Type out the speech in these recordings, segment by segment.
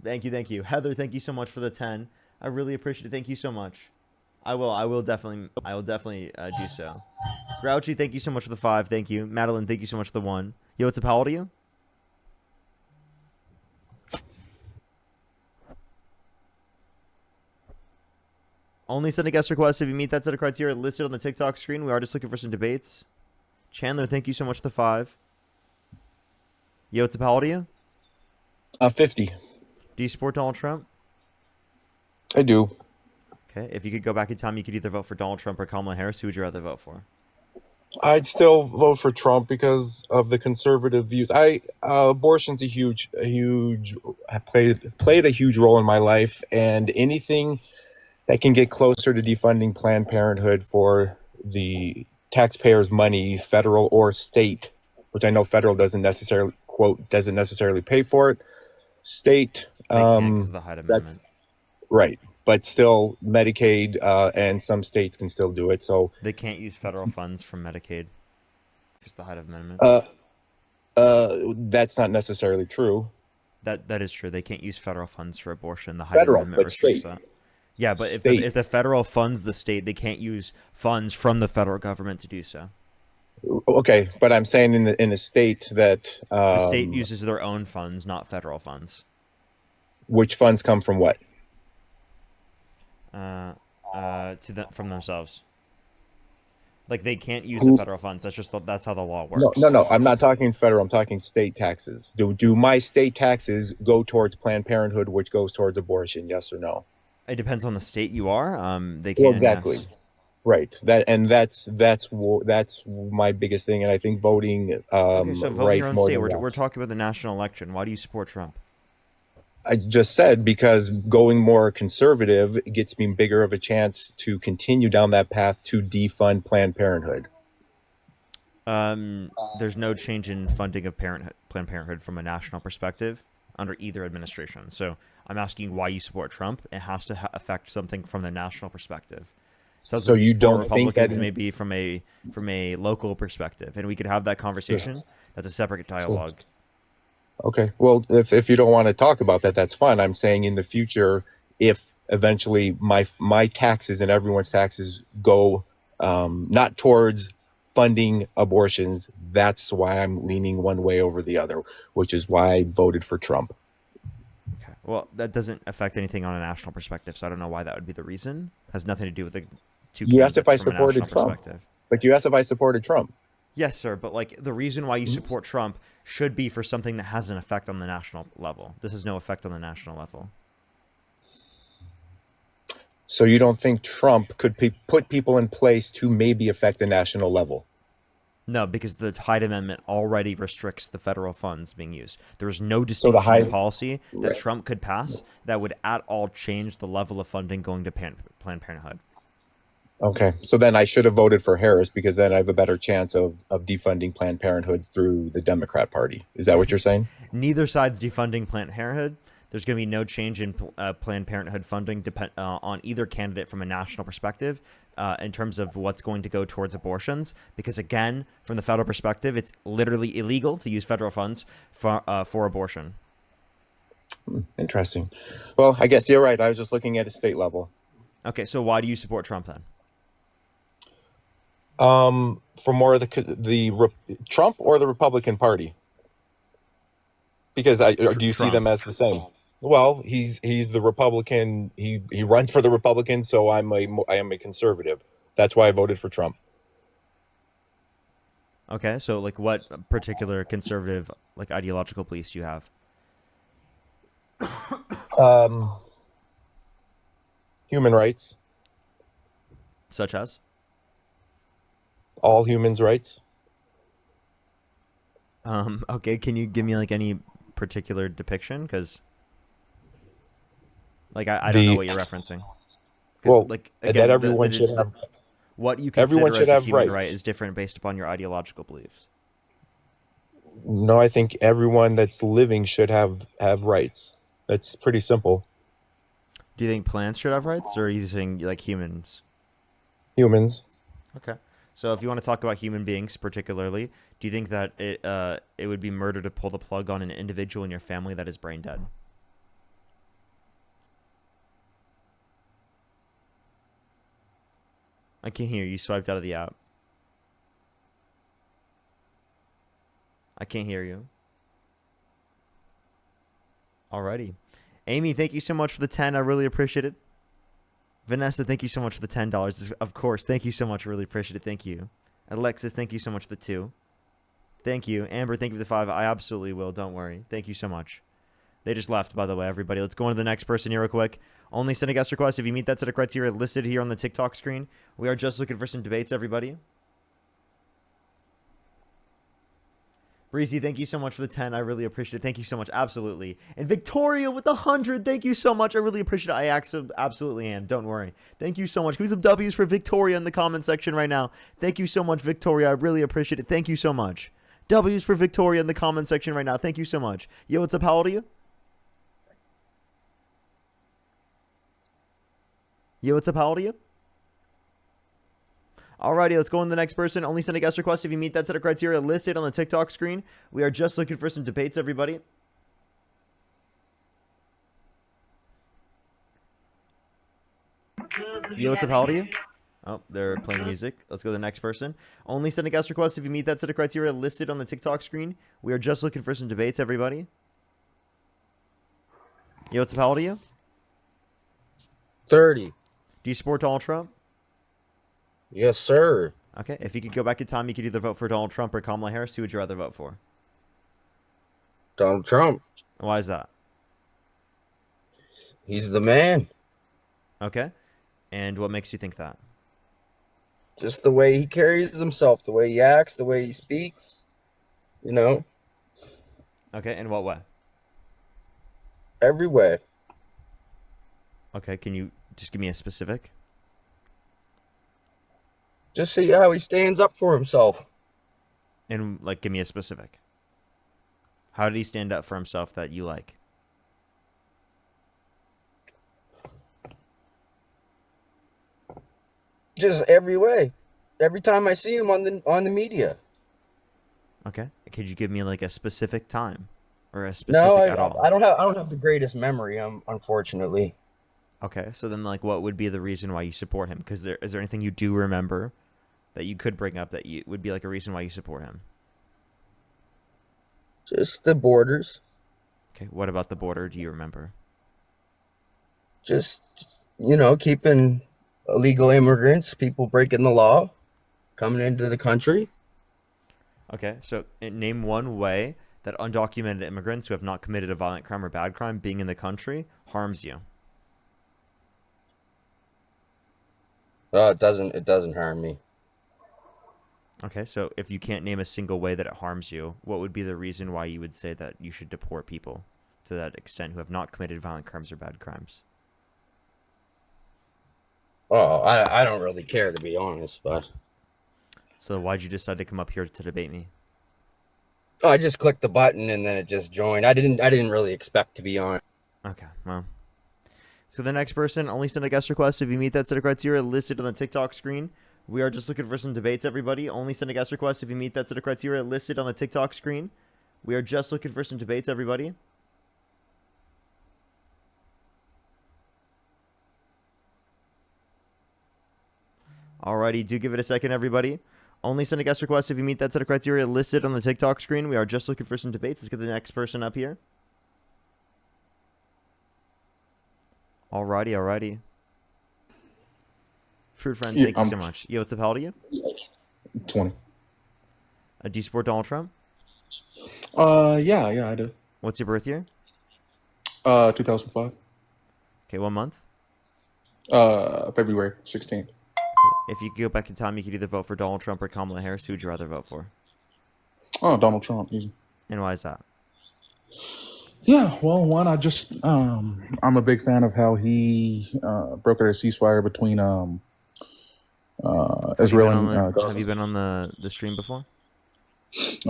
Thank you, thank you. Heather, thank you so much for the 10. I really appreciate it. Thank you so much. I will definitely do so. Grouchy, thank you so much for the 5. Thank you. Madeline, thank you so much for the 1. Yo, what's up? How old are you? Only send a guest request if you meet that set of criteria listed on the TikTok screen. We are just looking for some debates. Chandler, thank you so much for the 5. Yo, what's up? How old are you? 50. Do you support Donald Trump? I do. Okay. If you could go back in time, you could either vote for Donald Trump or Kamala Harris. Who would you rather vote for? I'd still vote for Trump because of the conservative views. Abortion's a huge played a huge role in my life, and anything that can get closer to defunding Planned Parenthood for the taxpayers' money, federal or state, which I know federal doesn't necessarily pay for it. State, They can't because of the Hyde that's Amendment. right, but still Medicaid, and some states can still do it. So, They can't use federal funds from Medicaid because of the Hyde Amendment. uh, that's not necessarily true. That is true. They can't use federal funds for abortion. The Hyde Federal, Amendment but restricts state, that. Yeah, but if state. the federal funds the state, they can't use funds from the federal government to do so. Okay, but I'm saying in a state that The state uses their own funds, not federal funds. which funds come from what? From themselves. Like they can't use the Who? federal funds. That's how the law No, no, works. no. I'm not talking federal. I'm talking state taxes. Do my state taxes go towards Planned Parenthood, which goes towards abortion? Yes or no? It depends on the state you are. They Well, can, exactly. yes. Right. That's my biggest thing, and I think voting Okay, so vote in right your own more state. than We're left. talking about the national election. Why do you support Trump? I just said because going more conservative gets me bigger of a chance to continue down that path to defund Planned Parenthood. There's no change in funding of Planned Parenthood from a national perspective under either administration. So I'm asking why you support Trump. It has to affect something from the national perspective. Sounds So like you you support don't think that? Republicans maybe from a local perspective, and we could have that conversation. That's a separate Sure. dialogue. Okay. Well, if you don't want to talk about that, that's fine. I'm saying in the future, if eventually my taxes and everyone's taxes go not towards funding abortions, that's why I'm leaning one way over the other, which is why I voted for Trump. Okay. Well, that doesn't affect anything on a national perspective, so I don't know why that would be the reason. It has nothing to do with the two You asked if candidates I from a supported national Trump, perspective. but you asked if I supported Trump. Yes, sir, but like the reason why you Mhm. support Trump should be for something that has an effect on the national level. This has no effect on the national level. So you don't think Trump could put people in place to maybe affect the national level? No, because the Hyde Amendment already restricts the federal funds being used. There is no So the distinction in high, policy that right. Trump could pass that would at all change the level of funding going to Planned Parenthood. Okay, so then I should have voted for Harris because then I have a better chance of defunding Planned Parenthood through the Democrat Party. Is that what you're saying? Neither side's defunding Planned Parenthood. There's going to be no change in Planned Parenthood funding on either candidate from a national perspective in terms of what's going to go towards abortions. Because, again, from the federal perspective, it's literally illegal to use federal funds for abortion. Interesting. Well, I guess you're right. I was just looking at a state level. Okay, so why do you support Trump then? For more of Trump or the Republican Party, because do you see them Trump. as the same? Well, he's the Republican. He runs for the Republican, so I am a conservative. That's why I voted for Trump. Okay, so like what particular conservative like ideological beliefs do you have? Um, Human rights, Such as? all humans' rights. Okay, can you give me like any particular depiction? Because like I don't know The what you're referencing. Because Well, like that again, everyone should have. what you Everyone consider should as a have human right rights. is different based upon your ideological beliefs. No, I think everyone that's living should have rights. That's pretty simple. Do you think plants should have rights, or are you saying like humans? Humans. Okay. So if you want to talk about human beings particularly, do you think that it would be murder to pull the plug on an individual in your family that is brain dead? I can't hear you. You swiped out of the app. I can't hear you. Alrighty. Amy, thank you so much for the 10. I really appreciate it. Vanessa, thank you so much for the $10. Of course, thank you so much. I really appreciate it. Thank you. Alexis, thank you so much for the 2. Thank you. Amber, thank you for the 5. I absolutely will. Don't worry. Thank you so much. They just left, by the way, everybody. Let's go on to the next person here real quick. Only send a guest request if you meet that set of criteria listed here on the TikTok screen. We are just looking for some debates, everybody. Breezy, thank you so much for the 10. I really appreciate it. Thank you so much. Absolutely. And Victoria with the 100. Thank you so much. I really appreciate it. I absolutely am. Don't worry. Thank you so much. Give me some W's for Victoria in the comment section right now. Thank you so much, Victoria. I really appreciate it. Thank you so much. W's for Victoria in the comment section right now. Thank you so much. Yo, what's up? How old are you? Yo, what's up? How old are you? Alrighty, let's go on to the next person. Only send a guest request if you meet that set of criteria listed on the TikTok screen. We are just looking for some debates, everybody. Yo, what's up? How old are you? Oh, they're playing music. Let's go to the next person. Only send a guest request if you meet that set of criteria listed on the TikTok screen. We are just looking for some debates, everybody. Yo, what's up? How old are you? 30. Do you support Donald Trump? Yes, sir. Okay, if you could go back in time, you could either vote for Donald Trump or Kamala Harris. Who would you rather vote for? Donald Trump. Why is that? He's the man. Okay, and what makes you think that? Just the way he carries himself, the way he acts, the way he speaks. You know, Okay, in what way? every way. Okay, can you just give me a specific? Just see how he stands up for himself. And, like, give me a specific. How did he stand up for himself that you like? Just every way. Every time I see him on the media. Okay, could you give me, like, a specific time? Or a No, specific at all? I don't have the greatest memory, unfortunately. Okay, so then, like, what would be the reason why you support him? Because is there anything you do remember that you could bring up that would be, like, a reason why you support him? Just the borders. Okay, what about the border do you remember? Just keeping illegal immigrants, people breaking the law, coming into the country. Okay, so name one way that undocumented immigrants who have not committed a violent crime or bad crime being in the country harms you. It doesn't harm me. Okay, so if you can't name a single way that it harms you, what would be the reason why you would say that you should deport people to that extent who have not committed violent crimes or bad crimes? Oh, I don't really care, to be honest, but So why'd you decide to come up here to debate me? I just clicked the button and then it just joined. I didn't really expect to be on. Okay, well. So the next person, only send a guest request if you meet that set of criteria listed on the TikTok screen. We are just looking for some debates, everybody. Only send a guest request if you meet that set of criteria listed on the TikTok screen. We are just looking for some debates, everybody. Alrighty, do give it a second, everybody. Only send a guest request if you meet that set of criteria listed on the TikTok screen. We are just looking for some debates. Let's get the next person up here. Alrighty. Fruit friend, Yeah, thank you so much. Yo, what's up? How old are you? 20. Do you support Donald Trump? Yeah, I do. What's your birth year? 2005. Okay, what month? February 16th. If you could go back in time, you could either vote for Donald Trump or Kamala Harris. Who would you rather vote for? Oh, Donald Trump, easy. And why is that? Yeah, well, one, I'm a big fan of how he brokered a ceasefire between Israel and Have Gaza. you been on the stream before?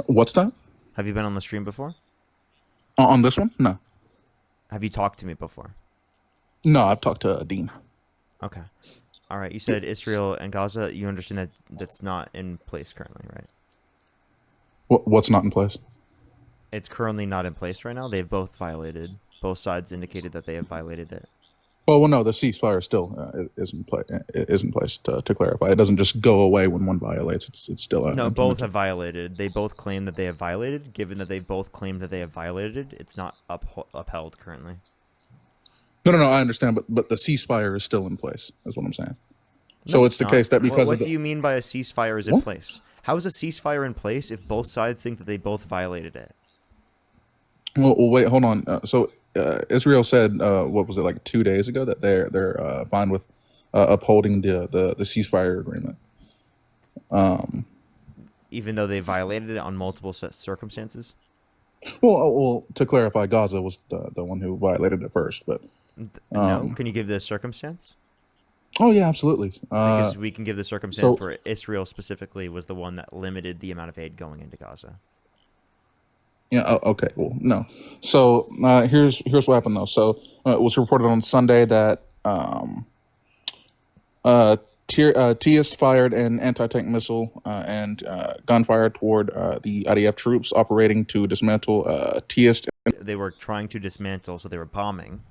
What's that? Have you been on the stream before? On this one? No. Have you talked to me before? No, I've talked to Dean. Okay. All right. You said Israel and Gaza. You understand that that's not in place currently, right? What's not in place? It's currently not in place right now. They've both violated. Both sides indicated that they have violated it. Well, no, the ceasefire still is in play. Is in place to clarify. It doesn't just go away when one violates. It's still No, both implemented. have violated. They both claim that they have violated. Given that they both claim that they have violated, it's not upheld currently. No. I understand, but the ceasefire is still in place. Is what I'm saying. So No, it's the not. case that because What of the, do you mean by a ceasefire is in place? How is a ceasefire in place if both sides think that they both violated it? well, wait, hold on. So Israel said, what was it, like 2 days ago, that they're fine with upholding the ceasefire agreement. Even though they violated it on multiple circumstances? Well, to clarify, Gaza was the one who violated it first, but No? Can you give the circumstance? oh yeah, absolutely. Because we can give the circumstance so- where Israel specifically was the one that limited the amount of aid going into Gaza. Yeah. Okay. Well, no. So here's what happened though. So it was reported on Sunday that Tias fired an anti-tank missile and gunfire toward the IDF troops operating to dismantle Tias. They were trying to dismantle, so they were bombing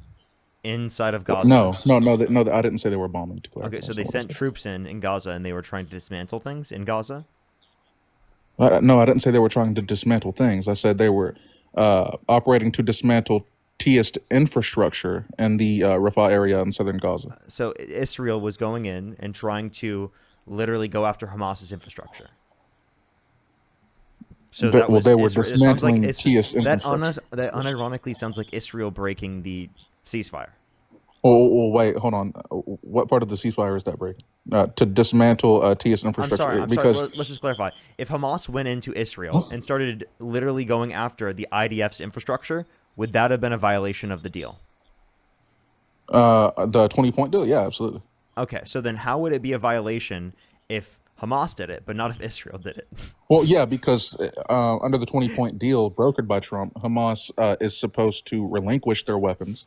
inside of Gaza. No. I didn't say they were bombing. To clarify. Okay, so they sent troops in Gaza, and they were trying to dismantle things in Gaza? No, I didn't say they were trying to dismantle things. I said they were operating to dismantle Tias infrastructure in the Rafah area in southern Gaza. So Israel was going in and trying to literally go after Hamas's infrastructure. So They- that well, was they were Israel. It sounds like dismantling Tias infrastructure. that unironically sounds like Israel breaking the ceasefire. Oh, wait, hold on. What part of the ceasefire is that breaking? To dismantle Tias infrastructure? I'm sorry. because Let's just clarify. If Hamas went into Israel and started literally going after the IDF's infrastructure, would that have been a violation of the deal? the 20-point deal, yeah, absolutely. Okay, so then how would it be a violation if Hamas did it, but not if Israel did it? Well, yeah, because under the 20-point deal brokered by Trump, Hamas is supposed to relinquish their weapons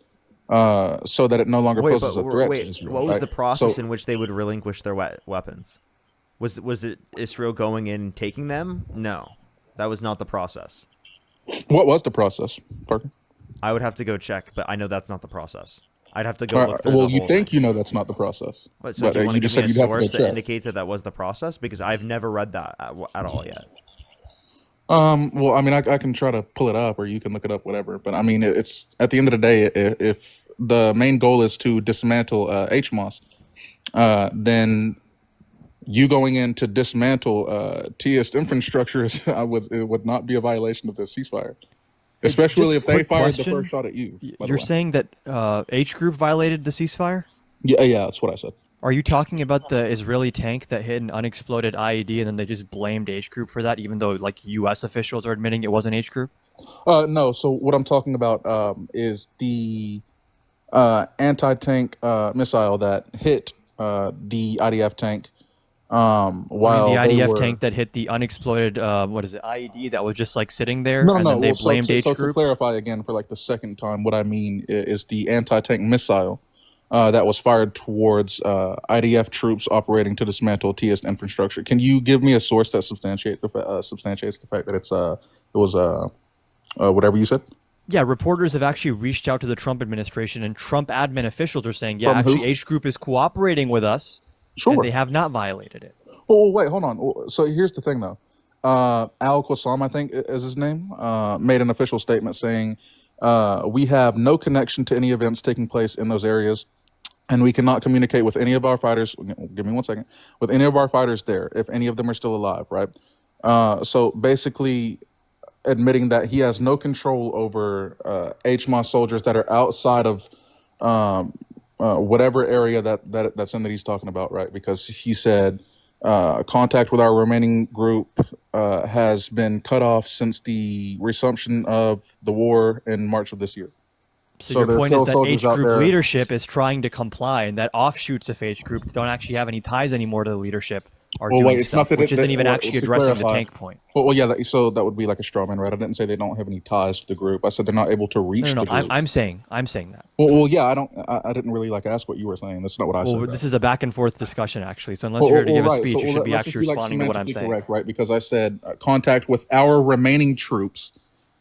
so that it no longer poses a threat to Israel. What was right? the process So- in which they would relinquish their weapons? Was it Israel going in and taking them? No, that was not the process. What was the process, Parker? I would have to go check, but I know that's not the process. I'd have to go All look right, through well, the you whole think thing. you know that's not the process. But so do you want to just give me a said you'd have to source go that check. indicates that was the process? Because I've never read that at all yet. Well, I mean, I can try to pull it up, or you can look it up, whatever. But I mean, it's at the end of the day, if the main goal is to dismantle HMOS, then you going in to dismantle TS infrastructure it would not be a violation of the ceasefire, especially just if they quick fired question. the first shot at you. by the You're way. saying that H group violated the ceasefire? Yeah, that's what I said. Are you talking about the Israeli tank that hit an unexploded IED and then they just blamed H group for that, even though like U.S. officials are admitting it wasn't H group? No, so what I'm talking about is the anti-tank missile that hit the IDF tank while the they IDF were... tank that hit the unexploded IED that was just like sitting there, No, and no. then they Well, blamed so H to group. clarify again for like the second time, what I mean is the anti-tank missile that was fired towards IDF troops operating to dismantle TS infrastructure. Can you give me a source that substantiates the fact that it was whatever you said? Yeah, reporters have actually reached out to the Trump administration, and Trump admin officials are saying, yeah, From who? actually H group is cooperating with us, Sure. and they have not violated it. Oh, wait, hold on. So here's the thing, though. Al Qassam, I think is his name, made an official statement saying, we have no connection to any events taking place in those areas, and we cannot communicate with any of our fighters. Give me 1 second. With any of our fighters there, if any of them are still alive, right? So basically admitting that he has no control over HMOS soldiers that are outside of whatever area that's in that he's talking about, right? Because he said contact with our remaining group has been cut off since the resumption of the war in March of this year. So, So your there's point is still that soldiers H out group there- leadership is trying to comply, and that offshoots of H group don't actually have any ties anymore to the leadership are Well, doing wait, it's not stuff, that which it- isn't that- even well, actually to addressing the clarify- tank point. Well, yeah, so that would be like a straw man, right? I didn't say they don't have any ties to the group. I said they're not able to reach No, the group. I'm saying that. Well, yeah, I didn't really ask what you were saying. That's not what I Well, said. this is a back and forth discussion, actually. So unless you're here to give a right. speech, So, you should be let's actually just responding to what I'm semantically saying. correct, right? Because I said contact with our remaining troops.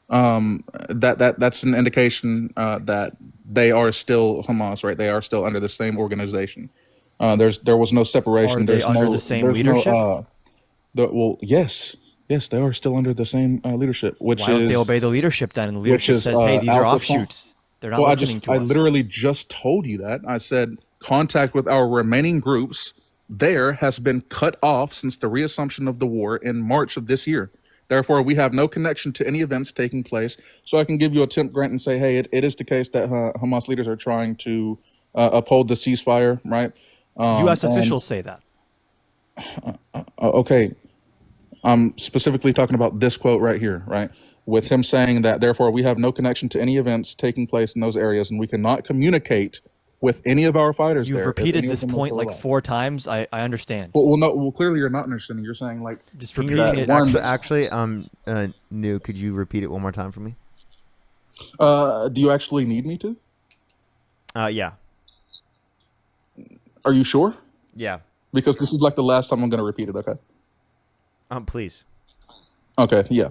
That's an indication that they are still Hamas, right? They are still under the same organization. There was no separation. Are they There's under no the same there's leadership? No, well, yes, they are still under the same leadership. Which Why don't they is obey the leadership then? And the leadership is, says, "Hey, these are Al Qassam. offshoots. They're not Well, listening to I us." literally just told you that. I said contact with our remaining groups there has been cut off since the reassumption of the war in March of this year. Therefore, we have no connection to any events taking place. So I can give you a temp grant and say, hey, it is the case that Hamas leaders are trying to uphold the ceasefire, right? U.S. officials say that. Okay, I'm specifically talking about this quote right here, right? With him saying that, therefore, we have no connection to any events taking place in those areas, and we cannot communicate with any of our fighters You've there. repeated this point like 4 times. I understand. Well, clearly you're not understanding. You're saying like Just Can you repeating repeat it. it? Actually, New, could you repeat it one more time for me? do you actually need me to? Yeah. Are you sure? Yeah. Because this is like the last time I'm going to repeat it, okay? Please. Okay, yeah.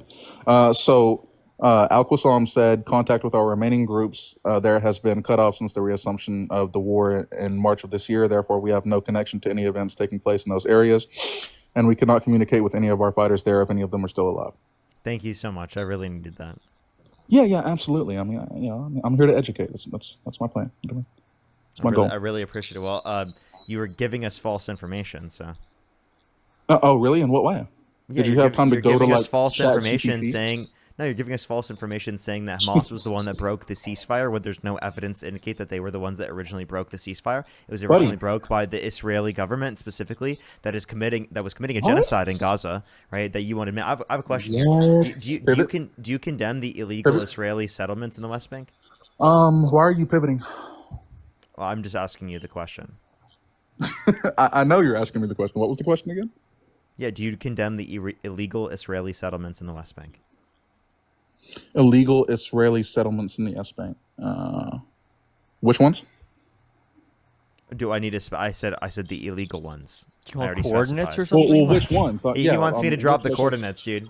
So Al Qassam said contact with our remaining groups there has been cut off since the reassumption of the war in March of this year. Therefore, we have no connection to any events taking place in those areas, and we cannot communicate with any of our fighters there if any of them are still alive. Thank you so much. I really needed that. Yeah, absolutely. I mean, I'm here to educate. That's my plan. That's my goal. I really appreciate it. Well, you were giving us false information, so. Oh, really? In what way? Yeah, Did you have time to go to giving us like false information ChatGPT? saying no? You're giving us false information saying that Hamas was the one that broke the ceasefire, when there's no evidence to indicate that they were the ones that originally broke the ceasefire. It was originally broke by the Israeli government specifically that was committing a genocide in Gaza, right? That you want to admit. I have a question. Yes. Do you condemn the illegal Israeli settlements in the West Bank? Why are you pivoting? Well, I'm just asking you the question. I know you're asking me the question. What was the question again? Yeah, do you condemn the illegal Israeli settlements in the West Bank? Illegal Israeli settlements in the West Bank. Which ones? Do I need to? I said the illegal ones. Do you want already coordinates specified. or something? Well, which ones? He wants me to drop the coordinates, dude.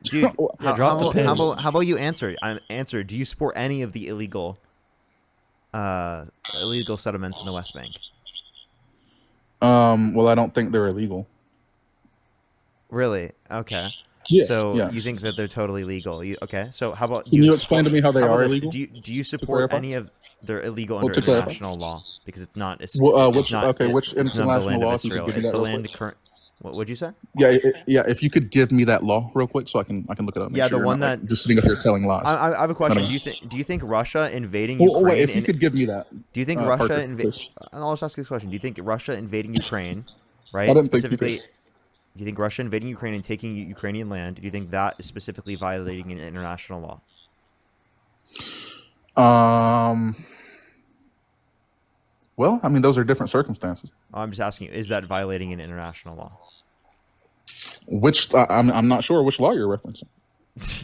Dude, Yeah, drop the pin. how about you answer? Answer. Do you support any of the illegal settlements in the West Bank? Well, I don't think they're illegal. Really? Okay. Yeah. So yeah. you think that they're totally legal? Okay. So how about Can you explain to me how they how about are this? illegal? Do you support clarify? any of they're illegal Well, under to clarify. international law because it's not. It's, Which not, which it's not the international land of law? If you could Israel. give me It's that the real land quick? current. What would you say? Yeah. If you could give me that law real quick, so I can look it up. Make Yeah, sure the you're one not, like, that- just sitting up here telling lies. I have a question. No. Do you think Russia invading Oh, Ukraine? wait, if you could give me that. Do you think Parker, Russia invade? please. I'll just ask you this question. Do you think Russia invading Ukraine, right? I didn't think you specifically, could. do you think Russia invading Ukraine and taking Ukrainian land? Do you think that is specifically violating an international law? Well, I mean, those are different circumstances. I'm just asking you: is that violating an international law? Which I'm not sure which law you're referencing.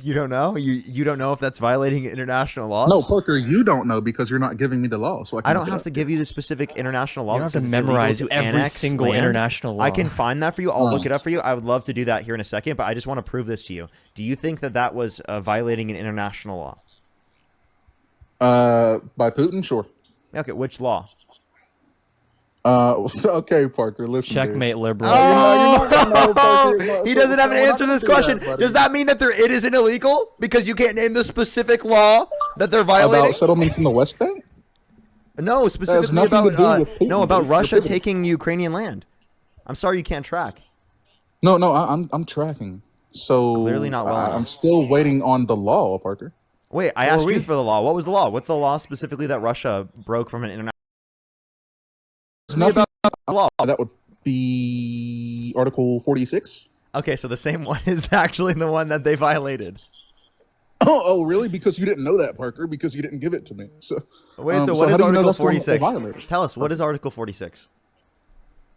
You don't know? You don't know if that's violating international laws? No, Parker, you don't know because you're not giving me the law. So I don't have to give you the specific international law. You that don't have to says it's illegal memorize to every annex single land. international law. I can find that for you. I'll look it up for you. I would love to do that here in a second, but I just want to prove this to you. Do you think that that was violating an international law? By Putin, sure. Okay, which law? Okay, Parker, listen. Checkmate, liberal. He doesn't have an answer to this question. Does that mean that it isn't illegal because you can't name the specific law that they're violating? About settlements in the West Bank? No, specifically nothing to do about with Putin, about dude. Russia You're pivoting. taking Ukrainian land. I'm sorry you can't track. No, I'm tracking. So Clearly not well enough. I'm still waiting on the law, Parker. Wait, I asked you for the law. What was the law? What's the law specifically that Russia broke from an international Nothing law? that would be Article 46. Okay, so the same one is actually the one that they violated. Oh, really? Because you didn't know that, Parker, because you didn't give it to me. So Wait, so so what how is do you know Article that's the one that they 46? violated? Tell us, what is Article 46?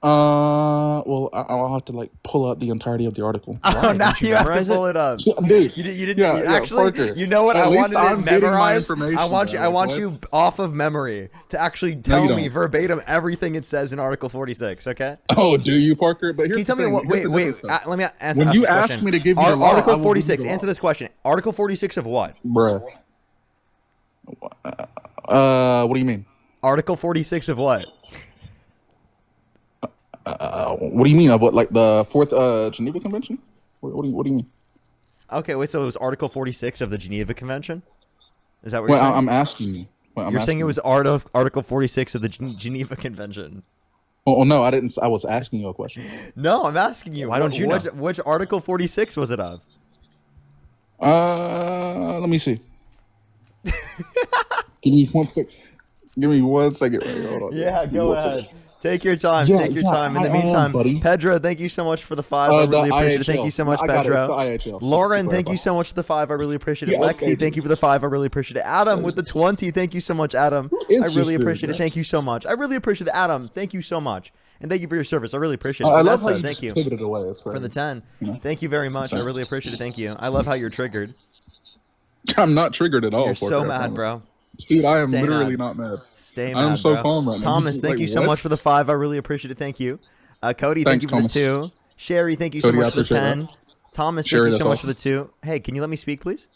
Well, I'll have to like pull out the entirety of the article. Oh, now Didn't you you have to memorize it? pull it up. Dude, You didn't Yeah, actually. Parker. You know what? At I least wanted I'm it getting my memorized. information, I want you. bro. I want you Let's- off of memory to actually you tell me don't. verbatim everything it says in Article 46. Okay? Oh, do you, Parker? But Can here's you tell the me thing. what? Here's Wait, the wait. difference, though. Let me answer. When ask you this ask question. me to give you the law, I Article will give you 46. the Answer law. this question. Article 46 of what? Bruh. What do you mean? Article 46 of what? What do you mean of what? Like the Fourth Geneva Convention? What do you mean? Okay, wait. So it was Article 46 of the Geneva Convention. Is that what Well, you're saying? I'm asking you. You're saying it was Article 46 of the Geneva Convention. Oh no, I didn't. I was asking you a question. No, I'm asking you. Why don't you know? Which Article 46 was it of? Let me see. Give me 1 sec. Give me 1 second. Wait, hold on. Yeah, Give me go 1 ahead. second. Take your time. Yeah, Take your yeah, time. In the I am, meantime, buddy. Pedro, thank you so much for the 5. I really appreciate it. Thank IHL. you so much, I got it. Pedro. It's the IHL. Lauren, To thank you clarify. so much for the 5. I really appreciate it. Yeah, Lexi, okay, thank you for the 5. I really appreciate it. Adam with the 20. Thank you so much, Adam. is I really this dude, appreciate it. man? Thank you so much. I really appreciate it. Adam, thank you so much. And thank you for your service. I really appreciate it. I love Vanessa, how you thank just you pivoted away. It's for great. the 10. You know? Thank you very much. I insane. really appreciate it. Thank you. I love how you're triggered. I'm not triggered at all. You're Porker, so I mad, promise. bro. Dude, I am Stay literally mad. not mad. Stay I'm mad, so bro. calm right now. Thomas, thank Like, you so what? much for the 5. I really appreciate it. Thank you. Cody, Thanks, thank you for the Thomas. 2. Sherry, thank you so Cody, I much for the appreciate 10. that. Thomas, Sherry, thank you so that's much for the 2. Hey, can you let me speak, please?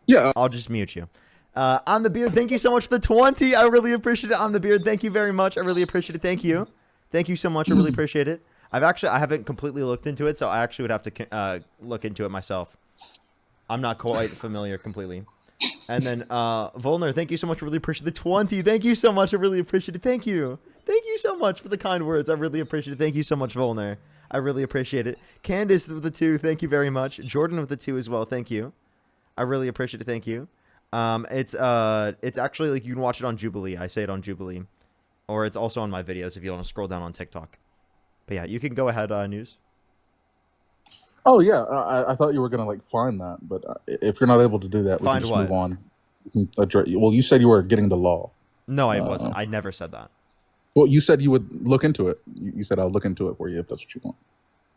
Yeah. I'll just mute you. On the beard, thank you so much for the 20. I really appreciate it. On the beard, thank you very much. I really appreciate it. Thank you. Thank you so much. I really appreciate it. I haven't completely looked into it, so I actually would have to look into it myself. I'm not quite familiar completely. And then Volner, thank you so much. I really appreciate the 20. Thank you so much. I really appreciate it. Thank you. Thank you so much for the kind words. I really appreciate it. Thank you so much, Volner. I really appreciate it. Candace with the 2. Thank you very much. Jordan with the 2 as well. Thank you. I really appreciate it. Thank you. It's actually like you can watch it on Jubilee. I say it on Jubilee, or it's also on my videos if you want to scroll down on TikTok. But yeah, you can go ahead. News. Oh yeah. I thought you were gonna like find that, but if you're not able to do that, we Find can just what? move on. We can well, you said you were getting the law. No, I wasn't. I never said that. Well, you said you would look into it. You said I'll look into it for you if that's what you want.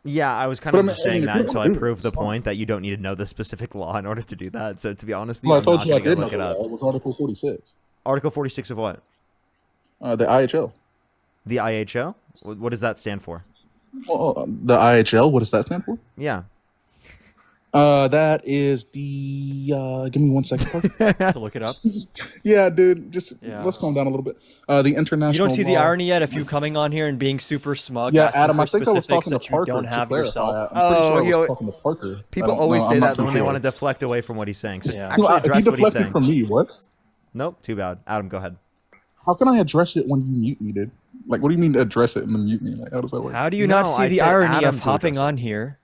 Yeah, I was kind But of I just mean, saying if that you until I don't do it, proved the it's fine. point that you don't need to know the specific law in order to do that. So to be honest, with you, Well, I I'm told not you I gonna did go know look it the up. law. It was Article 46. Article 46 of what? The IHL. The IHO? What does that stand for? Well, the IHL. What does that stand for? Yeah. That is the. Give me 1 second. Parker. To look it up. Yeah, dude. Just Yeah. let's calm down a little bit. The international. You don't see the law- irony yet of you coming on here and being super smug, Yeah, asking Adam. for I think I was specifics talking to that Parker you don't to have clarify. yourself. I'm pretty sure I Oh, was talking to Parker. People I don't always know, say I'm not that too when they sure. want to deflect away from what he's saying. So Yeah. actually No, address he what he's deflected saying. from me. What? Nope, too bad. Adam, go ahead. How can I address it when you mute me, dude? Like, what do you mean to address it and then mute me? Like, how does that work? How do you No, not see I the said irony Adam of to hopping address it. on here?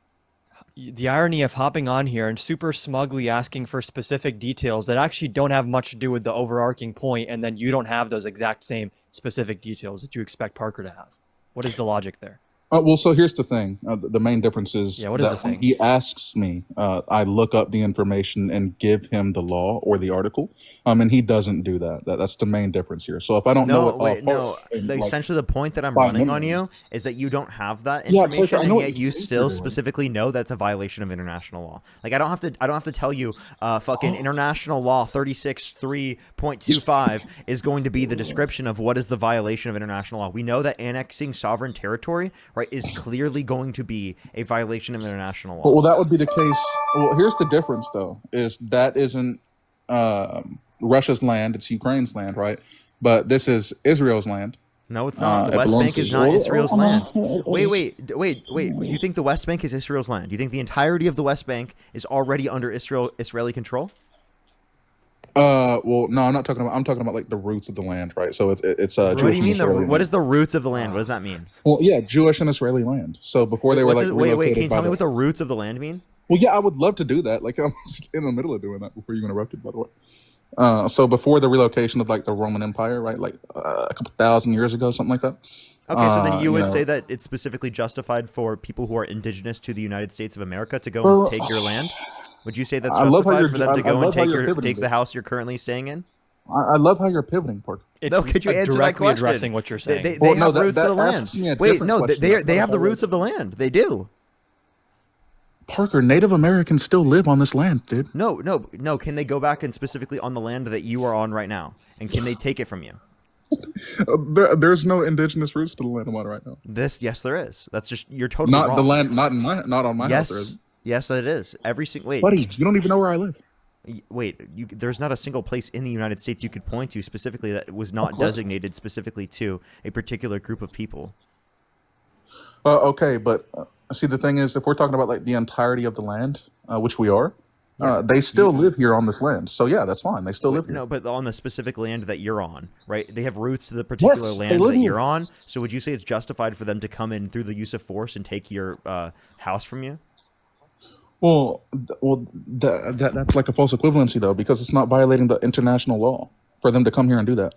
The irony of hopping on here and super smugly asking for specific details that actually don't have much to do with the overarching point, and then you don't have those exact same specific details that you expect Parker to have. What is the logic there? Well, so here's the thing. The main difference is Yeah, what is that the when thing? he asks me, I look up the information and give him the law or the article, and he doesn't do that. That's the main difference here. So if I don't know No, it wait, off no. heart, and, like, Essentially, the point that I'm by running on memory. you is that you don't have that Yeah, information, Parker, I know and what yet you you think still you're doing. specifically know that's a violation of international law. Like I don't have to tell you, fucking international law 36.3.25 is going to be the description of what is the violation of international law. We know that annexing sovereign territory, right, is clearly going to be a violation of international law. Well, that would be the case. Well, here's the difference, though, is that isn't Russia's land; it's Ukraine's land, right? But this is Israel's land. No, it's not. The it West belongs Bank to is not Israel. Israel's Oh, land. oh, oh, Wait. You think the West Bank is Israel's land? You think the entirety of the West Bank is already under Israeli control? Well, no, I'm not talking about. I'm talking about like the roots of the land, right? So it's What do Jewish you and mean? Israeli What land. is the roots of the land? What does that mean? Well, yeah, Jewish and Israeli land. So before they were like Wait. relocated Can you by tell me the- what the roots of the land mean? Well, yeah, I would love to do that. Like I'm in the middle of doing that before you interrupted, by the way. So before the relocation of like the Roman Empire, right? Like a couple thousand years ago, something like that. Okay, so then you would know. say that it's specifically justified for people who are indigenous to the United States of America to go and take your land? Would you say that's I love how justified you're- for them to I go and love how take you're pivoting the this. house you're currently staying in? I love how you're pivoting, Parker. It's No, could you answer my directly question? addressing what you're saying. They Well, no, have that- roots that of the land. asks me a Wait, different no, question. they That's not have the how roots of the land. They do. Parker, Native Americans still live on this land, dude. No. Can they go back and specifically on the land that you are on right now? And can they take it from you? There's no indigenous roots to the land I'm on right now. Yes, there is. That's just you're totally Not wrong. the land, not on my house. There Yes, isn't. yes, that it is. Every single wait. Buddy, you don't even know where I live. Wait, there's not a single place in the United States you could point to specifically that was not designated specifically to a particular group of people. Okay, but see, the thing is, if we're talking about like the entirety of the land, which we are, they still live here on this land. So yeah, that's fine. They still live here. No, but on the specific land that you're on, right? They have roots to the particular Yes, they land live that here. you're on. So would you say it's justified for them to come in through the use of force and take your house from you? That's like a false equivalency though, because it's not violating the international law for them to come here and do that.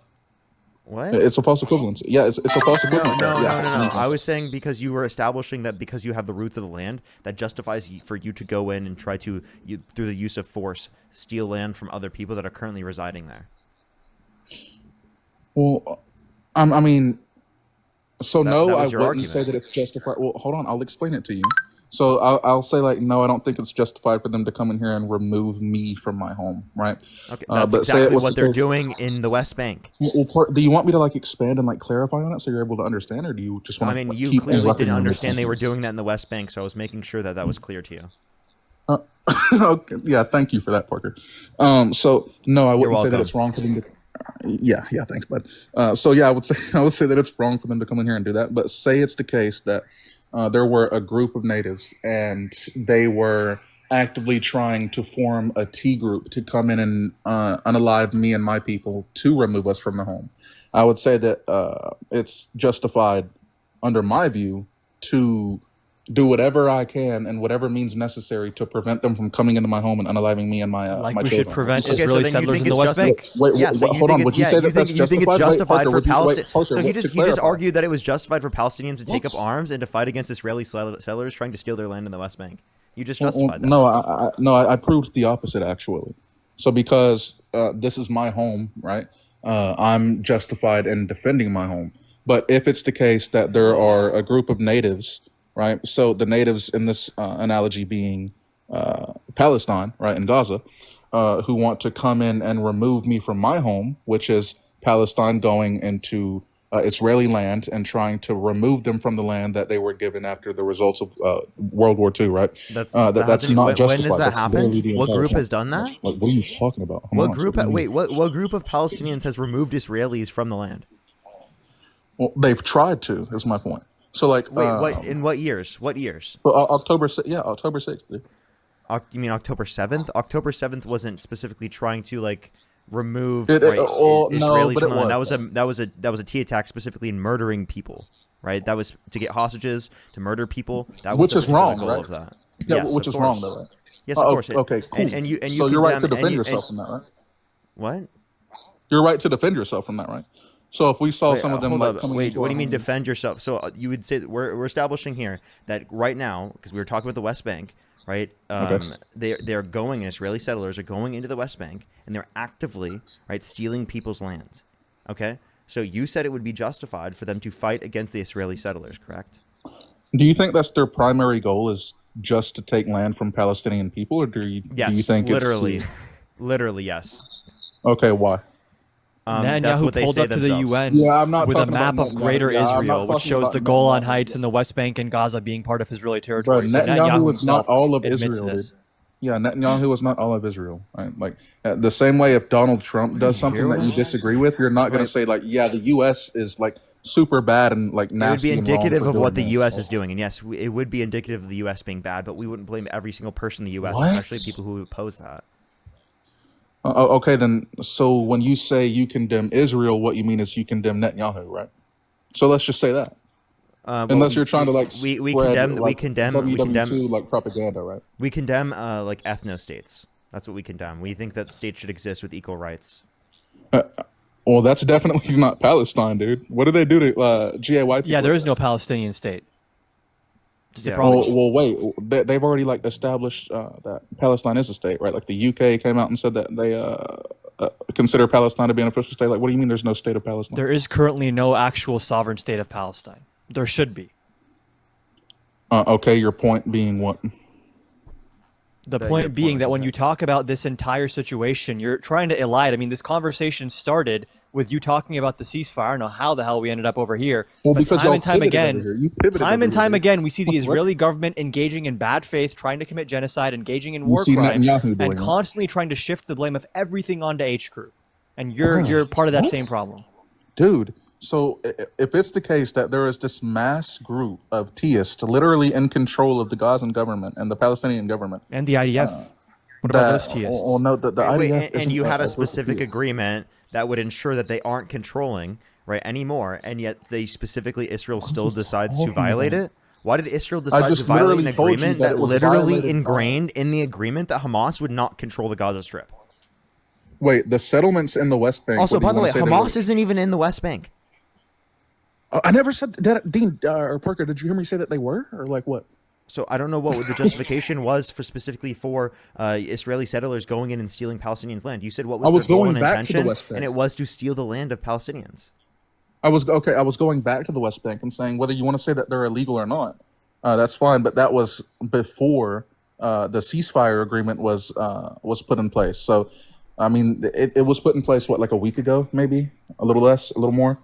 What? It's a false equivalency. Yeah, it's a false equivalency. No. Yeah. I was saying because you were establishing that because you have the roots of the land, that justifies for you to go in and try to, through the use of force, steal land from other people that are currently residing there. Well, I mean, so That no, I was your wouldn't argument. say that it's justified. Well, hold on, I'll explain it to you. So I'll say like, no, I don't think it's justified for them to come in here and remove me from my home, right? Okay, that's but say it exactly was what they're to- doing in the West Bank. Do you want me to like expand and like clarify on it so you're able to understand, or do you just want I to? mean, you keep clearly interrupting didn't me understand they were mid-sentence? doing that in the West Bank, so I was making sure that that was clear to you. Okay, yeah, thank you for that, Parker. So no, I wouldn't say that welcome. it's wrong for them to. Yeah, thanks, bud. So yeah, I would say that it's wrong for them to come in here and do that. But say it's the case that there were a group of natives and they were actively trying to form a T group to come in and unalive me and my people to remove us from the home. I would say that it's justified, under my view, to do whatever I can and whatever means necessary to prevent them from coming into my home and unaliving me and my Like my we should children. prevent Okay, so Israeli then you settlers think in the it's West Bank. Wait, Yeah, so you hold think on. Would it's, you yeah, say you that that's think it's justified? Wait, justified Parker, for would you- wait, Palestinians? Parker, So he to just clarify. argued that it was justified for Palestinians to take up What? arms and to fight against Israeli settlers trying to steal their land in the West Bank. You just Well, justified that. No, I proved the opposite actually. So because this is my home, right? I'm justified in defending my home. But if it's the case that there are a group of natives, right? So the natives in this analogy being Palestine, right, in Gaza, who want to come in and remove me from my home, which is Palestine going into Israeli land and trying to remove them from the land that they were given after the results of World War II, right? That's That's hasn't- not when justified. has that That's literally happened? the What entire group point. has done that? Like, what are you talking about? Hold What on, group? what do you mean? What group of Palestinians has removed Israelis from the land? Well, they've tried to. Is my point. So like, Wait, what? In what years? What years? October 6th, yeah, October 6th. Dude. You mean October 7th? October 7th wasn't specifically trying to like remove No, Israelis but from it the land. was. That was a T attack specifically in murdering people, right? That was to get hostages, to murder people. That was Which the is particular wrong, goal right? of that. Yeah, Yes, which of is wrong course. though, right? Yes, of course. Okay, cool. And you So you're right to condemn- defend and yourself from that, right? What? You're right to defend yourself from that, right? So if we saw Wait, some of them hold like up. coming Wait, into what our do you mean home- defend yourself? So you would say that we're establishing here that right now, because we were talking about the West Bank, right? Okay. They're going, Israeli settlers are going into the West Bank, and they're actively stealing people's lands. Okay, so you said it would be justified for them to fight against the Israeli settlers, correct? Do you think that's their primary goal is just to take land from Palestinian people, or Yes, do you think literally, it's literally yes. Okay, why? That's Netanyahu what they pulled say up to the themselves. UN Yeah, I'm not with a talking about map of Netanyahu. Greater Yeah, I'm not Israel, which talking shows about the Golan Netanyahu. Heights and the West Bank and Gaza being part of Israeli Bro, territory. So Netanyahu is not himself all of admits Israel, this. dude. Yeah, Netanyahu is not all of Israel. Right? Like the same way, if Donald Trump does something that you disagree with, you're not going to say like, "Yeah, the U.S. is like super bad and like It would nasty." be and wrong indicative for of what doing the this. U.S. is doing, and yes, it would be indicative of the U.S. being bad, but we wouldn't blame every single person in the U.S., What? especially people who oppose that. Okay, then. So when you say you condemn Israel, what you mean is you condemn Netanyahu, right? So let's just say that. Well, Unless you're trying to like we spread, condemn like, WW2 like propaganda, right? we condemn like ethno states. That's what we condemn. We think that states should exist with equal rights. Well, that's definitely not Palestine, dude. What do they do to GAY people? Yeah, there is no Palestinian state. It's the Yeah. problem. Well, wait. They've already like established that Palestine is a state, right? Like the UK came out and said that they consider Palestine to be an official state. Like, what do you mean? There's no state of Palestine? There is currently no actual sovereign state of Palestine. There should be. Okay, your point being what? The Your point point being was that when okay. you talk about this entire situation, you're trying to elide. I mean, this conversation started with you talking about the ceasefire. I don't know how the hell we ended up over here. Well, But because time y'all and time pivoted again, over here. You pivoted time over and time here. again, we see the What? Israeli government engaging in bad faith, trying to commit genocide, engaging in You war see crimes, Netanyahu doing and it. constantly trying to shift the blame of everything onto H group. And you're part of that What? same problem. Dude, so if it's the case that there is this mass group of theists literally in control of the Gazan government and the Palestinian government, And the IDF. What about those theists? well, no, the Wait, IDF and isn't you had a group of specific theists. agreement that would ensure that they aren't controlling right anymore, and yet they specifically Israel still decides to talking violate about? it. Why did Israel decide to just violate an literally told you agreement that that it was literally violated by- ingrained in the agreement that Hamas would not control the Gaza Strip? Wait, the settlements in the West Bank. Also, what do you by the way, wanna say they Hamas were? isn't even in the West Bank. I never said that. Dean or Parker, did you hear me say that they were, or like what? So I don't know what the justification was for specifically for Israeli settlers going in and stealing Palestinians' land. You said what was I was their goal going and back to the intention, West Bank. and it was to steal the land of Palestinians. I was going back to the West Bank and saying whether you want to say that they're illegal or not, that's fine. But that was before the ceasefire agreement was put in place. So, I mean, it was put in place like a week ago, maybe a little less, a little more.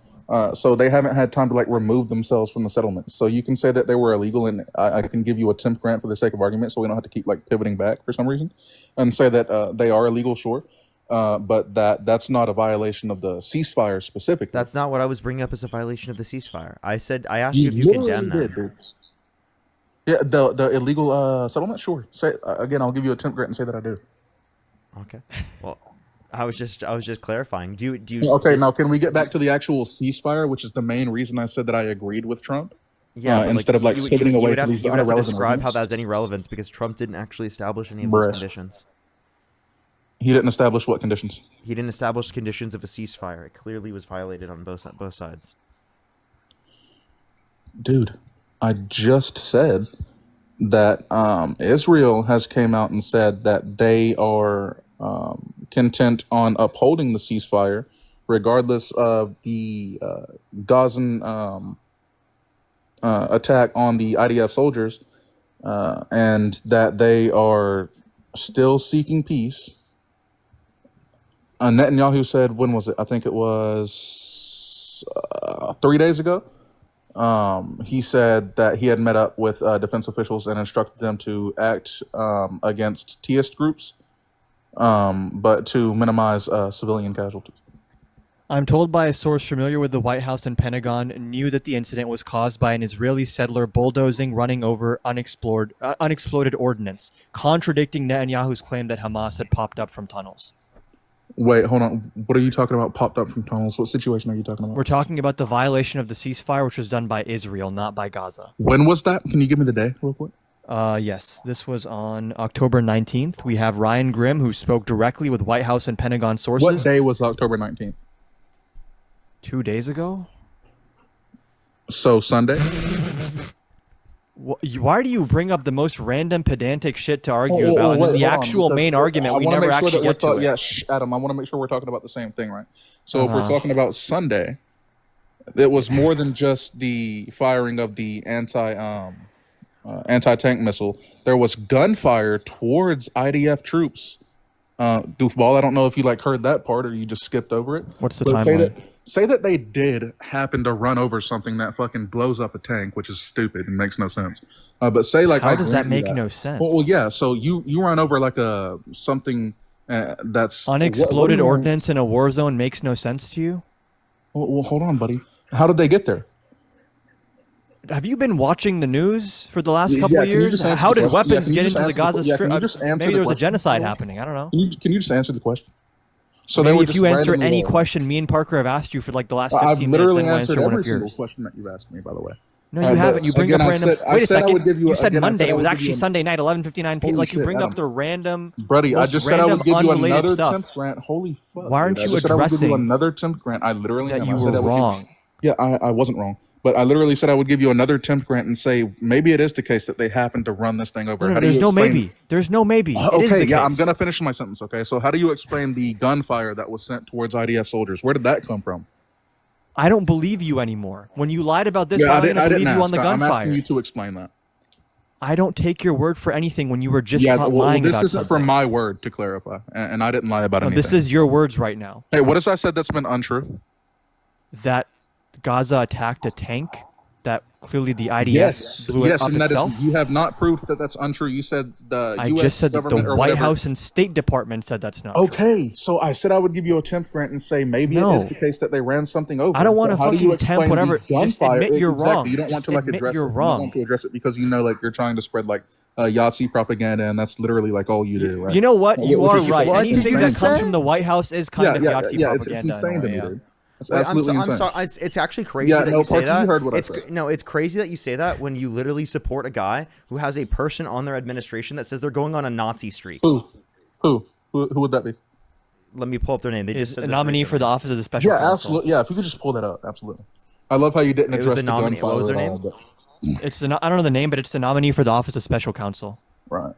So they haven't had time to remove themselves from the settlements. So you can say that they were illegal, and I can give you a temp grant for the sake of argument, so we don't have to keep pivoting back for some reason, and say that they are illegal, sure. But that's not a violation of the ceasefire specifically. That's not what I was bringing up as a violation of the ceasefire. I asked you if you condemn them. Dude. Yeah, the illegal settlement, sure. Say again, I'll give you a temp grant and say that I do. Okay. Well, I was just clarifying. Do you? Okay, now can we get back to the actual ceasefire, which is the main reason I said that I agreed with Trump? Yeah, but, instead of pivoting away to these you would have to irrelevant describe how arguments. that has any relevance because Trump didn't actually establish any of those Bruh. conditions. He didn't establish what conditions? He didn't establish conditions of a ceasefire. It clearly was violated on both sides. Dude, I just said that Israel has came out and said that they are content on upholding the ceasefire regardless of the Gazan attack on the IDF soldiers, and that they are still seeking peace. Netanyahu said, when was it? I think it was 3 days ago. He said that he had met up with defense officials and instructed them to act against theist groups, but to minimize civilian casualties. I'm told by a source familiar with the White House and Pentagon knew that the incident was caused by an Israeli settler bulldozing running over unexploded ordnance, contradicting Netanyahu's claim that Hamas had popped up from tunnels. Wait, hold on. What are you talking about? Popped up from tunnels? What situation are you talking about? We're talking about the violation of the ceasefire, which was done by Israel, not by Gaza. When was that? Can you give me the day real quick? Yes, this was on October 19th. We have Ryan Grimm, who spoke directly with White House and Pentagon sources. What day was October 19th? 2 days ago? So Sunday? Why do you bring up the most random pedantic shit to argue about? And then the actual main argument, we never actually get to it. Yeah, Adam, I want to make sure we're talking about the same thing, right? So if we're talking about Sunday, it was more than just the firing of the anti-tank missile. There was gunfire towards IDF troops. Goofball, I don't know if you heard that part or you just skipped over it. What's the But timeline? Say that they did happen to run over something that fucking blows up a tank, which is stupid and makes no sense. But say How does that make no sense? Well, yeah. So you run over something that's Unexploded ordnance in a war zone makes no sense to you? Well, hold on, buddy. How did they get there? Have you been watching the news for the last couple Yeah, of can you years? just answer How the did question? weapons Yeah, can get you into just the answer Gaza the- yeah, Strip? can you just answer Maybe the there was a question? genocide happening. I don't know. Can you just answer the question? So Maybe they were if just you answer randomly any rolling. question me and Parker have asked you for the last 15 I've minutes, literally then we'll answered answer one every of single yours. question that you've asked me, by the way. No, you haven't. You bring again, up I random. said- I Wait a said I second. would give you- You said again, I said Monday. I It was would give actually you- Sunday night, 11:59 p.m. Holy You shit, bring up Adam. the random. Buddy, I most just said I would random, give you unrelated another stuff. temp grant. Holy fuck. Why aren't dude. you I just said I would give you addressing another temp grant. I literally that am. you I said were I would give- wrong? Yeah, I wasn't wrong. But I literally said I would give you another temp grant and say maybe it is the case that they happened to run this thing over. No, How do there's you no explain- maybe. There's no maybe. It is Okay, the yeah, I'm case. gonna finish my sentence. Okay, so how do you explain the gunfire that was sent towards IDF soldiers? Where did that come from? I don't believe you anymore. When you lied about this, Yeah, I'm I going to didn't believe you on ask. the I'm asking gunfire. you to explain that. I don't take your word for anything when you were just Yeah, caught well, lying this about isn't for something. my word, to clarify, and I didn't lie about No, anything. this is your words right now. Hey, what has I said that's been untrue? That Gaza attacked a tank, that clearly the IDF Yes, blew it up and that is, itself. you have not proved that that's untrue. You said the I U.S. just said that the government or White whatever. House and State Department said that's not true. Okay, so I said I would give you a temp grant and say maybe it No. is the case that they ran something over. I don't want But to how do you fucking temp explain whatever. the gunfire? Just admit you're Exactly. wrong. You don't want Just to like admit address you're it. You wrong. don't want to address it because you know like you're trying to spread like Yahtzee propaganda, and that's literally like all you do, right? You know what? You Which are is just right. what did Anything you that comes say? from the White House is kind of Yahtzee propaganda. It's insane in a to way, me, yeah. dude. It's Wait, absolutely I'm insane. sorry. It's actually crazy Yeah, that no, you say Parker, that. you heard what I it's said. no, it's crazy that you say that when you literally support a guy who has a person on their administration that says they're going on a Nazi streak. Who would that be? Let me pull up their name. They just Is said a this nominee for recently. the office of the special Yeah, counsel. absolutely. Yeah, if you could just pull that up, absolutely. I love how you didn't It was address the the nominee. gunfire What was their at name? all, but- It's the I don't know the name, but it's the nominee for the office of special counsel. Right.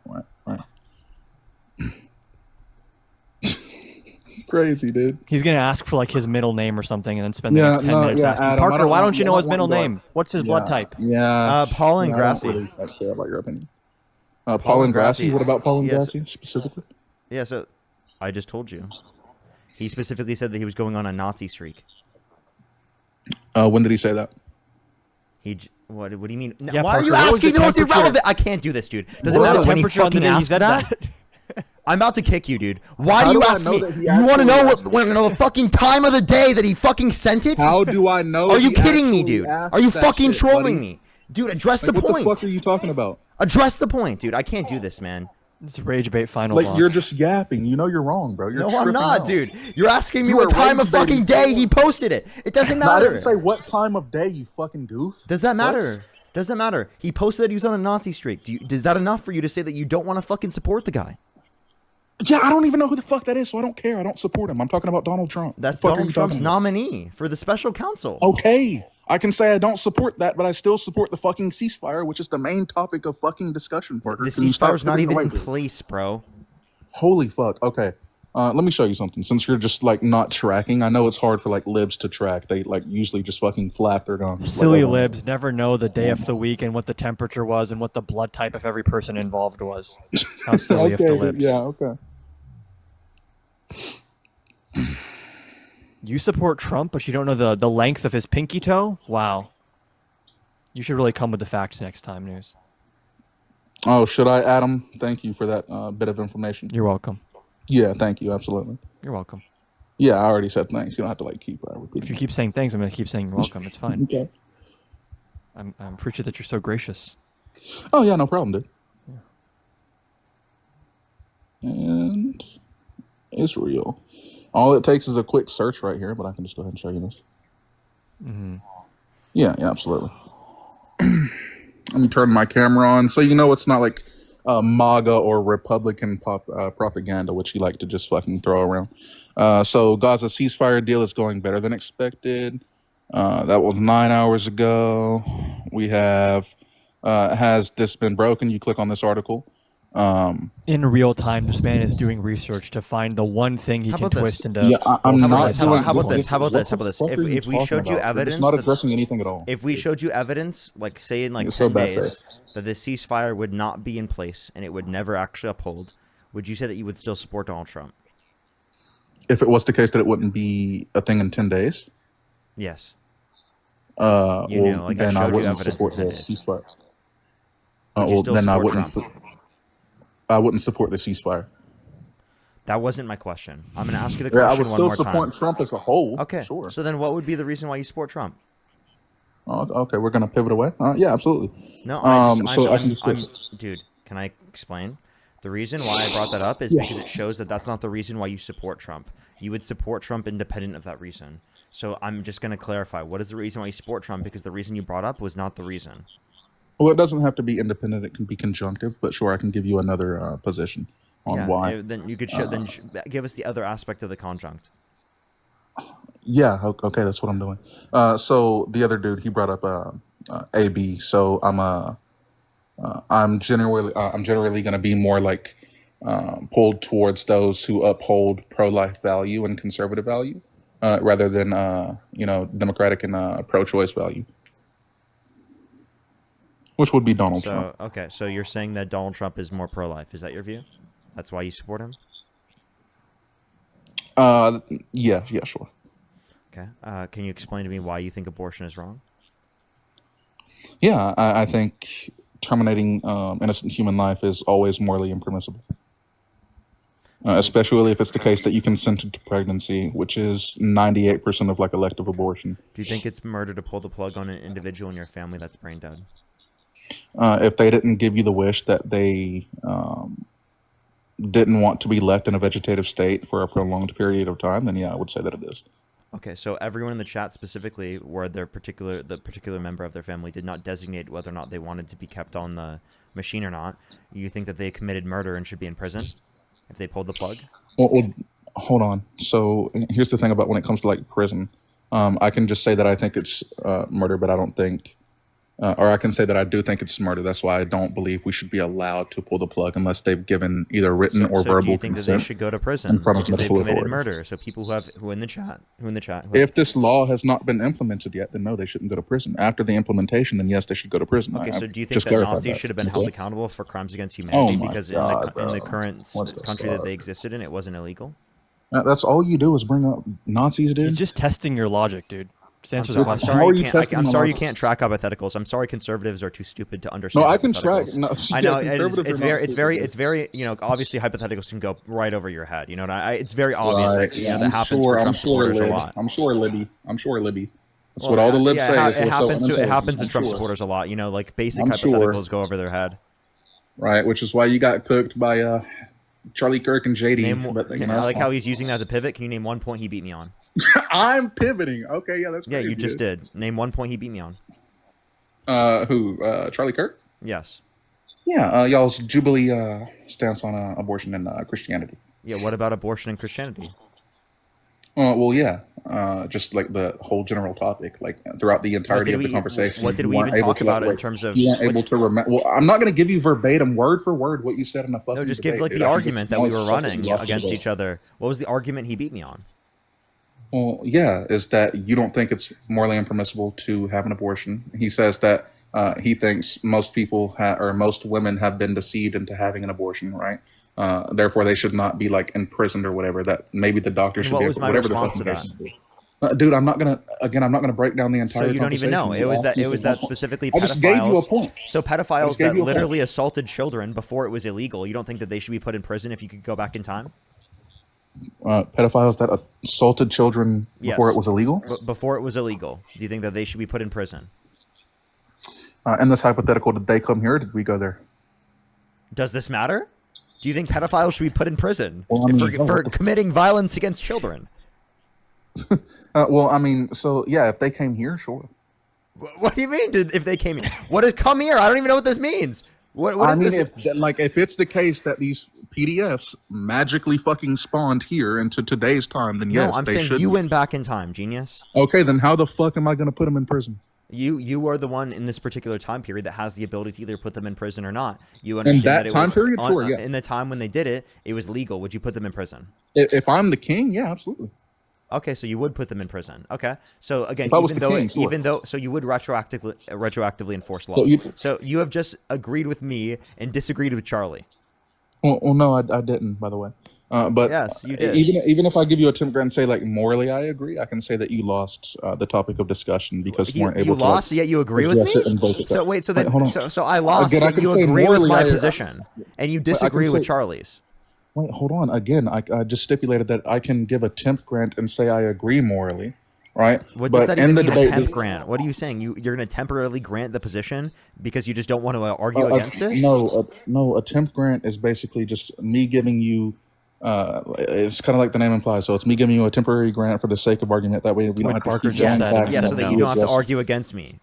Crazy, dude. He's gonna ask for like his middle name or something, and then spend the next 10 minutes asking Adam, I Parker, why don't you know his want middle to- name? What's his blood type? Yeah. Paul and I don't Grassi. really care about your opinion. Paul and Grassi. What about Paul and Yes. Grassi specifically? Yeah, so I just told you. He specifically said that he was going on a Nazi streak. When did he say that? What do you mean? Yeah, Why are you Parker, what was asking the the most temperature? irrelevant? I can't do this, dude. Does it What was matter the when he temperature on the fucking day he asked said that? I'm about to kick you, dude. Why How do you do I ask know me? that he You want to actually know asked what the fucking time of the day that he fucking sent it? How do I know? Are you he kidding me, actually dude? asked Are you that fucking shit, trolling buddy? me? Dude, address Like, the what point. the fuck are you talking about? Address the point, dude. I can't do this, man. It's rage bait final Like boss. you're just yapping. You know you're wrong, bro. You're No, I'm tripping not, out. dude. You're asking me You what are time of rage baiting fucking day too. he posted it. It doesn't No, I matter. didn't say what time of day, you fucking goof. Does that matter? What? Does that matter? He posted that he was on a Nazi streak. Is that enough for you to say that you don't want to fucking support the guy? Yeah, I don't even know who the fuck that is, so I don't care. I don't support him. I'm talking about Donald Trump. That's The fuck are Donald you Trump's talking about? nominee for the special counsel. Okay, I can say I don't support that, but I still support the fucking ceasefire, which is the main topic of fucking discussion, Parker. The Can you stop ceasefire's not pivoting even away, in dude? place, bro. Holy fuck. Okay. Let me show you something. Since you're just like not tracking, I know it's hard for like libs to track. They like usually just fucking flap their gums. Silly Like, libs never know the day of the week and what the temperature was and what the blood type of every person involved was. How silly of the libs. Yeah, okay. You support Trump, but you don't know the length of his pinky toe? Wow. You should really come with the facts next time, News. Oh, should I, Adam? Thank you for that bit of information. You're welcome. Yeah, thank you. Absolutely. You're welcome. Yeah, I already said thanks. You don't have to like keep repeating. If you keep saying things, I'm going to keep saying you're welcome. It's fine. Okay. I appreciate that you're so gracious. Oh yeah, no problem, dude. And Israel. All it takes is a quick search right here, but I can just go ahead and show you this. Mm-hmm. Yeah, absolutely. Let me turn my camera on. So you know it's not like MAGA or Republican propaganda, which you like to just fucking throw around. So Gaza ceasefire deal is going better than expected. That was 9 hours ago. We have, has this been broken? You click on this article. In real time, this man is doing research to find the one thing he How can about this? twist into. Yeah, I'm How about not this? doing. How about what this? the- How about what this? How the about this? fuck If are you we talking showed you about? You're evidence just not that- addressing anything at all. If we showed you evidence, like say in like You're so 10 days, bad-faced. that this ceasefire would not be in place and it would never actually uphold, would you say that you would still support Donald Trump? If it was the case that it wouldn't be a thing in 10 days, Yes. You well, know, like I then I showed you wouldn't evidence support in the 10 days. ceasefire. Would you Well, still then I support wouldn't. Trump? I wouldn't support the ceasefire. That wasn't my question. I'm going to ask you the Yeah, question I would one still more support time. Trump as a whole. Okay. Sure. So then what would be the reason why you support Trump? Oh, okay, we're gonna pivot away. Yeah, absolutely. No, dude, can I explain? The reason why I brought that up is because it shows that that's not the reason why you support Trump. You would support Trump independent of that reason. So I'm just going to clarify. What is the reason why you support Trump? Because the reason you brought up was not the reason. Well, it doesn't have to be independent; it can be conjunctive. But sure, I can give you another position on why. Then you could give us the other aspect of the conjunct. Yeah, okay, that's what I'm doing. So the other dude, he brought up AB. So I'm generally going to be more like pulled towards those who uphold pro-life value and conservative value, rather than democratic and pro-choice value. which would be Donald Trump. So, okay, so you're saying that Donald Trump is more pro-life. Is that your view? That's why you support him? Yeah, sure. Okay. Can you explain to me why you think abortion is wrong? Yeah, I think terminating innocent human life is always morally impermissible. Especially if it's the case that you consented to pregnancy, which is 98% of like elective abortion. Do you think it's murder to pull the plug on an individual in your family that's brain dead? If they didn't give you the wish that they didn't want to be left in a vegetative state for a prolonged period of time, then yeah, I would say that it is. Okay, so everyone in the chat specifically, where the particular member of their family did not designate whether or not they wanted to be kept on the machine or not, you think that they committed murder and should be in prison if they pulled the plug? Well, hold on. So here's the thing about when it comes to like prison. I can just say that I think it's murder, but I don't think, or I can say that I do think it's murder. That's why I don't believe we should be allowed to pull the plug unless they've given either written or So do verbal you think that they consent should go to prison in front of because they've medical committed authority. murder? So people who in the chat. If this law has not been implemented yet, then no, they shouldn't go to prison. After the implementation, then yes, they should go to prison. Okay, I so do you think just that clarified Nazis that. should have been Okay. held accountable for crimes against humanity my because God, in the bro. current What the country that fuck? they existed in, it wasn't illegal? That's all you do is bring up Nazis, He's dude. just testing your logic, dude. Just answer the I'm question. How sorry are you you can't. testing I'm my sorry you logic? can't track hypotheticals. I'm sorry conservatives are too stupid to understand. No, I can track. hypotheticals. No, I know yeah, it's conservatives are not very stupid. it's very obviously hypotheticals can go right over your head. You know, and it's very obvious Right. that Yeah, that happens for Trump supporters a lot. I'm sure Libby. That's Well, what all the libs yeah, say. Is it we're so happens to unintelligent. I'm Trump sure. supporters a lot. You know, like basic I'm sure. hypotheticals go over their head. Right, which is why you got cooked by Charlie Kirk and JD. Name, but, I like how he's using that as a pivot. Can you name one point he beat me on? I'm pivoting. Okay, yeah, that's Yeah, crazy. you just did. Name one point he beat me on. Who? Charlie Kirk? Yes. Yeah, y'all's Jubilee stance on abortion and Christianity. Yeah. What about abortion and Christianity? Well, yeah. Just like the whole general topic, like throughout the entirety of the conversation. What did you we weren't even able talk to, like, about in wait, terms of? You weren't able to remember. Well, I'm not going to give you verbatim, word for word, what you said in a fucking No, just debate, give like dude. the I can argument just that we know were it's fucking running lost the against debate. each other. What was the argument he beat me on? Well, yeah, is that you don't think it's morally impermissible to have an abortion. He says that he thinks most people or most women have been deceived into having an abortion, right? Therefore, they should not be like imprisoned or whatever. That maybe the doctor And should what be was my whatever the response fucking to case is. Dude, I'm not gonna break down the entire. So you don't even know. conversation. It was You asked me that for- specifically I just gave you a pedophiles. point. So pedophiles gave that you a point. literally assaulted children before it was illegal. You don't think that they should be put in prison if you could go back in time? Pedophiles that assaulted children before Yes. it was illegal. Before it was illegal, do you think that they should be put in prison? In this hypothetical, did they come here? Or did we go there? Does this matter? Do you think pedophiles should be put in prison Well, I mean, no, for what the f- committing violence against children? Well, I mean, so yeah, if they came here, sure. What do you mean? If they came here, what is come here? I don't even know what this means. What I is mean, this? if it's the case that these PDFs magically fucking spawned here into today's time, then yes, no, I'm they saying should. you went back in time, genius. Okay, then how the fuck am I going to put them in prison? You are the one in this particular time period that has the ability to either put them in prison or not. You In understand that that it time was period? Sure, yeah. in the time when they did it, it was legal. Would you put them in prison? If I'm the king, yeah, absolutely. Okay, so you would put them in prison. Okay, so again, If I was the king, sure. so you would retroactively enforce laws. So So you have just agreed with me and disagreed with Charlie. Well, no, I didn't, by the way. But Yes, you did. Even if I give you a Tim Grant and say like morally I agree, I can say that you lost the topic of discussion because you weren't able You to. lost, yet you agree with address it me. and break it So down. wait, so Wait, then hold on. so I lost, Again, I yet can you say agree with morally my I- position, and you disagree say- with Charlie's. Wait, hold on. Again, I just stipulated that I can give a temp grant and say I agree morally, right? What but does that in even the mean? debate, A temp grant? What are you saying? You're going to temporarily grant the position because you just don't want to argue against it? No, a temp grant is basically just me giving you. It's kind of like the name implies. So it's me giving you a temporary grant for the sake of argument. That way we don't Like have to Parker keep just going said, back Yeah, and so and that no. you don't have to readdress. argue against me.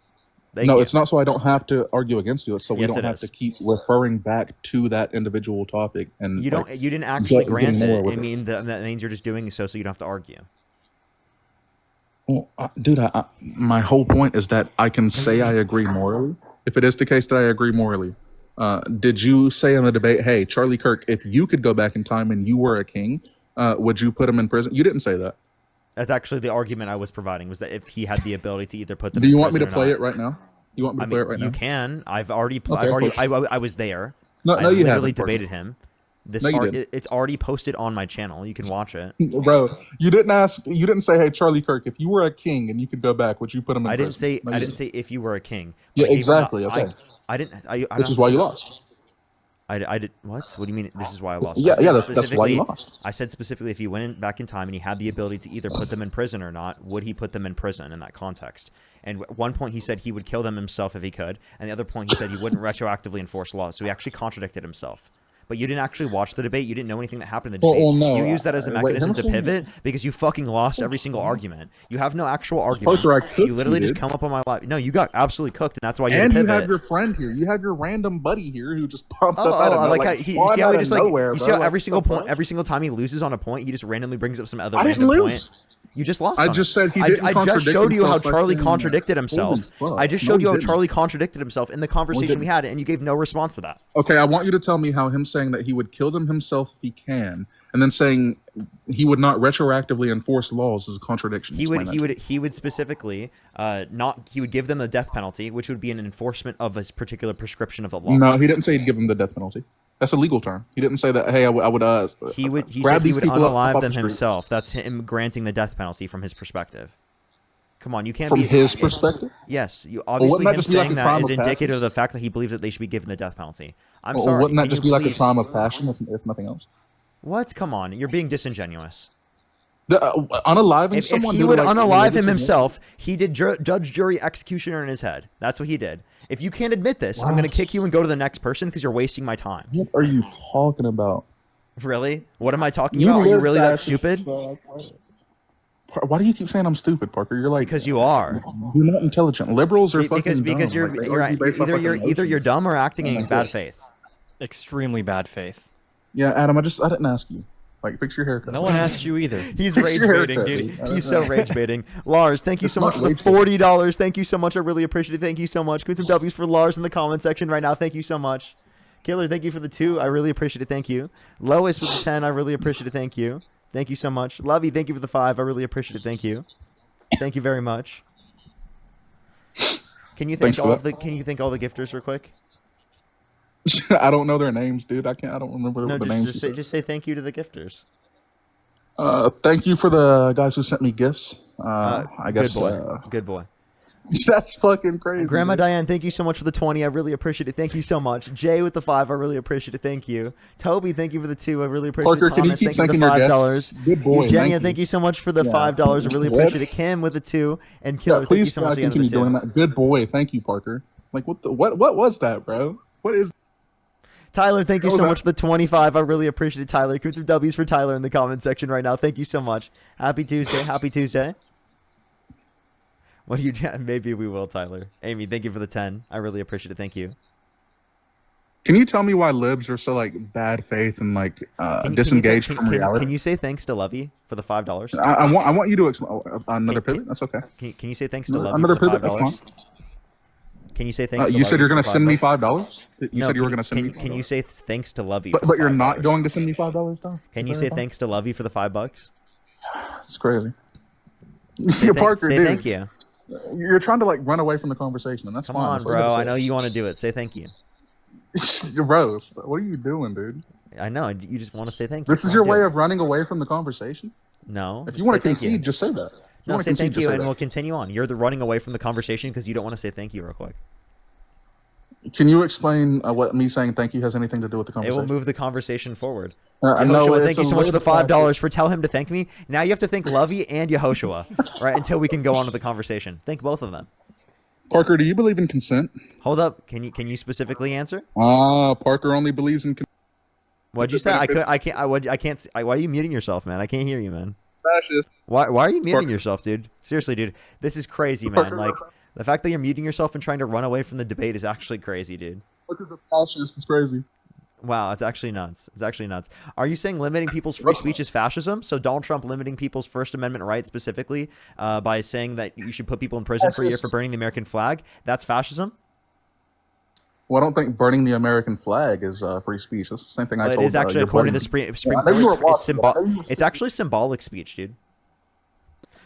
Thank No, you. it's not so I don't have to argue against you. It's so we Yes, don't it have is. to keep referring back to that individual topic. And You don't. like, You didn't actually getting grant more it. with I mean, that means you're just doing so you don't have to argue. well, dude, my whole point is that I can say I agree morally. If it is the case that I agree morally, did you say in the debate, "Hey, Charlie Kirk, if you could go back in time and you were a king, would you put him in prison?" You didn't say that. That's actually the argument I was providing, was that if he had the ability to either put them Do in you want me to prison or play not. it right now? You want me to I clear mean, it right you now? can. I've already, Okay, I was there. No, I no, you literally haven't. Parker. debated him. No, you didn't. It's already posted on my channel. You can watch it. Bro, you didn't ask. You didn't say, "Hey, Charlie Kirk, if you were a king and you could go back, would you put him in I didn't prison?" say No, I you didn't say if you were a king. Yeah, I gave him the- exactly. Okay. I didn't. I Which don't is why say- you lost. I did. What? What do you mean? This is why I lost. Yeah, I said yeah. That's why you specifically- lost. I said specifically, if he went back in time and he had the ability to either put them in prison or not, would he put them in prison in that context? And at one point he said he would kill them himself if he could, and the other point he said he wouldn't retroactively enforce laws. So he actually contradicted himself. But you didn't actually watch the debate. You didn't know anything that happened in the debate. Well, no, You used that as a wait, mechanism to Emerson- pivot because you fucking lost every single argument. You have no actual arguments. Parker, I cooked You literally you, just dude. come up on my live. No, you got absolutely cooked, and that's why you And didn't you pivot. have your friend here. You have your random buddy here who just popped Oh, up out of like nowhere. how you see how he just like nowhere, you see bro. how every Like, single the point, fuck? every single time he loses on a point, he just randomly brings up some other I didn't random lose. point. You just lost. I on just it. said he didn't I just contradict showed you how himself by Charlie saying contradicted that. himself. Holy fuck. I just No, showed he you how didn't. Charlie contradicted himself in the conversation didn't. we had, and you gave no response to that. Okay, I want you to tell me how him saying that he would kill them himself if he can, and then saying he would not retroactively enforce laws is a contradiction. Explain that. He would specifically not he would give them the death penalty, which would be an enforcement of a particular prescription of the law. No, he didn't say he'd give them the death penalty. That's a legal term. He didn't say that. Hey, I would. He grab said he these would people up unalive off them the street. himself. That's him granting the death penalty from his perspective. Come on, you can't From be his perspective. Yes, you wouldn't obviously that him just be like saying a that crime is of indicative of passion? the fact that he believes that they should be given the death penalty. I'm Or sorry. wouldn't that can just you be like a please- crime of passion, if nothing else? What? Come on, you're being disingenuous. Unaliving If someone. he due to, would like, unalive religious him reason? himself, he did judge, jury, executioner in his head. That's what he did. If you can't admit this, I'm going What? to kick you and go to the next person because you're wasting my time. What are you talking about? Really? What am I talking about? Are you live really that fast as stupid? fuck. Why do you keep saying I'm stupid, Parker? You're like Because you are. you're not intelligent. Liberals are Because fucking because dumb. you're, Like, they you're, argue you're based off either fucking you're emotions. dumb or acting in That's bad it. faith. Extremely bad faith. Yeah, Adam. I didn't ask you. Like, fix your haircut. No one asked you either. He's Fix rage your baiting, haircut, dude. dude. He's so rage baiting. Lars, thank you It's so much not for the rage baiting. $40. Thank you so much. I really appreciate it. Thank you so much. Put some W's for Lars in the comment section right now. Thank you so much. Killer, thank you for the 2. I really appreciate it. Thank you. Lois with the 10. I really appreciate it. Thank you. Thank you so much. Lovey, thank you for the 5. I really appreciate it. Thank you. Thank you very much. Can you thank Thanks for Can you thank all the gifters real quick? I don't know their names, dude. I don't remember No, the names. just say thank you to the gifters. Thank you for the guys who sent me gifts. I guess good boy. Good boy. that's fucking crazy. Grandma dude. Diane, thank you so much for the 20. I really appreciate it. Thank you so much. Jay with the 5, I really appreciate it. Thank you. Toby, thank you for the 2. I really appreciate it. Parker, can you Thomas, keep thank you thanking for your the guests? $5. Good boy. Eugenia, thank you so much for the Yeah. $5. I really appreciate it. Let's- Kim with the 2. And Killer, Yeah, thank you please so much again for the continue 2. doing that. Good boy. Thank you, Parker. Like what was that, bro? What is Tyler, thank you What was so that? much for the 25. I really appreciate it, Tyler. Put some W's for Tyler in the comment section right now. Thank you so much. Happy Tuesday. Happy Tuesday. What do you? Maybe we will, Tyler. Amy, thank you for the 10. I really appreciate it. Thank you. Can you tell me why libs are so like bad faith and like disengaged from reality? Can you say thanks to Lovey for the $5? I want you to explain another pivot. That's okay. Can you say thanks to Lovey Another for the pivot. That's $5? fine. Can you say thanks? You said you're going to send me $5? $5. You said you were going to send me. Can you say thanks to Lovey? But for you're not $5? going to send me $5, though. Can you say thanks to Lovey for the $5? It's crazy. Say Parker, say dude. thank you. You're trying to like run away from the conversation, and that's Come fine. on, That's all you bro. gotta I know say. you want to do it. Say thank you. Rose, what are you doing, dude? I know you just want to say thank you. This is your way of running away from the conversation. No. If you want to say thank you. concede, just say that. If you No, wanna say concede, thank just you, say and that. we'll continue on. You're the running away from the conversation because you don't want to say thank you real quick. Can you explain what me saying thank you has anything to do with the It conversation? will move the conversation forward. I Yehoshua, know. thank you so much for the $5 for tell him to thank me. Now you have to thank Lovey and Yehoshua, right? Until we can go on with the conversation. Thank both of them. Parker, do you believe in consent? Hold up. Can you specifically answer? Parker only believes in. What'd you say? I can't. Why are you muting yourself, man? I can't hear you, man. Fascist. Why are you muting Parker. yourself, dude? Seriously, dude. This is crazy, man. Parker. Like the fact that you're muting yourself and trying to run away from the debate is actually crazy, dude. Parker's a fascist. It's crazy. Wow, it's actually nuts. It's actually nuts. Are you saying limiting people's free speech is fascism? So Donald Trump limiting people's First Amendment rights specifically by saying that you should put people in prison for a year for burning the American flag? That's fascism? Well, I don't think burning the American flag is free speech. That's the same thing I Well, told it is actually, your according to buddy. the Supreme I know you were Court, watching, but I know you were it's actually symbolic speech, dude.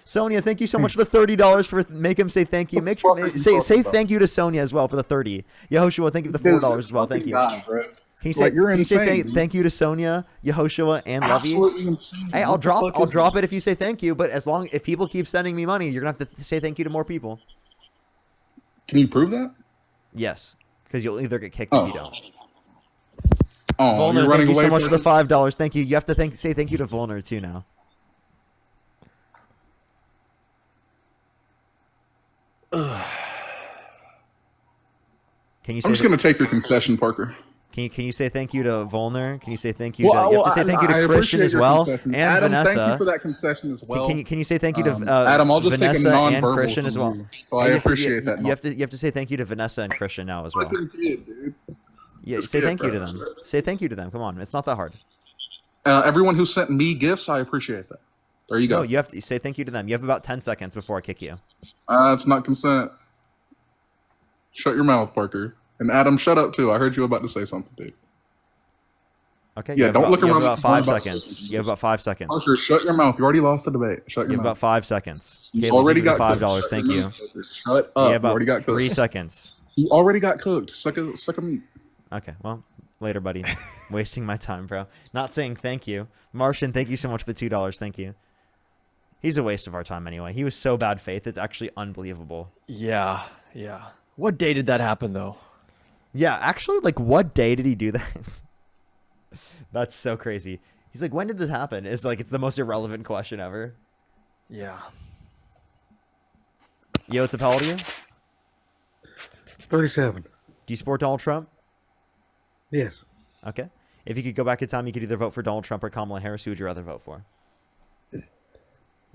Sonia, thank you so much for the $30 for make him say thank you. Make sure say thank you to Sonia as well for the 30. Yehoshua, thank you for the $4 as well. Thank you. Can you say, Like, you're can you say insane. thank you to Sonia, Yehoshua, and Lovey? Absolutely insane. Hey, I'll What the fuck is drop that? it if you say thank you. But if people keep sending me money, you're gonna have to say thank you to more people. Can you prove that? Yes, because you'll either get kicked if you don't. Oh, Volner, you're running thank you away so much for from the $5. Thank you. You have to say thank you to Volner too now. Can you say I'm just gonna take your concession, Parker. Can you say thank you to Volner? Can you say thank you Well, to you have to say thank you to I Christian appreciate as your well concession. and Adam, Vanessa. thank you for that concession as well. Can you say thank you to Adam, I'll just Vanessa take a and non-verbal Christian as from well? you, so I You have to- appreciate that. You have to say thank you to Vanessa and Christian now as well. Fucking kid, dude. Yeah, This say kid, thank you to bro. them. Say thank you to them. Come on, it's not that hard. Everyone who sent me gifts, I appreciate that. There you go. No, you have to say thank you to them. You have about 10 seconds before I kick you. It's not consent. Shut your mouth, Parker. And Adam, shut up too. I heard you about to say something, dude. Okay. Yeah, don't look you have around about the 5 corner about seconds. systems. You have about 5 seconds. Parker, shut your mouth. You already lost the debate. Shut You your have mouth. about 5 seconds. You Caitlin, already give me got the $5. cooked. Thank Shut your you. mouth, Parker. Shut You up. have You already got about 3 cooked. seconds. You already got cooked. Suck a meat. Okay, well, later, buddy. Wasting my time, bro. Not saying thank you. Martian, thank you so much for the $2. Thank you. He's a waste of our time anyway. He was so bad faith. It's actually unbelievable. Yeah, yeah. What day did that happen, though? Yeah, actually, like, what day did he do that? That's so crazy. He's like, when did this happen? It's like, it's the most irrelevant question ever. Yeah. Yo, what's up, how old are you? 37. Do you support Donald Trump? Yes. Okay. If you could go back in time, you could either vote for Donald Trump or Kamala Harris. Who would you rather vote for?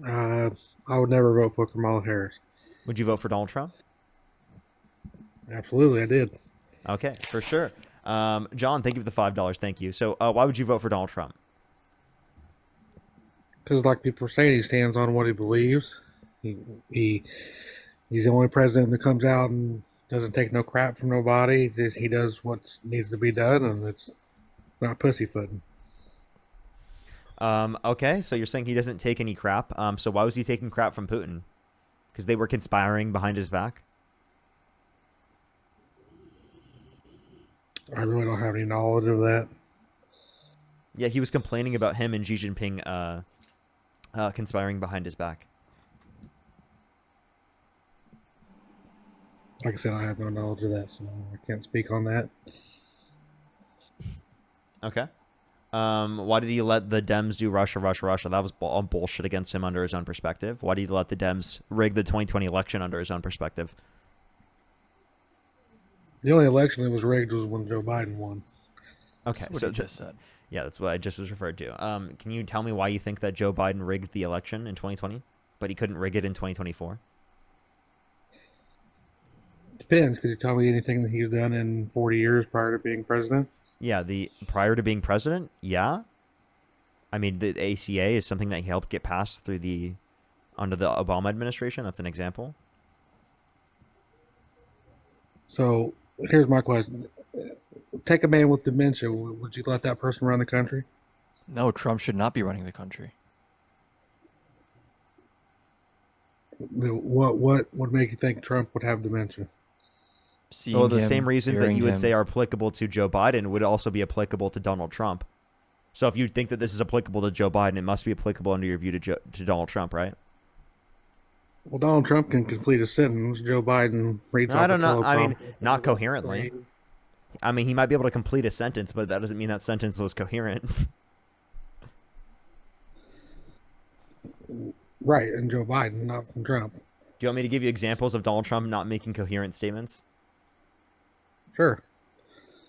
I would never vote for Kamala Harris. Would you vote for Donald Trump? Absolutely, I did. Okay, for sure. John, thank you for the $5. Thank you. So, why would you vote for Donald Trump? Because, like people are saying, he stands on what he believes. He's the only president that comes out and doesn't take no crap from nobody. He does what needs to be done, and it's not pussyfooting. Okay, so you're saying he doesn't take any crap. So why was he taking crap from Putin? Because they were conspiring behind his back? I really don't have any knowledge of that. Yeah, he was complaining about him and Xi Jinping conspiring behind his back. Like I said, I have no knowledge of that, so I can't speak on that. Okay. Why did he let the Dems do Russia? That was all bullshit against him under his own perspective. Why did he let the Dems rig the 2020 election under his own perspective? The only election that was rigged was when Joe Biden won. Okay, That's what so he just said. yeah, that's what I just was referred to. Can you tell me why you think that Joe Biden rigged the election in 2020, but he couldn't rig it in 2024? Depends. Could you tell me anything that he's done in 40 years prior to being president? Yeah, prior to being president, yeah. I mean, the ACA is something that he helped get passed through under the Obama administration. That's an example. So here's my question. Take a man with dementia. Would you let that person run the country? No, Trump should not be running the country. What would make you think Trump would have dementia? Seeing Well, the him, same reasons that hearing you would him. say are applicable to Joe Biden would also be applicable to Donald Trump. So if you think that this is applicable to Joe Biden, it must be applicable under your view to Donald Trump, right? Well, Donald Trump can complete a sentence. Joe Biden reads I off don't a know. I mean, teleprompter. not coherently. I mean, he might be able to complete a sentence, but that doesn't mean that sentence was coherent. Right, and Joe Biden, not from Trump. Do you want me to give you examples of Donald Trump not making coherent statements? Sure.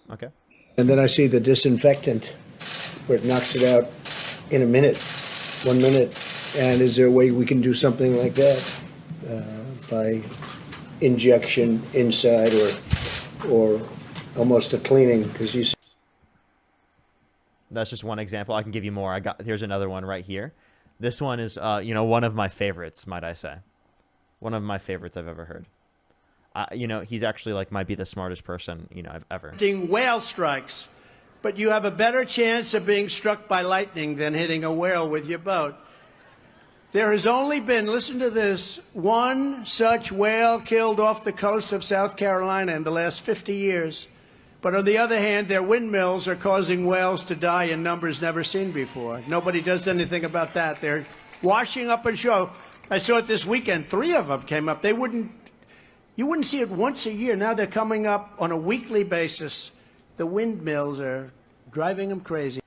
Okay. And then I see the disinfectant where it knocks it out in a minute, 1 minute. And is there a way we can do something like that by injection inside or almost a cleaning? Because you see That's just one example. I can give you more. Here's another one right here. This one is, one of my favorites, might I say. One of my favorites I've ever heard. He's actually might be the smartest person, I've ever. Whale strikes, but you have a better chance of being struck by lightning than hitting a whale with your boat. There has only been, listen to this, one such whale killed off the coast of South Carolina in the last 50 years. But on the other hand, their windmills are causing whales to die in numbers never seen before. Nobody does anything about that. They're washing up on shore. I saw it this weekend. 3 of them came up. You wouldn't see it once a year. Now they're coming up on a weekly basis. The windmills are driving them crazy.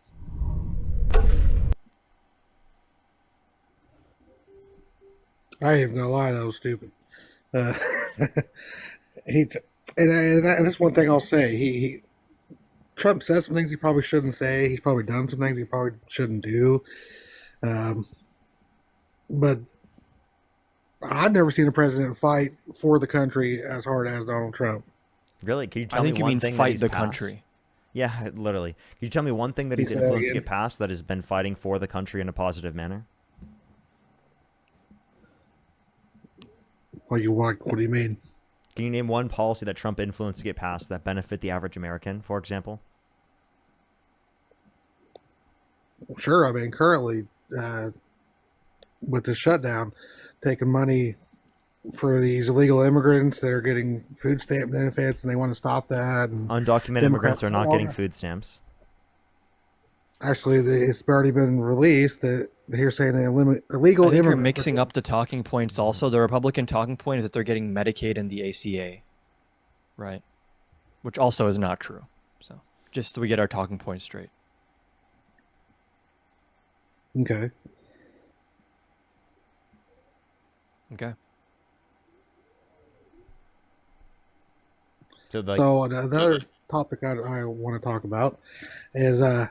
I ain't gonna lie, that was stupid. Uh, and that's one thing I'll say. Trump says some things he probably shouldn't say. He's probably done some things he probably shouldn't do. But I've never seen a president fight for the country as hard as Donald Trump. Really? Can you tell I me think you one mean thing that fight he's the passed? country. Yeah, literally. Can you tell me one thing that he's Say that influenced to again. get passed that has been fighting for the country in a positive manner? What do you mean? Can you name one policy that Trump influenced to get passed that benefit the average American, for example? Sure, I mean, currently, with the shutdown, taking money for these illegal immigrants that are getting food stamp benefits, and they want to stop that. And Undocumented immigrants are not getting food stamps. Actually, it's already been released that they're saying they illegal I think you're immigrants. mixing up the talking points also. The Republican talking point is that they're getting Medicaid and the ACA. Right. Which also is not true. So just so we get our talking points straight. Okay. Okay. So another topic I want to talk about is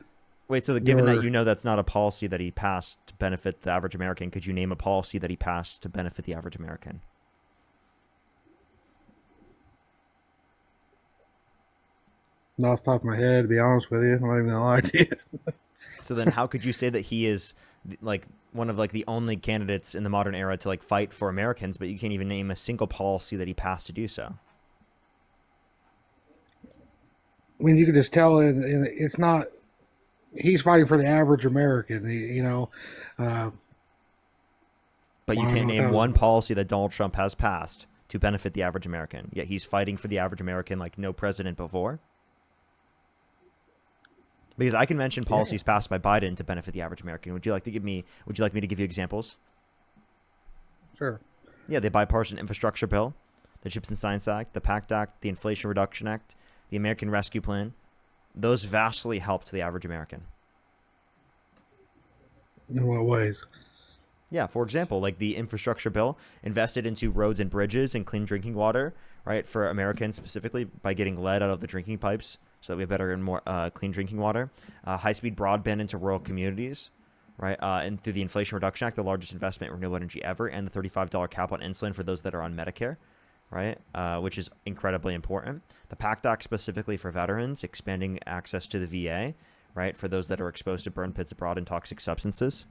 Wait, so given that you know that's not a policy that he passed to benefit the average American, could you name a policy that he passed to benefit the average American? not off the top of my head, to be honest with you. I don't even know idea. So then how could you say that he is like one of like the only candidates in the modern era to like fight for Americans, but you can't even name a single policy that he passed to do so? I mean, you can just tell it's not. He's fighting for the average American, But you Well, I can't don't know name if that one was- policy that Donald Trump has passed to benefit the average American. Yet he's fighting for the average American like no president before. Because I can mention policies passed by Biden to benefit the average American. Would you like me to give you examples? Sure. Yeah, the Bipartisan Infrastructure Bill, the CHIPS and Science Act, the PACT Act, the Inflation Reduction Act, the American Rescue Plan. Those vastly helped the average American. In what ways? Yeah, for example, like the infrastructure bill invested into roads and bridges and clean drinking water, right, for Americans specifically by getting lead out of the drinking pipes so that we have better and more clean drinking water. High-speed broadband into rural communities, right, and through the Inflation Reduction Act, the largest investment in renewable energy ever, and the $35 cap on insulin for those that are on Medicare, right, which is incredibly important. The PACT Act specifically for veterans, expanding access to the VA, right, for those that are exposed to burn pits abroad and toxic substances.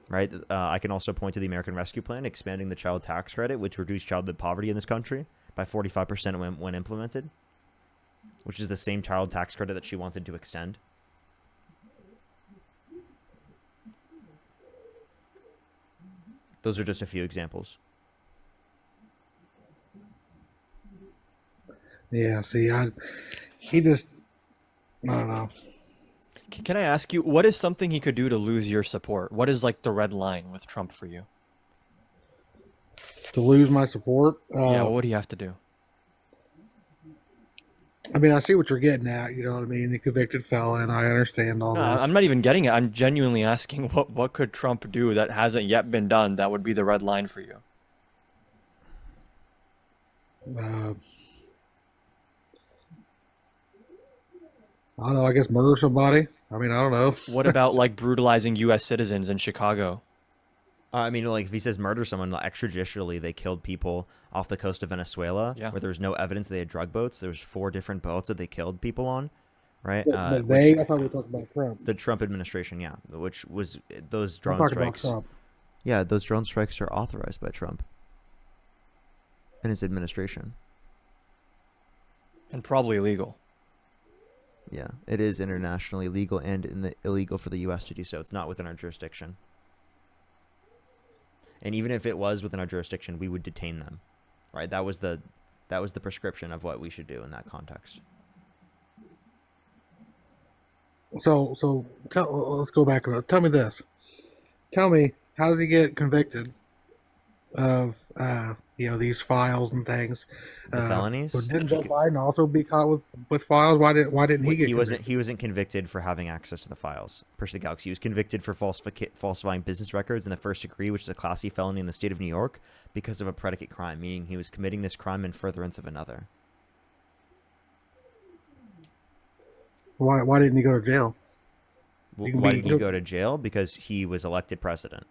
Right. I can also point to the American Rescue Plan, expanding the child tax credit, which reduced childhood poverty in this country by 45% when implemented, which is the same child tax credit that she wanted to extend. Those are just a few examples. Yeah. See, I don't know. Can I ask you, what is something he could do to lose your support? What is like the red line with Trump for you? To lose my support. Yeah, what would he have to do? I mean, I see what you're getting at. You know what I mean? The convicted felon. I understand all No, this. I'm not even getting it. I'm genuinely asking what could Trump do that hasn't yet been done that would be the red line for you? I don't know. I guess murder somebody. I mean, I don't know. What about like brutalizing U.S. citizens in Chicago? I mean, like if he says murder someone, like, extrajudicially, they killed people off the coast of Venezuela Yeah. where there was no evidence they had drug boats. There was 4 different boats that they killed people on, right? But I thought we were talking about Trump. The Trump administration, yeah, which was those I'm drone talking about strikes. Trump. Yeah, those drone strikes are authorized by Trump and his administration. And probably illegal. Yeah, it is internationally legal and illegal for the U.S. to do so. It's not within our jurisdiction. And even if it was within our jurisdiction, we would detain them, right? That was the prescription of what we should do in that context. So let's go back. Tell me this. Tell me, how did he get convicted of these files and things? The felonies? So didn't Joe Biden also be caught with files? Why didn't he get convicted? He wasn't convicted for having access to the files. Per the Galaxy, he was convicted for falsifying business records in the first degree, which is a classy felony in the state of New York, because of a predicate crime, meaning he was committing this crime in furtherance of another. Why didn't he go to jail? Why did he go to jail? Because he was elected president.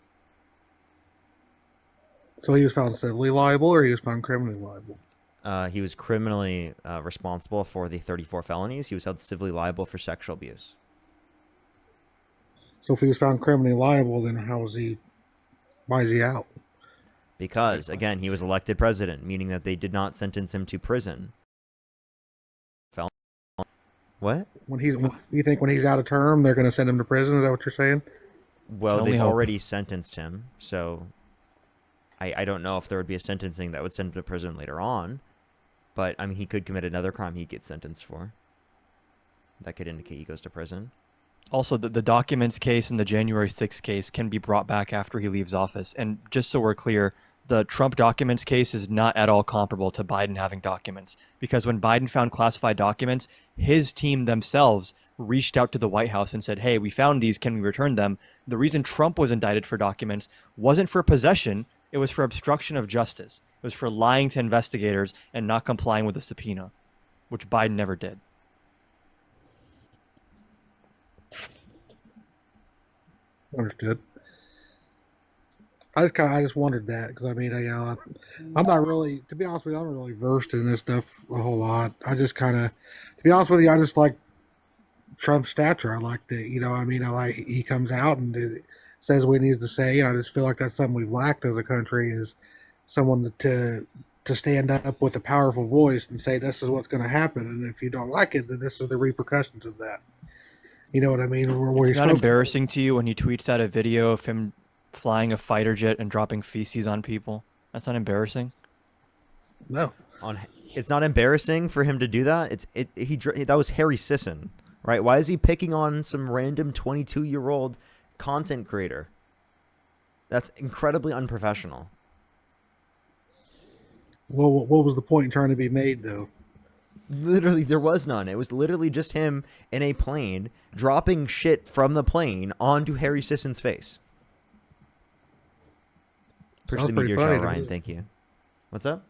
So he was found civilly liable, or he was found criminally liable? He was criminally responsible for the 34 felonies. He was held civilly liable for sexual abuse. So if he was found criminally liable, then why is he out? Because, again, he was elected president, meaning that they did not sentence him to prison. What? You think when he's out of term, they're going to send him to prison? Is that what you're saying? Well, they've already sentenced him, so I don't know if there would be a sentencing that would send him to prison later on. But, I mean, he could commit another crime he'd get sentenced for. That could indicate he goes to prison. Also, the documents case and the January 6th case can be brought back after he leaves office. And just so we're clear, the Trump documents case is not at all comparable to Biden having documents. Because when Biden found classified documents, his team themselves reached out to the White House and said, hey, we found these, can we return them? The reason Trump was indicted for documents wasn't for possession, it was for obstruction of justice. It was for lying to investigators and not complying with a subpoena, which Biden never did. Understood. I just wondered that because I mean, I'm not really, to be honest with you, I'm not really versed in this stuff a whole lot. I just kind of, to be honest with you, I just like Trump's stature. I like I like he comes out and says what he needs to say. And I just feel like that's something we've lacked as a country, is someone to stand up with a powerful voice and say this is what's going to happen, and if you don't like it, then this is the repercussions of that. You know what I mean? It's not embarrassing to you when he tweets out a video of him flying a fighter jet and dropping feces on people? That's not embarrassing. No. It's not embarrassing for him to do that. That was Harry Sisson, right? Why is he picking on some random 22-year-old content creator? That's incredibly unprofessional. Well, what was the point trying to be made, though? Literally, there was none. It was literally just him in a plane dropping shit from the plane onto Harry Sisson's face. Appreciate the meteor shower, Ryan. Thank you. What's up?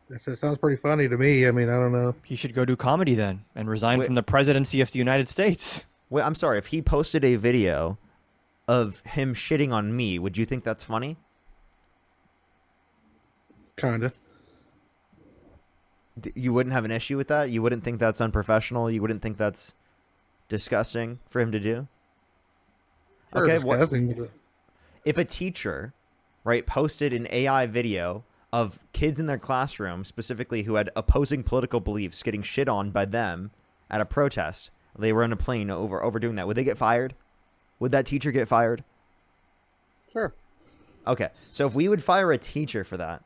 That sounds pretty funny to me. I mean, I don't know. He should go do comedy then and resign from the presidency of the United States. Wait, I'm sorry. If he posted a video of him shitting on me, would you think that's funny? Kinda. You wouldn't have an issue with that? You wouldn't think that's unprofessional? You wouldn't think that's disgusting for him to do? Sure, okay, if a teacher, right, posted an AI video of kids in their classroom, specifically who had opposing political beliefs, getting shit on by them at a protest, they were on a plane overdoing that, would they get fired? Would that teacher get fired? Sure. Okay, so if we would fire a teacher for that,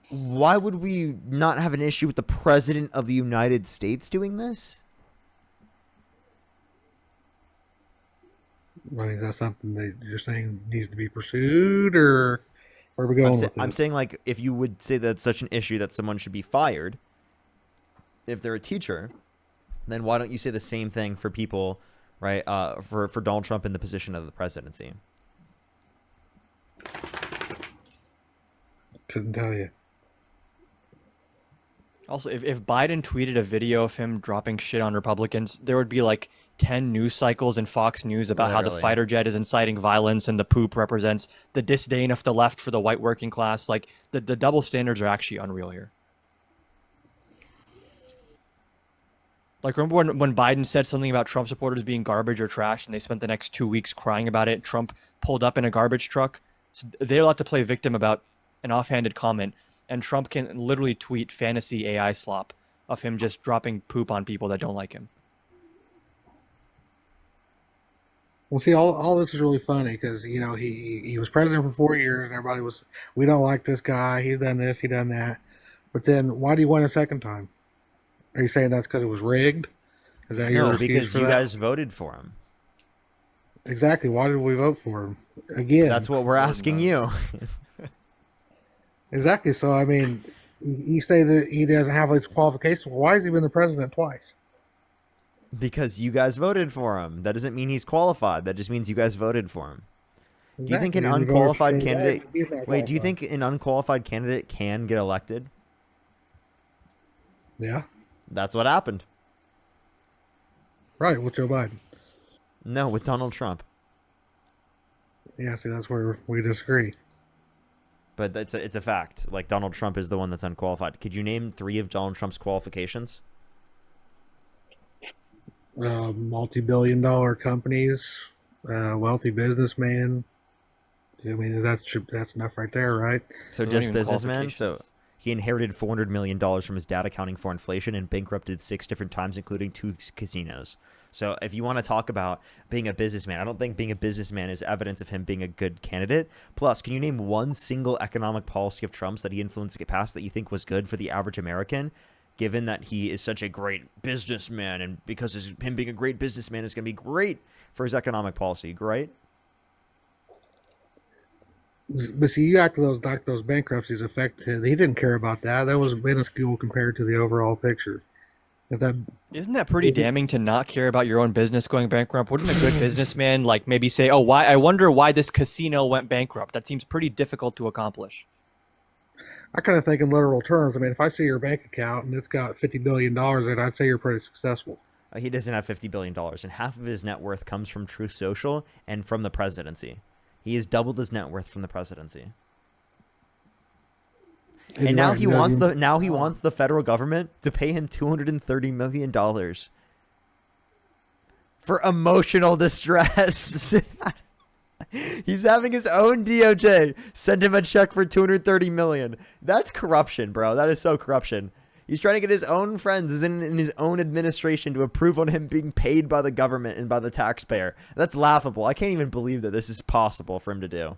why would we not have an issue with the president of the United States doing this? Well, is that something that you're saying needs to be pursued, or where are we going with it? I'm saying, like, if you would say that's such an issue that someone should be fired, if they're a teacher, then why don't you say the same thing for people, right, for Donald Trump in the position of the presidency? Couldn't tell you. Also, if Biden tweeted a video of him dropping shit on Republicans, there would be like 10 news cycles in Fox News about how the fighter jet is inciting violence and the poop represents the disdain of the left for the white working class. Like, the double standards are actually unreal here. Like, remember when Biden said something about Trump supporters being garbage or trash, and they spent the next 2 weeks crying about it? Trump pulled up in a garbage truck. So they're allowed to play victim about an offhanded comment, and Trump can literally tweet fantasy AI slop of him just dropping poop on people that don't like him. Well, see, all this is really funny because he was president for 4 years, and everybody was, we don't like this guy. He's done this, he done that. But then, why do you win a second time? Are you saying that's because it was rigged? Is that your No, excuse because for you that? guys voted for him. Exactly. Why did we vote for him again? That's what we're asking you. Exactly. So I mean, you say that he doesn't have his qualifications. Why has he been the president twice? Because you guys voted for him. That doesn't mean he's qualified. That just means you guys voted for him. Do you think an Exactly. unqualified He's candidate... not Wait, do you qualified. think an unqualified candidate can get elected? Yeah. That's what happened. Right. With Joe Biden. No, with Donald Trump. Yeah. See, that's where we disagree. But it's a fact. Like, Donald Trump is the one that's unqualified. Could you name 3 of Donald Trump's qualifications? Multi-billion-dollar companies, wealthy businessman. I mean, that's enough right there, right? So Those aren't just even businessman. So qualifications. he inherited $400 million from his dad accounting for inflation and bankrupted 6 different times, including 2 casinos. So if you want to talk about being a businessman, I don't think being a businessman is evidence of him being a good candidate. Plus, can you name one single economic policy of Trump's that he influenced to get passed that you think was good for the average American, given that he is such a great businessman, and because him being a great businessman is going to be great for his economic policy, right? But see, you act like those bankruptcies affected. He didn't care about that. That was minuscule compared to the overall picture. If that Isn't that pretty damning to not care about your own business going bankrupt? Wouldn't a good businessman like maybe say, "Oh, why? I wonder why this casino went bankrupt." That seems pretty difficult to accomplish. I kind of think in literal terms. I mean, if I see your bank account and it's got $50 billion in it, I'd say you're pretty successful. He doesn't have $50 billion, and half of his net worth comes from Truth Social and from the presidency. He has doubled his net worth from the presidency. And now he wants the federal government to pay him $230 million for emotional distress. He's having his own DOJ send him a check for $230 million. That's corruption, bro. That is so corruption. He's trying to get his own friends in his own administration to approve on him being paid by the government and by the taxpayer. That's laughable. I can't even believe that this is possible for him to do.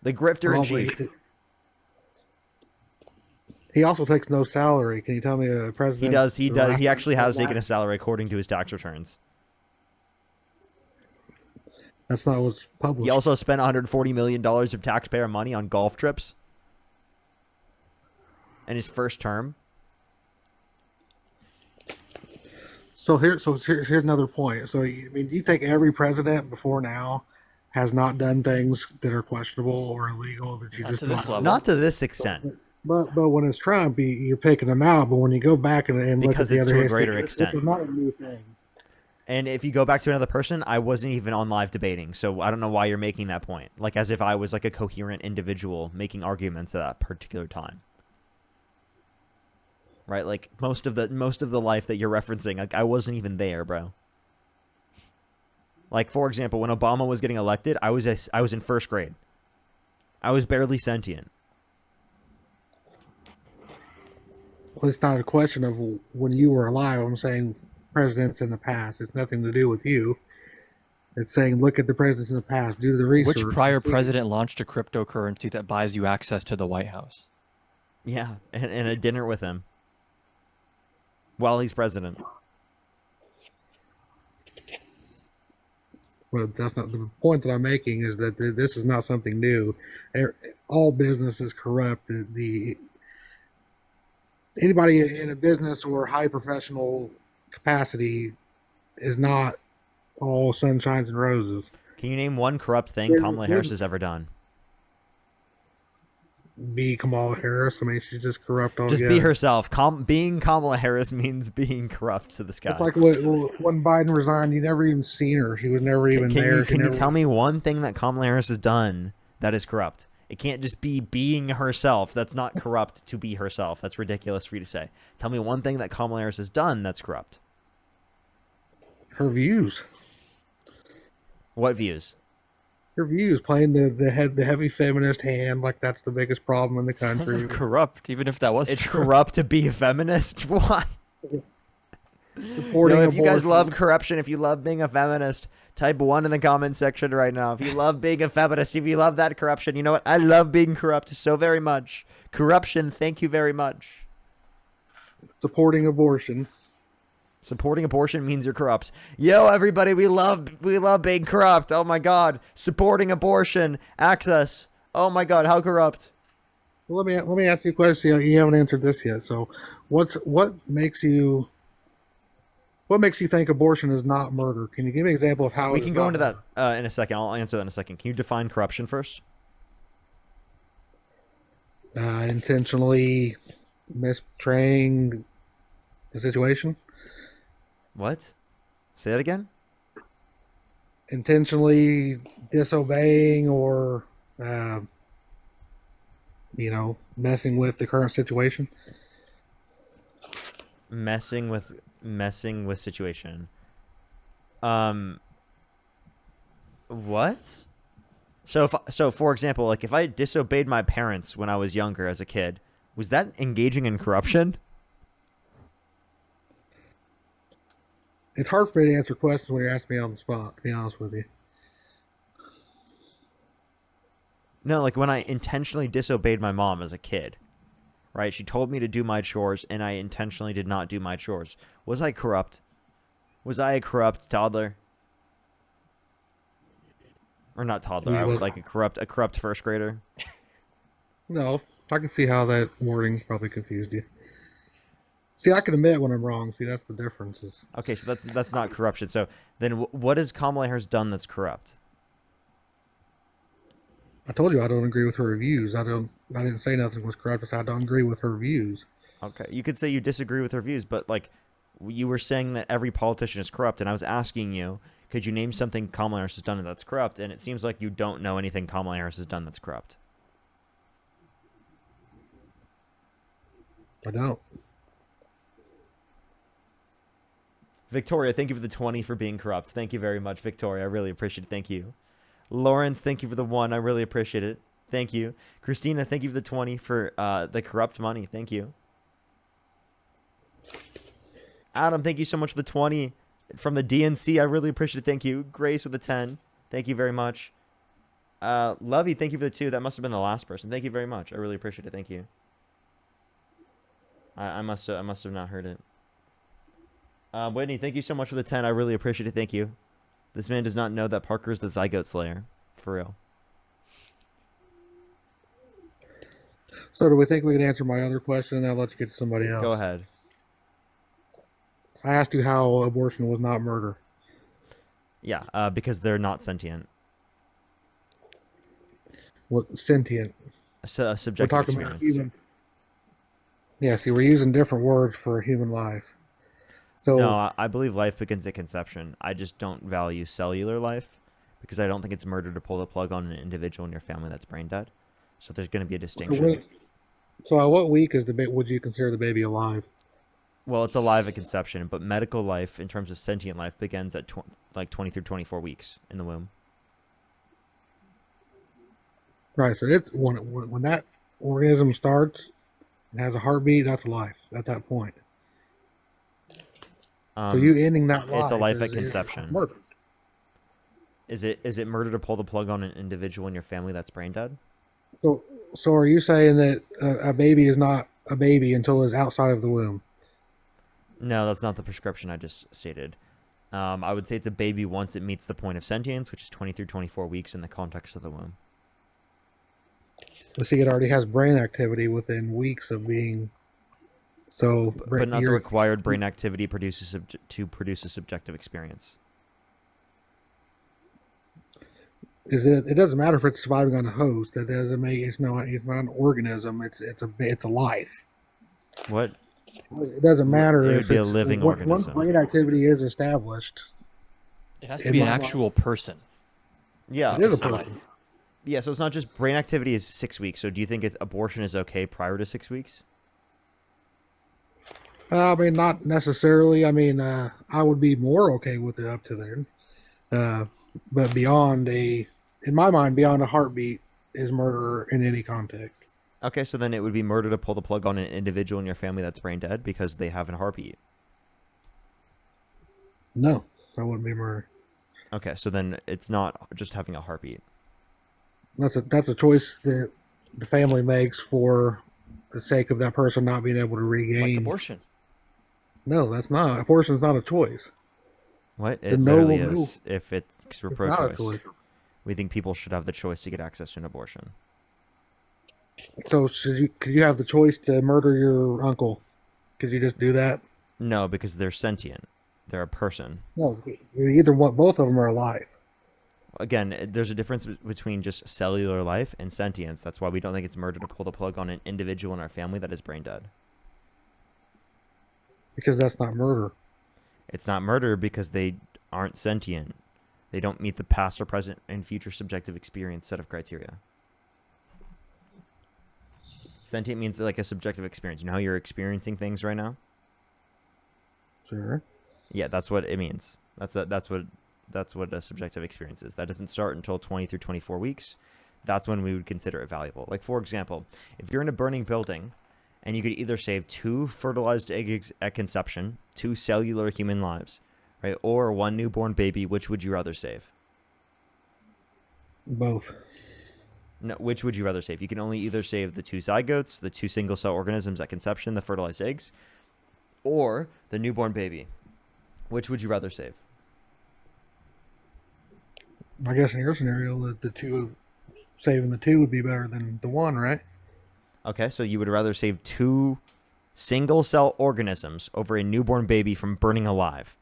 The grifter in chief. He also takes no salary. Can you tell me a president? He does. He actually has taken a salary according to his tax returns. That's not what's published. He also spent $140 million of taxpayer money on golf trips in his first term. So here's another point. So I mean, do you think every president before now has not done things that are questionable or illegal that you Not just to this don't- level. Not to this extent. But when it's Trump, you're picking him out. But when you go back and look at Because the it's other to a history, greater this extent. is not a new thing. And if you go back to another person, I wasn't even on live debating, so I don't know why you're making that point. Like as if I was like a coherent individual making arguments at that particular time. Right? Like most of the life that you're referencing, like I wasn't even there, bro. Like for example, when Obama was getting elected, I was in first grade. I was barely sentient. Well, it's not a question of when you were alive. I'm saying presidents in the past. It's nothing to do with you. It's saying look at the presidents in the past. Do the research. Which prior president launched a cryptocurrency that buys you access to the White House? Yeah, and a dinner with him while he's president. But that's not the point that I'm making. Is that this is not something new. All business is corrupt. Anybody in a business or high professional capacity is not all sunshines and roses. Can you name one corrupt thing Kamala Harris has ever done? Be Kamala Harris. I mean, she's just corrupt altogether. Just be herself. Being Kamala Harris means being corrupt to this guy. It's like when Biden resigned, you never even seen her. She was never even there. Can you tell me one thing that Kamala Harris has done that is corrupt? It can't just be being herself. That's not corrupt to be herself. That's ridiculous for you to say. Tell me one thing that Kamala Harris has done that's corrupt. Her views. What views? Her views, playing the heavy feminist hand, like that's the biggest problem in the country. Corrupt, even if that was It's true. corrupt to be a feminist? Why? supporting If you guys abortion. love corruption, if you love being a feminist, type 1 in the comment section right now. If you love being a feminist, if you love that corruption, you know what? I love being corrupt so very much. Corruption, thank you very much. Supporting abortion. Supporting abortion means you're corrupt. Yo, everybody, we love being corrupt. Oh my God, supporting abortion, access. Oh my God, how corrupt. Well, let me ask you a question. You haven't answered this yet. So, what makes you think abortion is not murder? Can you give me an example of how We it can is go not into murder? that in a second. I'll answer that in a second. Can you define corruption first? Intentionally mistraying the situation. What? Say that again? Intentionally disobeying or messing with the current situation. Messing with situation. What? So for example, like if I disobeyed my parents when I was younger as a kid, was that engaging in corruption? It's hard for me to answer questions when you're asking me on the spot, to be honest with you. No, like when I intentionally disobeyed my mom as a kid, right? She told me to do my chores and I intentionally did not do my chores. Was I corrupt? Was I a corrupt toddler? Or not toddler, Yeah, I would well- like a corrupt first grader. No, I can see how that wording probably confused you. See, I can admit when I'm wrong. See, that's the difference. Okay, so that's not corruption. So then what has Kamala Harris done that's corrupt? I told you I don't agree with her views. I didn't say nothing was corrupt. I said I don't agree with her views. Okay, you could say you disagree with her views, but like you were saying that every politician is corrupt, and I was asking you, could you name something Kamala Harris has done that's corrupt? And it seems like you don't know anything Kamala Harris has done that's corrupt. I don't. Victoria, thank you for the 20 for being corrupt. Thank you very much, Victoria. I really appreciate it. Thank you. Lawrence, thank you for the 1. I really appreciate it. Thank you. Christina, thank you for the 20 for the corrupt money. Thank you. Adam, thank you so much for the 20 from the DNC. I really appreciate it. Thank you. Grace with the 10. Thank you very much. Lovey, thank you for the 2. That must have been the last person. Thank you very much. I really appreciate it. Thank you. I must have not heard it. Whitney, thank you so much for the 10. I really appreciate it. Thank you. This man does not know that Parker is the Zygote Slayer. For real. So do we think we can answer my other question, and then I'll let you get to somebody else? Go ahead. I asked you how abortion was not murder. Yeah, because they're not sentient. What sentient? A We're subjective talking experience. about human. Yeah, see, we're using different words for human life. So No, I believe life begins at conception. I just don't value cellular life because I don't think it's murder to pull the plug on an individual in your family that's brain dead. So there's going to be a distinction. So at what week would you consider the baby alive? Well, it's alive at conception, but medical life, in terms of sentient life, begins at 20 through 24 weeks in the womb. Right. So it's when that organism starts and has a heartbeat, that's life at that point. So you ending that life. It's a life at is conception. murder. Is it murder to pull the plug on an individual in your family that's brain dead? So are you saying that a baby is not a baby until it's outside of the womb? No, that's not the prescription I just stated. I would say it's a baby once it meets the point of sentience, which is 20 through 24 weeks in the context of the womb. Let's see, it already has brain activity within weeks of being. So, But not the required brain activity to produce a subjective experience. It doesn't matter if it's surviving on a host. That doesn't make it's not an organism. It's a life. What? It doesn't matter It would if be a it's living once organism. brain activity is established. It has to be an actual person. Yeah. It is a so- person. Yeah, so it's not just brain activity is 6 weeks. So do you think abortion is okay prior to 6 weeks? I mean, not necessarily. I mean, I would be more okay with it up to then. But in my mind, beyond a heartbeat is murder in any context. Okay, so then it would be murder to pull the plug on an individual in your family that's brain dead because they have a heartbeat. No, that wouldn't be murder. Okay, so then it's not just having a heartbeat. That's a choice that the family makes for the sake of that person not being able to Like regain. abortion. No, that's not. Abortion is not a choice. What? The It no literally will is. If it's we're It's not a pro-choice, choice. we think people should have the choice to get access to an abortion. So could you have the choice to murder your uncle? Could you just do that? No, because they're sentient. They're a person. No, you either want both of them are alive. Again, there's a difference between just cellular life and sentience. That's why we don't think it's murder to pull the plug on an individual in our family that is brain dead. Because that's not murder. It's not murder because they aren't sentient. They don't meet the past or present and future subjective experience set of criteria. Sentient means like a subjective experience. You know how you're experiencing things right now? Sure. Yeah, that's what it means. That's what a subjective experience is. That doesn't start until 20 through 24 weeks. That's when we would consider it valuable. Like, for example, if you're in a burning building and you could either save 2 fertilized eggs at conception, 2 cellular human lives, right, or 1 newborn baby, which would you rather save? Both. No, which would you rather save? You can only either save the 2 zygotes, the 2 single cell organisms at conception, the fertilized eggs, or the newborn baby. Which would you rather save? I guess in your scenario, saving the two would be better than the one, right? Okay, so you would rather save 2 single cell organisms over a newborn baby from burning alive.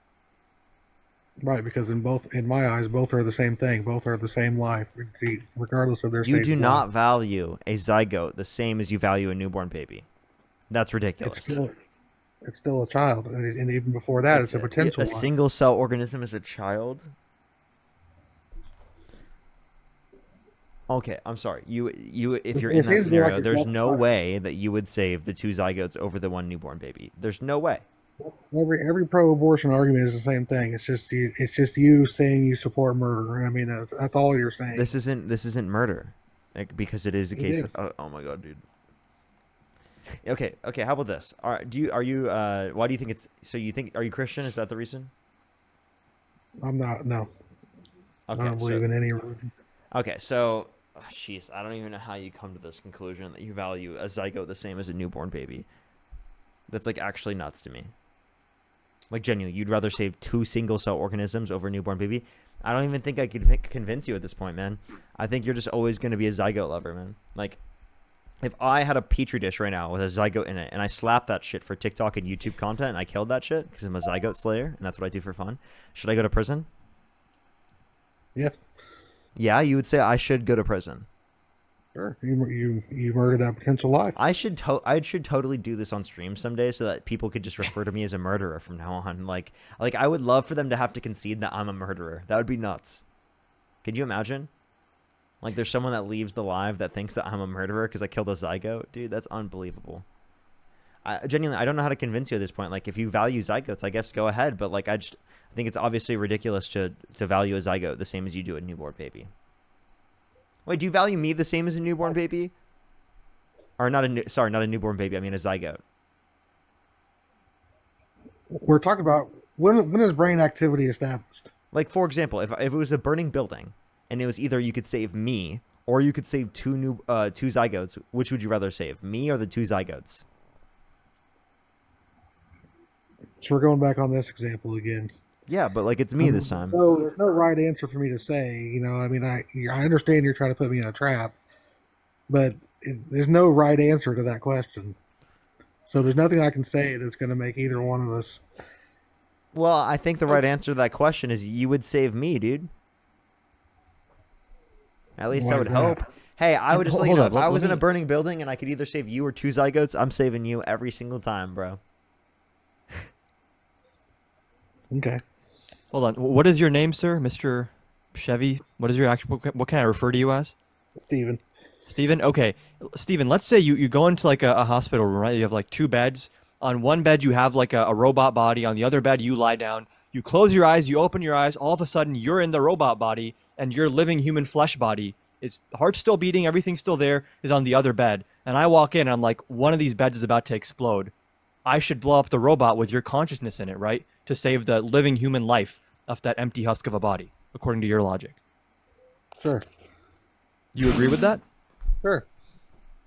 Right, because in my eyes, both are the same thing. Both are the same life, regardless of their You stage do of not life. value a zygote the same as you value a newborn baby. That's ridiculous. It's still a child, and even before that, it's a potential a life. single cell organism is a child. Okay, I'm sorry. You if you're It in that seems to me like scenario, you're there's no justifying- way that you would save the 2 zygotes over the 1 newborn baby. There's no way. Every pro-abortion argument is the same thing. It's just you saying you support murder. I mean, that's all you're saying. This isn't murder, like, because it is a It case. is. Oh my god, dude. Okay. How about this? Why do you think it's? So you think, are you Christian? Is that the reason? I'm not. No, Okay. I don't believe in any religion. Okay, so, jeez, I don't even know how you come to this conclusion that you value a zygote the same as a newborn baby. That's like actually nuts to me. Like, genuinely, you'd rather save 2 single cell organisms over a newborn baby? I don't even think I could convince you at this point, man. I think you're just always going to be a zygote lover, man. Like, if I had a petri dish right now with a zygote in it and I slapped that shit for TikTok and YouTube content and I killed that shit because I'm a zygote slayer and that's what I do for fun, should I go to prison? Yeah, Yeah, you would say I should go to prison. sure. You murdered that potential life. I should totally do this on stream someday so that people could just refer to me as a murderer from now on. Like I would love for them to have to concede that I'm a murderer. That would be nuts. Could you imagine? Like, there's someone that leaves the live that thinks that I'm a murderer because I killed a zygote. Dude, that's unbelievable. Genuinely, I don't know how to convince you at this point. Like, if you value zygotes, I guess go ahead. But like, I think it's obviously ridiculous to value a zygote the same as you do a newborn baby. Wait, do you value me the same as a newborn baby? Or not a newborn baby. I mean a zygote. We're talking about when is brain activity established? Like, for example, if it was a burning building and it was either you could save me or you could save 2 zygotes, which would you rather save, me or the 2 zygotes? So we're going back on this example again. Yeah, but like, it's me this time. So there's no right answer for me to say. You know, I mean, I understand you're trying to put me in a trap, but there's no right answer to that question. So there's nothing I can say that's going to make either one of us. Well, I think the right answer to that question is you would save me, dude. At least Why I is would that? hope. Hey, I would just let you Hold know, on, if I let was in a me- burning building and I could either save you or 2 zygotes, I'm saving you every single time, bro. Okay. Hold on. What is your name, sir? Mr. Chevy? What is your actual? What can I refer to you as? Steven. Steven? Okay. Steven, let's say you go into like a hospital room, right? You have like 2 beds. On one bed, you have like a robot body. On the other bed, you lie down. You close your eyes, you open your eyes. All of a sudden, you're in the robot body and your living human flesh body. It's heart's still beating, everything's still there, is on the other bed. And I walk in and I'm like, one of these beds is about to explode. I should blow up the robot with your consciousness in it, right? to save the living human life off that empty husk of a body, according to your logic. Sure. You agree with that? Sure.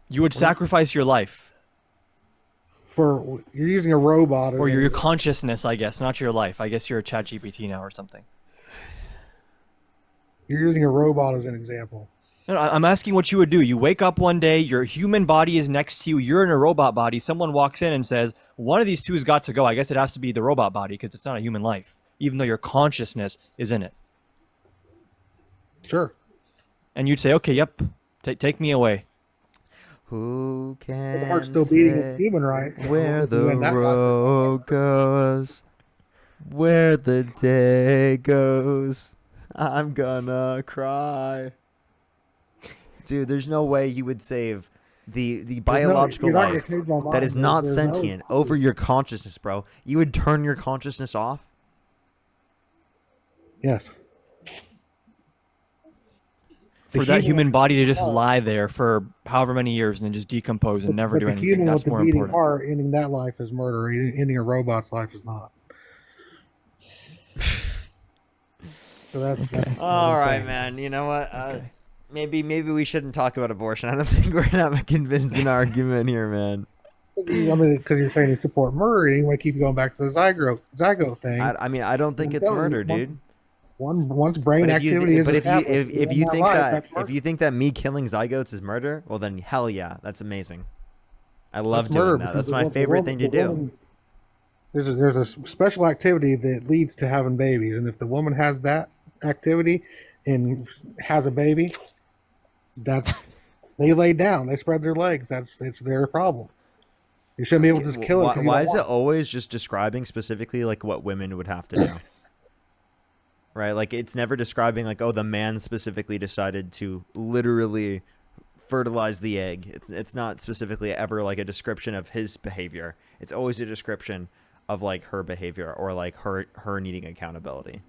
You would sacrifice your life. You're using a robot as Or your consciousness, I guess, not your life. I guess you're a ChatGPT now or something. You're using a robot as an example. No, I'm asking what you would do. You wake up one day, your human body is next to you, you're in a robot body, someone walks in and says, one of these two has got to go. I guess it has to be the robot body because it's not a human life, even though your consciousness is in it. Sure. And you'd say, okay, yep, take me away. Who The heart's can still beating with say human, right? where the When that road goes, where the day goes, I'm gonna cry. Dude, there's no way you would save the biological you're not gonna life change my mind. that is not There's no- sentient over your consciousness, bro. You would turn your consciousness off? Yes. For that human body to just lie there for however many years and then just decompose and never But do the anything, human that's with the more beating important. heart, ending that life is murder. Ending a robot's life is not. So that's what All I'm right, saying. man. You know what? Maybe we shouldn't talk about abortion. I don't think we're gonna have a convincing argument here, man. I mean, because you're saying you support murder, and you want to keep going back to the zygote thing. I mean, I don't think I'm it's telling you, murder, dude. Once brain But if you, activity is but established, if you in think life, that that's if murder. you think that me killing zygotes is murder, well then hell yeah, that's amazing. I love That's murder doing that. because That's my the favorite woman- thing to the do. woman- There's a special activity that leads to having babies, and if the woman has that activity and has a baby, that's they lay down, they spread their legs. It's their problem. You shouldn't be able to just kill it. Why, 'cause you why don't is it want always just describing specifically like what women would have to do? Right? Like it's never describing like, oh, the man specifically decided to literally fertilize the egg. It's not specifically ever like a description of his behavior. It's always a description of like her behavior or like her needing accountability.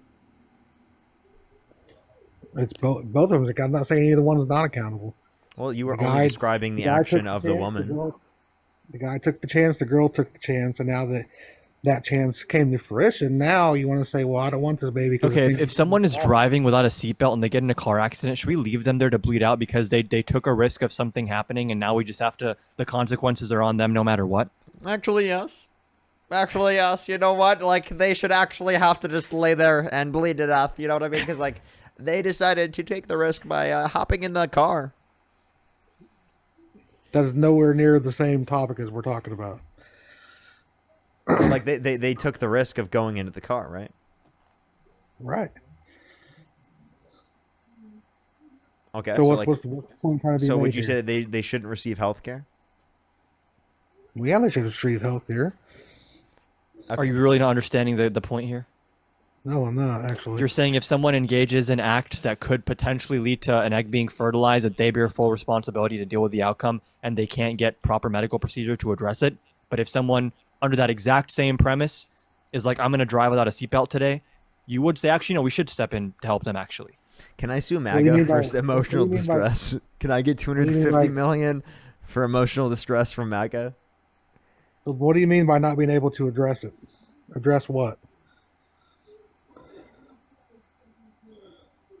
It's both of them. Like, I'm not saying either one is not accountable. Well, you were The only guy- describing the guy action took of the chance, woman. The guy took the chance, the girl took the chance, and now that chance came to fruition. Now you want to say, well, I don't want this baby. Okay, if someone is driving without a seatbelt and they get in a car accident, should we leave them there to bleed out because they took a risk of something happening and now we just have to, the consequences are on them no matter what? Actually, yes. Actually, yes. You know what? Like, they should actually have to just lay there and bleed to death. You know what I mean? Because, like, they decided to take the risk by hopping in the car. That is nowhere near the same topic as we're talking about. Like, they took the risk of going into the car, right? Right. Okay. So like, what's the point trying to be so made would you here? say they shouldn't receive health care? Well, yeah, they should receive health care. Are you really not understanding the point here? No, I'm not actually. You're saying if someone engages in acts that could potentially lead to an egg being fertilized, that they bear full responsibility to deal with the outcome and they can't get proper medical procedure to address it. But if someone under that exact same premise is like, I'm going to drive without a seatbelt today, you would say, actually, no, we should step in to help them actually. Can I sue do you MAGA mean for by- emotional what do you mean by- distress? Can I get do you mean 250 by- million for emotional distress from MAGA? So what do you mean by not being able to address it? Address what?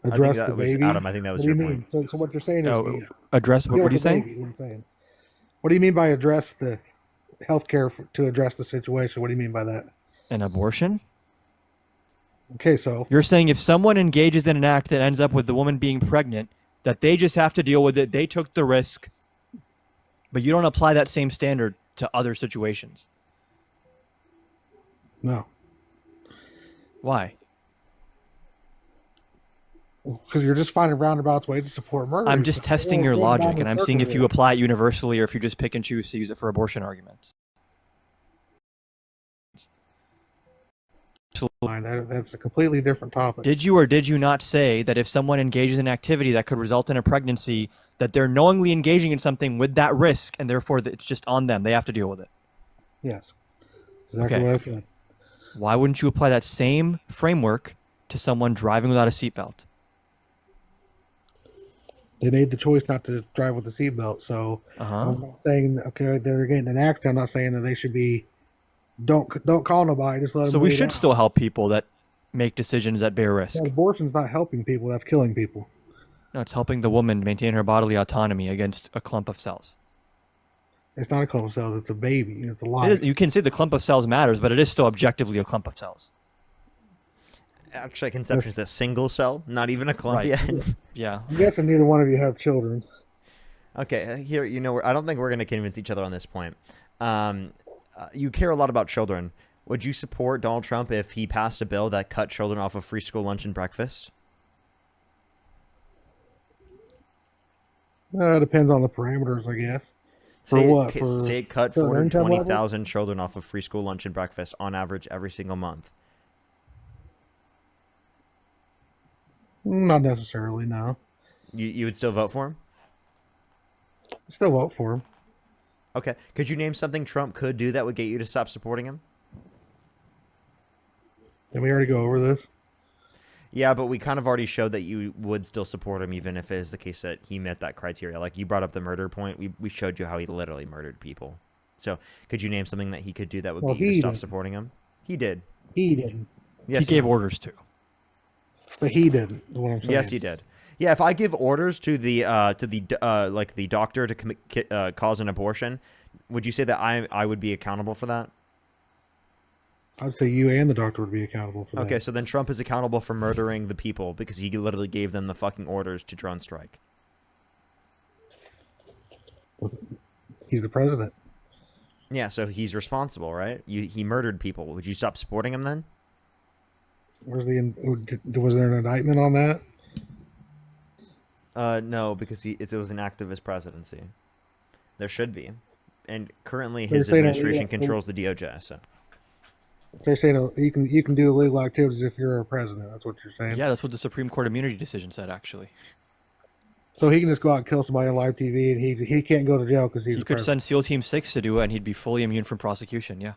Address that the was baby. Adam. I think that was What do you your mean? So what you're saying is No, you address, what deal are you with the saying? baby, what I'm saying. What do you mean by address the healthcare to address the situation? What do you mean by that? An abortion? Okay, so You're saying if someone engages in an act that ends up with the woman being pregnant, that they just have to deal with it. They took the risk, but you don't apply that same standard to other situations. no, Why? because you're just finding roundabouts ways to support murder. I'm just testing your Going down logic, the and I'm circle seeing if you here. apply it universally or if you just pick and choose to use it for abortion arguments. Fine, that's a completely different topic. Did you or did you not say that if someone engages in activity that could result in a pregnancy, that they're knowingly engaging in something with that risk, and therefore it's just on them? They have to deal with it. Yes, exactly Okay. what I said. Why wouldn't you apply that same framework to someone driving without a seatbelt? They made the choice not to drive with the seatbelt, so Uh-huh. I'm not saying okay they're getting an accident. I'm not saying that they should be don't call nobody. Just let them. So we bleed should out. still help people that make decisions at bear risk. Yeah, abortion's not helping people. That's killing people. No, it's helping the woman maintain her bodily autonomy against a clump of cells. It's not a clump of cells. It's a baby. It's a It life. is, you can say the clump of cells matters, but it is still objectively a clump of cells. Actually, conception is a single cell, not even a clump Right. yet. Yeah. I'm guessing neither one of you have children. Okay, here, I don't think we're going to convince each other on this point. You care a lot about children. Would you support Donald Trump if he passed a bill that cut children off of free school lunch and breakfast? Depends on the parameters, I guess. For Say what? It, For say it cut certain income level? 420,000 children off of free school lunch and breakfast on average every single month. Not necessarily, no. You would still vote for him? Still vote for him. Okay. Could you name something Trump could do that would get you to stop supporting him? Did we already go over this? Yeah, but we kind of already showed that you would still support him even if it is the case that he met that criteria. Like, you brought up the murder point. We showed you how he literally murdered people. So could you name something that he could do that would Well, get you to he stop did. supporting him? He did. He didn't. Yes, he gave orders to. But he didn't, is what I'm saying. Yes, he did. Yeah, if I give orders to the like the doctor to cause an abortion, would you say that I would be accountable for that? I'd say you and the doctor would be accountable for that. Okay, so then Trump is accountable for murdering the people because he literally gave them the fucking orders to drone strike. He's the president. Yeah, so he's responsible, right? He murdered people. Would you stop supporting him then? Was there an indictment on that? No, because it was an act of his presidency. There should be, and currently They're his saying administration that- controls the DOJ. So They're saying you can do illegal activities if you're a president. That's what you're saying. Yeah, that's what the Supreme Court immunity decision said, actually. So he can just go out and kill somebody on live TV, and he can't go to jail because he's He the could president. send SEAL Team 6 to do it, and he'd be fully immune from prosecution, yeah.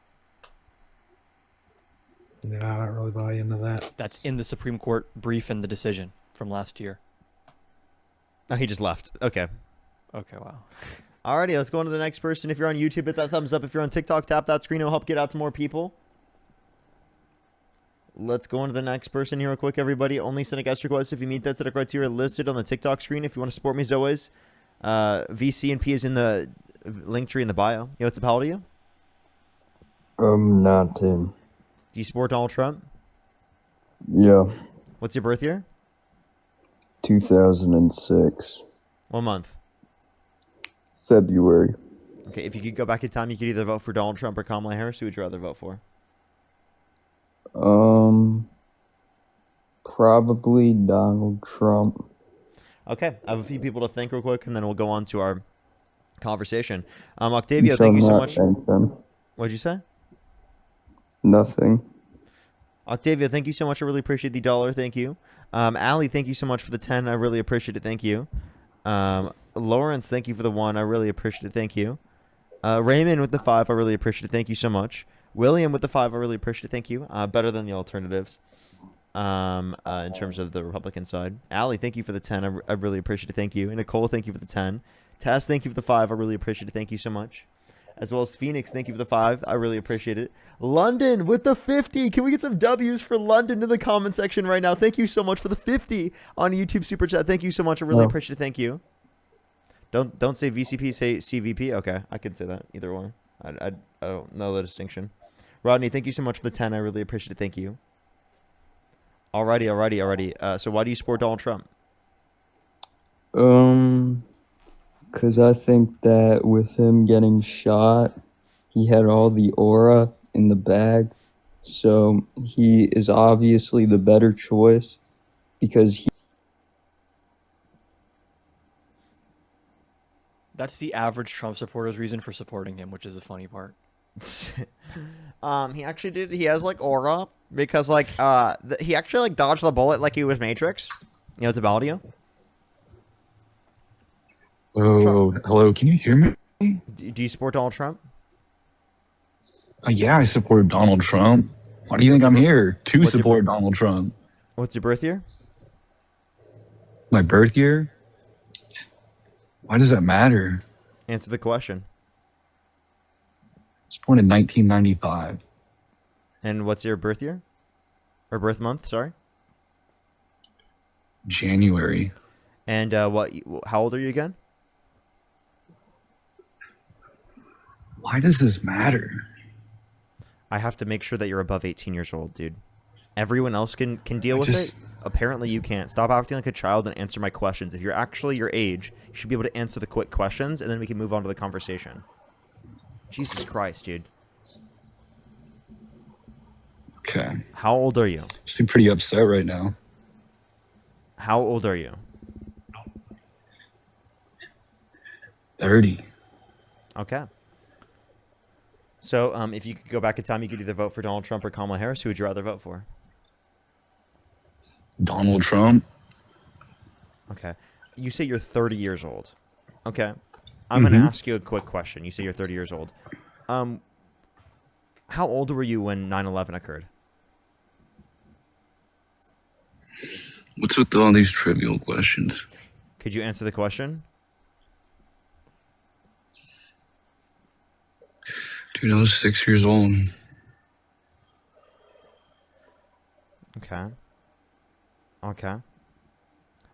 Yeah, I don't really buy into that. That's in the Supreme Court brief and the decision from last year. oh, he just left. Okay. Okay, wow. Alrighty, let's go on to the next person. If you're on YouTube, hit that thumbs up. If you're on TikTok, tap that screen. It'll help get out to more people. Let's go on to the next person here real quick, everybody. Only send a guest request if you meet that set of criteria listed on the TikTok screen. If you want to support me as always, VC and P is in the link tree in the bio. Yo, what's up? How old are you? Not Tim. Do you support Donald Trump? Yeah, What's your birth year? 2006, What month? February. Okay, if you could go back in time, you could either vote for Donald Trump or Kamala Harris. Who would you rather vote for? Probably Donald Trump. Okay, I have a few people to thank real quick, and then we'll go on to our conversation. Octavio, shall thank you so not much. thank them. What'd you say? Nothing. Octavia, thank you so much. I really appreciate the dollar. Thank you. Allie, thank you so much for the 10. I really appreciate it. Thank you. Lawrence, thank you for the 1. I really appreciate it. Thank you. Raymond with the 5. I really appreciate it. Thank you so much. William with the 5. I really appreciate it. Thank you. Better than the alternatives in terms of the Republican side. Allie, thank you for the 10. I really appreciate it. Thank you. And Nicole, thank you for the 10. Tess, thank you for the 5. I really appreciate it. Thank you so much. As well as Phoenix, thank you for the 5. I really appreciate it. London with the 50. Can we get some W's for London in the comment section right now? Thank you so much for the 50 on YouTube Super Chat. Thank you so much. I really appreciate it. Thank you. Don't say VCP, say CVP. Okay, I can say that. Either one. I don't know the distinction. Rodney, thank you so much for the 10. I really appreciate it. Thank you. Alrighty. So why do you support Donald Trump? Because I think that with him getting shot, he had all the aura in the bag. So he is obviously the better choice because he. That's the average Trump supporter's reason for supporting him, which is the funny part. He actually did. He has like aura because like he actually like dodged the bullet like he was Matrix. You know, it's about you. Oh, hello. Can you hear me? Do you support Donald Trump? Yeah, I support Donald Trump. Why do you think I'm here? To What's your support Donald Trump. What's your birth year? My birth year? Why does that matter? Answer the question. I was born in 1995. And what's your birth year? Or birth month, sorry? January. And how old are you again? Why does this matter? I have to make sure that you're above 18 years old, dude. Everyone else can deal with it. Apparently you can't. Stop acting like a child and answer my questions. If you're actually your age, you should be able to answer the quick questions, and then we can move on to the conversation. Jesus Christ, dude. Okay. How old are you? You seem pretty upset right now. How old are you? 30. Okay. So, if you could go back in time, you could either vote for Donald Trump or Kamala Harris. Who would you rather vote for? Donald Trump. Okay. You say you're 30 years old. Okay. I'm going to ask you a quick question. You say you're 30 years old. How old were you when 9/11 occurred? What's with all these trivial questions? Could you answer the question? Dude, I was 6 years old. Okay. Okay.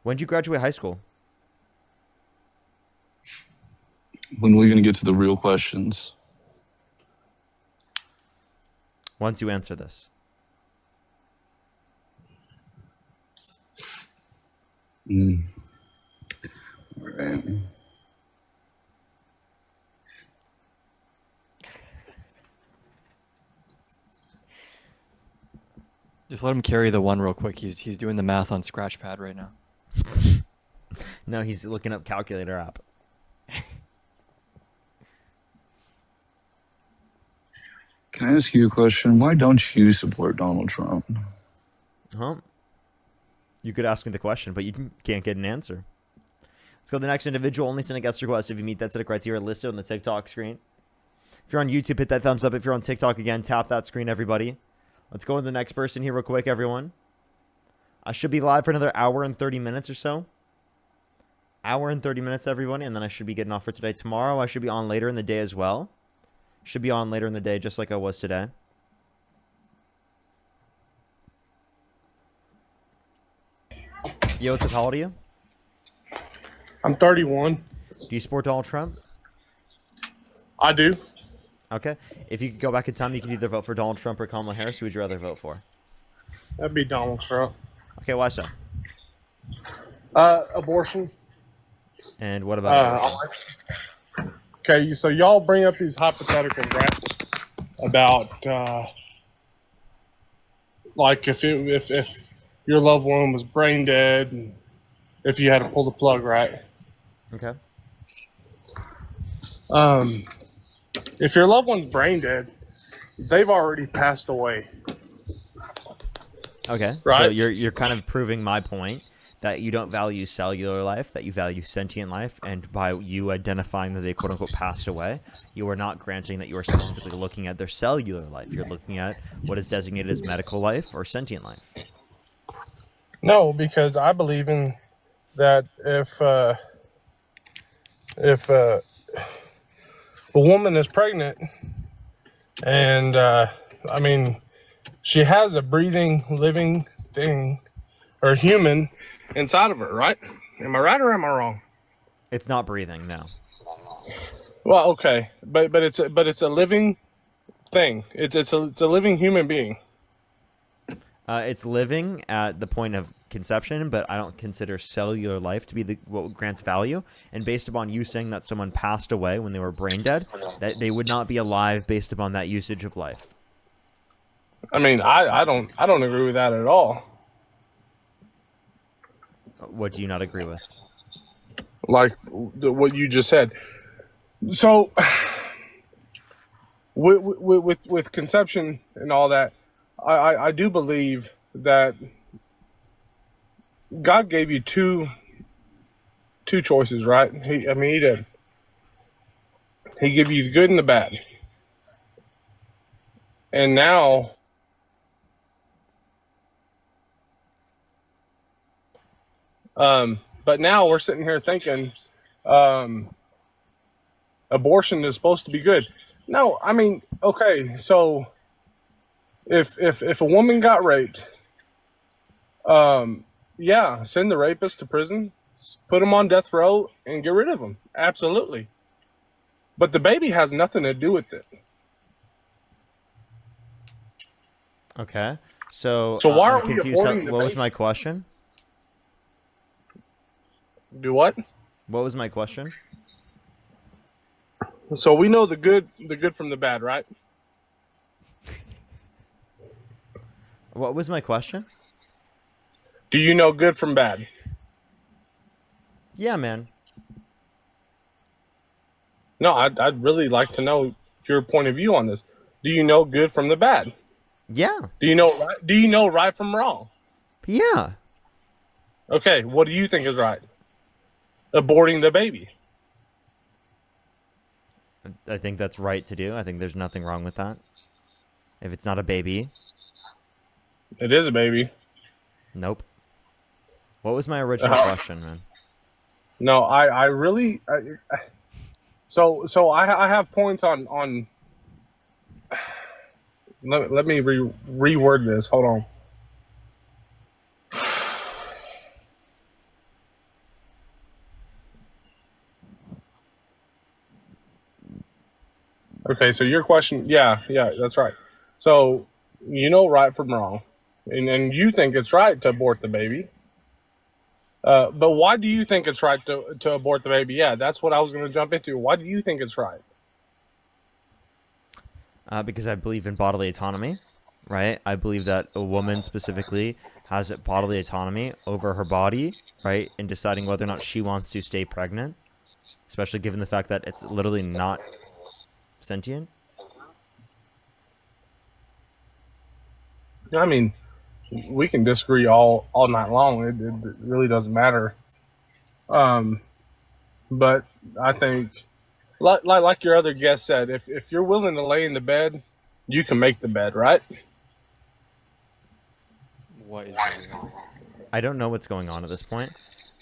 When did you graduate high school? When are we going to get to the real questions? Once you answer this. All right. Just let him carry the one real quick. He's doing the math on Scratchpad right now. No, he's looking up calculator app. Can I ask you a question? Why don't you support Donald Trump? Huh? You could ask me the question, but you can't get an answer. Let's go to the next individual. Only send a guest request if you meet that set of criteria listed on the TikTok screen. If you're on YouTube, hit that thumbs up. If you're on TikTok, again, tap that screen, everybody. Let's go to the next person here real quick, everyone. I should be live for another hour and 30 minutes or so. Hour and 30 minutes, everyone, and then I should be getting off for today. Tomorrow, I should be on later in the day as well. Should be on later in the day, just like I was today. Yo, what's up? How old are you? I'm 31. Do you support Donald Trump? I do. Okay. If you could go back in time, you could either vote for Donald Trump or Kamala Harris. Who would you rather vote for? That'd be Donald Trump. Okay, why so? Abortion. And what about Okay, so y'all bring up these hypotheticals, right? About like if your loved one was brain dead, and if you had to pull the plug, right? Okay. If your loved one's brain dead, they've already passed away. Okay. Right. So you're kind of proving my point that you don't value cellular life, that you value sentient life, and by you identifying that they quote unquote passed away, you are not granting that you are specifically looking at their cellular life. You're looking at what is designated as medical life or sentient life. No, because I believe in that if a woman is pregnant and I mean she has a breathing, living thing or human inside of her, right? Am I right or am I wrong? It's not breathing, no. Well, okay, but it's a living thing. It's a living human being. It's living at the point of conception, but I don't consider cellular life to be what grants value. And based upon you saying that someone passed away when they were brain dead, that they would not be alive based upon that usage of life. I mean, I don't agree with that at all. What do you not agree with? Like what you just said. So, with conception and all that, I do believe that God gave you two choices, right? He did. He gave you the good and the bad. And now, but now we're sitting here thinking, abortion is supposed to be good. No, I mean, okay, so if a woman got raped, yeah, send the rapist to prison, put him on death row, and get rid of him. Absolutely. But the baby has nothing to do with it. Okay. So why I'm are we confused. aborting the What was baby? my question? Do what? What was my question? So we know the good from the bad, right? What was my question? Do you know good from bad? Yeah, man. No, I'd really like to know your point of view on this. Do you know good from the bad? Yeah. Do you know right from wrong? Yeah. Okay, what do you think is right? Aborting the baby. I think that's right to do. I think there's nothing wrong with that. If it's not a baby. It is a baby. Nope. What was my original question, man? No, I really so I have points on let me reword this. Hold on. Okay, so your question, yeah, that's right. So you know right from wrong, and you think it's right to abort the baby. But why do you think it's right to abort the baby? Yeah, that's what I was going to jump into. Why do you think it's right? Because I believe in bodily autonomy, right? I believe that a woman specifically has bodily autonomy over her body, right? In deciding whether or not she wants to stay pregnant, especially given the fact that it's literally not sentient. I mean, we can disagree all night long. It really doesn't matter. But I think, like your other guest said, if you're willing to lay in the bed, you can make the bed, right? What is going on? I don't know what's going on at this point.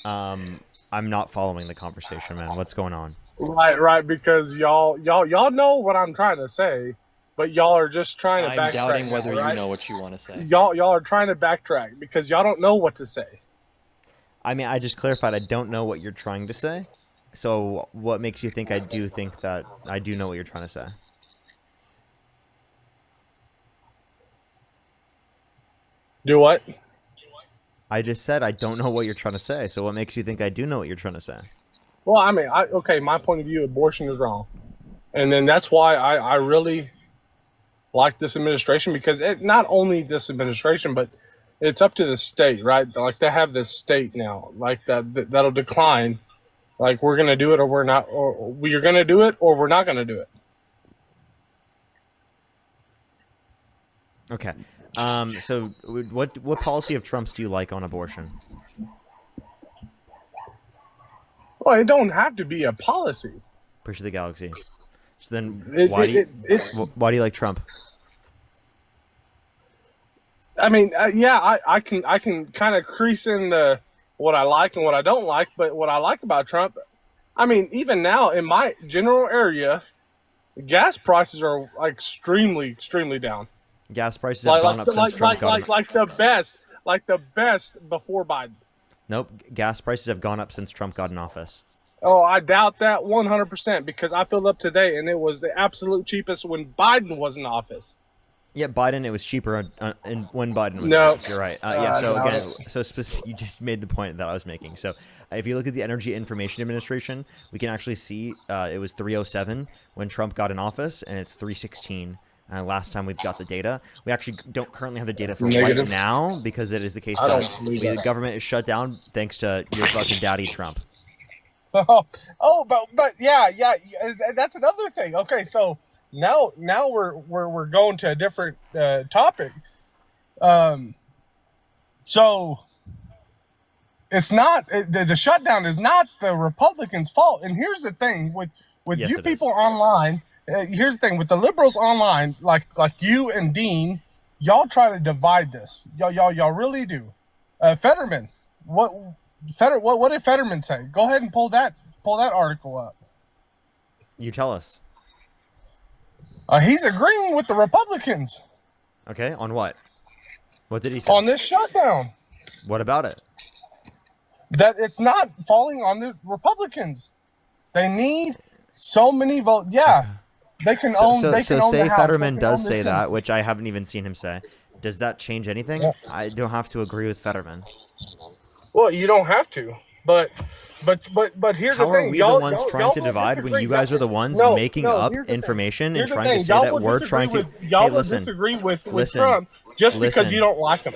I'm not following the conversation, man. What's going on? Right, because y'all know what I'm trying to say, but y'all are just trying to I'm backtrack. doubting whether right? you know what you want to say. Y'all are trying to backtrack because y'all don't know what to say. I mean, I just clarified I don't know what you're trying to say. So what makes you think I do think that I do know what you're trying to say? Do what? I just said I don't know what you're trying to say. So what makes you think I do know what you're trying to say? Well, I mean, okay, my point of view, abortion is wrong. And then that's why I really like this administration, because not only this administration, but it's up to the state, right? Like they have this state now, like that'll decline. Like we're going to do it or we're not, or we're going to do it or we're not going to do it. Okay. So what policy of Trump's do you like on abortion? Well, it don't have to be a policy. Push the galaxy. So then It- why do it's- you like Trump? I mean, yeah, I can kind of crease in the what I like and what I don't like, but what I like about Trump, I mean, even now in my general area, gas prices are like extremely down. Gas prices have gone up since Trump got in. Like the best before Biden. Nope, gas prices have gone up since Trump got in office. Oh, I doubt that 100% because I filled up today and it was the absolute cheapest when Biden was in office. Yeah, Biden, it was cheaper when Biden was in No. office. You're right. Yeah, so no. again, you just made the point that I was making. So if you look at the Energy Information Administration, we can actually see it was 307 when Trump got in office, and it's 316 last time we've got the data. We actually don't currently have the data for Negative. right now because it is the case I that don't believe that. the government is shut down thanks to your fucking daddy Trump. But yeah, that's another thing. Okay, so now we're going to a different topic. So it's not the shutdown is not the Republicans' fault. And here's the thing with Yes, you it people is. online. Here's the thing with the liberals online, like you and Dean, y'all try to divide this. Y'all really do. Fetterman, what did Fetterman say? Go ahead and pull that article up. You tell us. He's agreeing with the Republicans. Okay, on what? What did he say? On this shutdown. What about it? That it's not falling on the Republicans. They need so many votes. Yeah, they can own. So They can own the say House. Fetterman They can does own the say Senate. that, which I haven't even seen him say. Does that change anything? Yeah. I don't have to agree with Fetterman. Well, you don't have to, but here's How the are thing. we y'all, the ones y'all, trying y'all to will divide when disagree. you guys are the ones No, making no, up here's the thing. information and Here's the trying to thing. say Y'all that will we're disagree trying to? y'all Hey, will listen, disagree with listen, Trump just because listen. you don't like him.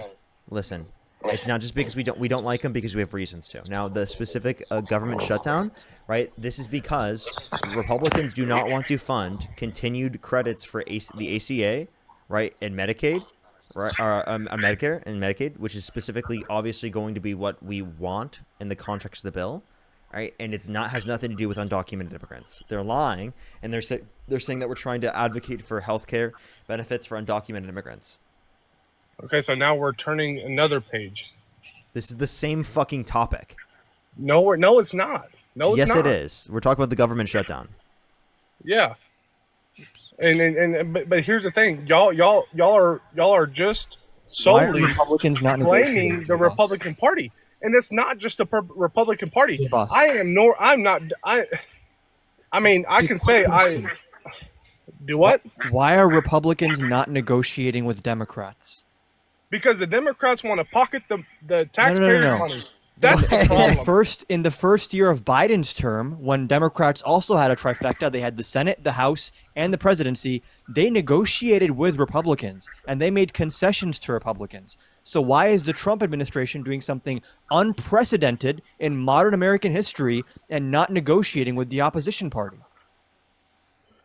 Listen, it's not just because we don't like him, because we have reasons to. Now, the specific government shutdown, right? This is because Republicans do not want to fund continued credits for the ACA, right, and Medicaid, right, Medicare and Medicaid, which is specifically obviously going to be what we want in the context of the bill, right? And it's not has nothing to do with undocumented immigrants. They're lying, and they're saying that we're trying to advocate for healthcare benefits for undocumented immigrants. Okay, so now we're turning another page. This is the same fucking topic. No, it's not. No, it's yes, not. it is. We're talking about the government shutdown. Yeah. But here's the thing, y'all are just Why are solely Republicans not negotiating blaming with the you, boss? Republican Party, and it's not just the Republican Party. Hey, boss. I'm not. I mean, I can say question. I do what? Why are Republicans not negotiating with Democrats? Because the Democrats want to pocket the taxpayers' No. money. That's the In problem. the first year of Biden's term, when Democrats also had a trifecta, they had the Senate, the House, and the presidency, they negotiated with Republicans and they made concessions to Republicans. So why is the Trump administration doing something unprecedented in modern American history and not negotiating with the opposition party?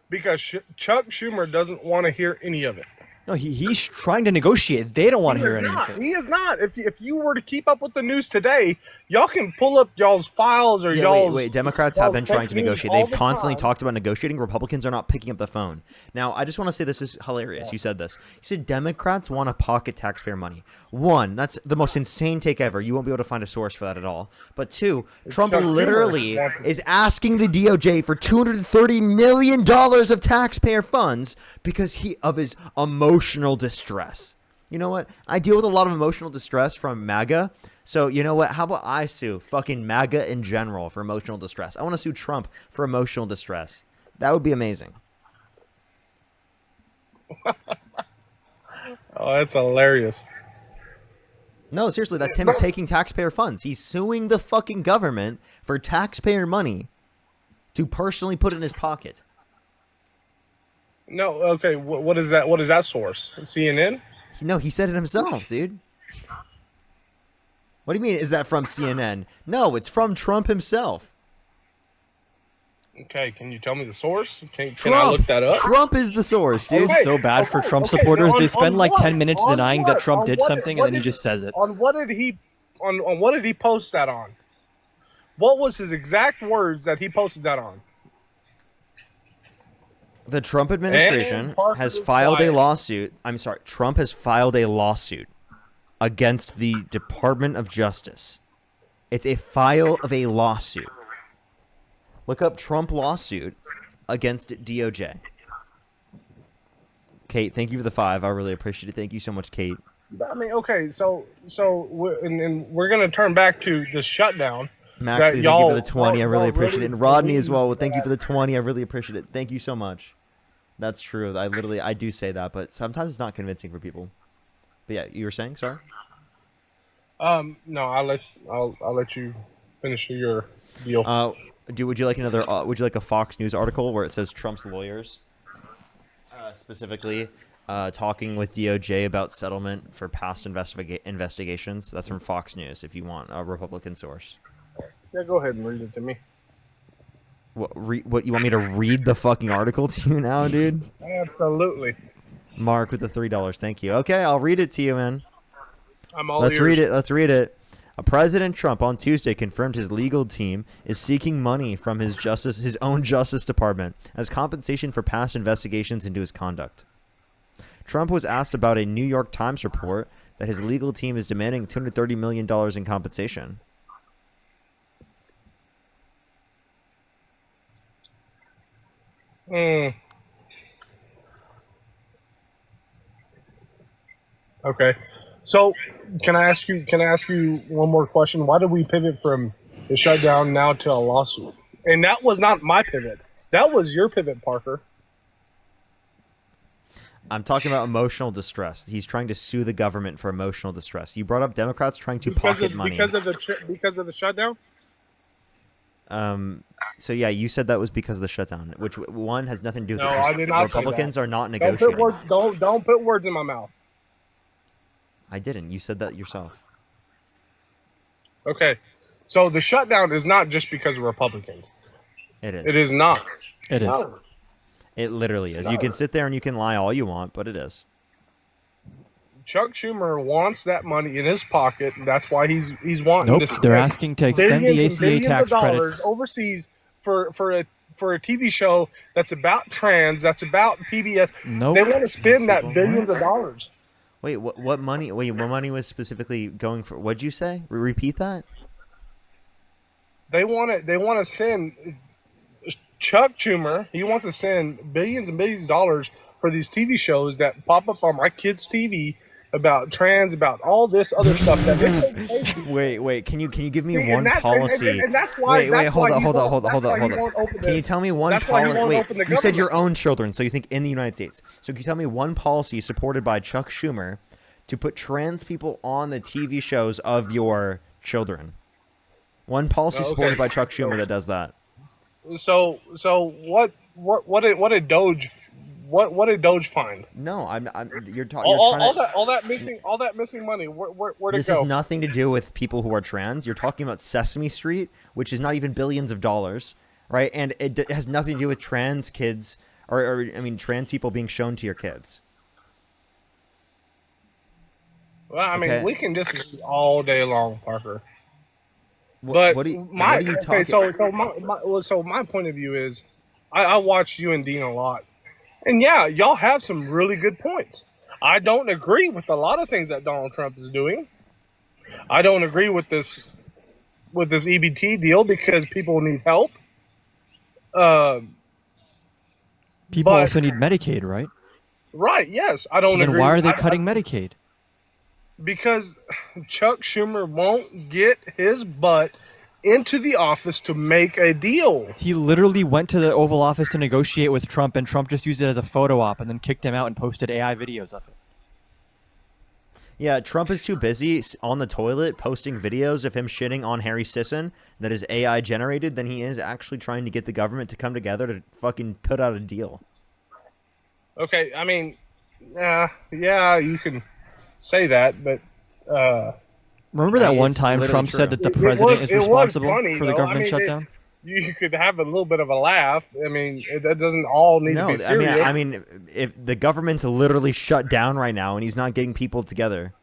Because Chuck Schumer doesn't want to hear any of it. No, he's trying to negotiate. They don't want to hear anything. He is not. If you were to keep up with the news today, y'all can pull up y'all's files or Yeah, y'all's. wait. Democrats have been trying to fake news negotiate. all They've the constantly time. talked about negotiating. Republicans are not picking up the phone. Now, I just want to say this is hilarious. You said this. You said Democrats want to pocket taxpayer money. One, that's the most insane take ever. You won't be able to find a source for that at all. But two, Trump Chuck Schumer literally wants it. is asking the DOJ for $230 million of taxpayer funds because of his emotional distress. You know what? I deal with a lot of emotional distress from MAGA. So, you know what? How about I sue fucking MAGA in general for emotional distress? I want to sue Trump for emotional distress. That would be amazing. Oh, that's hilarious. No, seriously, that's him taking taxpayer funds. He's suing the fucking government for taxpayer money to personally put in his pocket. No, okay. What is that? What is that source? CNN? No, he said it himself, dude. What do you mean? Is that from CNN? No, it's from Trump himself. Okay, can you tell me the source? Can I look that up? Trump is the source, dude. It's so bad for Trump okay, supporters. on- They spend on like what? 10 minutes On denying what? that Trump On did what? something, What and then he did- just says it. On what did he what did he post that on? What was his exact words that he posted that on? The Trump administration And Parker has is filed a quiet. lawsuit. I'm sorry. Trump has filed a lawsuit against the Department of Justice. It's a file of a lawsuit. Look up Trump lawsuit against DOJ. Kate, thank you for the 5. I really appreciate it. Thank you so much, Kate. I mean, okay, so we're gonna turn back to the shutdown. Maxie, that thank you y'all- for the 20. I y'all really appreciate it. And Rodney as well. believe Thank you for that. the 20. I really appreciate it. Thank you so much. That's true. I do say that, but sometimes it's not convincing for people. But yeah, you were saying, sorry? No, I'll let you finish your deal. Would you like another? Would you like a Fox News article where it says Trump's lawyers, specifically, talking with DOJ about settlement for past investigations? That's from Fox News. If you want a Republican source. Yeah, go ahead and read it to me. What you want me to read the fucking article to you now, dude? Absolutely. Mark with the $3. Thank you. Okay, I'll read it to you, man. I'm all Let's ears. read it. Let's read it. President Trump on Tuesday confirmed his legal team is seeking money from his own Justice Department as compensation for past investigations into his conduct. Trump was asked about a New York Times report that his legal team is demanding $230 million in compensation. Okay. So can I ask you? Can I ask you one more question? Why did we pivot from the shutdown now to a lawsuit? And that was not my pivot. That was your pivot, Parker. I'm talking about emotional distress. He's trying to sue the government for emotional distress. You brought up Democrats trying to pocket money. Because of the shutdown. So yeah, you said that was because of the shutdown, which one has nothing to do with No, it. I did not say that. Republicans are not Don't put negotiating. words. Don't put words in my mouth. I didn't. You said that yourself. Okay. So the shutdown is not just because of Republicans. It is. It is not. It is. No. It literally is. You can sit there and you can lie all you want, but it is. Chuck Schumer wants that money in his pocket. That's why he's wanting. Nope. They're asking to extend the billions and ACA billions tax of dollars credits. overseas for a TV show that's about trans, that's about PBS. Nope. They want to spend that People- billions of dollars. Wait, what money? Wait, what money was specifically going for? What'd you say? Repeat that. They want to send Chuck Schumer. He wants to send billions and billions of dollars for these TV shows that pop up on my kids' TV about trans, about all this other stuff that they take place. Wait. Can you give me See, one policy? and that's why. Wait. that's Hold why up. you won't open Can the- you tell me one That's why you policy? won't Wait, open the you said your government. own children, so you think in the United States. So can you tell me one policy supported by Chuck Schumer to put trans people on the TV shows of your children? One policy Okay. supported by Chuck Schumer that does that. So what did Doge find? No, you're talking. All that missing money. Where'd it This go? has nothing to do with people who are trans. You're talking about Sesame Street, which is not even billions of dollars, right? And it has nothing to do with trans kids or trans people being shown to your kids. Well, I mean, Okay. we can disagree all day long, Parker. What, But what, are you, my what are you talking? so my point of view is, I watch you and Dean a lot, and yeah, y'all have some really good points. I don't agree with a lot of things that Donald Trump is doing. I don't agree with this EBT deal because people need help. People But- also need Medicaid, right? Right? Yes, I don't So then agree. why are they I- cutting Medicaid? Because Chuck Schumer won't get his butt into the office to make a deal. He literally went to the Oval Office to negotiate with Trump, and Trump just used it as a photo op and then kicked him out and posted AI videos of it. Yeah, Trump is too busy on the toilet posting videos of him shitting on Harry Sisson that is AI generated than he is actually trying to get the government to come together to fucking put out a deal. Okay, I mean, yeah, you can say that, but Remember that It's one time literally Trump said true. that the It president was- is it was responsible funny, for the though. government I mean, shutdown? you could have a little bit of a laugh. I mean, that doesn't all need to No, be serious. I mean, if the government's literally shut down right now and he's not getting people together.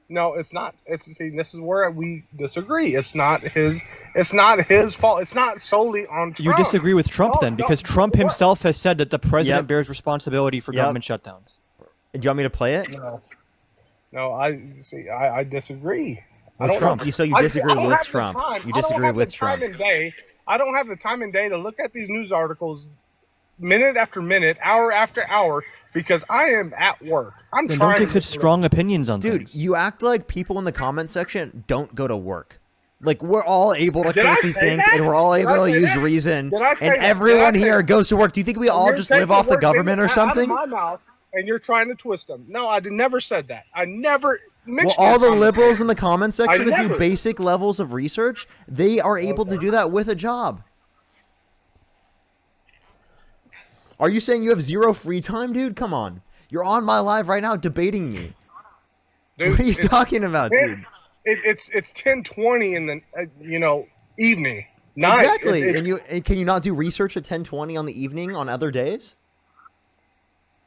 No, it's not. See, this is where we disagree. It's not his fault. It's not solely on Trump. You disagree with Trump then, because Trump himself has said that the president Yep. bears responsibility for Yep. government shutdowns. Do you want me to play it? No, I disagree. I With don't Trump. know. So you I disagree don't with have the Trump. time. You I don't disagree have the with time Trump. and day. I don't have the time and day to look at these news articles minute after minute, hour after hour, because I am at work. I'm Then trying don't take to such strong opinions on Dude, things. you act like people in the comment section don't go to work. Like, we're all able to Did I critically say think, that? and we're all Did able I to say use that? reason, Did I say and that? everyone Did I say here that? goes to work. Do you think we all You're just live taking off the words government or out of something? my mouth, and you're trying to twist them. No, I never said that. I never Well, mentioned all the comment liberals section. in the comment section that do never- basic levels of research, they are able to do that with a job. Are you saying you have zero free time, dude? Come on. You're on my live right now debating me. Dude, What are you it's- talking about, dude? It's 10:20 in the evening. Night. Exactly. It's- And can you not do research at 10:20 on the evening on other days?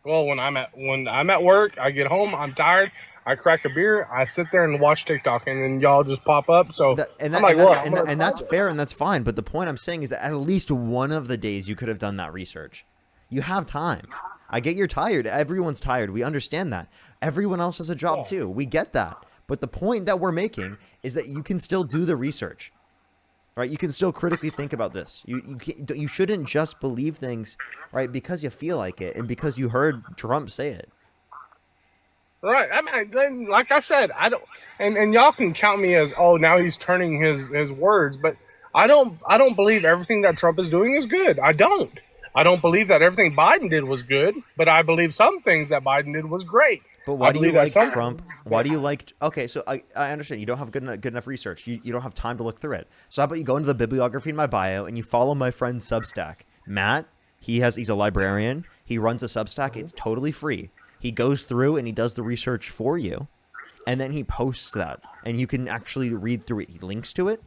Well, when I'm at work, I get home, I'm tired, I crack a beer, I sit there and watch TikTok, and then y'all just pop up. So And I'm like, what? I'm gonna that's try it. fair and that's fine. But the point I'm saying is that at least one of the days you could have done that research. You have time. I get you're tired. Everyone's tired. We understand that. Everyone else has a job too. We get that. But the point that we're making is that you can still do the research. Right? You can still critically think about this. You shouldn't just believe things, right, because you feel like it and because you heard Trump say it. Right. I mean, then, like I said, I don't, and y'all can count me as, oh, now he's turning his words, but I don't believe everything that Trump is doing is good. I don't. I don't believe that everything Biden did was good, but I believe some things that Biden did was great. But I why do you believe that like some Trump? Why do you like? Okay, so I understand you don't have good enough research. You don't have time to look through it. So how about you go into the bibliography in my bio and you follow my friend Substack, Matt. He's a librarian. He runs a Substack. It's totally free. He goes through and he does the research for you, and then he posts that, and you can actually read through it. He links to it.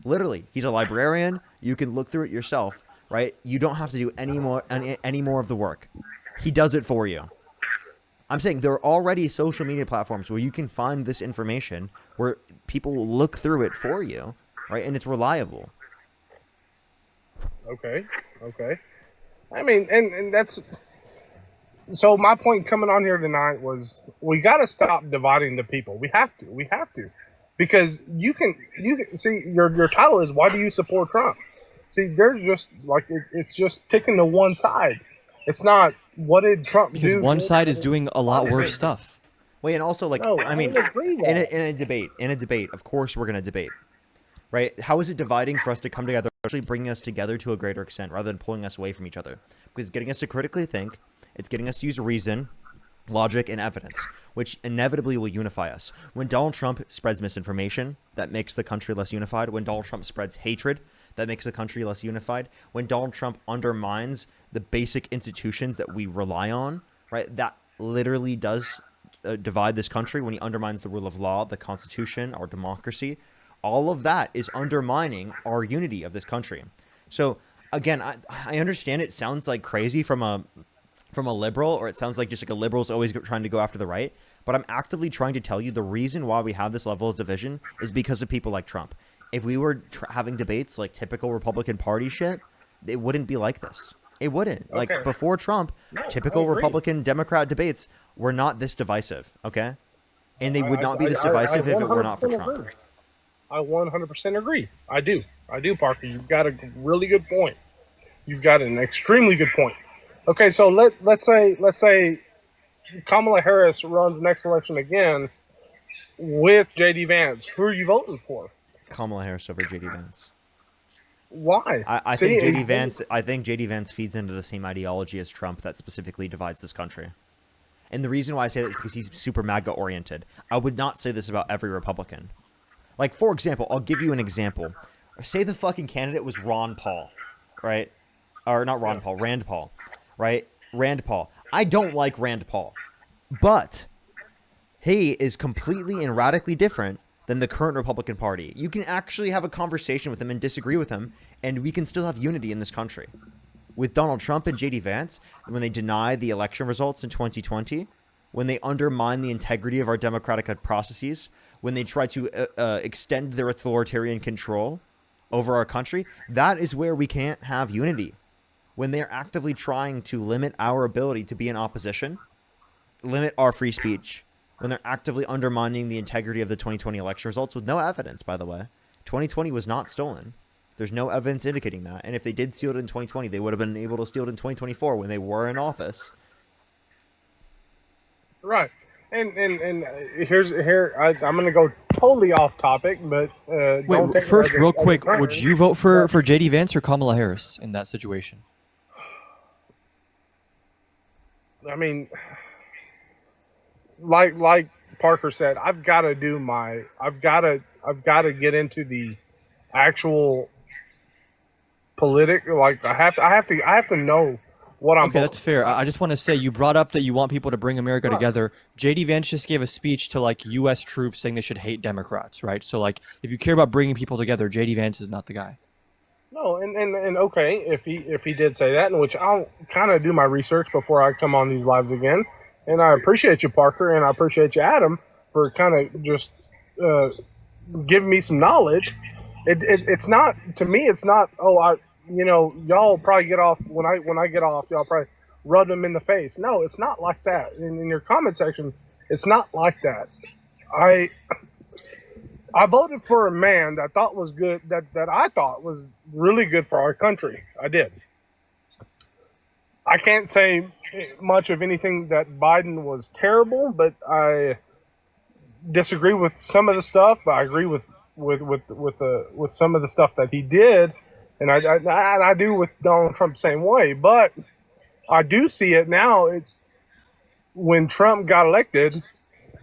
Literally, he's a librarian. You can look through it yourself, right? You don't have to do any more of the work. He does it for you. I'm saying there are already social media platforms where you can find this information where people look through it for you, right? And it's reliable. Okay. I mean, and that's so my point coming on here tonight was we got to stop dividing the people. We have to, because you can see your title is why do you support Trump? See, there's just like it's just ticking to one side. It's not what did Trump do. Because one side is doing a lot worse stuff. Wait, and also like No, I mean, don't agree with that. in a debate, of course we're gonna debate, right? How is it dividing for us to come together, actually bringing us together to a greater extent, rather than pulling us away from each other? Because it's getting us to critically think, it's getting us to use reason, logic, and evidence, which inevitably will unify us. When Donald Trump spreads misinformation, that makes the country less unified. When Donald Trump spreads hatred, that makes the country less unified. When Donald Trump undermines the basic institutions that we rely on, right, that literally does divide this country. When he undermines the rule of law, the Constitution, our democracy, all of that is undermining our unity of this country. So again, I understand it sounds like crazy from a liberal, or it sounds like just like a liberal's always trying to go after the right. But I'm actively trying to tell you the reason why we have this level of division is because of people like Trump. If we were having debates like typical Republican Party shit, it wouldn't be like this. It wouldn't. Okay. Like before Trump, No, I typical agree. Republican Democrat debates were not this divisive, okay? And they would not be this I divisive if it were not for 100% Trump. agree. I 100% agree. I do, Parker. You've got a really good point. You've got an extremely good point. Okay, so let's say Kamala Harris runs next election again with JD Vance. Who are you voting for? Kamala Harris over JD Vance. Why? I think JD Vance feeds into the same ideology as Trump that specifically divides this country. And the reason why I say that is because he's super MAGA oriented. I would not say this about every Republican. Like, for example, I'll give you an example. Say the fucking candidate was Ron Paul, right? Or not Ron Paul, Rand Paul, right? Rand Paul. I don't like Rand Paul, but he is completely and radically different than the current Republican Party. You can actually have a conversation with him and disagree with him, and we can still have unity in this country. With Donald Trump and JD Vance, when they deny the election results in 2020, when they undermine the integrity of our democratic processes, when they try to extend their authoritarian control over our country, that is where we can't have unity. When they're actively trying to limit our ability to be in opposition, limit our free speech, when they're actively undermining the integrity of the 2020 election results with no evidence, by the way. 2020 was not stolen. There's no evidence indicating that. And if they did steal it in 2020, they would have been able to steal it in 2024 when they were in office. Right. And I'm going to go totally off topic, but don't Wait, take it first, as a- real as a quick, turn. would you vote for JD Vance or Kamala Harris in that situation? I mean, like Parker said, I've got to get into the actual political. Like I have to know what I'm. Okay, that's fair. I just want to say you brought up that you want people to bring America together. JD Vance just gave a speech to like U.S. troops saying they should hate Democrats, right? So like, if you care about bringing people together, JD Vance is not the guy. No, and okay, if he did say that, in which I'll kind of do my research before I come on these lives again, and I appreciate you, Parker, and I appreciate you, Adam, for kind of just giving me some knowledge. It's not, to me, it's not. Oh, y'all probably get off when I get off. Y'all probably rub them in the face. No, it's not like that. In your comment section, it's not like that. I voted for a man that thought was good, that I thought was really good for our country. I did. I can't say much of anything that Biden was terrible, but I disagree with some of the stuff. But I agree with some of the stuff that he did, and I do with Donald Trump the same way. But I do see it now. When Trump got elected,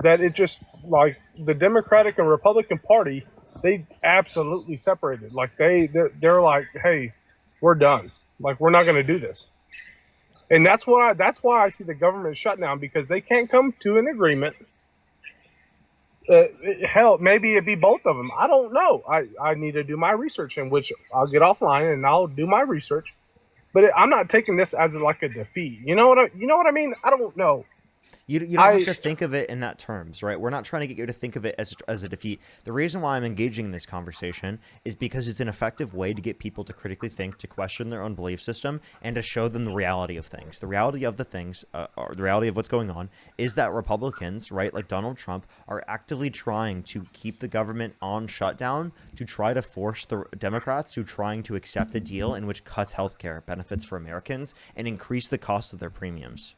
that it just like the Democratic and Republican Party, they absolutely separated. Like they're like, hey, we're done. Like we're not going to do this. And that's why I see the government shutdown, because they can't come to an agreement. Hell, maybe it'd be both of them. I don't know. I need to do my research, in which I'll get offline and I'll do my research. But I'm not taking this as like a defeat. You know what I mean? I don't know. You don't have to think of it in that terms, right? We're not trying to get you to think of it as a defeat. The reason why I'm engaging in this conversation is because it's an effective way to get people to critically think, to question their own belief system, and to show them the reality of things. The reality of the things, or the reality of what's going on, is that Republicans, right, like Donald Trump, are actively trying to keep the government on shutdown, to try to force the Democrats to trying to accept a deal in which cuts healthcare benefits for Americans and increase the cost of their premiums.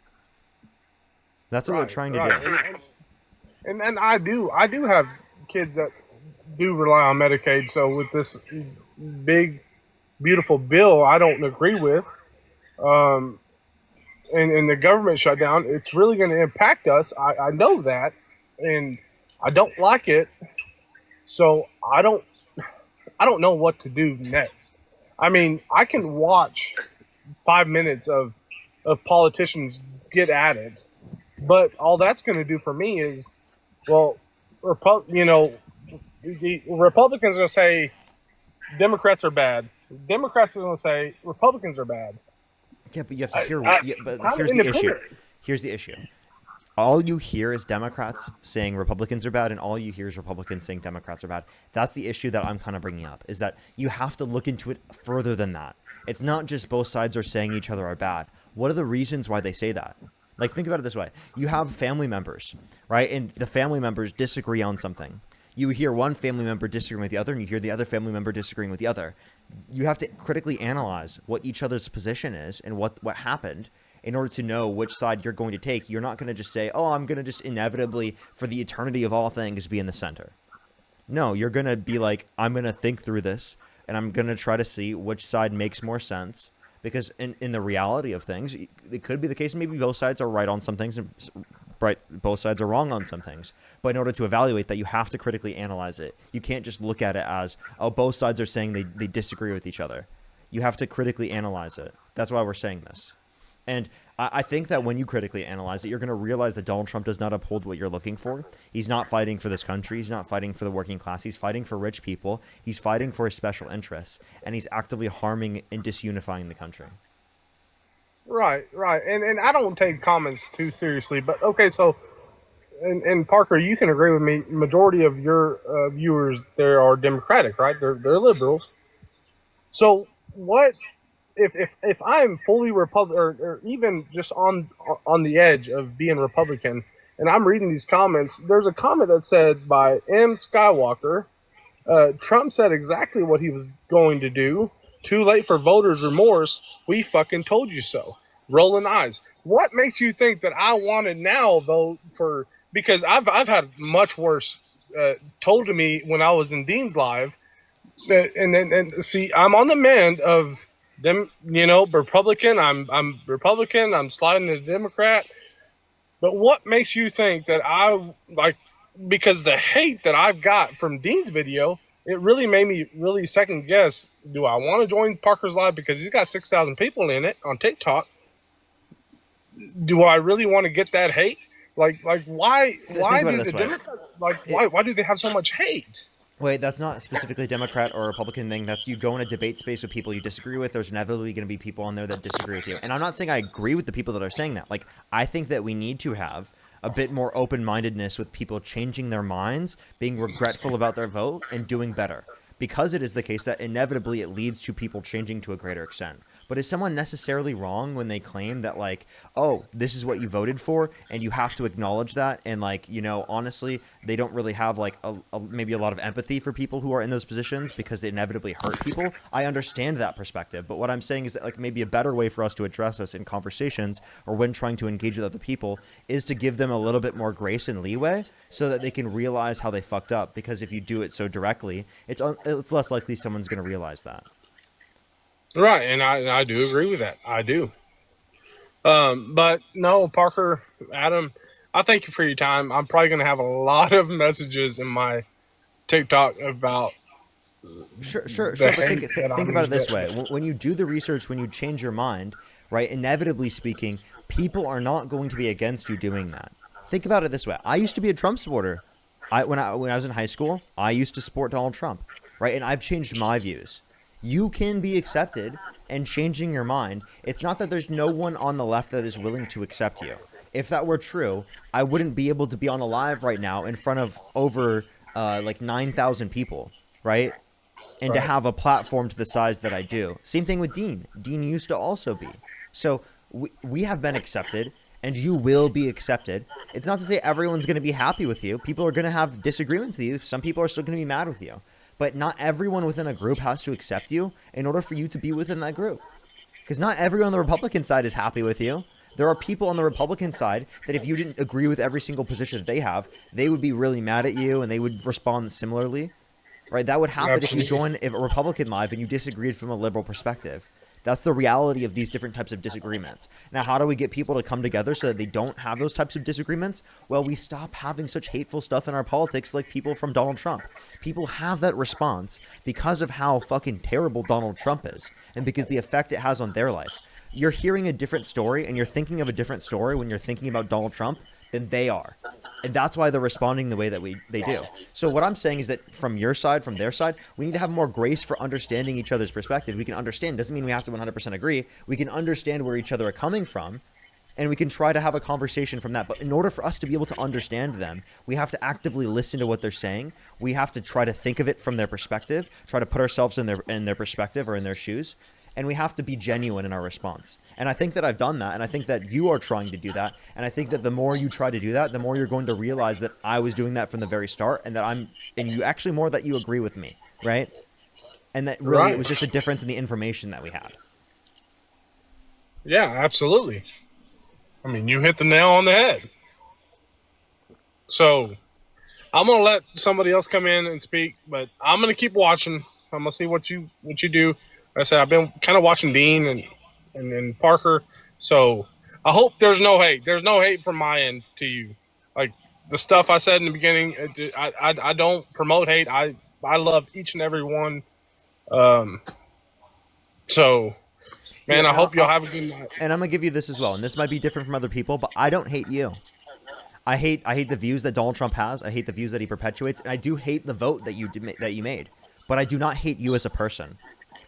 That's what they're trying to do. And I do have kids that do rely on Medicaid. So with this big, beautiful bill, I don't agree with, and the government shutdown, it's really going to impact us. I know that, and I don't like it. So I don't know what to do next. I mean, I can watch 5 minutes of politicians get at it. But all that's going to do for me is, well, the Republicans are going to say Democrats are bad. Democrats are going to say Republicans are bad. Yeah, but you have to hear. But here's the issue. Here's the issue. All you hear is Democrats saying Republicans are bad, and all you hear is Republicans saying Democrats are bad. That's the issue that I'm kind of bringing up, is that you have to look into it further than that. It's not just both sides are saying each other are bad. What are the reasons why they say that? Like, think about it this way. You have family members, right? And the family members disagree on something. You hear one family member disagreeing with the other, and you hear the other family member disagreeing with the other. You have to critically analyze what each other's position is and what happened in order to know which side you're going to take. You're not going to just say, oh, I'm going to just inevitably, for the eternity of all things, be in the center. No, you're going to be like, I'm going to think through this, and I'm going to try to see which side makes more sense. Because in the reality of things, it could be the case maybe both sides are right on some things and both sides are wrong on some things. But in order to evaluate that, you have to critically analyze it. You can't just look at it as, oh, both sides are saying they disagree with each other. You have to critically analyze it. That's why we're saying this. And I think that when you critically analyze it, you're going to realize that Donald Trump does not uphold what you're looking for. He's not fighting for this country. He's not fighting for the working class. He's fighting for rich people. He's fighting for his special interests. And he's actively harming and disunifying the country. Right. And I don't take comments too seriously. But, okay, so, and Parker, you can agree with me. Majority of your viewers there are Democratic, right? They're liberals. So what... If I'm fully Republican, or even just on the edge of being Republican, and I'm reading these comments, there's a comment that said by M. Skywalker, Trump said exactly what he was going to do. Too late for voters' remorse. We fucking told you so. Rolling eyes. What makes you think that I want to now vote for? Because I've had much worse told to me when I was in Dean's Live, and see, I'm on the mend of them, Republican. I'm Republican. I'm sliding to Democrat. But what makes you think that I like? Because the hate that I've got from Dean's video, it really made me really second guess. Do I want to join Parker's Live because he's got 6,000 people in it on TikTok? Do I really want to get that hate? Like why do the Democrats why do they have so much hate? Wait, that's not specifically a Democrat or a Republican thing. That's you go in a debate space with people you disagree with. There's inevitably going to be people on there that disagree with you. And I'm not saying I agree with the people that are saying that. Like, I think that we need to have a bit more open-mindedness with people changing their minds, being regretful about their vote, and doing better. because it is the case that inevitably it leads to people changing to a greater extent. But is someone necessarily wrong when they claim that, like, oh, this is what you voted for and you have to acknowledge that? And, like, you know, honestly, they don't really have like maybe a lot of empathy for people who are in those positions because they inevitably hurt people. I understand that perspective. But what I'm saying is that, like, maybe a better way for us to address this in conversations or when trying to engage with other people is to give them a little bit more grace and leeway so that they can realize how they fucked up. Because if you do it so directly, it's less likely someone's going to realize that. Right, and I do agree with that. I do. But no, Parker, Adam, I thank you for your time. I'm probably going to have a lot of messages in my TikTok about. Sure. But think about it this way: when you do the research, when you change your mind, right? Inevitably speaking, people are not going to be against you doing that. Think about it this way: I used to be a Trump supporter. When I was in high school, I used to support Donald Trump, right? And I've changed my views. You can be accepted and changing your mind. It's not that there's no one on the left that is willing to accept you. If that were true, I wouldn't be able to be on a live right now in front of over like 9,000 people, right? And to have a platform to the size that I do. Same thing with Dean. Dean used to also be. So we have been accepted, and you will be accepted. It's not to say everyone's going to be happy with you. People are going to have disagreements with you. Some people are still going to be mad with you. But not everyone within a group has to accept you in order for you to be within that group. Because not everyone on the Republican side is happy with you. There are people on the Republican side that if you didn't agree with every single position that they have, they would be really mad at you and they would respond similarly. Right? That would happen if you join a Republican live and you disagreed from a liberal perspective. That's the reality of these different types of disagreements. Now, how do we get people to come together so that they don't have those types of disagreements? Well, we stop having such hateful stuff in our politics like people from Donald Trump. People have that response because of how fucking terrible Donald Trump is and because the effect it has on their life. You're hearing a different story and you're thinking of a different story when you're thinking about Donald Trump than they are. And that's why they're responding the way that they do. So what I'm saying is that from your side, from their side, we need to have more grace for understanding each other's perspective. We can understand. Doesn't mean we have to 100% agree. We can understand where each other are coming from, and we can try to have a conversation from that. But in order for us to be able to understand them, we have to actively listen to what they're saying. We have to try to think of it from their perspective, try to put ourselves in their perspective or in their shoes. And we have to be genuine in our response. And I think that I've done that, and I think that you are trying to do that. And I think that the more you try to do that, the more you're going to realize that I was doing that from the very start, and that you actually more that you agree with me, right? And that really it was just a difference in the information that we had. Yeah, absolutely. I mean, you hit the nail on the head. So I'm gonna let somebody else come in and speak, but I'm gonna keep watching. I'm gonna see what you do. Like I said, I've been kind of watching Dean and Parker. So I hope there's no hate. There's no hate from my end to you. Like the stuff I said in the beginning, I don't promote hate. I love each and every one. So, man, Yeah, I hope y'all have a good night. And I'm gonna give you this as well. And this might be different from other people, but I don't hate you. I hate the views that Donald Trump has. I hate the views that he perpetuates, and I do hate the vote that you made. But I do not hate you as a person.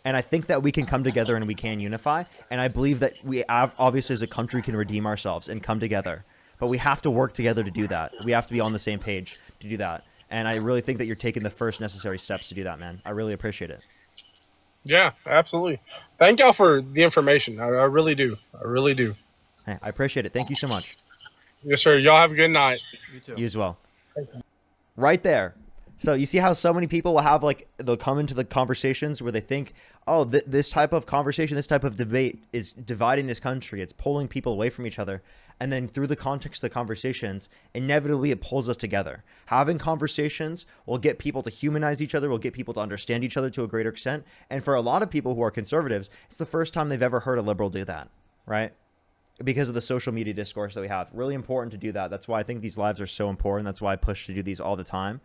And I think that we can come together and we can unify. And I believe that we obviously as a country can redeem ourselves and come together. But we have to work together to do that. We have to be on the same page to do that. And I really think that you're taking the first necessary steps to do that, man. I really appreciate it. Yeah, absolutely. Thank y'all for the information. I really do. I really do. Hey, I appreciate it. Thank you so much. Yes, sir. Y'all have a good night. You too. You as well. Right there. So you see how so many people will have they'll come into the conversations where they think, oh, this type of conversation, this type of debate is dividing this country. It's pulling people away from each other. And then through the context of the conversations, inevitably it pulls us together. Having conversations will get people to humanize each other, will get people to understand each other to a greater extent. And for a lot of people who are conservatives, it's the first time they've ever heard a liberal do that, right? Because of the social media discourse that we have. Really important to do that. That's why I think these lives are so important. That's why I push to do these all the time.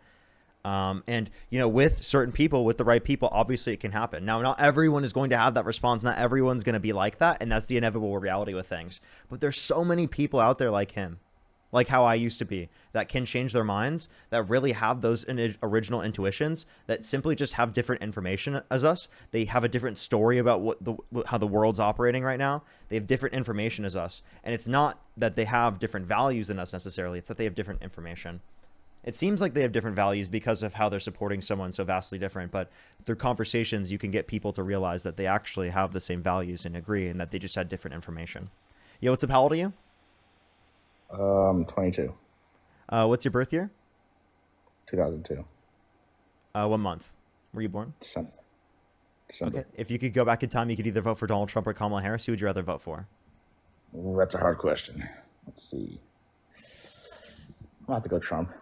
And, with certain people, with the right people, obviously it can happen. Now, not everyone is going to have that response. Not everyone's going to be like that. And that's the inevitable reality with things. But there's so many people out there like him, like how I used to be, that can change their minds, that really have those original intuitions, that simply just have different information as us. They have a different story about how the world's operating right now. They have different information as us. And it's not that they have different values than us necessarily. It's that they have different information. It seems like they have different values because of how they're supporting someone so vastly different, but through conversations, you can get people to realize that they actually have the same values and agree, and that they just had different information. Yo, what's up? How old are you? 22, What's your birth year? 2002, What month were you born? December. Okay. If you could go back in time, you could either vote for Donald Trump or Kamala Harris. Who would you rather vote for? Ooh, that's a hard question. Let's see. I'll have to go Trump.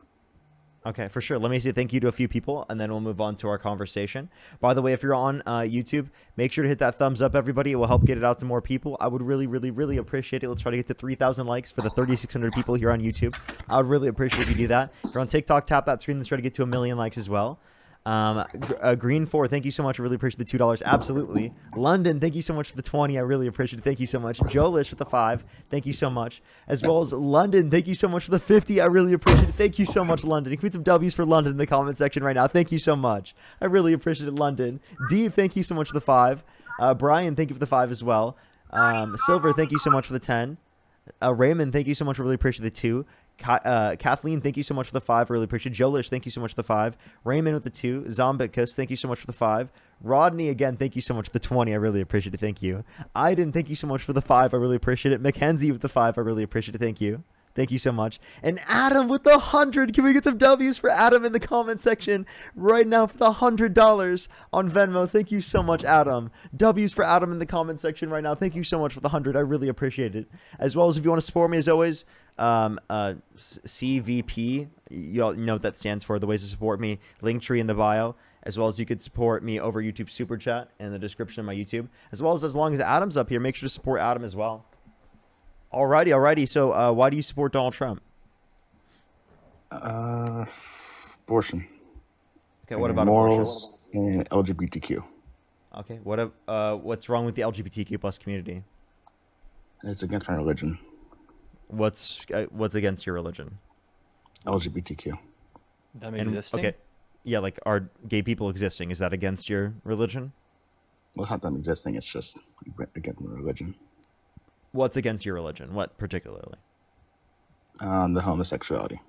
Okay, for sure. Let me say thank you to a few people, and then we'll move on to our conversation. By the way, if you're on YouTube, make sure to hit that thumbs up, everybody. It will help get it out to more people. I would really, really, really appreciate it. Let's try to get to 3,000 likes for the 3,600 people here on YouTube. I would really appreciate if you do that. If you're on TikTok, tap that screen. Let's try to get to 1 million likes as well. Green4, thank you so much. I really appreciate the $2. Absolutely. London, thank you so much for the 20. I really appreciate it. Thank you so much. Jolish with the 5. Thank you so much. As well as London, thank you so much for the 50. I really appreciate it. Thank you so much, London. You can put some W's for London in the comment section right now. Thank you so much. I really appreciate it, London. D, thank you so much for the 5. Brian, thank you for the 5 as well. Silver, thank you so much for the 10. Raymond, thank you so much. I really appreciate the 2. Kathleen, thank you so much for the 5. Really appreciate it. Jolish, thank you so much for the 5. Raymond with the 2. Zombicus, thank you so much for the 5. Rodney, again, thank you so much for the 20. I really appreciate it. Thank you. Iden, thank you so much for the 5. I really appreciate it. Mackenzie with the 5. I really appreciate it. Thank you. Thank you so much. And Adam with the 100. Can we get some W's for Adam in the comment section right now for the $100 on Venmo? Thank you so much, Adam. W's for Adam in the comment section right now. Thank you so much for the 100. I really appreciate it. As well as if you want to support me, as always, CVP, you all know what that stands for, the ways to support me, Linktree in the bio, as well as you could support me over YouTube Super Chat in the description of my YouTube, as long as Adam's up here, make sure to support Adam as well. Alrighty. So, why do you support Donald Trump? Abortion. Okay, what about morals and LGBTQ? Okay, what's wrong with the LGBTQ plus community? It's against my religion. What's against your religion? LGBTQ. Them existing? Okay, yeah, like are gay people existing? Is that against your religion? Well, it's not them existing. It's just against my religion. What's against your religion? What particularly? The homosexuality.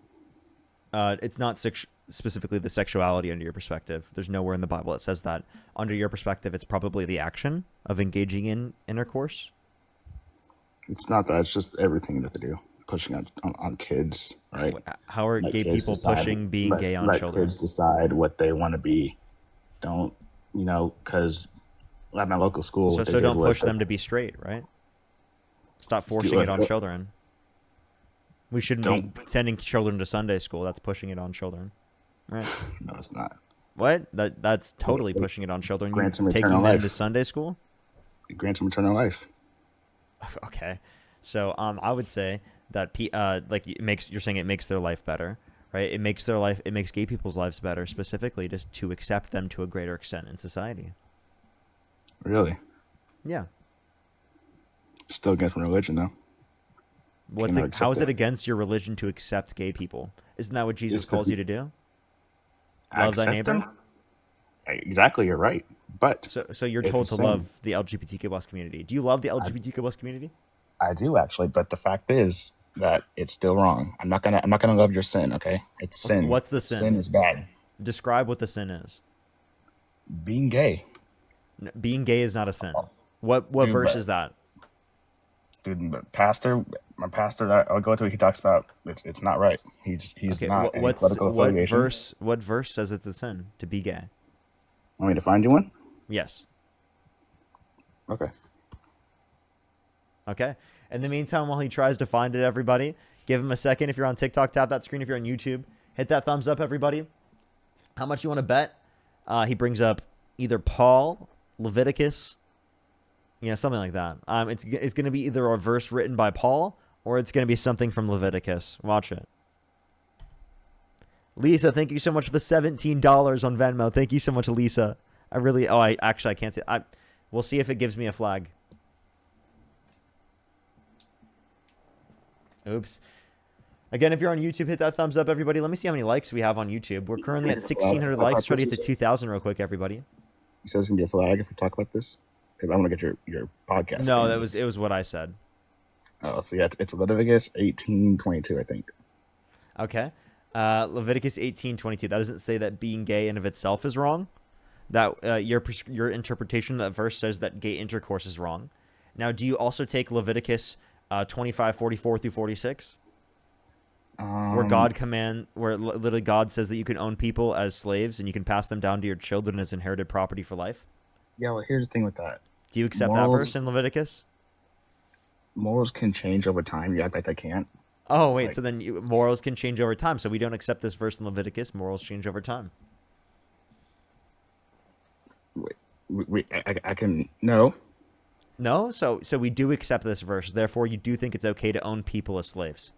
It's not specifically the sexuality under your perspective. There's nowhere in the Bible that says that. Under your perspective, it's probably the action of engaging in intercourse. It's not that. It's just everything that they do. Pushing on kids, right? How are gay people pushing being gay on children? Let kids decide what they want to be. Don't, because at my local school... So don't push them to be straight, right? Stop forcing it on children. We shouldn't be sending children to Sunday school. That's pushing it on children, right? No, it's not. What? That's totally pushing it on children. Grant them taking eternal them life. to Sunday school? It grants them eternal life. Okay, so I would say that you're saying it makes their life better, right? It makes gay people's lives better, specifically just to accept them to a greater extent in society. Really? Yeah. Still against my religion, though. How is it against your religion to accept gay people? Isn't that what Jesus calls you to do? Love thy neighbor? Them? Exactly, you're right. But so you're told to love the LGBTQ plus community. Do you love the LGBTQ plus community? I do, actually, but the fact is that it's still wrong. I'm not gonna love your sin, okay? It's sin. What's the sin? Sin is bad. Describe what the sin is. Being gay. Being gay is not a sin. What verse is that? Dude, my pastor that I'll go to, he talks about it's not right. He's okay, not any political affiliation. What verse says it's a sin to be gay? Want me to find you one? Yes. Okay. In the meantime, while he tries to find it, everybody, give him a second. If you're on TikTok, tap that screen. If you're on YouTube, hit that thumbs up, everybody. How much you want to bet? He brings up either Paul, Leviticus, something like that. It's going to be either a verse written by Paul or it's going to be something from Leviticus. Watch it. Lisa, thank you so much for the $17 on Venmo. Thank you so much, Lisa. I can't see. We'll see if it gives me a flag. Oops. Again, if you're on YouTube, hit that thumbs up, everybody. Let me see how many likes we have on YouTube. We're currently at 1,600 likes. Try to get to 2,000 real quick, everybody. He says it's going to be a flag if we talk about this. Because I want to get your podcast. No, it was what I said. Oh, so yeah, it's Leviticus 18:22, I think. Okay. Leviticus 18:22. That doesn't say that being gay in of itself is wrong. That your interpretation of that verse says that gay intercourse is wrong. Now, do you also take Leviticus 25:44 through 46? Where literally God says that you can own people as slaves and you can pass them down to your children as inherited property for life. Yeah, well, here's the thing with that. Do you accept that verse in Leviticus? Morals can change over time. You act like they can't. Oh, wait. So then morals can change over time. So we don't accept this verse in Leviticus. Morals change over time. I can no. No? So we do accept this verse. Therefore, you do think it's okay to own people as slaves.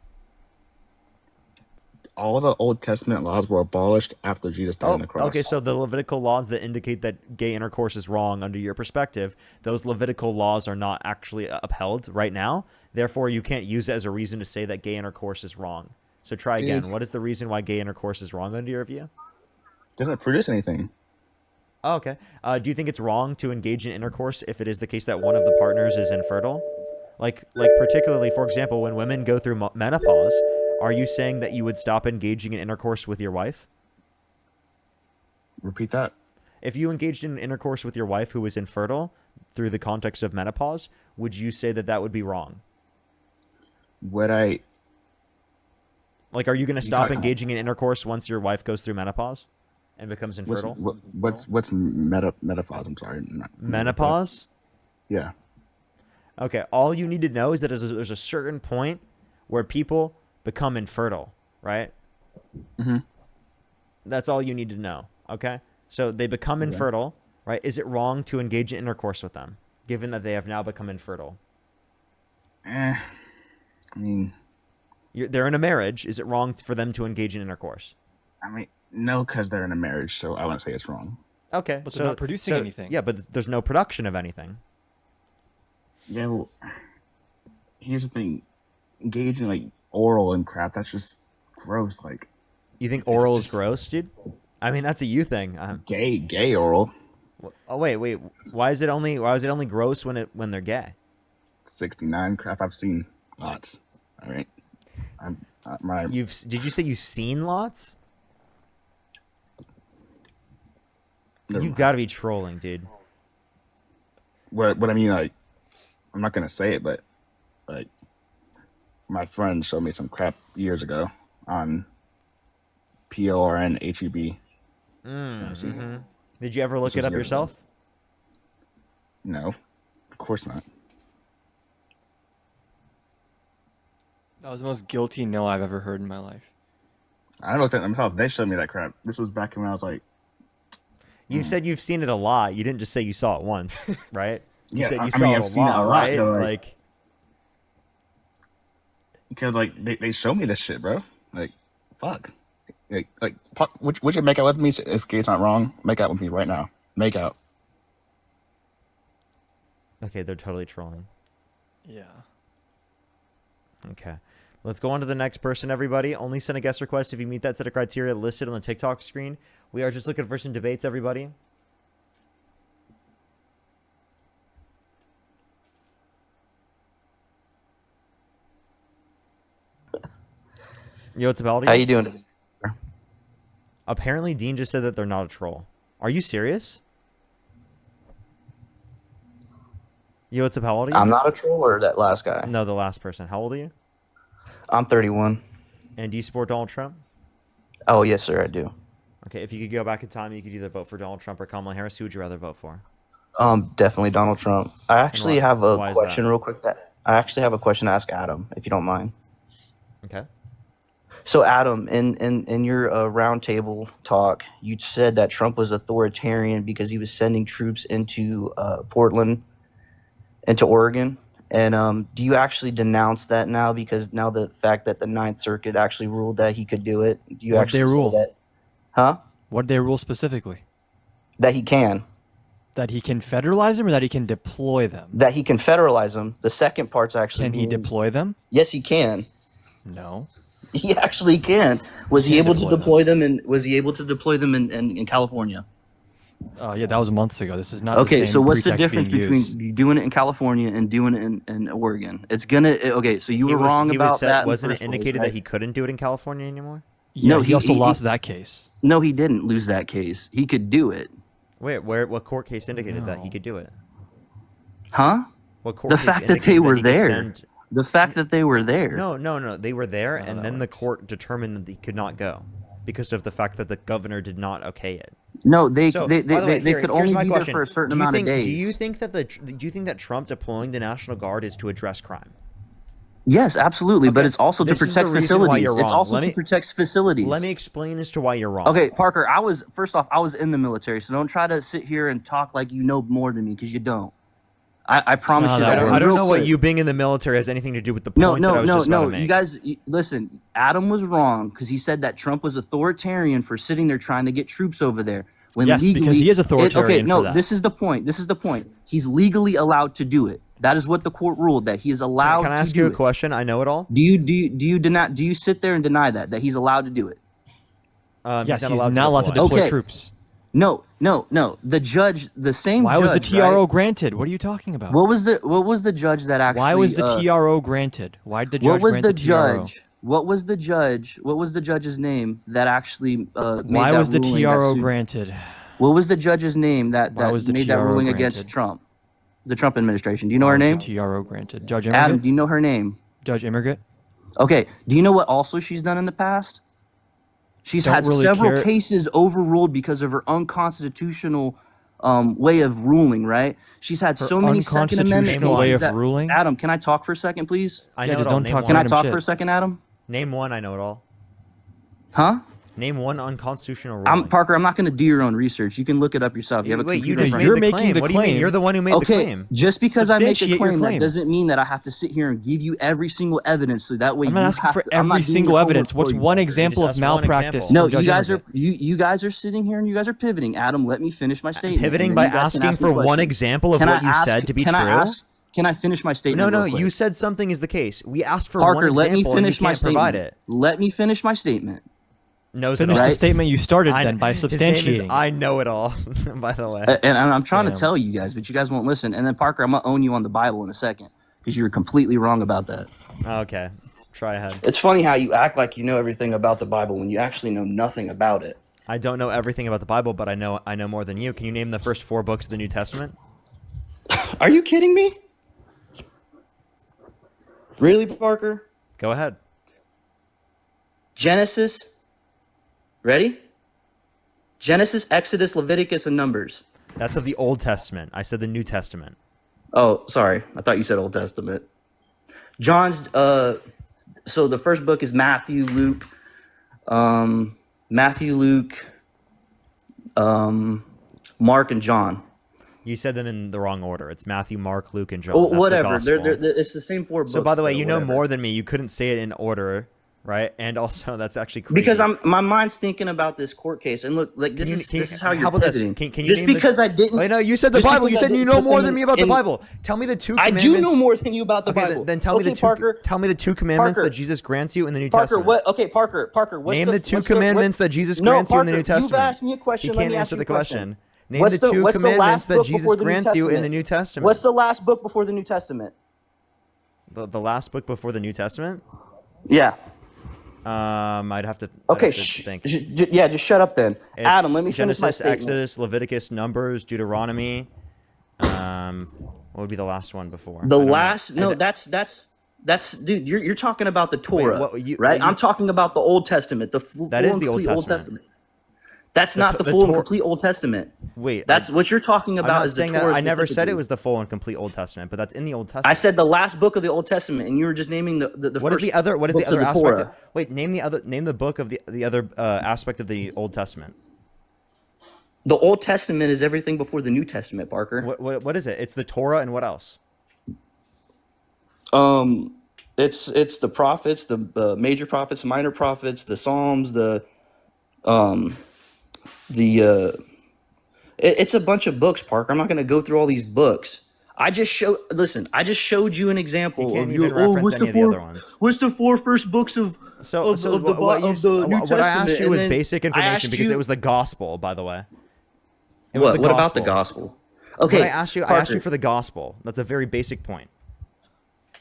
All the Old Testament laws were abolished after Jesus died on the cross. Okay, so the Levitical laws that indicate that gay intercourse is wrong under your perspective, those Levitical laws are not actually upheld right now. Therefore, you can't use it as a reason to say that gay intercourse is wrong. So try again. What is the reason why gay intercourse is wrong under your view? Doesn't produce anything. Oh, okay. Do you think it's wrong to engage in intercourse if it is the case that one of the partners is infertile? Like particularly, for example, when women go through menopause, are you saying that you would stop engaging in intercourse with your wife? Repeat that. If you engaged in intercourse with your wife who was infertile through the context of menopause, would you say that that would be wrong? Would I? Like, are you going to stop engaging in intercourse once your wife goes through menopause and becomes infertile? What's menopause? I'm sorry. Menopause? Yeah. Okay. All you need to know is that there's a certain point where people become infertile, right? Mm-hmm. That's all you need to know, okay? So they become infertile, right? Is it wrong to engage in intercourse with them, given that they have now become infertile? I mean... they're in a marriage. Is it wrong for them to engage in intercourse? I mean, no, because they're in a marriage, so I wouldn't say it's wrong. Okay. But they're not producing anything. Yeah, but there's no production of anything. Yeah, well, here's the thing. Engaging, like, oral and crap, that's just gross. Like, you think oral is gross, dude? I mean, that's a you thing. Gay oral. Oh wait. Why is it only gross when they're gay? 69 crap. I've seen lots. All right. Did you say you've seen lots? You've got to be trolling, dude. What I mean, like, I'm not gonna say it, but like, my friend showed me some crap years ago on PORNHEB. Mm-hmm. Did you ever look it up yourself? No, of course not. That was the most guilty no I've ever heard in my life. I looked at them. They showed me that crap. This was back when I was like. You said you've seen it a lot. You didn't just say you saw it once, right? You said you saw it a lot, right? Like, because like they show me this shit, bro. Like, fuck. Like, would you make out with me if gays aren't wrong? Make out with me right now. Make out. Okay, they're totally trolling. Yeah. Okay. Let's go on to the next person, everybody. Only send a guest request if you meet that set of criteria listed on the TikTok screen. We are just looking for some debates, everybody. Yo, what's about? How you doing? Apparently, Dean just said that they're not a troll. Are you serious? Yo, what's up? How old are you? I'm not a troll, or that last guy? No, the last person. How old are you? I'm 31. And do you support Donald Trump? Oh, yes, sir, I do. Okay, if you could go back in time, you could either vote for Donald Trump or Kamala Harris. Who would you rather vote for? Definitely Donald Trump. I actually have a question that? real quick. I actually have a question to ask Adam, if you don't mind. Okay. So, Adam, in your roundtable talk, you said that Trump was authoritarian because he was sending troops into Portland, into Oregon. And do you actually denounce that now? Because now the fact that the Ninth Circuit actually ruled that he could do it, do you actually say that? Huh? What did they rule specifically? That he can. That he can federalize them or that he can deploy them? That he can federalize them. The second part's actually. Can he deploy them? Yes, he can. No. He actually can. Was he able to deploy them? And was he able to deploy them in California? Yeah, that was months ago. This is not okay. The same So what's the difference between you doing it in California and doing it in Oregon? It's gonna. Okay, so you were wrong about that. Wasn't it indicated that he couldn't do it in California anymore? Yeah, No, he also lost that case. No, he didn't lose that case. He could do it. Wait, what court case indicated that he could do it? Huh? What court The case fact that they indicated were he could there. send- The fact that they were there. No, they were there, That's not and how then that the works. court determined that he could not go because of the fact that the governor did not okay it. No, they So, they by the way, they here- could here's only my be there question. for a certain Do you amount think, of days. Do you think that Trump deploying the National Guard is to address crime? Yes, absolutely, but Okay, it's also to this is the protect reason why facilities. you're It's wrong. also to protect facilities. Let me explain as to why you're wrong. Okay, Parker, first off, I was in the military, so don't try to sit here and talk like you know more than me, because you don't. I promise not you how that. that I don't Real know what quick. you being in the military has anything to do with the point that I was just about to make. You guys, listen. Adam was wrong because he said that Trump was authoritarian for sitting there trying to get troops over there. When Yes, legally, because he is authoritarian okay, no, for that. this is the point. This is the point. He's legally allowed to do it. That is what the court ruled, that he is allowed Can I to ask do you a it. question? I know it all. Do you deny? Do you sit there and deny that Um, he's allowed to do it? Yes, he's not allowed to deploy Okay. troops. No. The judge, the same Why judge. was the TRO right? granted? What are you talking about? What was the judge that actually? Why was the TRO granted? Why did the judge What was grant the TRO? judge? What was the judge? What was the judge's name that actually made Why that was the ruling that TRO sued- granted? What was the judge's name that Why was the made that TRO ruling granted? against Trump? The Trump administration. Do you know Why her was name? the TRO granted? Judge Adam, Immigrant? do you know her name? Judge Immigrant? Okay. Do you know what also she's done in the past? She's Don't had really several care. cases overruled because of her unconstitutional way of ruling, right? She's had Her so many Second Amendment unconstitutional way cases of that- ruling? Adam, can I talk for a second, please? I Yeah, know just it all. don't Name talk one. Can I random talk shit. for a second, Adam? Name one. I know it all. Huh? Name one unconstitutional ruling. Parker, I'm not going to do your own research. You can look it up yourself. You have a Wait, you computer in just front made of You're the making claim. the What do you mean? claim. You're the one who made the Okay, claim. just because I make a Substantiate your claim, that claim. doesn't mean that I have to sit here and give you every single evidence, so that way I'm not you asking have for to, I'm not every doing single your homework evidence. for What's you, one Parker. example of asked one malpractice? example. No, from Judge you guys are Immigrant? you guys are sitting here and you guys are pivoting. Adam, let me finish my statement. Pivoting and by then you guys can asking ask me for one questions. example of Can what I you ask- said to be can true. I ask? Can I finish my statement? No, real quick? you said something is the case. We asked for Parker, one let me example finish and you my can't provide statement. it. Let me finish my statement. Knows Finish it all. the Right? statement you started then by His name is substantiating. I know it all, by the way. And I'm trying Damn. to tell you guys, but you guys won't listen. And then Parker, I'm gonna own you on the Bible in a second because you're completely wrong about that. Okay, try ahead. It's funny how you act like you know everything about the Bible when you actually know nothing about it. I don't know everything about the Bible, but I know more than you. Can you name the first 4 books of the New Testament? Are you kidding me? Really, Parker? Go ahead. Genesis. Ready? Genesis, Exodus, Leviticus, and Numbers. That's of the Old Testament. I said the New Testament. Oh, sorry. I thought you said Old Testament. John's so the first book is Matthew, Luke, Mark, and John. You said them in the wrong order. It's Matthew, Mark, Luke, and John. Oh, That's the whatever. gospel. It's the same 4 books. So, by the way, though, you know whatever. more than me. You couldn't say it in order, right? And also, that's actually crazy. Because my mind's thinking about this court case, and look, like this is how you're about this? pivoting. Can you Just name because I didn't. Wait, no, you said the just Bible. because You I said you didn't know put more them than me about the in- Bible. Tell me the 2 I commandments. do know more than you about the Okay, Bible. then tell me Okay, the 2. Parker. Tell me the 2 commandments Parker. that Jesus grants you in the New Parker, Testament. what? Okay, Parker. What's Name the 2 what's commandments that Jesus grants you in the New Parker, Testament. You've asked me a question. He Let can't me ask answer you the a question. question. Name What's the 2 what's the commandments last that book Jesus before the New grants you in Testament? the New Testament. What's the last book before the New Testament? The last book before the New Testament? Yeah. I'd have to. Okay. I'd have to think. Yeah, just shut up then. It's Adam, let me finish my Genesis, statement. Exodus, Leviticus, Numbers, Deuteronomy. What would be the last one before? The I don't know. last Is no, it- that's dude. You're talking about the Torah, what- right? you- I'm talking about the Old Testament, the full That is and the Old complete Old Testament. Testament. That's not the the full and Tor- complete Old Testament. Wait, That's what you're talking I'm about. not Is the saying that. Torah? I never said it specifically. was the full and complete Old Testament, but that's in the Old Testament. I said the last book of the Old Testament, and you were just naming the What is first the other? What is books the other of the aspect? Torah. Wait, name the book of the other aspect of the Old Testament. The Old Testament is everything before the New Testament, Parker. What is it? It's the Torah and what else? It's the prophets, the major prophets, minor prophets, the Psalms, it's a bunch of books, Parker. I'm not going to go through all these books. I just showed you an example You can't of even your reference what's any the of the four other ones. what's the 4 first books of So the what New Testament? I asked you and was then basic I information asked because you- it was the gospel, by the way. It was What about the gospel? Okay, When I asked you Parker, for the gospel. That's a very basic point.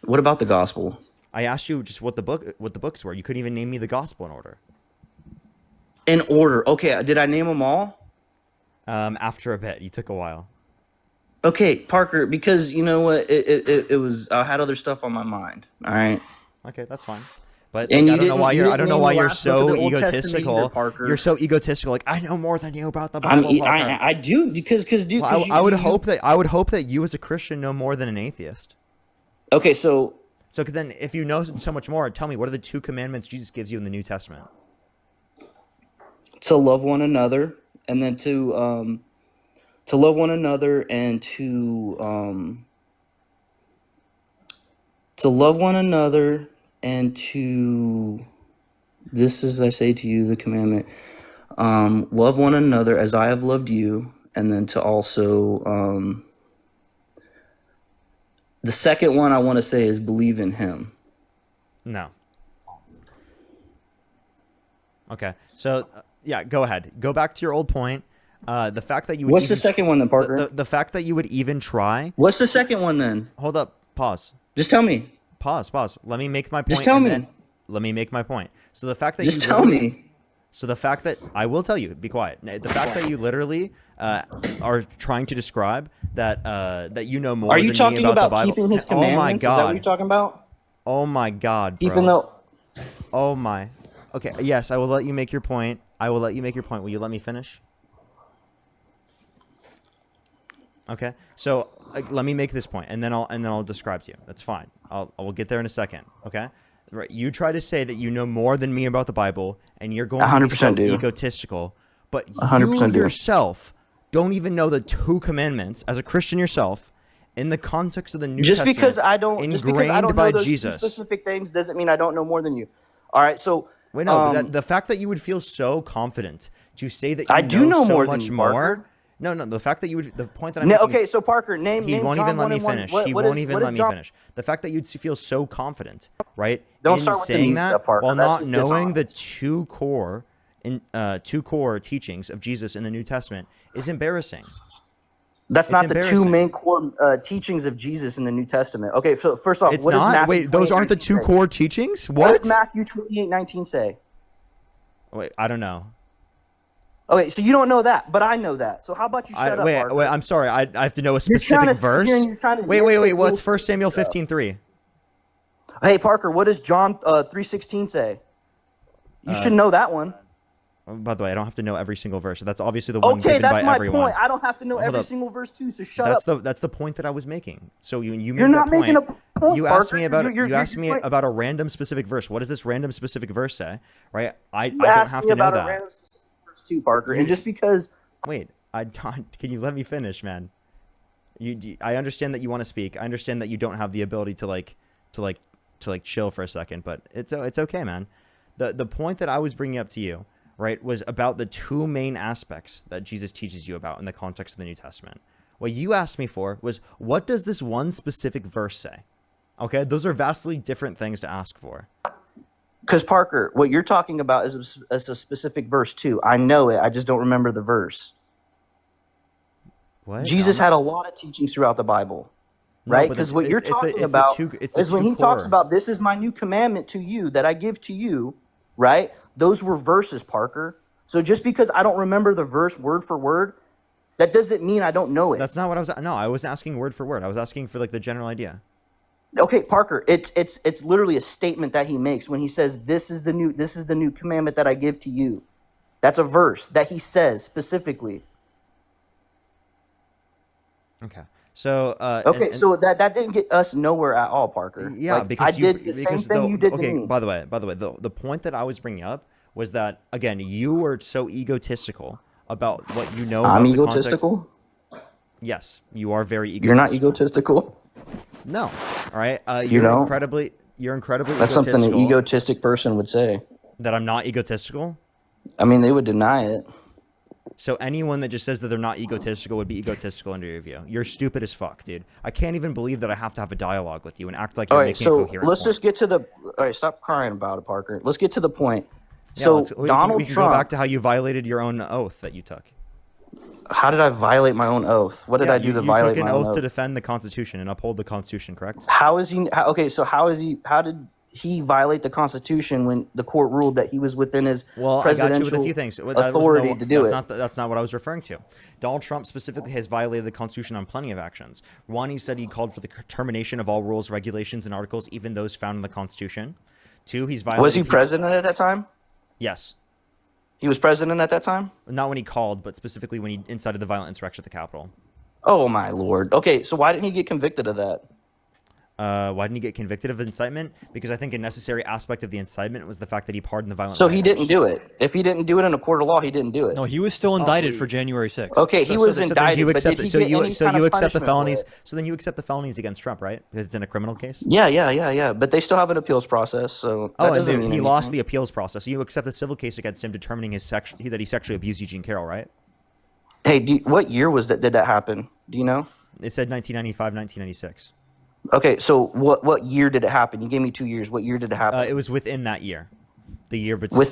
what about the gospel? I asked you just what the books were. You couldn't even name me the gospel in order. In order. Okay, did I name them all? After a bit, you took a while. Okay, Parker, because you know what, it was I had other stuff on my mind. All right. Okay, that's fine. But And like, you didn't I don't know name why the you're last book of so the Old Testament either, egotistical. Parker. You're so egotistical. Like, I know more than you about the Bible, Parker. I do because dude. Well, I would hope that you as a Christian know more than an atheist. Okay, so then if you know so much more, tell me, what are the 2 commandments Jesus gives you in the New Testament? to love one another, and then to love one another, and to love one another, and to this is I say to you the commandment, love one another as I have loved you, and then to also the second one I want to say is believe in him. No. Okay, so yeah, go ahead. Go back to your old point. The fact that you would What's the second one then, Parker? The fact that you would even try. What's the second one then? Hold up. Pause. Just tell me. Pause. Let me make my point. Just tell me. Let me make my point. So the fact that Just tell me. So the fact that I will tell you, be quiet. The fact that you literally are trying to describe that you know more. Are you than talking me about the Bible. keeping his commandments? Oh my God. Is that what you're talking about? Oh my God, bro. Even though. Oh my. Okay. Yes, I will let you make your point. Will you let me finish? Okay. So let me make this point, and then I'll describe to you. That's fine. I will get there in a second. Okay. Right. You try to say that you know more than me about the Bible, and you're going to be so egotistical, but you 100% yourself don't even know the 2 commandments as a Christian yourself in the context of the New Just Testament. because I don't know those Jesus. specific things doesn't mean I don't know more than you. All right, so wait, no, but the fact that you would feel so confident to say that you I do know so more much than you, more. Parker. No, the fact that you would, the point that I'm making okay, is, so Parker, name won't John even let 1 me and 1. finish. What He is- won't even what let is me John- finish. The fact that you'd feel so confident, right? Don't in start with the saying me that stuff, Parker. while That's not just knowing the dishonest. two core teachings of Jesus in the New Testament is embarrassing. That's not the 2 embarrassing. main core teachings of Jesus in the New Testament. Okay, so first off, It's what does not. Matthew Wait, those aren't the 28:19 2 say? core teachings. What does What? Matthew 28:19 say? Wait, I don't know. Okay, so you don't know that, but I know that. So how about you shut up, Wait, Parker? I'm sorry. I have to know a You're trying specific to sit verse. here and you're trying to Wait. nitpick What's little 1 Samuel stuff. 15:3? Hey, Parker, what does John 3:16 say? You should know that one. By the way, I don't have to know every single verse. That's obviously the one Okay, given by that's my everyone. point. I don't have to know Hold every up. single verse too, so shut up. That's the point that I was making. So you made You're not that making point. a point, You asked Parker. me about You're- you asked me you're- about a random specific verse. What does this random specific verse say? Right? I You don't asked have me to know about a that. random specific verse too, Parker. And just because Wait, I don't. Can you let me finish, man? I understand that you want to speak. I understand that you don't have the ability to chill for a second, but it's okay, man. The point that I was bringing up to you, right, was about the 2 main aspects that Jesus teaches you about in the context of the New Testament. What you asked me for was, what does this one specific verse say? Okay, those are vastly different things to ask for. Because Parker, what you're talking about is a specific verse too. I know it. I just don't remember the verse. What? Jesus had a lot of teachings throughout the Bible, right? but Because what you're it's the- talking it's the about two- it's the is when two he talks core. about this is my new commandment to you that I give to you, right? Those were verses, Parker. So just because I don't remember the verse word for word, that doesn't mean I don't know it. That's not what I was. No, I wasn't asking word for word. I was asking for the general idea. Okay, Parker, it's literally a statement that he makes when he says this is the new commandment that I give to you. That's a verse that he says specifically. Okay. So so that didn't get us nowhere at all, Parker. Yeah, because I did the same thing you did to me. By the way, the point that I was bringing up was that, again, you were so egotistical about what you know. I'm about the egotistical. Yes, you are very egotistical. You're not egotistical. No. All right. You know? You're incredibly. That's something an egotistic person would say. That I'm not egotistical. I mean, they would deny it. So anyone that just says that they're not egotistical would be egotistical under your view. You're stupid as fuck, dude. I can't even believe that I have to have a dialogue with you and act like you're making a coherent let's point. just get to the. All right, stop crying about it, Parker. Let's get to the point. Yeah, So we Donald can Trump. go back to how you violated your own oath that you took. How did I violate my own oath? What did I do to violate my own oath? You took an oath to defend the Constitution and uphold the Constitution, correct? How is he? Okay, so how is he? How did he violate the Constitution when the court ruled that he was within his Well, I got presidential you with a few things. authority to do it? That's not what I was referring to. Donald Trump specifically has violated the Constitution on plenty of actions. One, he said he called for the termination of all rules, regulations, and articles, even those found in the Constitution. Two, he's violated... Was he president at that time? Yes. He was president at that time? Not when he called, but specifically when he incited the violent insurrection at the Capitol. Oh, my Lord. Okay, so why didn't he get convicted of that? Why didn't he get convicted of incitement? Because I think a necessary aspect of the incitement was the fact that he pardoned the violent So he rioters. didn't do it. If he didn't do it in a court of law, he didn't do it. No, he was still indicted for January 6th. Okay, he was indicted, but did he so get you any so kind you of accept the punishment for felonies. it? So then you accept the felonies against Trump, right? Because it's in a criminal case. Yeah. But they still have an appeals process, so that Oh, doesn't and mean he lost anything. the appeals process. So you accept the civil case against him, determining that he sexually abused Eugene Carroll, right? Hey, what year was that? Did that happen? Do you know? It said 1995, 1996. Okay, so what year did it happen? You gave me 2 years. What year did it happen? It was within that year. The year between that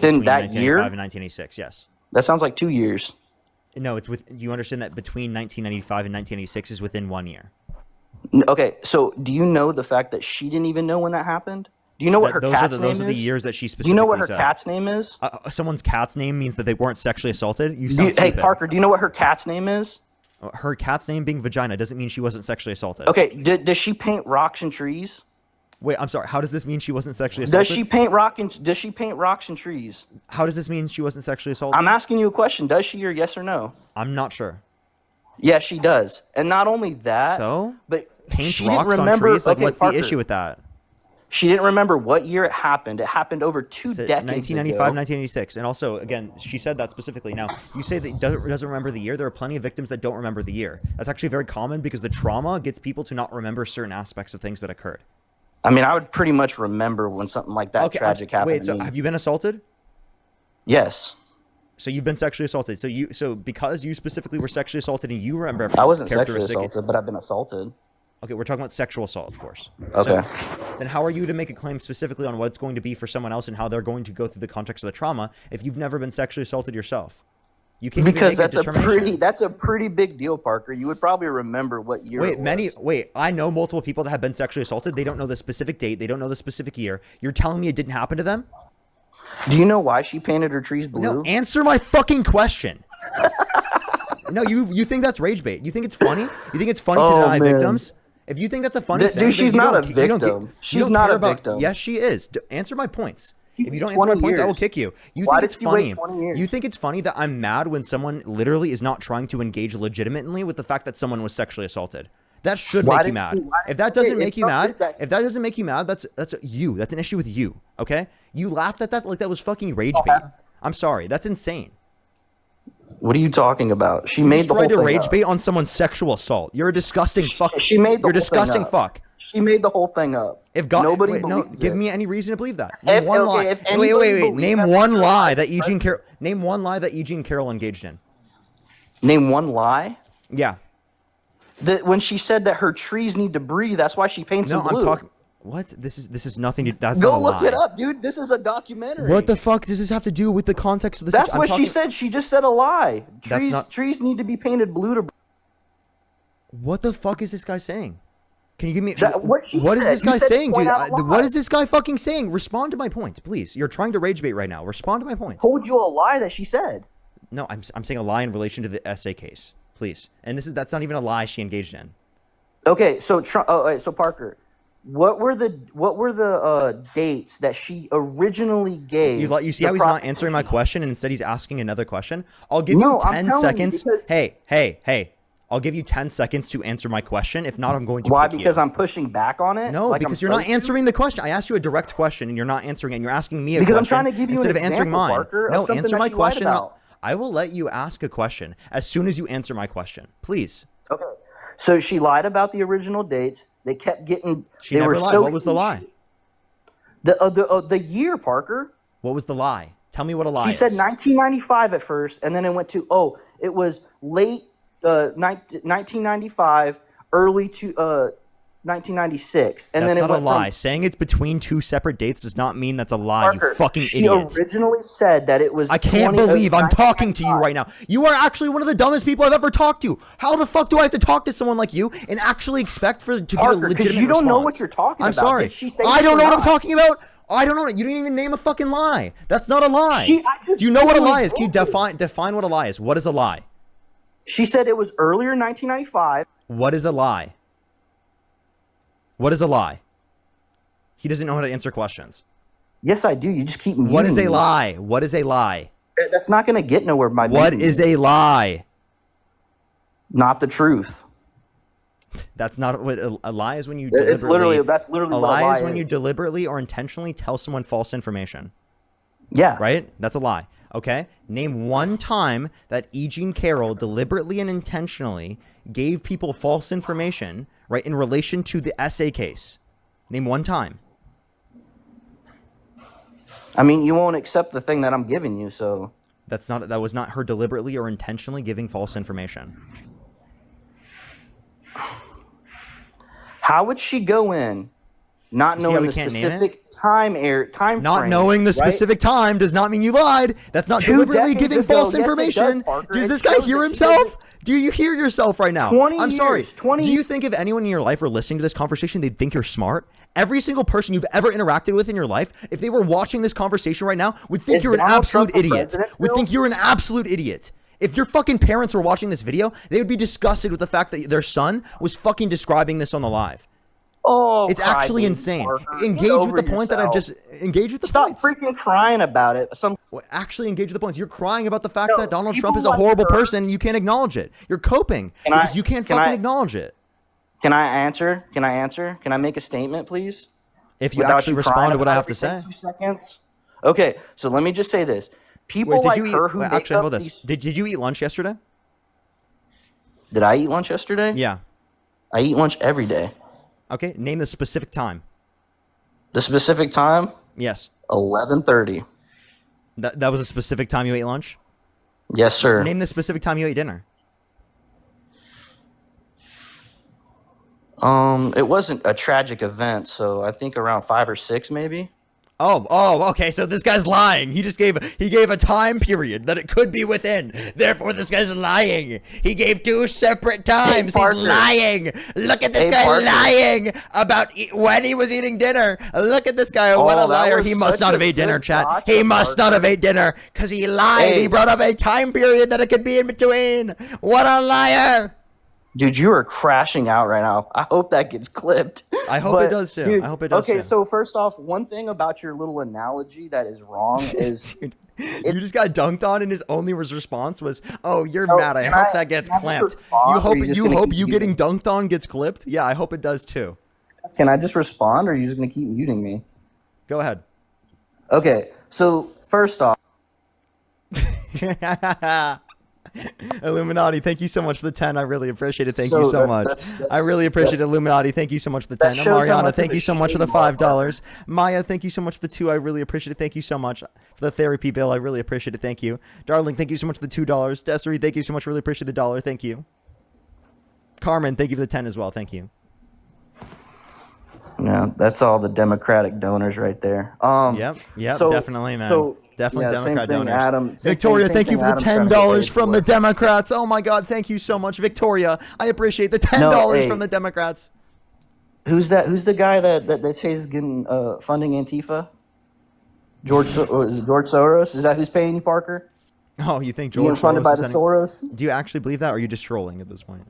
1995 year? and 1986, yes. That sounds like 2 years. No, it's with. You understand that between 1995 and 1986 is within 1 year. Okay, so do you know the fact that she didn't even know when that happened? Do you know what her cat's name is? Those are the years that she Do specifically you know what her said. cat's name is? Someone's cat's name means that they weren't sexually assaulted? You sound Hey, stupid. Parker, do you know what her cat's name is? Her cat's name being Vagina doesn't mean she wasn't sexually assaulted. Okay, does she paint rocks and trees? Wait, I'm sorry. How does this mean she wasn't sexually assaulted? Does she paint rocks and trees? How does this mean she wasn't sexually assaulted? I'm asking you a question. Does she, or yes or no? I'm not sure. Yes, she does. And not only that, So? but Paint she didn't rocks on remember. trees? Like, okay, what's Parker, the issue with that? She didn't remember what year it happened. It happened over two Said decades 1995, ago. 1986. And also, again, she said that specifically. Now, you say that doesn't remember the year. There are plenty of victims that don't remember the year. That's actually very common because the trauma gets people to not remember certain aspects of things that occurred. I mean, I would pretty much remember when something like that tragic happened. Wait, to so me. have you been assaulted? Yes. So you've been sexually assaulted. So because you specifically were sexually assaulted and you remember every I wasn't sexually characteristic- assaulted, but I've been assaulted. Okay, we're talking about sexual assault, of course. Okay. So, then how are you to make a claim specifically on what it's going to be for someone else and how they're going to go through the context of the trauma if you've never been sexually assaulted yourself? You can't Because even make that's a pretty big deal, Parker. You would probably remember what year it was. I know multiple people that have been sexually assaulted. They don't know the specific date. They don't know the specific year. You're telling me it didn't happen to them? Do you know why she painted her trees blue? No, answer my fucking question. No, you think that's rage bait. You think it's funny? You think it's funny to deny victims? If you think that's a funny thing, Dude, she's not a you don't victim. you She's don't not care a about- victim. Yes, she is. Answer my points. If you don't answer 20 my points, I will years. kick you. You Why think did it's she wait funny? 20 years? You think it's funny that I'm mad when someone literally is not trying to engage legitimately with the fact that someone was sexually assaulted? That should Why make you did mad. you- why If did that you- doesn't if make you something mad, that- if that doesn't make you mad, that's you. That's an issue with you. Okay? You laughed at that like that was fucking rage bait. I'm sorry. That's insane. What are you talking about? She You made just the whole tried to thing rage up. bait on someone's sexual assault. You're a disgusting fuck. She made the You're a whole thing disgusting up. fuck. She made the whole thing up. If God, Nobody wait, no, believes give it. me any reason to believe that. Name If- one okay, lie. if Wait, anybody wait. believes Name that one Parker lie was that Eugene Carroll. Name one lie that Eugene Carroll engaged in. Name one lie. Yeah. When she said that her trees need to breathe, that's why she paints No, them blue. I'm talking. What? This is nothing to. That's Go not a look lie. it up, dude. This is a documentary. What the fuck does this have to do with the context of this? That's I'm what she talking- said. She just said a lie. That's not- Trees need to be painted blue to. What the fuck is this guy saying? Can you give me what she What is said. this You guy said saying, point dude? out a lie. What is this guy fucking saying? Respond to my points, please. You're trying to rage bait right now. Respond to my points. Told you a lie that she said. No, I'm saying a lie in relation to the essay case, please. And that's not even a lie she engaged in. Okay, so so Parker, what were the dates that she originally gave? You see the how he's not answering my question and instead he's asking another question? I'll give you 10 seconds. Hey. I'll give you 10 seconds to answer my question. If not, I'm going to Why? kick Because you. I'm pushing back on it? No, like because I'm you're not supposed to? answering the question. I asked you a direct question and you're not answering it. And you're asking me a Because question I'm trying to give you instead an of answering example, mine. Parker, of No, something answer that my she lied question. about. I will let you ask a question as soon as you answer my question. Please. Okay. So she lied about the original dates. They kept getting. She they never were lied. so What was the lie? The year, Parker. What was the lie? Tell me what a lie She is. said 1995 at first, and then it went to it was late 1995, early to 1996, and That's then it not a went lie. from Saying it's between two separate dates does not mean that's a lie, Parker, you fucking she idiot. originally said that it was. I can't believe I'm talking to you right now. You are actually one of the dumbest people I've ever talked to. How the fuck do I have to talk to someone like you and actually expect to get a Parker, legitimate because you don't know response? what you're talking I'm about. sorry. Did she say I this don't or know what I'm not? talking about. Oh, I don't know. You didn't even name a fucking lie. That's not a lie. I just Do you know what a gave you an lie is? Can you example. define what a lie is? What is a lie? She said it was earlier in 1995. What is a lie? What is a lie? He doesn't know how to answer questions. Yes, I do. You just keep muting What is a me. lie? What is a lie? That's not going to get nowhere by What muting is me. a lie? Not the truth. That's not what a lie is. When you It's literally that's a literally what lie is when you deliberately or intentionally tell someone false information. Yeah. Right? That's a lie. Okay? Name one time that E. Jean Carroll deliberately and intentionally gave people false information, right, in relation to the essay case. Name one time. I mean, you won't accept the thing that I'm giving you, so That was not her deliberately or intentionally giving false information. how would she go in not You see how knowing we the can't name it? specific time Not frame, knowing the right? specific time does not mean you lied. That's not 2 deliberately decades giving ago, false yes, it does, information. Parker. Does It this guy shows hear that she himself? doesn't- Do you hear yourself right now? 20 I'm sorry. years, 20 Do you think if anyone in your life were listening to this conversation, they'd think you're smart? Every single person you've ever interacted with in your life, if they were watching this conversation right now, would think Is you're an Donald absolute Trump the idiot. president Would still? think you're an absolute idiot. If your fucking parents were watching this video, they would be disgusted with the fact that their son was fucking describing this on the live. Oh, It's actually crybaby, insane. Parker. Get Engage over with the point that I've yourself. just engaged with the Stop points. freaking crying about it. Actually engage with the points. You're crying about the fact No, that Donald people Trump is a like horrible her- person and you can't acknowledge it. You're coping because you can't fucking acknowledge it. Can I answer? Can I make a statement, please? If you Without actually crying respond to what I about have to everything say. 2 seconds. Okay, so let me just say this: people Wait, like her who make actually, how up about this? these. Did you eat lunch yesterday? Did I eat lunch yesterday? Yeah. I eat lunch every day. Okay, name the specific time. The specific time? Yes. 11:30. That was a specific time you ate lunch? Yes, sir. Name the specific time you ate dinner. It wasn't a tragic event, so I think around 5 or 6, maybe. Okay. So this guy's lying. He gave a time period that it could be within. Therefore, this guy's lying. He gave 2 separate times. He's Parker. lying. Look at this guy Parker. lying about when he was eating dinner. Look at this guy. What a that liar. was He must such not a have ate dinner, good chat. gotcha, He must not Parker. have ate dinner because he lied. Hey. He brought up a time period that it could be in between. What a liar. Dude, you are crashing out right now. I hope that gets clipped. I hope it does too. Dude, I hope it does okay, too. so first off, one thing about your little analogy that is wrong is Dude, you just got dunked on, and his only response was, "Oh, you're Oh, mad. I can hope I- that gets can I just clipped." respond, You or hope are you just gonna keep you muting? getting dunked on gets clipped. Yeah, I hope it does too. Can I just respond, or are you just going to keep muting me? Go ahead. Okay, so first off, Illuminati, thank you so much for the 10. I really appreciate it. Thank So you so that- much. that's- I really appreciate it. Illuminati, thank you so much for the 10. That shows how Mariana, much of thank a you so much for the shitty you are, $5. Maya, thank you so much for the 2. I really appreciate it. Thank you so much for the therapy bill. I really appreciate it. Thank you. Darling, thank you so much for the $2. Desiree, thank you so much. Really appreciate the $1. Thank you. Carmen, thank you for the 10 as well. Thank you. yeah, that's all the Democratic donors right there. Yep, so- definitely, man. so, Definitely yeah, same Democrat thing, donors. Adam. Same Victoria, thing, thank you same for the thing Adam's trying to get $10 paid from for. the Democrats. Oh my God, thank you so much, Victoria. I appreciate the $10 hey. from the Democrats. Who's that? Who's the guy that they say is getting funding Antifa? Is it George Soros? Is that who's paying you, Parker? Oh, you think You George getting funded Soros by is the sending- Soros? Do you actually believe that, or are you just trolling at this point?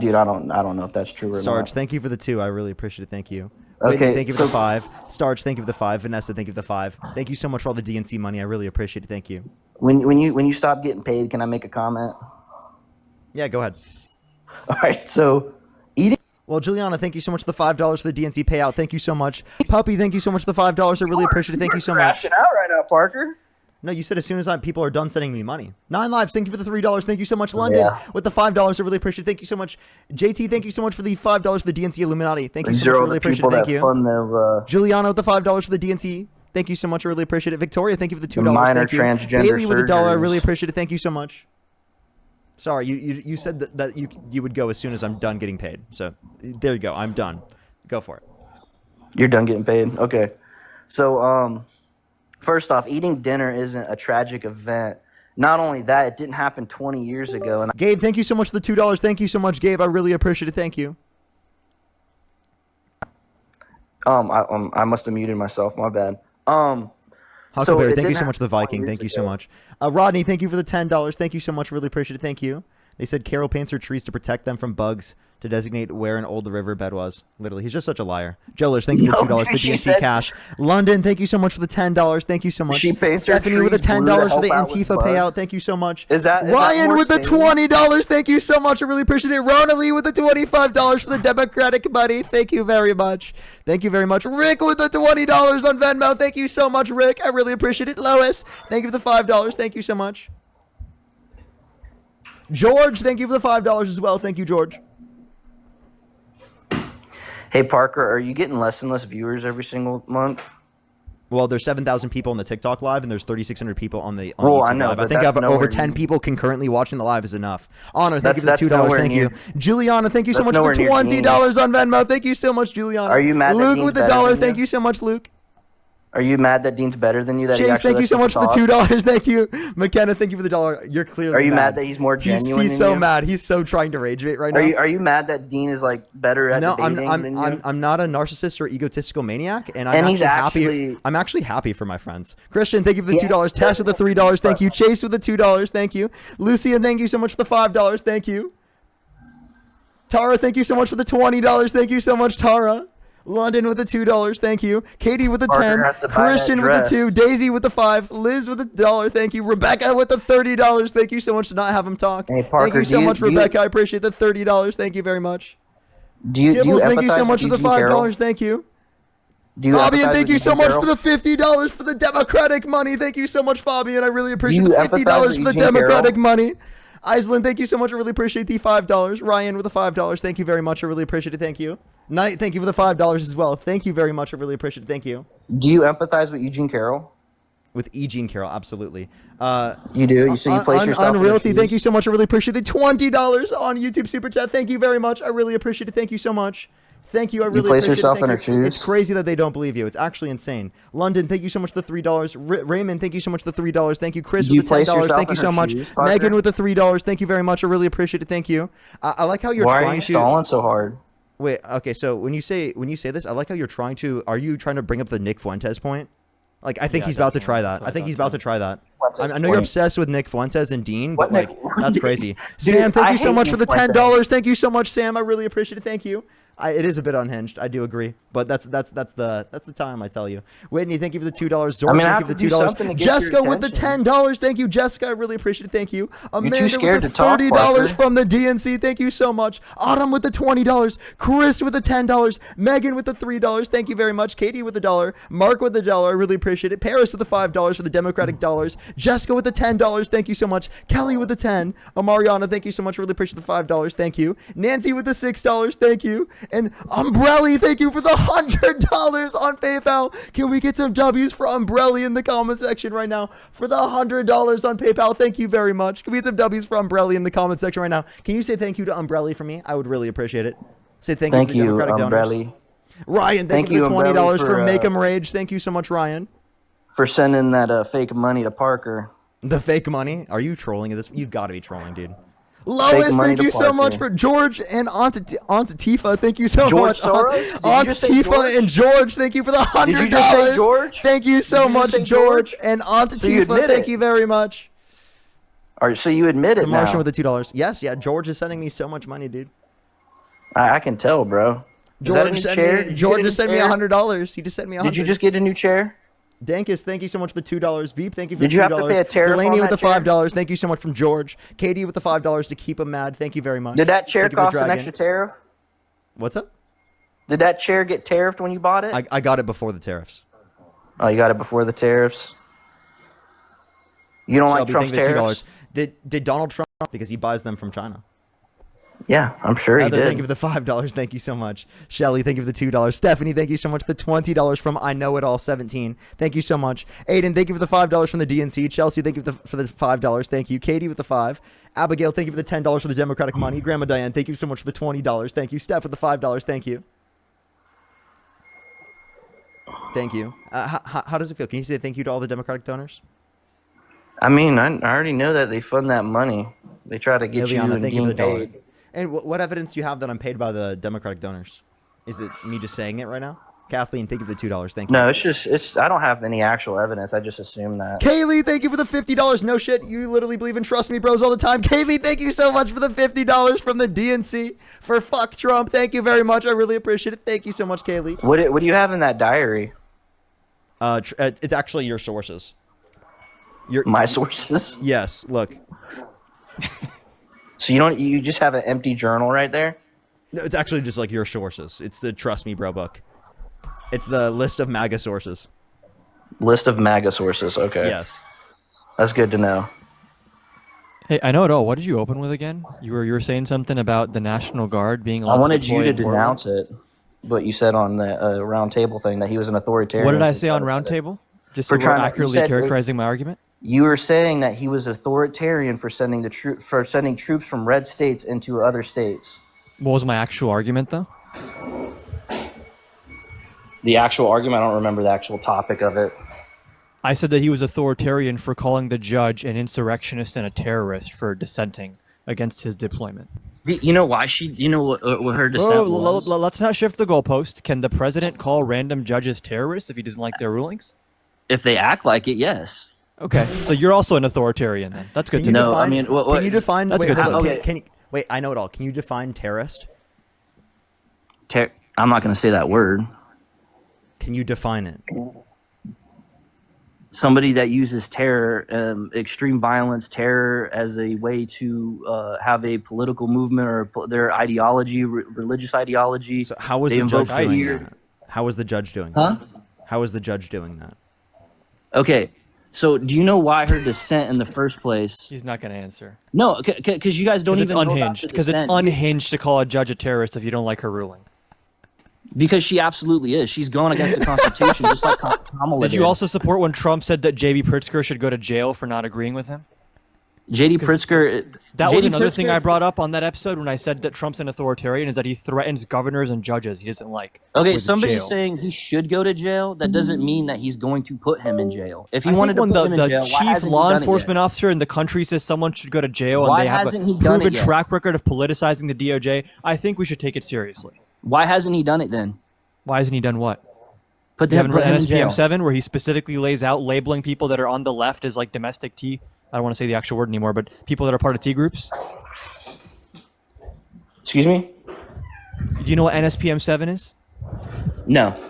Dude, I don't know if that's true or Sarge, not. thank you for the 2. I really appreciate it. Thank you. Okay, Whitney, thank you for so- the 5. Starge, thank you for the 5. Vanessa, thank you for the 5. Thank you so much for all the DNC money. I really appreciate it. Thank you. When you stop getting paid, can I make a comment? Yeah, go ahead. All right, so eating. Well, Juliana, thank you so much for the $5 for the DNC payout. Thank you so much. Puppy, thank you so much for the $5. I really appreciate it. Thank you so much. Crashing out right now, Parker. No, you said as soon as people are done sending me money. 9 Lives, thank you for the $3. Thank you so much. London Yeah. with the $5. I really appreciate it. Thank you so much. JT, thank you so much for the $5 for the DNC Illuminati. Thank you so These much. are I all really the appreciate people it. Thank that you. fund the Juliana with the $5 for the DNC. Thank you so much. I really appreciate it. Victoria, thank you for the $2. minor Thank you. transgender Bailey with the $1. I really surgeries. appreciate it. Thank you so much. Sorry, you said that you would go as soon as I'm done getting paid. So there you go. I'm done. Go for it. You're done getting paid? Okay. So, first off, eating dinner isn't a tragic event. Not only that, it didn't happen 20 years ago. And Gabe, thank you so much for the $2. Thank you so much, Gabe. I really appreciate it. Thank you. I must have muted myself. My bad. So Huckleberry, it thank you didn't so much for the happen 20 Viking. years Thank you so ago. much. Rodney, thank you for the $10. Thank you so much. Really appreciate it. Thank you. They said Carol paints her trees to protect them from bugs to designate where an old riverbed was. Literally, he's just such a liar. Jellers, thank you for the $2 for dude, she DNC said- cash. London, thank you so much for the $10. Thank you so much. She paints her Stephanie with the trees blue to $10 for the help out with Antifa payout. bugs. Thank you so much. Is that Ryan more with the sane? $20. Thank you so much. I really appreciate it. Rona Lee with the $25 for the Democratic money. Thank you very much. Thank you very much. Rick with the $20 on Venmo. Thank you so much, Rick. I really appreciate it. Lois, thank you for the $5. Thank you so much. George, thank you for the $5 as well. Thank you, George. Hey Parker, are you getting less and less viewers every single month? Well, there's 7,000 people on the TikTok live, and there's 3,600 people on the Well, YouTube I know, live. I but think that's I've over nowhere 10 near- people concurrently watching the live is enough. Honor, thank you for That's the $2. nowhere Thank you. near- Juliana, thank you so That's much for the nowhere near $20 on Venmo. Thank you so much, Juliana. Are you mad that Luke Dean's with the better $1. than Thank you? you so much, Luke. Are you mad that Dean's better than you? That he Chase, actually thank you lets so much for the people talk? $2. Thank you. McKenna, thank you for the $1. You're clearly Are you mad that he's more genuine He's than so you? mad. He's so trying to rage bait right now. Are you mad that Dean is like better at No, debating than you? I'm not a narcissist or egotistical maniac, and He's happy. actually- I'm actually happy for my friends. Christian, thank you for the He $2. actually Tess with the $3. Thank you. Chase with the $2. Thank you. Lucia, thank you so much for the $5. Thank you. Tara, thank you so much for the $20. Thank you so much, Tara. London with the $2. Thank you. Katie with the Parker 10. has to buy that Christian with the dress. 2. Daisy with the 5. Liz with the $1. Thank you. Rebecca with the $30. Thank you so much to not have him talk. Hey, Parker, thank you so do you- much, do you- Rebecca. I appreciate the $30. Thank you very much. Do you Gibbles, thank you so empathize much for with the Eugene Carroll? $5. Thank you. Do you Fabian, empathize thank with you so Eugene much Carroll? for the $50 for the Democratic money. Thank you so much, Fabian. I really appreciate you the empathize $50 with for the Eugene Democratic Carroll? money. Iceland, thank you so much. I really appreciate the $5. Ryan with the $5. Thank you very much. I really appreciate it. Thank you. Knight, thank you for the $5 as well. Thank you very much. I really appreciate it. Thank you. Do you empathize with Eugene Carroll? With Eugene Carroll, absolutely. You do. So you place yourself in their Realty, thank you shoes? so much. I really appreciate the $20 on YouTube Super Chat. Thank you very much. I really appreciate it. Thank you so much. Thank you. I really place appreciate yourself it. Thank in you. her It's shoes? crazy that they don't believe you. It's actually insane. London, thank you so much for the $3. Raymond, thank you so much for the $3. Thank you. Chris Do you with the place $10. yourself Thank you in so her much. shoes, Parker? Megan with the $3. Thank you very much. I really appreciate it. Thank you. I like how you're Why trying are you to. stalling so hard? Wait. Okay. So when you say this, I like how you're trying to. Are you trying to bring up the Nick Fuentes point? Like I think Yeah, he's about to definitely. try that. That's what I think I he's thought about to try that. Fuentes I know you're point. obsessed with Nick Fuentes and Dean, What but like Nick- that's crazy. Dude, Sam, thank I you so hate much for Nick the $10. Fuentes. Thank you so much, Sam. I really appreciate it. Thank you. It is a bit unhinged. I do agree, but that's the time I tell you. Whitney, thank you for the $2. Zork, I mean, I thank have you for to the do $2. something to get your Jessica with the attention. $10. Thank you, Jessica. I really appreciate it. Thank you. Amanda too scared with the to talk, $30 Parker. from the DNC. Thank you so much. Autumn with the $20. Chris with the $10. Megan with the $3. Thank you very much. Katie with the $1. Mark with the $1. I really appreciate it. Paris with the $5 for the Democratic dollars. Jessica with the $10. Thank you so much. Kelly with the 10. Mariana, thank you so much. Really appreciate the $5. Thank you. Nancy with the $6. Thank you. And Umbrelli, thank you for the $100 on PayPal. Can we get some W's for Umbrelli in the comment section right now? For the $100 on PayPal, thank you very much. Can we get some W's for Umbrelli in the comment section right now? Can you say thank you to Umbrelli for me? I would really appreciate it. Say thank you Thank to the you, Democratic donors. Umbrelli, Ryan, thank Thank you for the you, $20 Umbrelli, for for, Make 'em Rage. Thank you so much, Ryan. for sending that fake money to Parker. The fake money? Are you trolling at this? You've got to be trolling, dude. Lois, money thank to you so much Parker. for George and Aunt Tifa. Thank you so George much. Soros? Did you Aunt just say Tifa George? and George, thank you for the $100. Did you just say George? Thank you so Did you much, just say George George? and Aunt So you Tifa. admit Thank it? you very much. All right, so you admit The it Martian now. with the $2. Yes, yeah. George is sending me so much money, dude. I can tell, bro. Is that a new chair? Did you George get a just new sent me chair? $100. He just sent me $100. Did you just get a new chair? Dankus, thank you so much for the $2. Veep, thank you for Did the $2. you have to pay a tariff Delaney on with the that chair? $5. Thank you so much from George. Katie with the $5 to keep him mad. Thank you very much. Did that chair Thank you for cost an Dragon. extra tariff? What's up? Did that chair get tariffed when you bought it? I got it before the tariffs. Oh, you got it before the tariffs? You don't like Shelby, Trump's thank you for the tariffs? $2. Did Donald Trump, because he buys them from China? Yeah, I'm sure he Heather, did. thank you for the $5. Thank you so much. Shelly, thank you for the $2. Stephanie, thank you so much for the $20 from I Know It All 17. Thank you so much. Aiden, thank you for the $5 from the DNC. Chelsea, thank you for the $5. Thank you. Katie with the 5. Abigail, thank you for the $10 for the Democratic money. Grandma Diane, thank you so much for the $20. Thank you. Steph with the $5. Thank you. Thank you. How does it feel? Can you say thank you to all the Democratic donors? I mean, I already know that they fund that money. They try to get you Eliana, and thank you for Dean the dollar. paid. And what evidence do you have that I'm paid by the Democratic donors? Is it me just saying it right now? Kathleen, thank you for the $2. Thank you. No, it's. I don't have any actual evidence. I just assume that. Kaylee, thank you for the $50. No shit, you literally believe in Trust Me Bros all the time. Kaylee, thank you so much for the $50 from the DNC for fuck Trump. Thank you very much. I really appreciate it. Thank you so much, Kaylee. What do you have in that diary? It's actually your sources. My sources? Yes. Look. So you just have an empty journal right there? No, it's actually just like your sources. It's the Trust Me Bro book. It's the list of MAGA sources. List of MAGA sources. Okay. Yes. That's good to know. Hey, I know it all. What did you open with again? You were saying something about the National Guard being allowed I wanted to you to deploy in Portland? denounce it, but you said on the round table thing that he was an authoritarian. What did I say on Roundtable? Just so we're accurately characterizing my argument? You were saying that he was authoritarian for sending troops from red states into other states. What was my actual argument, though? The actual argument, I don't remember the actual topic of it. I said that he was authoritarian for calling the judge an insurrectionist and a terrorist for dissenting against his deployment. You know why you know what her dissent was? Let's not shift the goalpost. Can the president call random judges terrorists if he doesn't like their rulings? If they act like it, yes. Okay, so you're also an authoritarian then. That's good to know. No, I mean, can you define? That's wait, good to know. Can you, wait, I know it all. Can you define terrorist? I'm not going to say that word. Can you define it? Somebody that uses terror, extreme violence, terror as a way to have a political movement or their ideology, religious ideology. So how was the judge doing that? How was the judge doing that? How was the judge doing that? Okay, so do you know why her dissent in the first place? He's not going to answer. No, because you guys don't even know about the unhinged. Because it's dissent. unhinged to call a judge a terrorist if you don't like her ruling. Because she absolutely is. She's going against the Constitution, just like Kamala Did you also support when Trump said that J.B. Pritzker should go to jail for not agreeing with him? J.D. Pritzker. That was another thing I brought up on that episode when I said that Trump's an authoritarian, is that he threatens governors and judges he doesn't like. Okay, somebody's saying he should go to jail. That doesn't mean that he's going to put him in jail. If he wanted to put him in jail, why hasn't he done it yet? The chief law enforcement officer in the country says someone should go to jail, Why and they have hasn't a he done it proven yet? track record of politicizing the DOJ, I think we should take it seriously. Why hasn't he done it then? Why hasn't he done what? Put You him haven't read in jail. NSPM7 where he specifically lays out labeling people that are on the left as like domestic T. I don't want to say the actual word anymore, but people that are part of T groups. Excuse me? Do you know what NSPM7 is? No.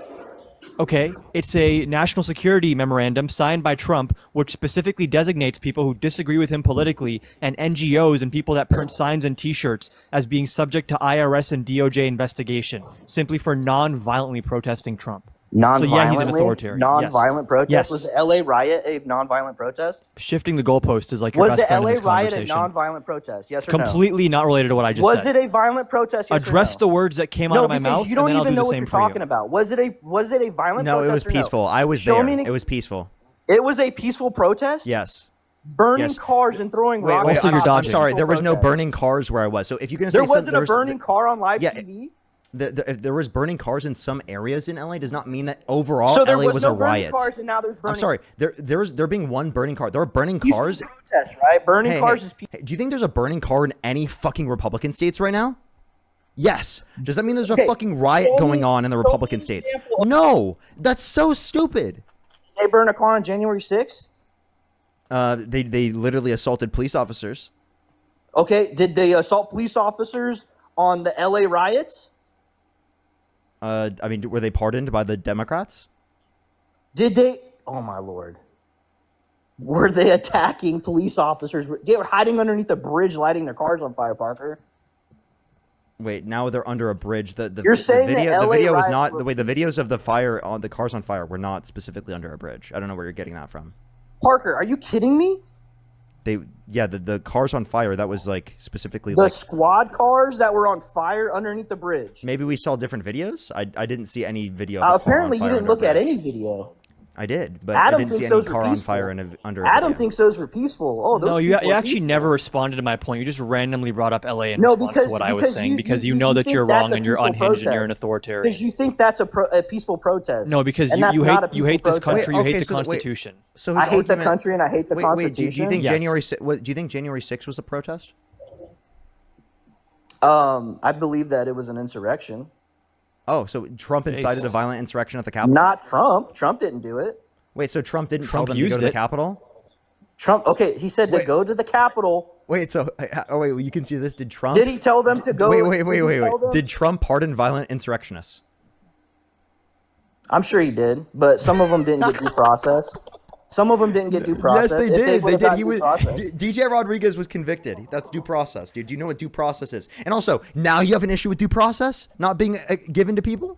Okay, it's a national security memorandum signed by Trump, which specifically designates people who disagree with him politically and NGOs and people that print signs and T-shirts as being subject to IRS and DOJ investigation, simply for non-violently protesting Trump. Non-violently? So yeah, he's an authoritarian. Non-violent protest? Yes. Was the LA riot a non-violent protest? Shifting the goalpost is like your Was best the friend in LA this riot a conversation. non-violent protest? Yes or no? Completely not related to what I just Was said. it a violent protest? Yes Address or no? the words that came out of my mouth, you don't and then I'll even do know the what same you're for you. talking about. Was it a violent No, protest? it was or peaceful. No? I was Show there. me It was peaceful. It was a peaceful protest? Yes. Burning Yes. cars and throwing Wait, rocks. I'm sorry. There was no burning cars where I was. So if you're gonna say There wasn't a burning car on live yeah, TV? If there was burning cars in some areas in LA, does not mean that overall So there LA was no a riot. burning cars and now there's burning. I'm sorry. There being one burning car. There were burning Peaceful cars. protest, right? Burning cars is Hey, do you think there's a burning car in any fucking Republican states right now? Yes. Does that mean there's a fucking riot going on in the Republican states? No. That's so stupid. They burned a car on January 6th? They literally assaulted police officers. Okay, did they assault police officers on the LA riots? I mean, were they pardoned by the Democrats? Did they? Oh my lord. Were they attacking police officers? They were hiding underneath a bridge lighting their cars on fire, Parker. Wait, now they're under a bridge. You're saying the LA video was riots not were the way. The videos of the fire on the cars on fire were not specifically under a bridge. I don't know where you're getting that from. Parker, are you kidding me? The cars on fire, that was like specifically The like squad cars that were on fire underneath the bridge. maybe we saw different videos. I didn't see any video. Apparently, you didn't look at any video. I did, but Adam I didn't thinks see any those were car on peaceful. fire under. A Adam video. thinks those were peaceful. Oh, those No, you people are actually peaceful. never responded to my point. You just randomly brought up LA in No, response because- to what I was because saying you- you you know that think you're that's wrong a and you're peaceful unhinged and you're an protest. authoritarian. Because you think that's a peaceful protest. No, because And that's you not a hate peaceful this country, protest. you hate the Constitution. So I his hate the argument- country and I hate the Wait, Constitution. do you think Yes. Do you think January 6th was a protest? I believe that it was an insurrection. Oh, so Trump incited a violent insurrection at the Capitol? Not Trump. Trump didn't do it. Wait, so Trump didn't Trump tell them to go used to the it. Capitol? Trump. Okay, he said to Wait. go to the Capitol. Wait, so wait, you can see this. Did Trump? Did he tell them to go? Wait. Did Trump pardon violent insurrectionists? I'm sure he did, but some of them didn't get due process. Some of them didn't get due process. Yes, they did. They did. He was process. DJ Rodriguez was convicted. That's due process, dude. Do you know what due process is? And also, now you have an issue with due process not being given to people.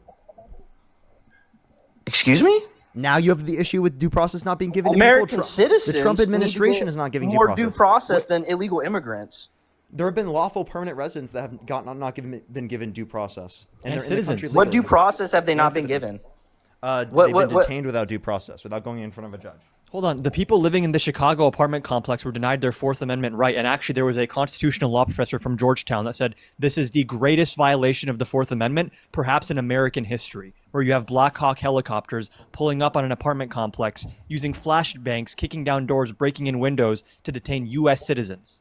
Excuse me? Now you have the issue with due process not being given to American people. citizens. The Trump need to administration get is not giving more due process. than illegal immigrants. There have been lawful permanent residents that have been given due process, And they're citizens. in the country What legally. due process have they not been citizens. given? They've been detained without due process, without going in front of a judge. Hold on. The people living in the Chicago apartment complex were denied their Fourth Amendment right. And actually, there was a constitutional law professor from Georgetown that said this is the greatest violation of the Fourth Amendment, perhaps in American history, where you have Black Hawk helicopters pulling up on an apartment complex, using flashbangs, kicking down doors, breaking in windows to detain U.S. citizens.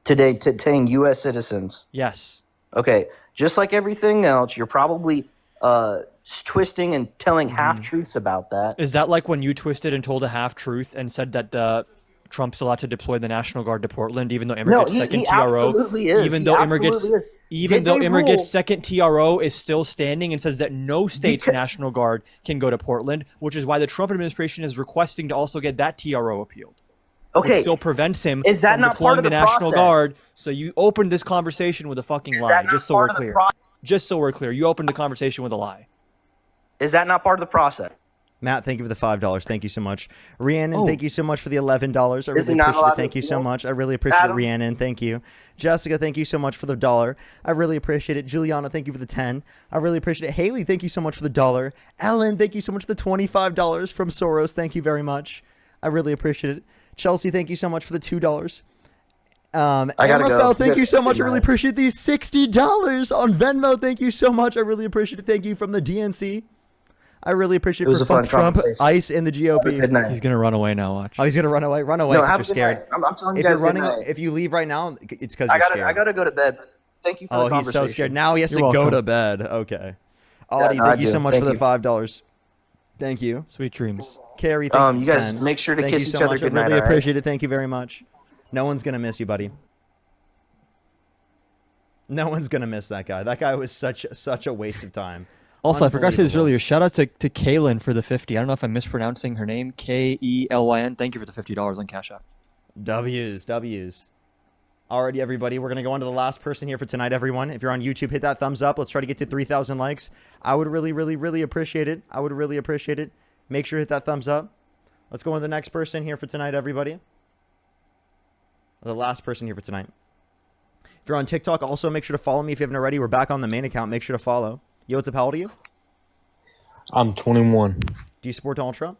To detain U.S. citizens. Yes. Okay. Just like everything else, you're probably twisting and telling half-truths about that. Is that like when you twisted and told a half-truth and said that Trump's allowed to deploy the National Guard to Portland, even though Emmerget's second TRO, absolutely is. even He though absolutely is. even Did though they Emmerget's rule- second TRO is still standing and says that no state's National Guard can go to Portland, which is why the Trump administration is requesting to also get that TRO appealed. Okay. Which still prevents him Is that from not deploying part of the the National process? Guard. So you opened this conversation with a fucking Is lie, that not just so we're part of the clear. pro- Just so we're clear. You opened the conversation with a lie. Is that not part of the process? Matt, thank you for the $5. Thank you so much. Rhiannon, Oh. thank you so much for the $11. I Is really he not appreciate allowed it. Thank to you so appeal? much. I really appreciate Adam? it, Rhiannon. Thank you. Jessica, thank you so much for the $1. I really appreciate it. Juliana, thank you for the 10. I really appreciate it. Haley, thank you so much for the $1. Ellen, thank you so much for the $25 from Soros. Thank you very much. I really appreciate it. Chelsea, thank you so much for the $2. gotta go. Amrafel, thank You you guys so have a much. I good really night. appreciate these $60 on Venmo. Thank you so much. I really appreciate it. Thank you from the DNC. I really appreciate It was it a for fun fuck Trump, conversation. ICE, and the GOP. Good night. He's gonna run away now. Watch. Oh, he's gonna run away. Run away No, because have you're a good scared. night. I'm telling you If guys you're running, good night. if you leave right now, it's because I you're gotta scared. I gotta go to bed. Thank you for the Oh, he's conversation. so scared. Now he has You're to go welcome. to bed. Okay. Yeah, Audie, no, I thank you do. so much Thank for the you. $5. Thank you. Sweet dreams. Carrie, thank you You for guys 10. make sure to Thank kiss you each so other much. I goodnight, really all right? appreciate it. Thank you very much. No one's gonna miss you, buddy. No one's gonna miss that guy. That guy was such a waste of time. Also, I forgot to do this Unbelievable. earlier. Shout out to Kaylin for the 50. I don't know if I'm mispronouncing her name. Kelyn. Thank you for the $50 on Cash App. W's. Alrighty, everybody. We're going to go on to the last person here for tonight, everyone. If you're on YouTube, hit that thumbs up. Let's try to get to 3,000 likes. I would really, really, really appreciate it. I would really appreciate it. Make sure to hit that thumbs up. Let's go on to the next person here for tonight, everybody. The last person here for tonight. If you're on TikTok, also make sure to follow me if you haven't already. We're back on the main account. Make sure to follow. Yo, what's up? How old are you? I'm 21. Do you support Donald Trump?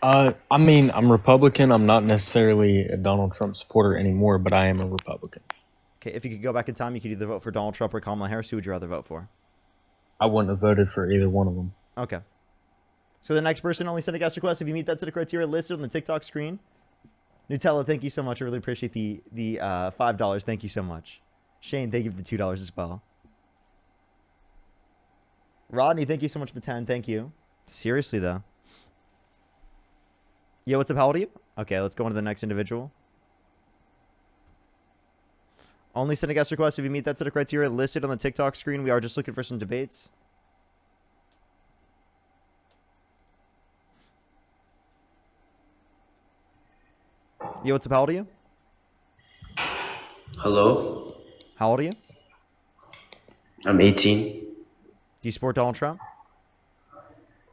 I mean, I'm Republican. I'm not necessarily a Donald Trump supporter anymore, but I am a Republican. Okay, if you could go back in time, you could either vote for Donald Trump or Kamala Harris. Who would you rather vote for? I wouldn't have voted for either one of them. Okay. So the next person only send a guest request if you meet that set of criteria listed on the TikTok screen. Nutella, thank you so much. I really appreciate the $5. Thank you so much. Shane, thank you for the $2 as well. Rodney, thank you so much for the 10. Thank you. Seriously, though. Yo, what's up? How old are you? Okay, let's go on to the next individual. Only send a guest request if you meet that set of criteria listed on the TikTok screen. We are just looking for some debates. Yo, what's up? How old are you? Hello, How old are you? I'm 18. Do you support Donald Trump?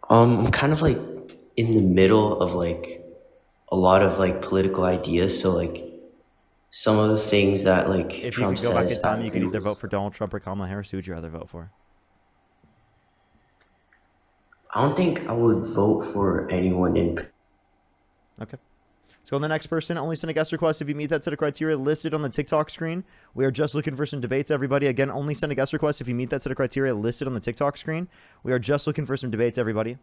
I'm kind of like in the middle of like a lot of like political ideas. So like some of the things that like If Trump you could go back says, in time, I you could agree either with. vote for Donald Trump or Kamala Harris. Who would you rather vote for? I don't think I would vote for anyone in. Okay. Let's go on the next person. Only send a guest request if you meet that set of criteria listed on the TikTok screen. We are just looking for some debates, everybody. Again, only send a guest request if you meet that set of criteria listed on the TikTok screen. We are just looking for some debates, everybody.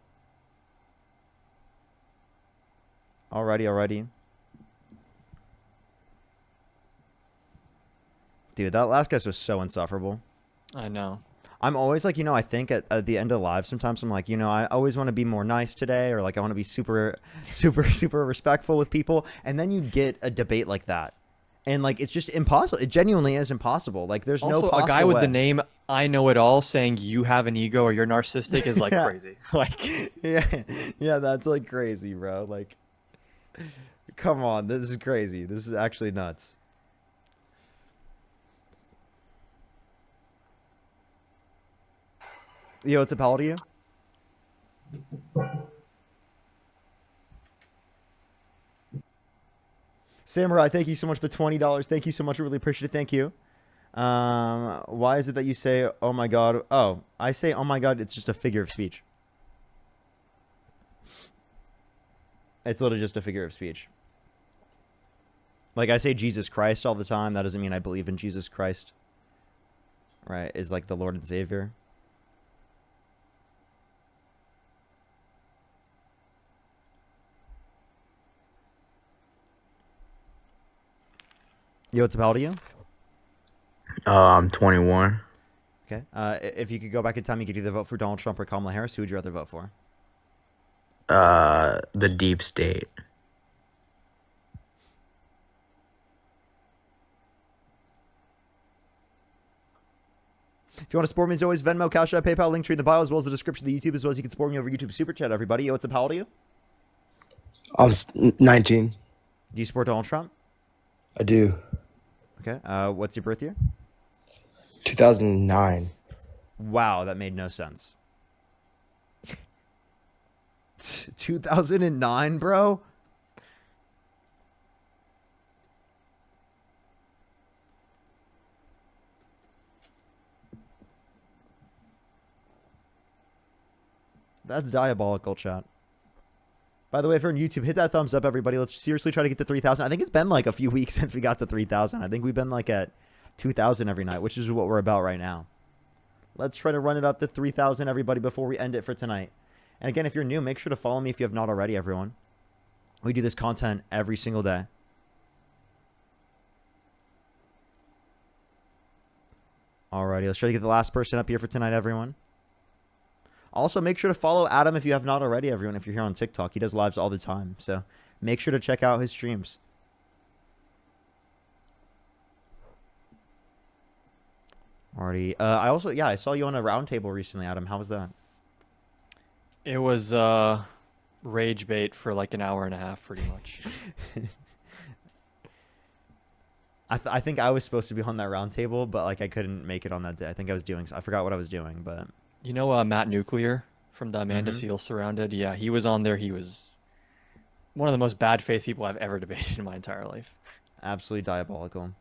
Alrighty. Dude, that last guy was so insufferable. I know. I'm always like, I think at the end of live, sometimes I'm like, I always want to be more nice today, or like I want to be super, super, super respectful with people. And then you get a debate like that. And like, it's just impossible. It genuinely is impossible. Like there's no Also, possible a guy with way. the name I Know It All saying you have an ego or you're narcissistic is like Yeah. crazy. Like, Yeah, that's like crazy, bro. Like, come on, this is crazy. This is actually nuts. Yo, what's up, how old are you? Samurai, thank you so much for the $20. Thank you so much. I really appreciate it. Thank you. Why is it that you say, oh my God? Oh, I say, oh my God, it's just a figure of speech. It's literally just a figure of speech. Like I say Jesus Christ all the time. That doesn't mean I believe in Jesus Christ. Right? Is like the Lord and Savior. Yo, what's up, how old are you? I'm 21. Okay. If you could go back in time, you could either vote for Donald Trump or Kamala Harris. Who would you rather vote for? The deep state. If you want to support me, as always, Venmo, Cash App, PayPal, link tree in the bio, as well as the description of the YouTube, as well as you can support me over YouTube Super Chat, everybody. Yo, what's up, how old are you? I'm 19. Do you support Donald Trump? I do. Okay. What's your birth year? 2009. Wow, that made no sense. 2009, bro? That's diabolical, chat. By the way, if you're on YouTube, hit that thumbs up, everybody. Let's seriously try to get to 3,000. I think it's been like a few weeks since we got to 3,000. I think we've been like at 2,000 every night, which is what we're about right now. Let's try to run it up to 3,000, everybody, before we end it for tonight. And again, if you're new, make sure to follow me if you have not already, everyone. We do this content every single day. Alrighty, let's try to get the last person up here for tonight, everyone. Also, make sure to follow Adam if you have not already, everyone. If you're here on TikTok, he does lives all the time. So make sure to check out his streams. Alrighty. I also, I saw you on a roundtable recently, Adam. How was that? it was rage bait for like an hour and a half, pretty much. I think I was supposed to be on that roundtable, but like I couldn't make it on that day. I think I forgot what I was doing, but You know Matt Nuclear from the Amanda Seals Surrounded? Yeah, he was on there. He was one of the most bad faith people I've ever debated in my entire life. absolutely diabolical.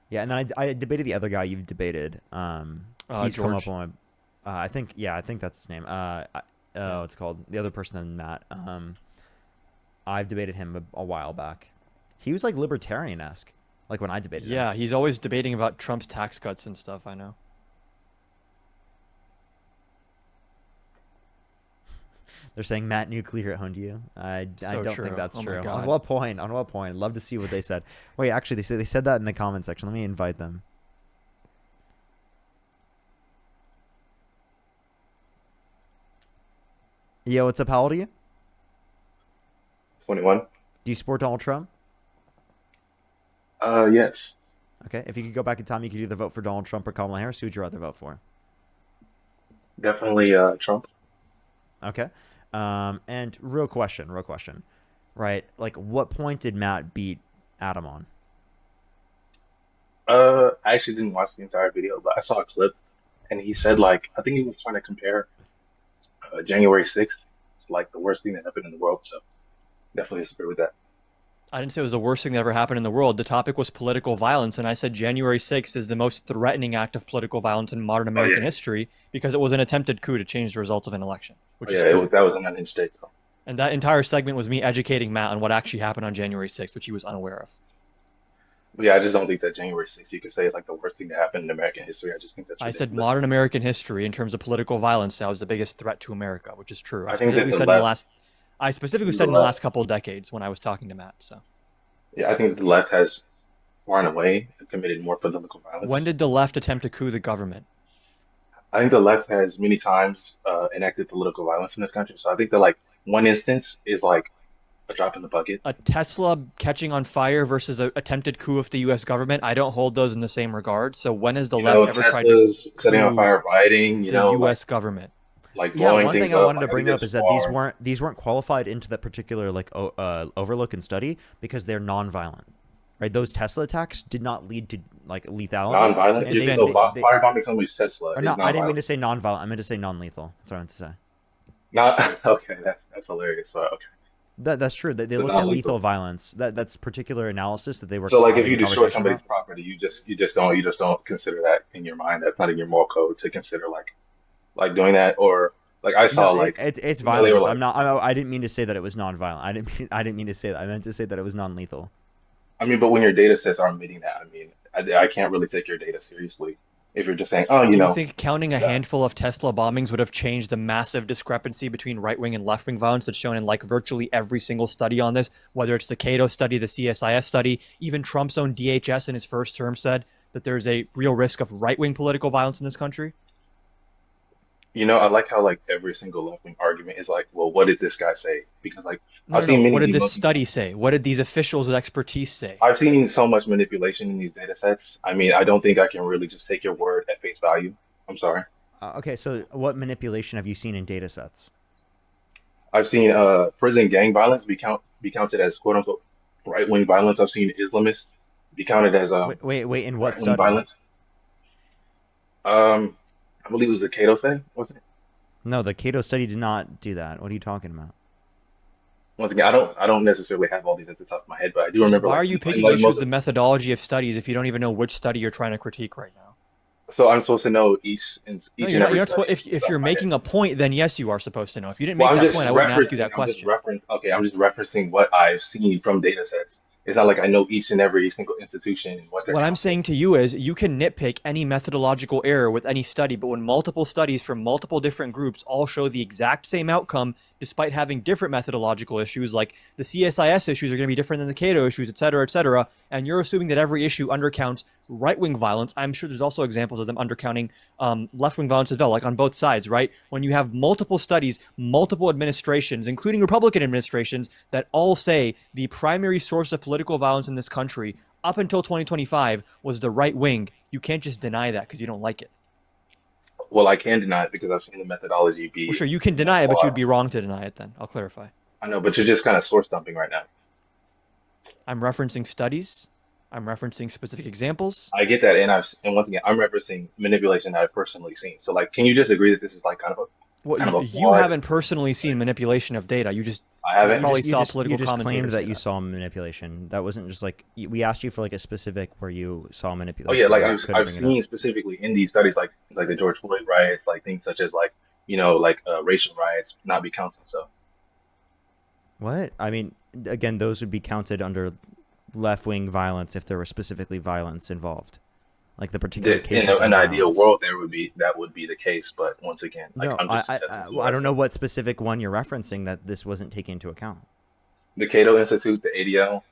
Yeah, and then I debated the other guy you've debated. He's come up George. on my, I think that's his name. It's called the other person than Matt. I've debated him a while back. He was like libertarian-esque, like when I debated him. Yeah, he's always debating about Trump's tax cuts and stuff, I know. They're saying Matt Nuclear owned you. I don't true. think that's Oh my true. God. On what point? On what point? Love to see what they said. Wait, actually, they said that in the comment section. Let me invite them. Yo, what's up? How old are you? 21. Do you support Donald Trump? Yes. Okay. If you could go back in time, you could either vote for Donald Trump or Kamala Harris. Who would you rather vote for? Definitely Trump. Okay. And real question, right? Like, what point did Matt beat Adam on? I actually didn't watch the entire video, but I saw a clip, and he said like I think he was trying to compare January 6th to like the worst thing that happened in the world. So definitely disagree with that. I didn't say it was the worst thing that ever happened in the world. The topic was political violence, and I said January 6th is the most threatening act of political violence in modern American history because it was an attempted coup to change the results of an election, which is true. That was an unhinged state. Though. And that entire segment was me educating Matt on what actually happened on January 6th, which he was unaware of. But yeah, I just don't think that January 6th you could say is like the worst thing that happened in American history. I just think that's I ridiculous. said modern American history in terms of political violence that was the biggest threat to America, which is true. I think that I specifically said in the last couple of decades when I was talking to Matt. So yeah, I think the left has far and away committed more political violence. when did the left attempt to coup the government? I think the left has many times enacted political violence in this country. So I think that like one instance is like a drop in the bucket. A Tesla catching on fire versus an attempted coup of the U.S. government, I don't hold those in the same regard. So when has the You left know, ever tried to Tesla's setting on coup fire, rioting. You the know, U.S. government? like Yeah, blowing one things thing I up. wanted Like to I think bring up that's is that these far weren't qualified into that particular like overlook study because they're non-violent, right? Those Tesla attacks did not lead to like lethality. So non-violent. Ms. It's Van, so firebombing somebody's Tesla or is not. I didn't mean non-violent. to say non-violent. I meant to say non-lethal. That's what I meant to say. Not okay. That's hilarious. So okay, That's true. They so looked at non-lethal. lethal violence. That's particular analysis that they were So like if having you a destroy conversation somebody's about. property, you just don't consider that in your mind. That's not in your moral code to consider like doing that or like I No, saw like it's they were violence. like I didn't mean to say that it was non-violent. I didn't mean to say that. I meant to say that it was non-lethal. I mean, but when your data sets are admitting that, I mean, I can't really take your data seriously if you're just saying, oh, do you think counting a handful of Tesla bombings would have changed the massive discrepancy between right-wing and left-wing violence that's shown in like virtually every single study on this, whether it's the Cato study, the CSIS study, even Trump's own DHS in his first term said that there's a real risk of right-wing political violence in this country? I like how like every single left-wing argument is like, well, what did this guy say? Because like No, I've no, seen no. many What did this debunking study say? What did these officials with expertise say? I've seen so much manipulation in these data sets. I mean, I don't think I can really just take your word at face value. I'm sorry. Okay, so what manipulation have you seen in data sets? I've seen prison gang violence be counted as quote unquote right-wing violence. I've seen Islamists be counted as Wait. In what right-wing study? violence. I believe it was the Cato study, wasn't it? No, the Cato study did not do that. What are you talking about? Once again, I don't necessarily have all these at the top of my head, but I do So remember why like are you like, picking like issues with most. the methodology of studies if you don't even know which study you're trying to critique right now? So I'm supposed to know each and No, each you're and not. every You're not supposed. study off If the top you're of my head. making a point, then yes, you are supposed to know. If you didn't Well, make I'm that just point, I wouldn't ask you referencing. that question. Okay, I'm just referencing what I've seen from data sets. It's not like I know each and every single institution and what they're What I'm counting. saying to you is you can nitpick any methodological error with any study, but when multiple studies from multiple different groups all show the exact same outcome, despite having different methodological issues, like the CSIS issues are going to be different than the Cato issues, et cetera, and you're assuming that every issue undercounts right-wing violence, I'm sure there's also examples of them undercounting left-wing violence as well, like on both sides, right? When you have multiple studies, multiple administrations, including Republican administrations, that all say the primary source of political violence in this country up until 2025 was the right wing, you can't just deny that because you don't like it. Well, I can deny it because I've seen the methodology Well, be, sure, you can deny it, but you'd flawed. be wrong to deny it then. I'll clarify. I know, but you're just kind of source dumping right now. I'm referencing studies. I'm referencing specific examples. I get that, and once again, I'm referencing manipulation that I've personally seen. So, like, can you just agree that this is like Well, kind of a you flawed? haven't personally seen manipulation of data. You just I haven't. probably You saw just political claimed commentators that say you that. saw manipulation. That wasn't just like we asked you for like a specific where you saw Oh manipulation. yeah, like You I've couldn't I've bring it up. seen specifically in these studies, like the George Floyd riots, like things such as like racial riots not be counted. So What? I mean, again, those would be counted under left-wing violence if there were specifically violence involved, like the particular in cases of an ideal violence. world, that would be the case. But once again, like No, I'm just attesting to well, what I I've don't know seen. what specific one you're referencing that this wasn't taken into account. The Cato Institute, the ADL.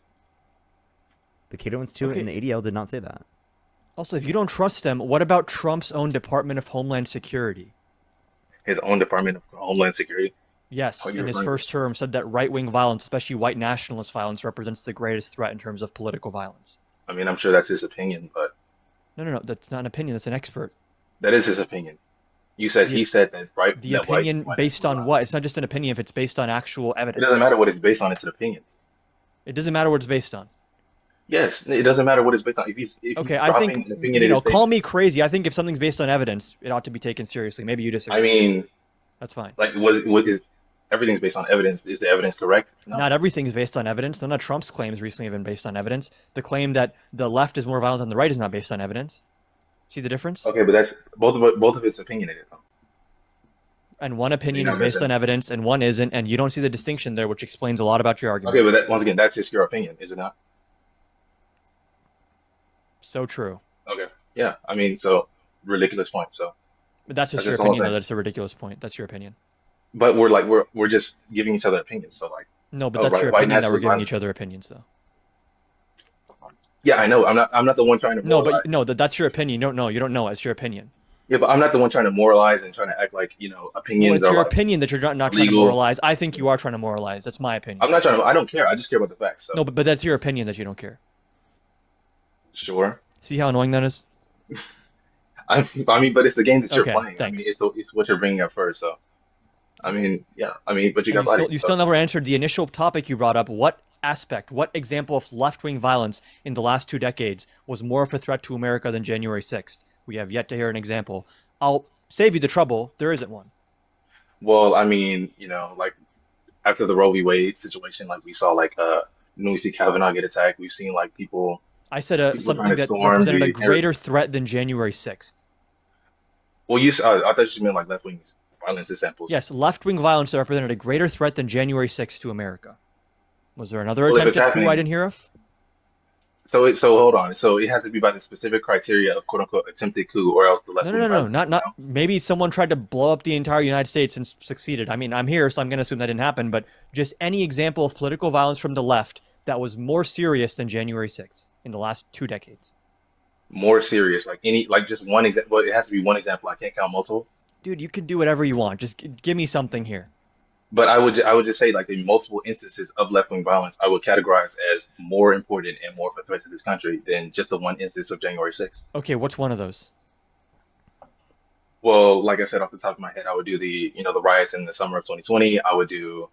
The Cato Institute Okay. and the ADL did not say that. Also, if you don't trust them, what about Trump's own Department of Homeland Security? His own Department of Homeland Security. Yes, What are you in his referring to? first term, said that right-wing violence, especially white nationalist violence, represents the greatest threat in terms of political violence. I mean, I'm sure that's his opinion, but No, that's not an opinion. That's an expert. that is his opinion. You said The, he said that the that white opinion based on what? It's not just an opinion if it's based on actual it doesn't evidence. matter what it's based on. It's an opinion. It doesn't matter what it's based on. Yes, it doesn't matter what it's based on. If he's Okay, I think, dropping an opinionated call statement, me crazy. I think if something's based on evidence, it ought to be taken seriously. Maybe you I disagree. mean, That's fine. like what is everything's based on evidence? Is the evidence correct? No. Not everything's based on evidence. None of Trump's claims recently have been based on evidence. The claim that the left is more violent than the right is not based on evidence. See the difference? Okay, but that's both of it's opinionated. Though. And one You're opinion is not based missing. on evidence and one isn't, and you don't see the distinction there, which explains a lot about your argument. Okay, but once again, that's just your opinion, is it not? So true. Okay, yeah. I mean, so ridiculous point. So But that's just that's your just the whole opinion, though. thing. That's a ridiculous point. That's your opinion. But we're just giving each other opinions. So like, No, but oh, that's your white opinion that we're nationalist giving violence. each other opinions, though. Yeah, I know. I'm not the one trying to No, moralize. but no, that's your opinion. You don't know. You don't know. It's your opinion. Yeah, but I'm not the one trying to moralize and trying to act like Well, opinions it's are your like opinion that you're not trying to illegal. moralize. I think you are trying to moralize. That's my opinion. I'm not trying to. I don't care. I just care about the facts. So No, but that's your opinion that you don't care. sure. See how annoying that is? I mean, but it's the game that you're Okay, playing. I mean, thanks. it's what you're bringing up first. So I mean, yeah. I mean, but you And got body. you So still never answered the initial topic you brought up. What aspect, what example of left-wing violence in the last 2 decades was more of a threat to America than January 6th? We have yet to hear an example. I'll save you the trouble. There isn't one. well, I mean, like after the Roe v. Wade situation, like we saw Lucy Kavanaugh get attacked. We've seen like I said people trying something to that storm represented a the. greater threat than January 6th. Well, I thought you meant like left wing violence examples. Yes, left-wing violence that represented a greater threat than January 6th to America. Was there another Well, if it's attempted coup I happening, didn't hear of? so hold on. So it has to be by the specific criteria of quote unquote attempted coup, or else the left No, no, wing no, no, violence. not maybe someone tried to blow up the entire United States and succeeded. I mean, I'm here, so I'm going to assume that didn't happen, but just any example of political violence from the left that was more serious than January 6th in the last 2 decades. More serious, like just one example. Well, it has to be one example. I can't count multiple. Dude, you can do whatever you want. Just give me something here. But I would just say like the multiple instances of left wing violence, I would categorize as more important and more of a threat to this country than just the one instance of January 6th. Okay, what's one of those? Well, like I said off the top of my head, I would do the riots in the summer of 2020. I'll do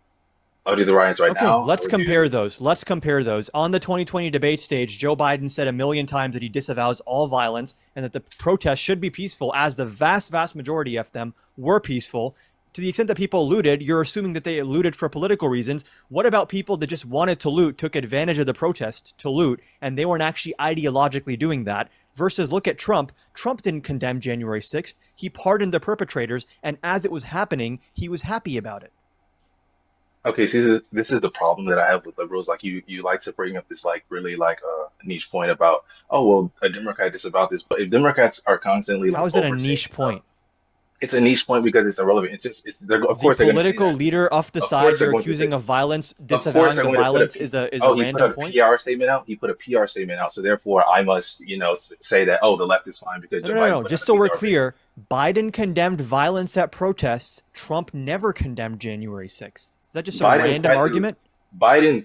the riots right Okay, now. let's compare those. Let's compare those. On the 2020 debate stage, Joe Biden said a million times that he disavows all violence and that the protests should be peaceful, as the vast, vast majority of them were peaceful. To the extent that people looted, you're assuming that they looted for political reasons. What about people that just wanted to loot, took advantage of the protest to loot, and they weren't actually ideologically doing that? Versus look at Trump. Trump didn't condemn January 6th. He pardoned the perpetrators, and as it was happening, he was happy about it. Okay, see, this is the problem that I have with liberals. Like you like to bring up this like really like niche point about, oh well, a Democrat is about this, but if Democrats are constantly How like is it a overstating niche stuff, point? it's a niche point because it's irrelevant. Of The course they're going to say political that. leader of the Of side course they're you're going to say. accusing of violence, Of course disavowing they're the going to put violence is a oh, he put random a point? PR statement out. He put a PR statement out. So therefore, I must say that the left is fine because No, Joe no, no, Biden no. put out Just a so we're PR statement. clear, Biden condemned violence at protests. Trump never condemned January 6th. Is that just a Biden random had argument? Biden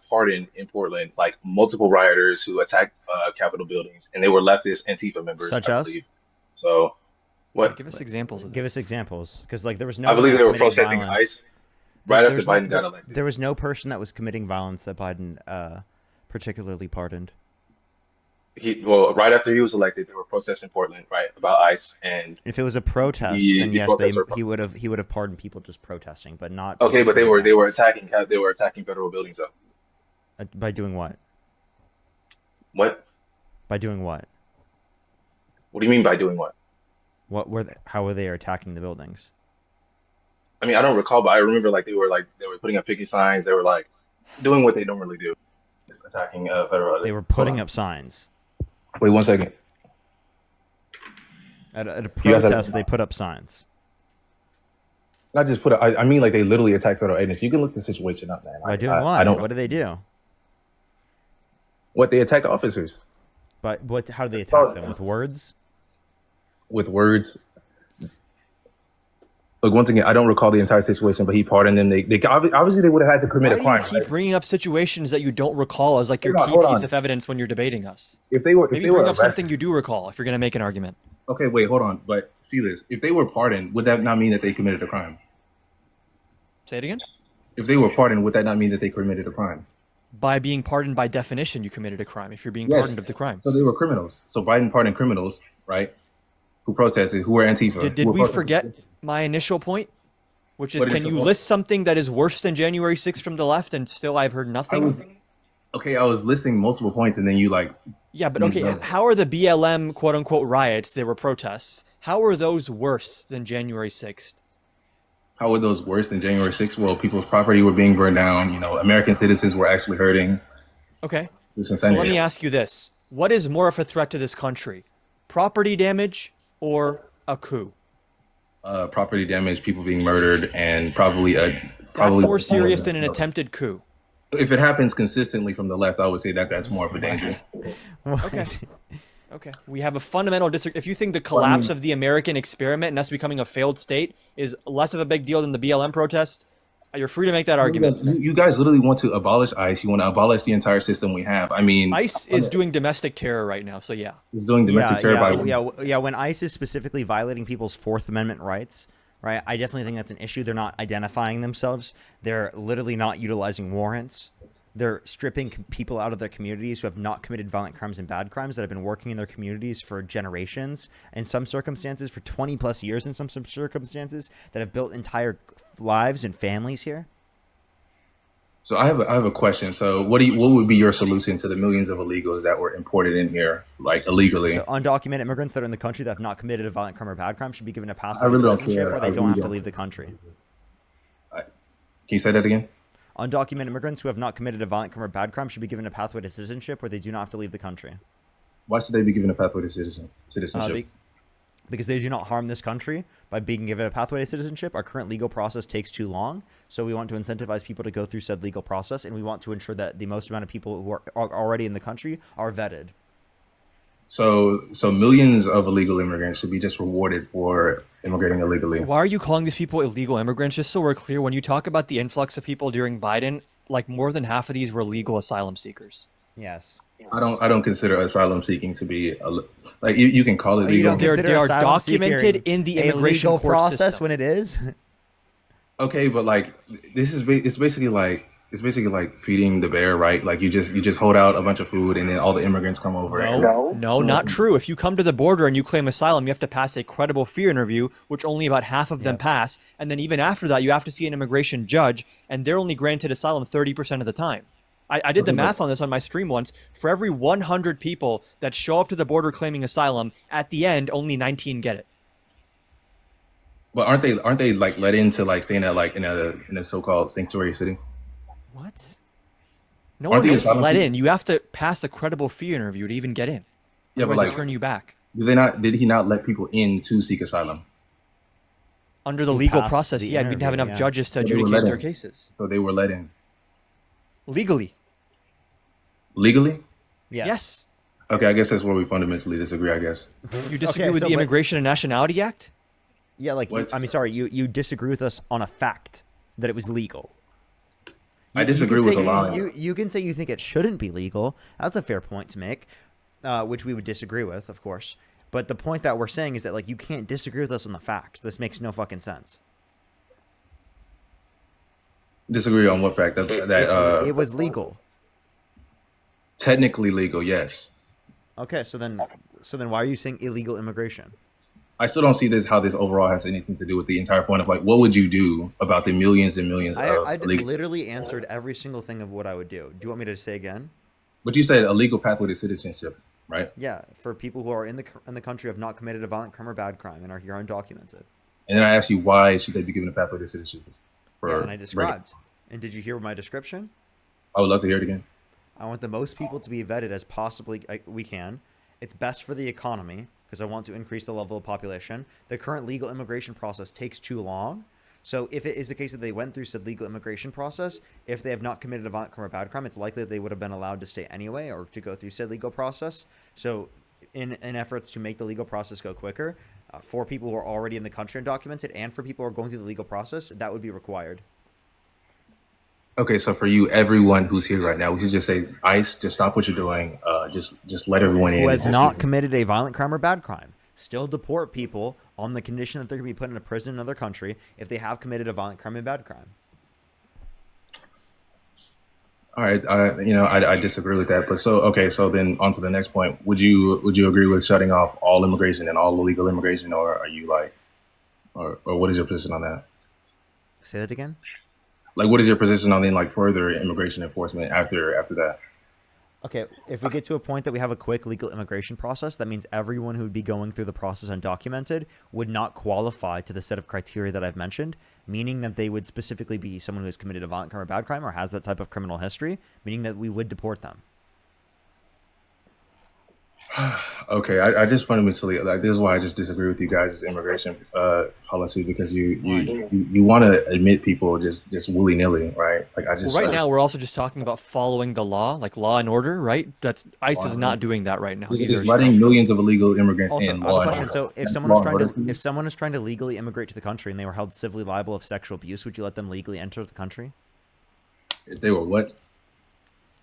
pardoned in Portland like multiple rioters who attacked Capitol buildings, and they were leftist Antifa members, Such I as? believe. So what? Give us examples of Give us this. examples, because like there was no I one believe that they were committed protesting violence. ICE right There after was no, Biden got elected. there was no person that was committing violence that Biden particularly pardoned. Right after he was elected, there were protests in Portland, right, about ICE, and If it was a protest, then the yes, protests were he would have pardoned people just protesting, but not okay, people but they committing were violence. they were attacking federal buildings though. By doing what? What? By doing what? What do you mean by doing what? How were they attacking the buildings? I mean, I don't recall, but I remember they were putting up picket signs. They were like doing what they normally do, just attacking federal. They were Hold putting on. up signs. Wait 1 second. At a You guys have- protest, they put up signs. Not just put. I mean, like they literally attack federal agents. You can look the situation up, man. By doing I what? don't. What do they do? What they attack officers But how do they That's all- attack them? With words? with words. Look, once again, I don't recall the entire situation, but he pardoned them. They obviously they would have had to commit Why a do crime. you keep bringing up situations that you don't recall as like your Hold on, key hold piece on. of evidence when you're debating us? If they were, Maybe if they bring were up arrested, something you do recall if you're going to make an argument. okay, wait, hold on. But see this: if they were pardoned, would that not mean that they committed a crime? Say it again? If they were pardoned, would that not mean that they committed a crime? By being pardoned by definition, you committed a crime if you're being Yes. pardoned of the crime. So they were criminals. So Biden pardoned criminals, right? Who protested, who were Antifa. Did who were we protesting. forget my initial point? Which is, What is can the you point? list something that is worse than January 6th from the left and still I've heard nothing? I was listing multiple points, and then you like. Yeah, but okay, how are the BLM quote unquote riots, they were protests, how are those worse than January 6th? How were those worse than January 6th? Well, people's property were being burned down. American citizens were actually hurting. Okay. This So insanity. let me ask you this. What is more of a threat to this country? Property damage or a coup? Property damage, people being murdered, and probably That's more serious than an attempted coup. If it happens consistently from the left, I would say that that's more of a danger. Okay. Okay. We have a fundamental disagreement. If you think the collapse of the American experiment and us becoming a failed state is less of a big deal than the BLM protest, you're free to make that argument. You guys literally want to abolish ICE. You want to abolish the entire system we have. I mean, ICE is doing domestic terror right now, so yeah. It's doing domestic terror by when ICE is specifically violating people's Fourth Amendment rights, right? I definitely think that's an issue. They're not identifying themselves. They're literally not utilizing warrants. They're stripping people out of their communities who have not committed violent crimes and bad crimes, that have been working in their communities for generations, in some circumstances for 20 plus years in some circumstances, that have built entire lives and families here. So I have a question. So what would be your solution to the millions of illegals that were imported in here, like illegally? So undocumented immigrants that are in the country that have not committed a violent crime or bad crime should be given a pathway I really to don't citizenship care. where they I don't really have to don't. leave the country. Can you say that again? Undocumented immigrants who have not committed a violent crime or bad crime should be given a pathway to citizenship where they do not have to leave the country. Why should they be given a pathway to citizenship? Because they do not harm this country by being given a pathway to citizenship. Our current legal process takes too long, so we want to incentivize people to go through said legal process, and we want to ensure that the most amount of people who are already in the country are vetted. So millions of illegal immigrants should be just rewarded for immigrating illegally. Why are you calling these people illegal immigrants? Just so we're clear, when you talk about the influx of people during Biden, like more than half of these were legal asylum seekers. Yes. I don't consider asylum seeking to be like you can call it legal. They are documented in the immigration court process system. when it is. Okay, but like it's basically like feeding the bear, right? Like you just hold out a bunch of food and then all the immigrants come over. No, not true. If you come to the border and you claim asylum, you have to pass a credible fear interview, which only about half of them pass. And then even after that, you have to see an immigration judge, and they're only granted asylum 30% of the time. I did the math on this on my stream once. For every 100 people that show up to the border claiming asylum, at the end, only 19 get it. But aren't they like let in to like staying at like in a so-called sanctuary city? What? No Aren't one they gets asylum let seekers? in. You have to pass a credible fear interview to even get in. Yeah, but Otherwise, like they turn you back. Did he not let people in to seek asylum? Under the legal process, yeah, we didn't have enough judges to So they were adjudicate let their in. cases. So they were let in. Legally. Legally? Yes. Okay, I guess that's where we fundamentally disagree, I guess. You disagree with the Immigration and Nationality Act? Yeah, like, you disagree with us on a fact that it was legal. I disagree with a lot. You can say you think it shouldn't be legal. That's a fair point to make, which we would disagree with, of course. But the point that we're saying is that, like, you can't disagree with us on the facts. This makes no fucking sense. Disagree on what fact? It was legal. Technically legal, yes. Okay, so then why are you saying illegal immigration? I still don't see how this overall has anything to do with the entire point of like, what would you do about the millions and millions of I illegal? literally answered every single thing of what I would do. Do you want me to say again? But you said a legal pathway to citizenship, right? Yeah, for people who are in the country have not committed a violent crime or bad crime and are here undocumented. And then I asked you, why should they be given a pathway to citizenship? Yeah, and I described. And did you hear my description? I would love to hear it again. I want the most people to be vetted as possibly we can. It's best for the economy because I want to increase the level of population. The current legal immigration process takes too long. So if it is the case that they went through said legal immigration process, if they have not committed a violent crime or bad crime, it's likely that they would have been allowed to stay anyway or to go through said legal process. So in efforts to make the legal process go quicker, for people who are already in the country undocumented and for people who are going through the legal process, that would be required. Okay, so for you, everyone who's here right now, we should just say, ICE, just stop what you're doing. Just let everyone in. Who has not committed a violent crime or bad crime. Still deport people on the condition that they're going to be put in a prison in another country if they have committed a violent crime and bad crime. All right, I disagree with that. But so then on to the next point. Would you agree with shutting off all immigration and all illegal immigration, or are you like, or what is your position on that? Say that again. Like, what is your position on then like further immigration enforcement after that? Okay, if we get to a point that we have a quick legal immigration process, that means everyone who would be going through the process undocumented would not qualify to the set of criteria that I've mentioned, meaning that they would specifically be someone who has committed a violent crime or bad crime or has that type of criminal history, meaning that we would deport them. Okay, I just fundamentally like this is why I just disagree with you guys' immigration policy because you want to admit people just willy nilly, right? Like I Well, just right now we're also just talking about following the law, like law and order, right? That's ICE is not doing that right now. Neither just is letting Trump. millions of illegal immigrants Also, in I have a law and question. order. So, if That's someone law was and trying order to to you? if someone is trying to legally immigrate to the country and they were held civilly liable of sexual abuse, would you let them legally enter the country? If they were what?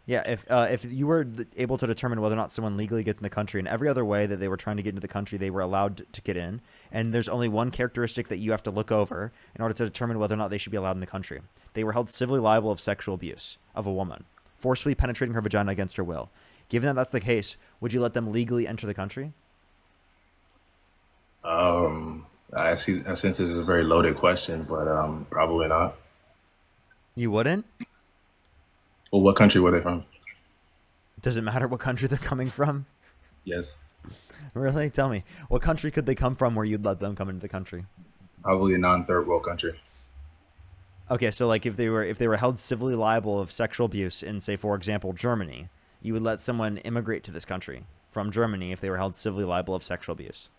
Yeah, if you were able to determine whether or not someone legally gets in the country, and every other way that they were trying to get into the country, they were allowed to get in, and there's only one characteristic that you have to look over in order to determine whether or not they should be allowed in the country. They were held civilly liable of sexual abuse of a woman, forcefully penetrating her vagina against her will. Given that that's the case, would you let them legally enter the country? I see. I sense this is a very loaded question, but probably not. You wouldn't? Well, what country were they from? Does it matter what country they're coming from? Yes, Really? Tell me. What country could they come from where you'd let them come into the country? probably a non-third world country. Okay, so like if they were held civilly liable of sexual abuse in, say, for example, Germany, you would let someone immigrate to this country from Germany if they were held civilly liable of sexual abuse.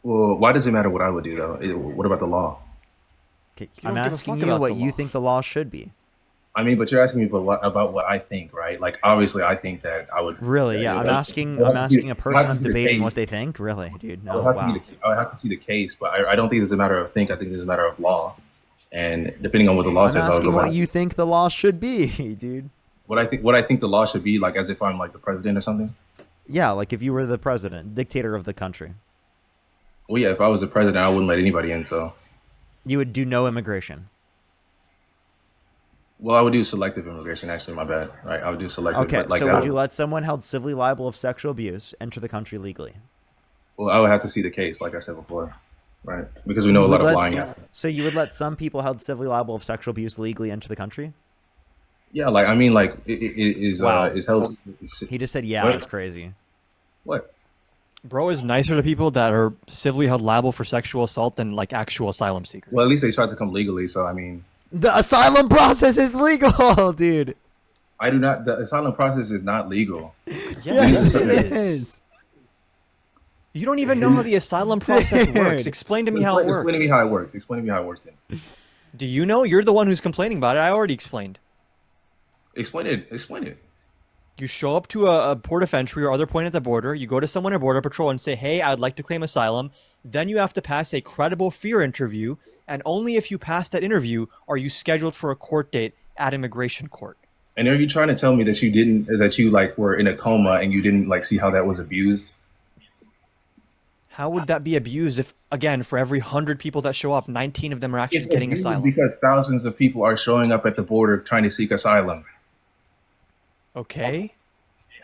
Well, why does it matter what I would do though? What about the law? Okay, You I'm don't give a asking fuck you about what the you law. think the law should be. I mean, but you're asking me about what I think, right? Like, obviously, I think that I would. Really? Yeah, I'm asking a person. I'm debating what they think. Really, dude? No, wow. I would have to see the case, but I don't think it's a matter of think. I think it's a matter of law, and depending on what the law I'm says, I would asking go what back. you think the law should be, dude. What I think the law should be, like, as if I'm like the president or something. Yeah, like if you were the president, dictator of the country, Well, yeah, if I was the president, I wouldn't let anybody in. So, you would do no immigration. well, I would do selective immigration. Actually, my bad. Right, I would do selective. Okay, but like so that, would you let someone held civilly liable of sexual abuse enter the country legally? well, I would have to see the case, like I said before, right? Because we know You a lot would of let- lying happens. So you would let some people held civilly liable of sexual abuse legally enter the country? Yeah, like I mean, like is Wow. is held. He just said, "Yeah, What? that's crazy." What? Bro is nicer to people that are civilly held liable for sexual assault than like actual asylum seekers. Well, at least they tried to come legally. So I mean, The asylum process is legal, dude. I do not. The asylum process is not legal. Yes, it is. You don't even know how the asylum process works. Explain to me how it works. Explain to me how it works. Explain to me how it works. Then. Do you know? You're the one who's complaining about it. I already explained. Explain it. Explain it. You show up to a port of entry or other point at the border. You go to someone at Border Patrol and say, hey, I'd like to claim asylum. Then you have to pass a credible fear interview. And only if you pass that interview are you scheduled for a court date at immigration court. And are you trying to tell me that you like were in a coma and you didn't like see how that was abused? How would that be abused if, again, for every 100 people that show up, 19 of them are actually It's getting abused asylum? because thousands of people are showing up at the border trying to seek asylum. Okay.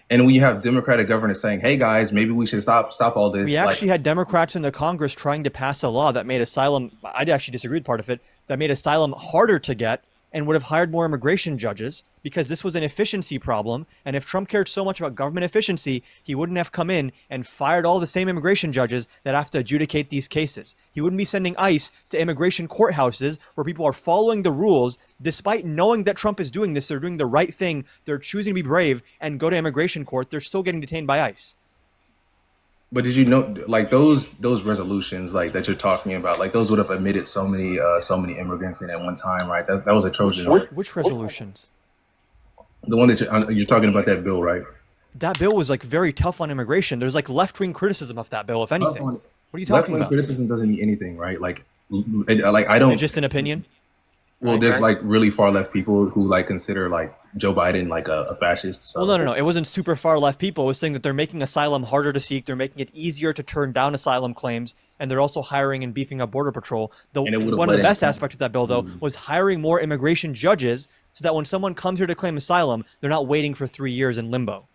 And when you have Democratic governors saying, "Hey guys, maybe we should stop all this," We actually had Democrats in the Congress trying to pass a law that made asylum, I actually disagree with part of it, that made asylum harder to get and would have hired more immigration judges because this was an efficiency problem. And if Trump cared so much about government efficiency, he wouldn't have come in and fired all the same immigration judges that have to adjudicate these cases. He wouldn't be sending ICE to immigration courthouses where people are following the rules. Despite knowing that Trump is doing this, they're doing the right thing. They're choosing to be brave and go to immigration court. They're still getting detained by ICE. But did you know, like those resolutions, like that you're talking about, like those would have admitted so many immigrants in at one time, right? That was a Trojan horse. Which resolutions? The one that you're talking about, that bill, right? That bill was like very tough on immigration. There's like left-wing criticism of that bill, if anything. What are you talking Left-wing about? criticism doesn't mean anything, right? Like I don't. It's just an opinion. Well, there's like really far left people who like consider like Joe Biden like a fascist. So. Well, no. It wasn't super far left people. It was saying that they're making asylum harder to seek. They're making it easier to turn down asylum claims, and they're also hiring and beefing up Border Patrol. One of the best aspects of that bill, though, was hiring more immigration judges so that when someone comes here to claim asylum, they're not waiting for 3 years in limbo.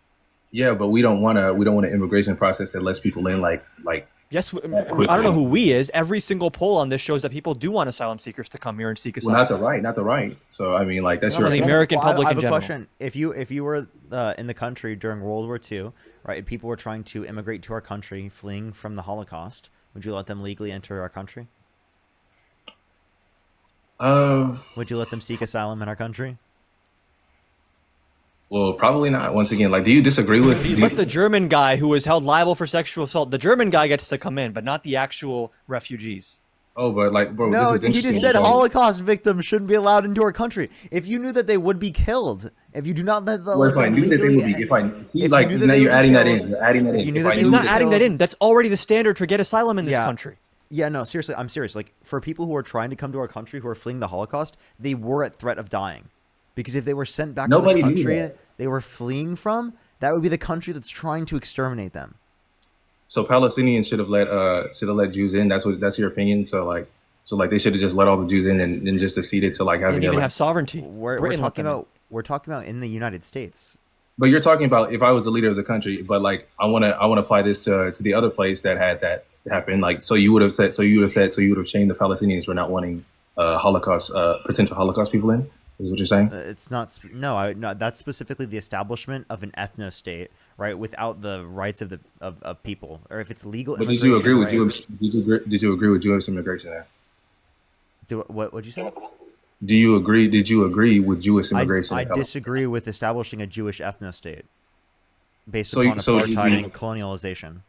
Yeah, but we don't want an immigration process that lets people in like. Yes, I don't know who we is. Every single poll on this shows that people do want asylum seekers to come here and seek asylum. Well, not the right. So I mean, like that's the American public I have in a general. question. If you were in the country during World War II, right, and people were trying to immigrate to our country, fleeing from the Holocaust, would you let them legally enter our country? Would you let them seek asylum in our country? Well, probably not. Once again, like, do you disagree with? But the German guy who was held liable for sexual assault, the German guy gets to come in, but not the actual refugees. Oh, but like, bro, No, this is he just interesting said because- Holocaust victims shouldn't be allowed into our country. If you knew that they would be killed, if you do not let the Well, if I knew that they would be, if I if see, you like, knew that now they you're would be adding that killed, in. You're adding that if in. you knew If that I they He's knew would not be that- adding that killed- in. That's already the standard to get asylum in this Yeah. country. Yeah, no, seriously, I'm serious. Like, for people who are trying to come to our country who are fleeing the Holocaust, they were at threat of dying. Because if they were sent back Nobody to the knew country that. they were fleeing from, that would be the country that's trying to exterminate them. So Palestinians should have let Jews in. That's your opinion. So like they should have just let all the Jews in and then just acceded to like They having didn't even their, have sovereignty. We're Britain let talking them in. about in the United States. But you're talking about if I was the leader of the country, but like I wanna apply this to the other place that had that happen. Like so you would have chained the Palestinians for not wanting potential Holocaust people in. Is what you're saying? It's not. No, that's specifically the establishment of an ethno state, right? Without the rights of the of people, or if it's legal. But did you agree with immigration, right? Did you agree with Jewish immigration there? What'd you say? Do you agree? Did you agree with Jewish immigration? I in Palestine? disagree with establishing a Jewish ethno state based So- upon so apartheid you- and colonialization.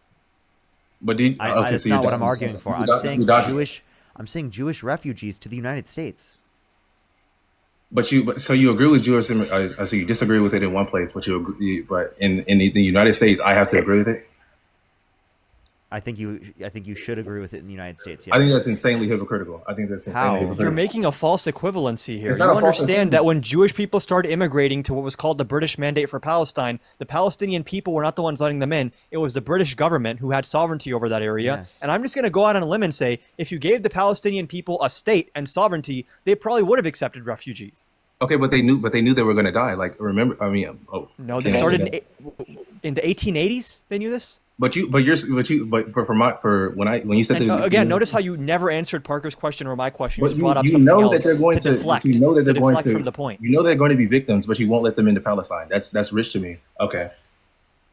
But that's not what I'm arguing for. I'm saying Jewish. I'm saying Jewish refugees to the United States. So you agree with Jewish? So you disagree with it in one place, but you agree. But in the United States, I have to agree with it. I think you should agree with it in the United States. Yes. I think that's insanely hypocritical. I think that's insanely How? hypocritical. You're making a false equivalency here. It's You not a false understand equivalency. that when Jewish people started immigrating to what was called the British Mandate for Palestine, the Palestinian people were not the ones letting them in. It was the British government who had sovereignty over that area. Yes. And I'm just going to go out on a limb and say, if you gave the Palestinian people a state and sovereignty, they probably would have accepted refugees. Okay, but they knew they were going to die. Like remember, I mean, No, they started in the 1880s. They knew this. But when you said And that, again, notice how you never answered Parker's question or my question. You But just brought up you something know else that they're going to deflect. You know that they're going deflect to from the point. You know they're going to be victims, but you won't let them into Palestine. That's rich to me. Okay.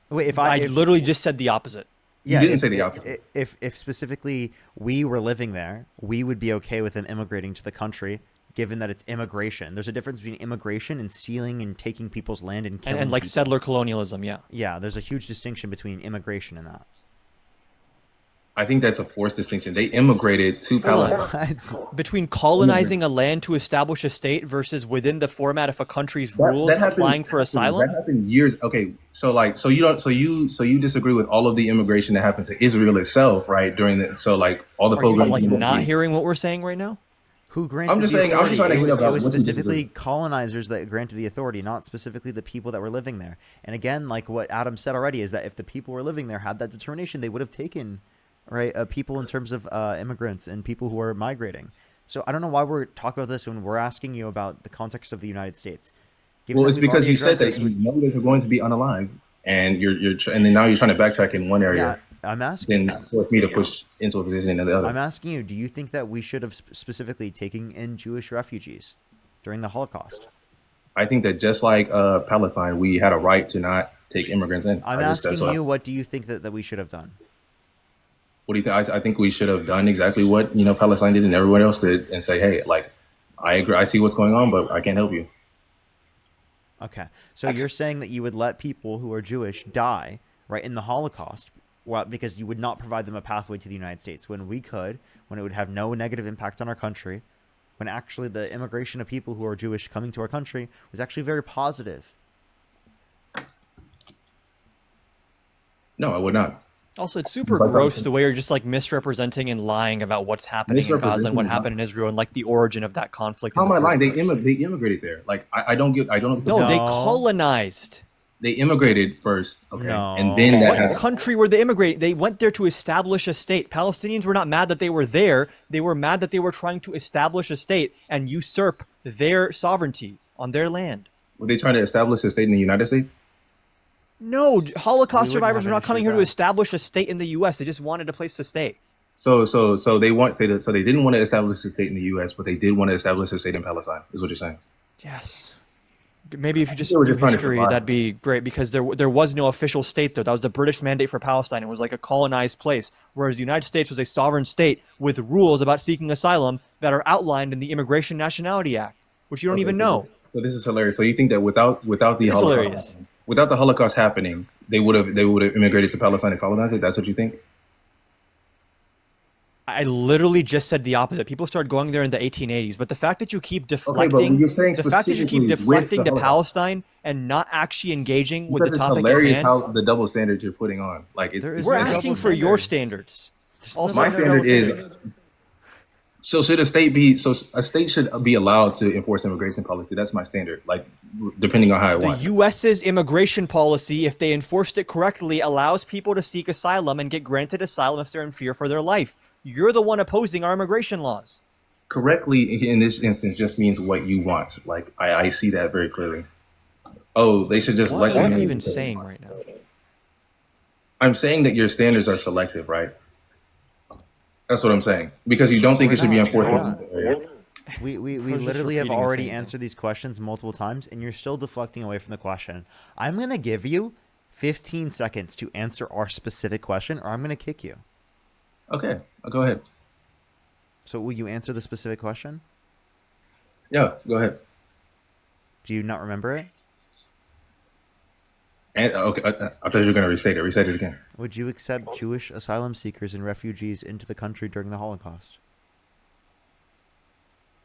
Wait, if I literally just said the opposite. Yeah, didn't if, say the opposite. If specifically we were living there, we would be okay with them immigrating to the country, given that it's immigration. There's a difference between immigration and stealing and taking people's land and killing And like people. settler colonialism, yeah. Yeah, there's a huge distinction between immigration and that. I think that's a forced distinction. They immigrated to Palestine. Between colonizing a land to establish a state versus within the format of a country's rules happened- applying for asylum. That happened years. Okay, so you disagree with all of the immigration that happened to Israel itself, right? During the all the Are you programs. like not hearing what we're saying right now? Who granted I'm just the saying. I'm just authority? trying to It get was, about it was what you specifically disagree. colonizers that granted the authority, not specifically the people that were living there. And again, like what Adam said already, is that if the people were living there had that determination, they would have taken people in terms of immigrants and people who are migrating. So I don't know why we're talking about this when we're asking you about the context of the United States. Given Well, that it's we've because already you said addressed that this, you know that they're going to be unalive, and and then now you're trying to backtrack in one area. Yeah, I'm asking. Then force me to push into a position in the other. I'm asking you, do you think that we should have specifically taken in Jewish refugees during the Holocaust? I think that just like Palestine, we had a right to not take immigrants in. I'm asking you, what do you think that we should have done? What do you think? I think we should have done exactly what Palestine did and everyone else did, and say, hey, like, I agree, I see what's going on, but I can't help you. Okay, so you're saying that you would let people who are Jewish die, right, in the Holocaust, well, because you would not provide them a pathway to the United States when we could, when it would have no negative impact on our country, when actually the immigration of people who are Jewish coming to our country was actually very positive. No, I would not. Also, it's super But- gross the way you're just like misrepresenting and lying about what's happening in Gaza and what Misrepresenting, happened in Israel and like the origin of that conflict. How in am the I lying? first They place. immigrated there. Like, I don't get. No, they colonized. They immigrated first, okay, No. and then that What happened. country were they immigrating? They went there to establish a state. Palestinians were not mad that they were there. They were mad that they were trying to establish a state and usurp their sovereignty on their land. Were they trying to establish a state in the United States? No, Holocaust We wouldn't survivors have were an not issue coming with here to that. establish a state in the U.S. They just wanted a place to stay. So they didn't want to establish a state in the U.S., but they did want to establish a state in Palestine. Is what you're saying? Yes. Maybe if you just They were do just trying to history, survive. that'd be great because there was no official state there. That was the British Mandate for Palestine. It was like a colonized place, whereas the United States was a sovereign state with rules about seeking asylum that are outlined in the Immigration Nationality Act, which you don't Okay, even so- know. So this is hilarious. So you think that without the It is Holocaust, hilarious. without the Holocaust happening, they would have immigrated to Palestine and colonized it? That's what you think? I literally just said the opposite. People started going there in the 1880s, but the fact that you keep Okay, but deflecting, you're saying the fact that you keep specifically with deflecting the to Holocaust. Palestine and not actually engaging with the Because it's topic at hilarious hand, how the double standards you're putting on. Like we're asking for your standards. Also, my standard is. So should a state be? So a state should be allowed to enforce immigration policy. That's my standard. Like depending on how I the want. U.S.'s immigration policy, if they enforced it correctly, allows people to seek asylum and get granted asylum if they're in fear for their life. You're the one opposing our immigration laws. Correctly in this instance just means what you want. Like I see that very clearly. Oh, they should just What let are them you in even because- saying right now? I'm saying that your standards are selective, right? That's what I'm saying. Because you don't think it should be enforced in this area. We I was just literally have repeating the already same thing. answered these questions multiple times, and you're still deflecting away from the question. I'm going to give you 15 seconds to answer our specific question, or I'm going to kick you. Okay, go ahead. So will you answer the specific question? Yeah, go ahead. Do you not remember it? And okay, I thought you were going to restate it. Restate it again. Would you accept Jewish asylum seekers and refugees into the country during the Holocaust?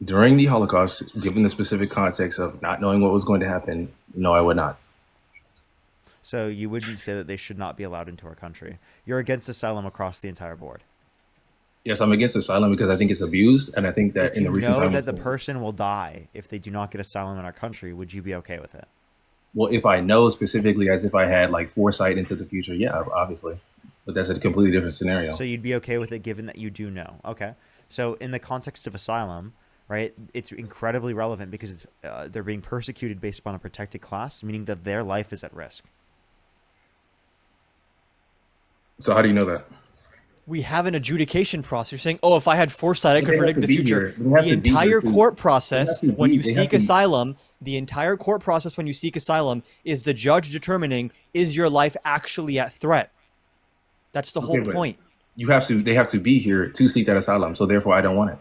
During the Holocaust, given the specific context of not knowing what was going to happen, no, I would not. So you wouldn't say that they should not be allowed into our country. You're against asylum across the entire board. Yes, I'm against asylum because I think it's abused, and I think that If in you the recent know time, that the person will die if they do not get asylum in our country, would you be okay with it? well, if I know specifically, as if I had like foresight into the future, yeah, obviously, but that's a completely different scenario. So you'd be okay with it given that you do know. Okay. So in the context of asylum, right, it's incredibly relevant because it's they're being persecuted based upon a protected class, meaning that their life is at risk. So how do you know that? We have an adjudication process. You're saying, oh, if I had foresight, I But could they have predict to the be future. here. They have The to be here entire to- court they process have to when be- you they have seek to- asylum, the entire court process when you seek asylum is the judge determining, is your life actually at threat? That's the Okay, whole but point. they have to be here to seek that asylum. So therefore, I don't want it.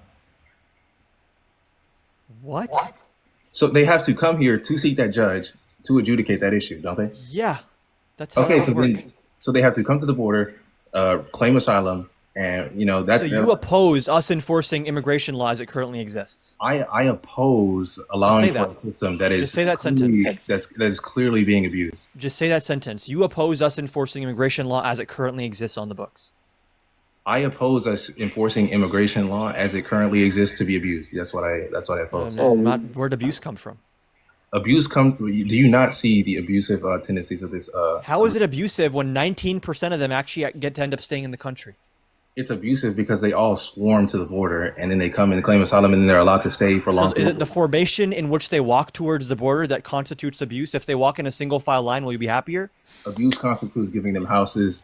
What? So they have to come here to seek that judge to adjudicate that issue, don't they? Yeah, that's how Okay, that so would work. then, so they have to come to the border, claim asylum, and that's So you oppose us enforcing immigration laws that currently exists. I oppose allowing say for that. a system that is Just say that clearly, sentence. that is clearly being abused. Just say that sentence. You oppose us enforcing immigration law as it currently exists on the books. I oppose us enforcing immigration law as it currently exists to be abused. That's what I oppose. Where'd abuse come from? Abuse comes. Do you not see the abusive tendencies of this? How is it abusive when 19% of them actually get to end up staying in the country? It's abusive because they all swarm to the border and then they come and claim asylum and then they're allowed to stay for long. So is it the formation in which they walk towards the border that constitutes abuse? If they walk in a single file line, will you be happier? Abuse constitutes giving them houses,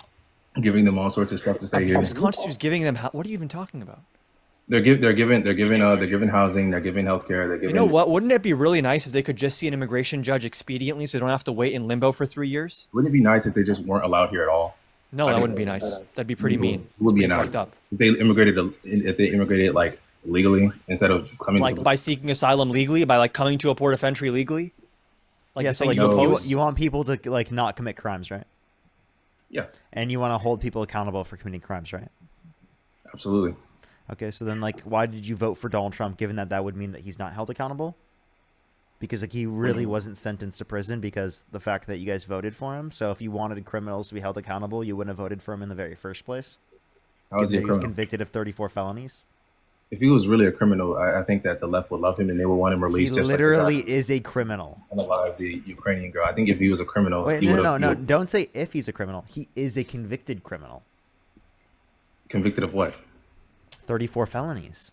giving them all sorts of stuff to stay here. Abuse constitutes giving them. What are you even talking about? They're given housing, they're given healthcare, they're given. You know what? Wouldn't it be really nice if they could just see an immigration judge expediently, so they don't have to wait in limbo for 3 years? Wouldn't it be nice if they just weren't allowed here at all? No, I that think- wouldn't be nice. That'd be pretty mean. It would be It's nice. fucked up. If they immigrated like legally instead of coming. Like by seeking asylum legally, by like coming to a port of entry legally. Like Yeah, the so thing like you you, oppose. you want people to like not commit crimes, right? Yeah. And you want to hold people accountable for committing crimes, right? Absolutely. Okay, so then like why did you vote for Donald Trump given that would mean that he's not held accountable? Because like he really wasn't sentenced to prison because the fact that you guys voted for him. So if you wanted criminals to be held accountable, you wouldn't have voted for him in the very first place. How is he a He was criminal? convicted of 34 felonies. If he was really a criminal, I think that the left would love him and they would want him He released. Just literally like is a criminal. alive the Ukrainian girl. I think if he was a criminal, Wait, he no, would no, have no, no. Don't say if he's a criminal. He is a convicted criminal. convicted of what? 34 felonies.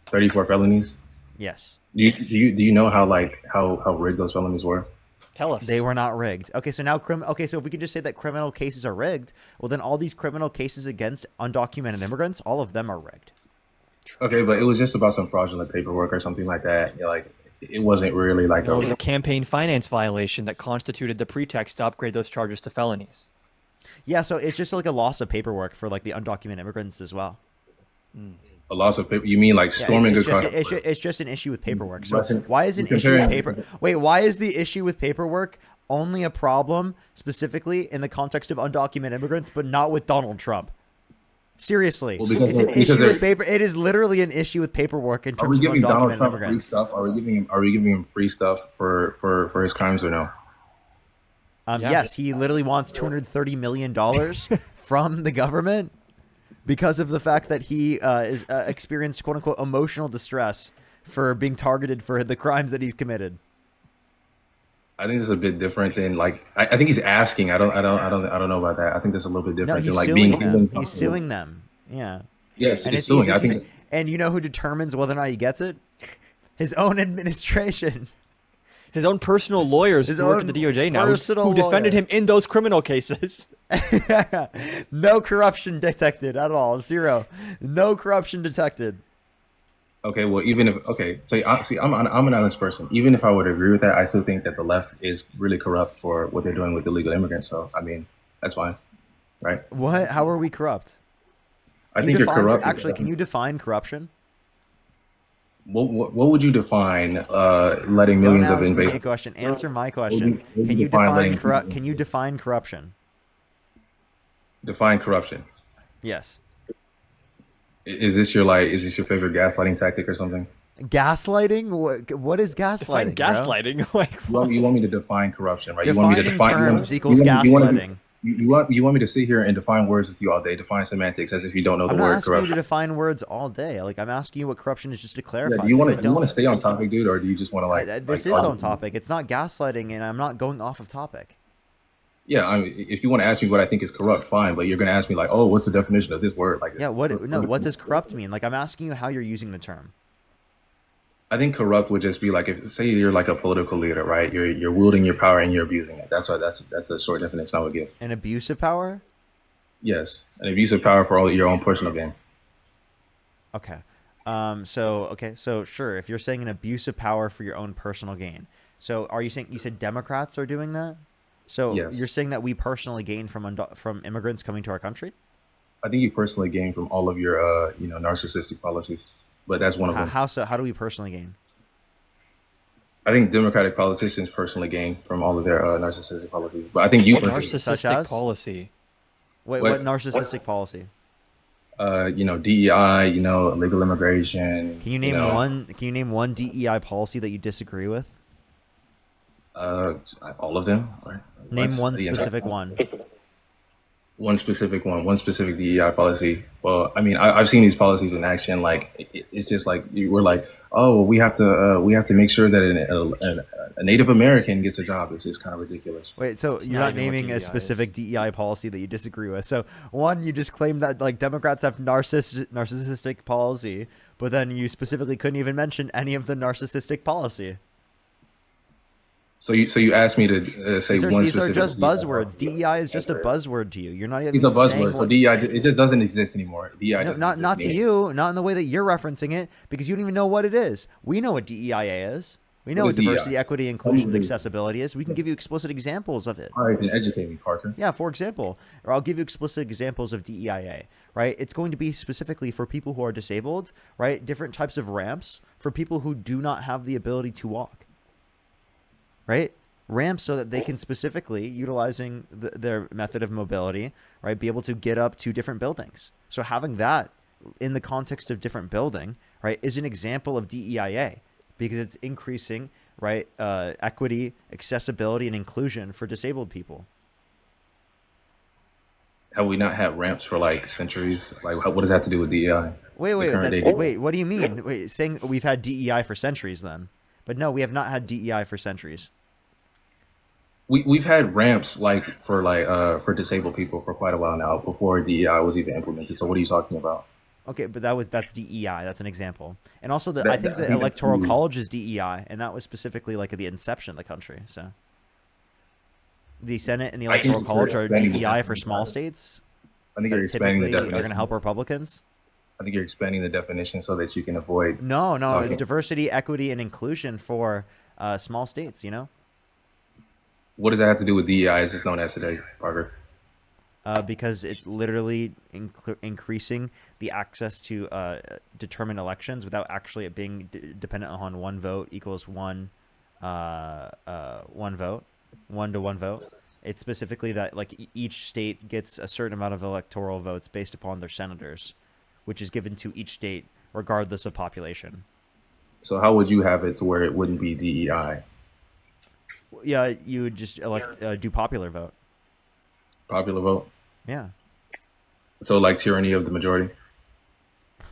34 felonies. Yes. Do you know how rigged those felonies were? Tell us. They were not rigged. Okay, so now okay, so if we could just say that criminal cases are rigged, well then all these criminal cases against undocumented immigrants, all of them are rigged. Okay, but it was just about some fraudulent paperwork or something like that. You know, like it wasn't really like It was a campaign finance violation that constituted the pretext to upgrade those charges to felonies. Yeah, so it's just like a loss of paperwork for like the undocumented immigrants as well. A loss of paper. You mean like Yeah, storming it's across? it's just an issue with paperwork. So Russian- why is an you're issue with comparing- Wait, why is the issue with paperwork only a problem specifically in the context of undocumented immigrants, but not with Donald Trump? Seriously, Well, because it's an they're- because issue with they're- paper. It is literally an issue with paperwork in Are we terms of giving Donald undocumented Trump free immigrants. stuff? Are we giving him free stuff for his crimes or no? Yes, he literally wants $230 million from the government because of the fact that he is experienced "quote unquote" emotional distress for being targeted for the crimes that he's committed. I think this is a bit different than like I think he's asking. I don't know about that. I think that's a little bit No, different he's than like suing being them. He's suing them. Yeah. Yes, and he's suing. I think and you know who determines whether or not he gets it? His own administration. His own personal lawyers His who work own at the DOJ now, personal who defended lawyer. him in those criminal cases. No corruption detected at all. Zero. No corruption detected. okay. Well, even if so I'm an honest person. Even if I would agree with that, I still think that the left is really corrupt for what they're doing with illegal immigrants. So I mean, that's fine, right? What? How are we corrupt? I Can think you you're define- corrupt. Actually, can you define corruption? What would you define letting millions Don't of ask me a invaders? question. Answer my What question. would Can you define letting define people- Can you define corruption? Define corruption. Yes. Is this your favorite gaslighting tactic or something? Gaslighting? What is gaslighting? bro? Gaslighting? Like You want me to define corruption, right? You want me to Defining define terms equals you want me- gaslighting. You want me to sit here and define words with you all day, define semantics as if you don't know the I'm not word asking you corruption. to define words all day. Like I'm asking you what corruption is, just to clarify. Yeah, do you want because I to don't- stay on topic, dude, or do you just want to like? This like, is argue? on topic. It's not gaslighting, and I'm not going off of topic. Yeah, I mean, if you want to ask me what I think is corrupt, fine. But you're going to ask me like, oh, what's the definition of this word? Like, Yeah. What? No. What does corrupt mean? Like I'm asking you how you're using the term. I think corrupt would just be like if say you're like a political leader, right? You're wielding your power and you're abusing it. That's a short definition I would give. An abuse of power. Yes, an abuse of power for all your own personal gain. Okay. So sure, if you're saying an abuse of power for your own personal gain. So are you saying you said Democrats are doing that? So Yes. you're saying that we personally gain from immigrants coming to our country? I think you personally gain from all of your narcissistic policies, but that's one of them. How so? How do we personally gain? I think Democratic politicians personally gain from all of their narcissistic policies, but I think you narcissistic policy. Wait, What- what narcissistic policy? DEI, illegal immigration. Can you name one? Can you name one DEI policy that you disagree with? All of them. Right? Name one The entire- specific one. One specific DEI policy. Well, I mean, I've seen these policies in action. Like, it's just like we're like, oh, well, we have to make sure that a Native American gets a job. It's just kind of ridiculous. Wait, so you're not naming a specific DEI policy that you disagree with. So one, you just claimed that like Democrats have narcissistic policy, but then you specifically couldn't even mention any of the narcissistic policy. So you asked me to say These are, one these are specific. just DEI buzzwords. DEI is just a buzzword to you. You're not even It's a saying buzzword. So what- DEI, it just doesn't exist anymore. DEI No, doesn't not exist not to anymore. you, not in the way that you're referencing it, because you don't even know what it is. We know what DEIA is. We know What what is diversity, DEI? equity, inclusion, and me. accessibility is. We can give you explicit examples of it. All right, then educate me, Parker. Yeah, for example, or I'll give you explicit examples of DEIA, right? It's going to be specifically for people who are disabled, right? Different types of ramps for people who do not have the ability to walk, right? Ramps so that they can specifically, utilizing their method of mobility, right, be able to get up to different buildings. So having that in the context of different building, right, is an example of DEIA because it's increasing, right, equity, accessibility, and inclusion for disabled people. Have we not had ramps for like centuries? Like, what does that have to do with DEI? Wait, The current day? wait, what do you mean? Wait, saying we've had DEI for centuries then? But no, we have not had DEI for centuries. We've had ramps for disabled people for quite a while now before DEI was even implemented. So what are you talking about? Okay, but that's DEI. That's an example. And also, I think the that's Electoral true. College is DEI, and that was specifically like at the inception of the country. So the Senate and the I think Electoral you're College are expanding DEI the for small states. I think that you're expanding the typically are definition. going to help Republicans. I think you're expanding the definition so that you can avoid. No, talking- it's diversity, equity, and inclusion for small states. You know. What does that have to do with DEI as it's known as today, Parker? because it's literally increasing the access to determine elections without actually it being dependent on one vote equals one vote, 1 to 1 vote. It's specifically that like each state gets a certain amount of electoral votes based upon their senators, which is given to each state regardless of population. So how would you have it to where it wouldn't be DEI? Yeah, you would just do popular vote. Popular vote? Yeah. So like tyranny of the majority?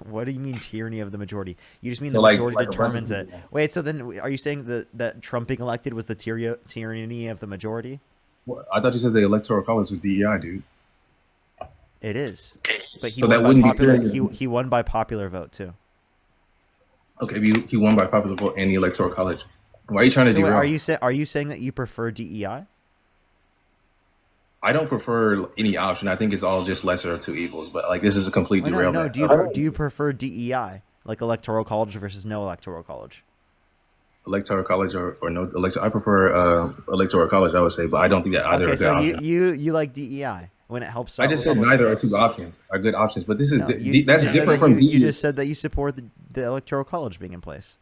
What do you mean tyranny of the majority? You just mean So the like- majority like a determines it. bunch of- Wait, so then are you saying that Trump being elected was the tyranny of the majority? Well, I thought you said the electoral college was DEI, dude. It is, but he So won that by wouldn't be popular. tyranny. He won by popular vote too. Okay, but he won by popular vote and the electoral college. Why are you trying to So wait, derail? are you saying that you prefer DEI? I don't prefer any option. I think it's all just lesser of two evils. But like this is a complete Well, no, derailment. do you prefer DEI like electoral college versus no electoral college? Electoral college or no electoral? I prefer electoral college. I would say, but I don't think that either Okay, is the so option. you like DEI when it helps. I out just said Republicans. neither are two options are good options. But this is No, that's just said different that from you DEI. just said that you support the electoral college being in place.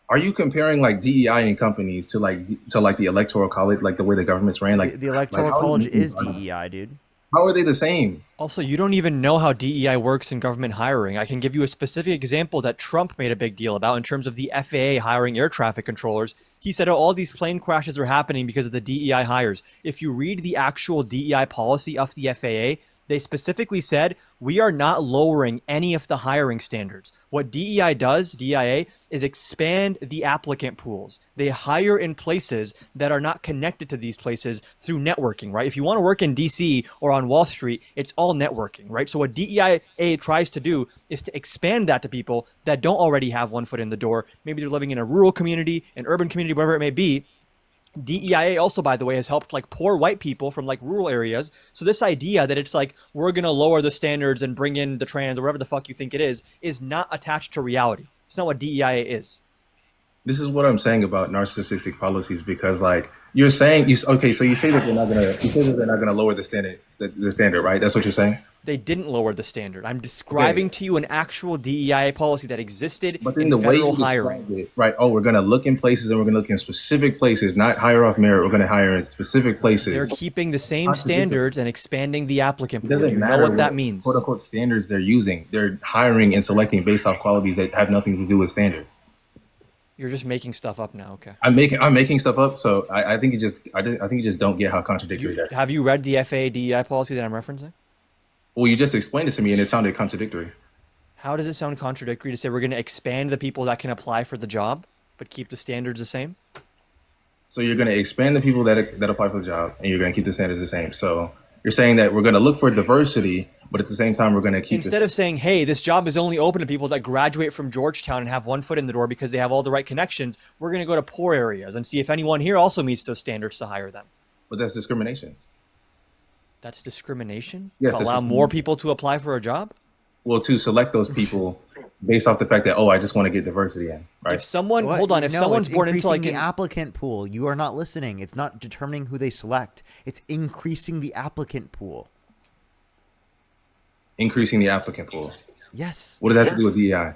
Are you comparing like DEI in companies to like the electoral college, like the way the government's ran? Like The electoral how are college you- is DEI, dude. How are they the same? Also, you don't even know how DEI works in government hiring. I can give you a specific example that Trump made a big deal about in terms of the FAA hiring air traffic controllers. He said, oh, all these plane crashes are happening because of the DEI hires. If you read the actual DEI policy of the FAA, they specifically said, we are not lowering any of the hiring standards. What DEI does, DIA, is expand the applicant pools. They hire in places that are not connected to these places through networking, right? If you want to work in DC or on Wall Street, it's all networking, right? So what DEIA tries to do is to expand that to people that don't already have one foot in the door. Maybe they're living in a rural community, an urban community, whatever it may be. DEIA also, by the way, has helped like poor white people from like rural areas. So this idea that it's like we're going to lower the standards and bring in the trans or whatever the fuck you think it is not attached to reality. It's not what DEIA is. This is what I'm saying about narcissistic policies because like you're saying okay, so you say that they're not gonna lower the standard, right? That's what you're saying. They didn't lower the standard. I'm describing to you an actual DEIA policy that existed But then in the way federal you hiring. described it, right? Oh, we're gonna look in places and we're gonna look in specific places, not hire off merit. We're gonna hire in specific places. They're keeping the same standards and expanding the applicant It pool. doesn't You know matter what that means. quote unquote standards they're using. They're hiring and selecting based off qualities that have nothing to do with standards. You're just making stuff up now. Okay. I'm making stuff up, so I think you just don't get how contradictory that is. Have you read the FAA DEI policy that I'm referencing? Well, you just explained it to me and it sounded contradictory. How does it sound contradictory to say we're going to expand the people that can apply for the job, but keep the standards the same? So you're going to expand the people that apply for the job, and you're going to keep the standards the same. So you're saying that we're going to look for diversity, but at the same time, we're going to keep Instead of saying, hey, this job is only open to people that graduate from Georgetown and have one foot in the door because they have all the right connections, we're going to go to poor areas and see if anyone here also meets those standards to hire them. But that's discrimination. That's discrimination? Yes, To that's allow more people to apply for a job? Well, to select those people based off the fact that, oh, I just want to get diversity in, right? If someone, What? hold on, if No, someone's it's born into increasing like the applicant pool, you are not listening. It's not determining who they select. It's increasing the applicant pool. Increasing the applicant pool. Yes. What does that have to do with DEI?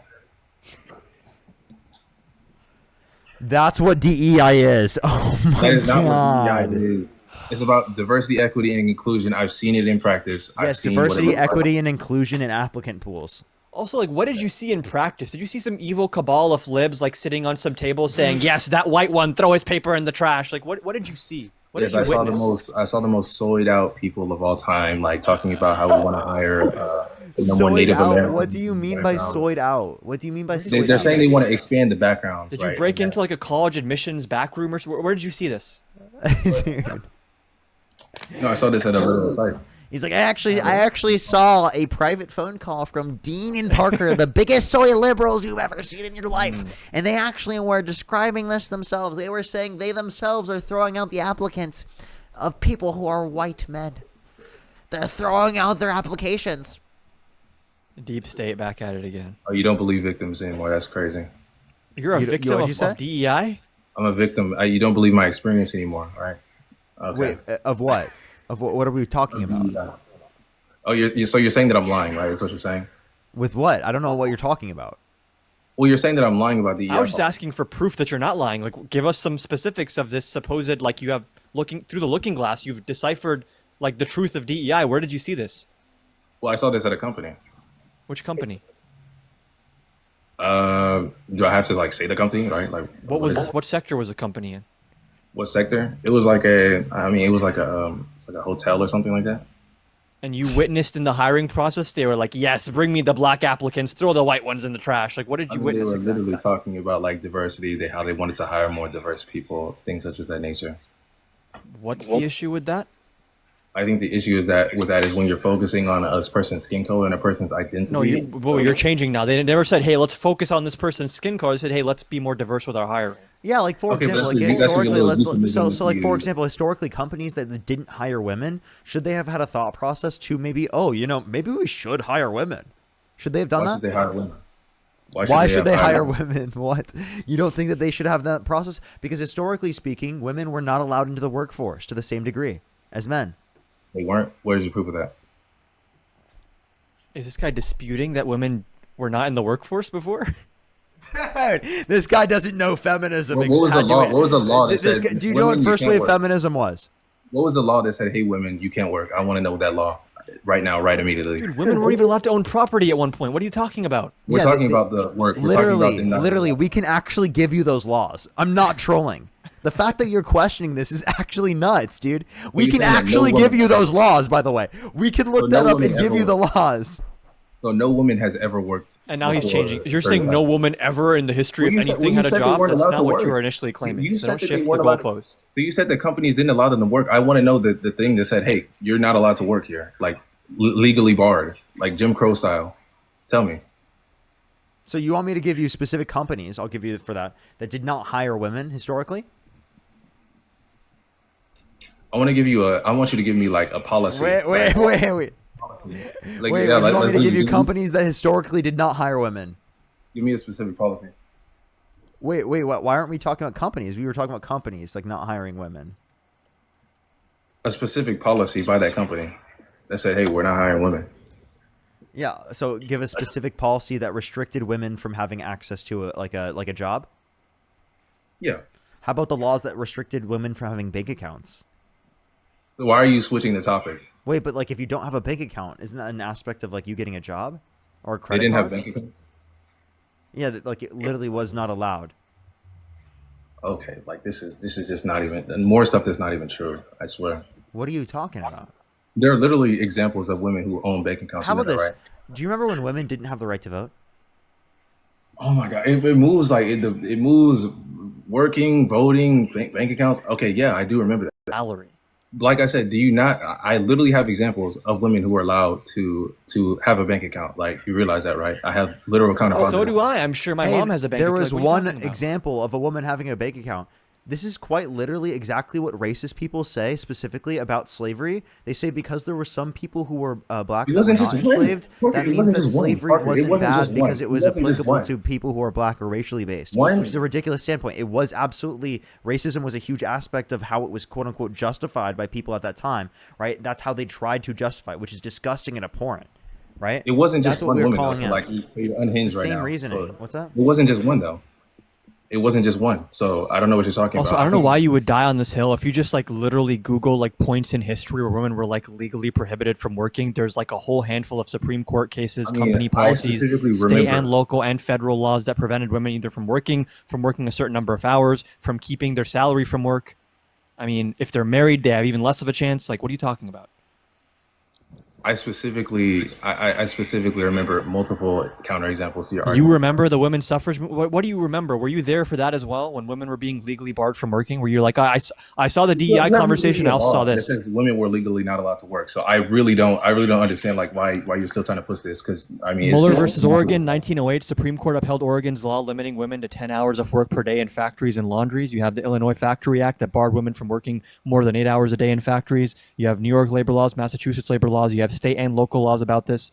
That's what DEI is. Oh my That is not god. what DEI is. It's about diversity, equity, and inclusion. I've seen it in practice. I've Yes, seen what it diversity, looks like. equity, and inclusion in applicant pools. Also, like, what did you see in practice? Did you see some evil cabal of libs like sitting on some table saying, "Yes, that white one, throw his paper in the trash"? Like, what did you see? What Yes, did you witness? I saw the most soyed out people of all time, like talking about how we want to hire more Native out? American. What do you mean by soyed out? What do you mean by soyed They're out? saying they want to expand the backgrounds. Did you right? break into like a college admissions back room or where did you see this? Dude. No, I saw this at a little site. He's like, I actually saw a private phone call from Dean and Parker, the biggest soy liberals you've ever seen in your life. And they actually were describing this themselves. They were saying they themselves are throwing out the applicants of people who are white men. They're throwing out their applications. Deep state back at it again. Oh, you don't believe victims anymore? That's crazy. You're a victim of DEI? I'm a victim. You don't believe my experience anymore, right? Okay. Wait, of what? What are we talking about? Oh, so you're saying that I'm lying, right? That's what you're saying. With what? I don't know what you're talking about. Well, you're saying that I'm lying about the. I was just asking for proof that you're not lying. Like, give us some specifics of this supposed, like, you have looking through the looking glass, you've deciphered like the truth of DEI. Where did you see this? Well, I saw this at a company. Which company? Do I have to like say the company, right? Like, what sector was the company in? What sector? It was like it was like it's like a hotel or something like that. And you witnessed in the hiring process, they were like, yes, bring me the black applicants, throw the white ones in the trash. Like, what did you witness They were exactly? literally talking about like diversity, how they wanted to hire more diverse people, things such as that nature. What's the issue with that? I think the issue is that is when you're focusing on a person's skin color and a person's identity. No, you're changing now. They never said, hey, let's focus on this person's skin color. They said, hey, let's be more diverse with our hiring. Yeah, like for Okay, example, but like that's actually a historically, little so like for example, historically, companies that didn't hire women, should they have had a thought process to maybe, maybe we should hire women? Should they have done Why that? should they hire women? Why should they hire women? What? You don't think that they should have that process? Because historically speaking, women were not allowed into the workforce to the same degree as men. They weren't? Where's your proof of that? Is this guy disputing that women were not in the workforce before? This guy doesn't know feminism. What was the law? What was the law that This said guy, do you know what first wave feminism was? What was the law that said, hey, women, you can't work? I want to know that law right now, right immediately. Dude, women weren't even allowed to own property at one point. What are you talking about? We're talking about the work. We're Literally, we can actually give you those laws. I'm not trolling. The fact that you're questioning this is actually nuts, dude. We can actually give you those laws, by the way. We can look that up and give you the laws. So no woman has ever worked. And now he's changing. You're saying no woman ever in the history of anything had a job? That's not what you were initially claiming. So don't shift the goalpost. So you said that companies didn't allow them to work. I want to know the thing that said, hey, you're not allowed to work here. Like legally barred, like Jim Crow style. Tell me. So you want me to give you specific companies, I'll give you for that did not hire women historically? I want you to give me like a policy. Wait. Like, You want me to give you companies that historically did not hire women? Give me a specific policy. Wait, why aren't we talking about companies? We were talking about companies, like not hiring women. A specific policy by that company that said, hey, we're not hiring women. Yeah, so give a specific policy that restricted women from having access to a job? Yeah. How about the laws that restricted women from having bank accounts? Why are you switching the topic? Wait, but like if you don't have a bank account, isn't that an aspect of like you getting a job or a credit They didn't card? have bank accounts? Yeah, like it literally was not allowed. Okay, like this is just not even, and more stuff that's not even true, I swear. What are you talking about? There are literally examples of women who own bank accounts. How about this? Right? Do you remember when women didn't have the right to vote? Oh my God, it moves like it moves working, voting, bank accounts. Okay, yeah, I do remember that. Salary. Like I said, do you not? I literally have examples of women who are allowed to have a bank account. Like, you realize that, right? I have literal counterparts. So do I. I'm sure my mom has a bank There account. was What are you one talking about? example of a woman having a bank account. This is quite literally exactly what racist people say specifically about slavery. They say because there were some people who were black that were not enslaved, that means that slavery wasn't bad because it was applicable to people who are black or racially based, which is a ridiculous standpoint. It was absolutely, racism was a huge aspect of how it was quote unquote justified by people at that time, right? That's how they tried to justify it, which is disgusting and abhorrent, right? It wasn't just That's what one we're woman. calling Though, it. like you're unhinged right now. Same reasoning. So What's that? It wasn't just one though. It wasn't just one. So I don't know what you're talking Also, about. I don't know why you would die on this hill. If you just like literally Google like points in history where women were like legally prohibited from working, there's like a whole handful of Supreme Court cases, company policies, state and local and federal laws that prevented women either from working a certain number of hours, from keeping their salary from work. I mean, if they're married, they have even less of a chance. Like, what are you talking about? I specifically remember multiple counterexamples to your argument. You remember the women's suffrage? What do you remember? Were you there for that as well when women were being legally barred from working? Were you like, I saw the DEI conversation, I also saw this. That says women were legally not allowed to work. So I really don't understand like why you're still trying to push this, because I mean, Mueller versus Oregon, 1908, Supreme Court upheld Oregon's law limiting women to 10 hours of work per day in factories and laundries. You have the Illinois Factory Act that barred women from working more than 8 hours a day in factories. You have New York labor laws, Massachusetts labor laws. You have state and local laws about this.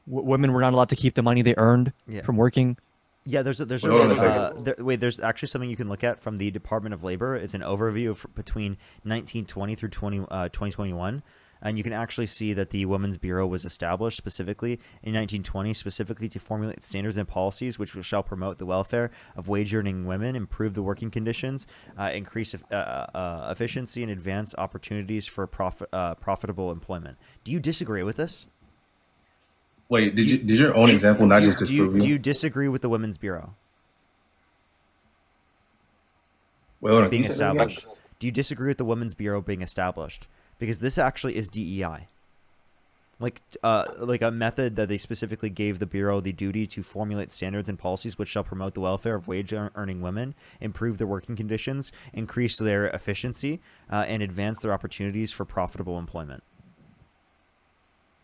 Women were not allowed to keep the money they earned from working. Yeah, there's actually something you can look at from the Department of Labor. It's an overview of between 1920 through 2021. And you can actually see that the Women's Bureau was established specifically in 1920, specifically to formulate standards and policies which shall promote the welfare of wage-earning women, improve the working conditions, increase efficiency, and advance opportunities for profitable employment. Do you disagree with this? Wait, did your own example not just disprove you? Do you disagree with the Women's Bureau Wait, hold on, being can you say that again? established? Do you disagree with the Women's Bureau being established? Because this actually is DEI. Like a method that they specifically gave the Bureau the duty to formulate standards and policies which shall promote the welfare of wage-earning women, improve their working conditions, increase their efficiency, and advance their opportunities for profitable employment.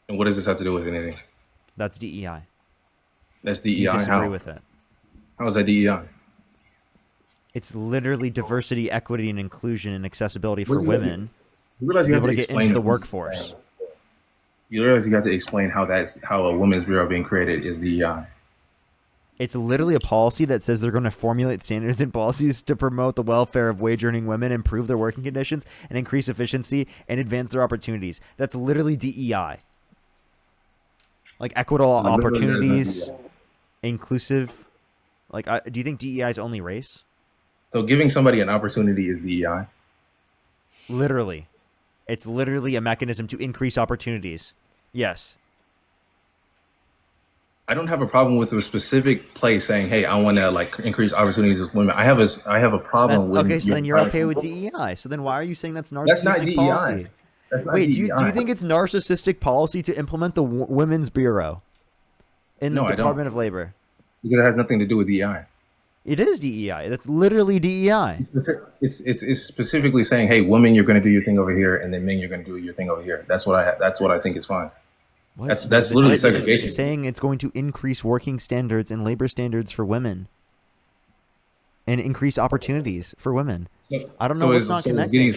And what does this have to do with anything? That's DEI. That's Do DEI. you disagree How? with it? How is that DEI? It's literally diversity, equity, and inclusion and accessibility for What do you- women You realize to be you have able to to get explain into the it. workforce. You realize you have to explain how a women's bureau being created is DEI. It's literally a policy that says they're going to formulate standards and policies to promote the welfare of wage-earning women, improve their working conditions, and increase efficiency and advance their opportunities. That's literally DEI. Like equitable Literally, that is not opportunities, DEI. inclusive. Like, do you think DEI is only race? So giving somebody an opportunity is DEI. Literally. It's literally a mechanism to increase opportunities. Yes. I don't have a problem with a specific place saying, "Hey, I want to like increase opportunities with women." I have a problem with. Okay, so then you're okay with DEI. So then why are you saying that's narcissistic That's not DEI. policy? That's not Wait, do DEI. you think it's narcissistic policy to implement the Women's Bureau in the No, I don't. Department of Labor? Because it has nothing to do with DEI. It is DEI. That's literally DEI. It's specifically saying, "Hey, women, you're going to do your thing over here, and then men, you're going to do your thing over here." That's what I think is fine. What? That's This literally is segregation. saying it's going to increase working standards and labor standards for women and increase opportunities for women. I don't know what's not connecting.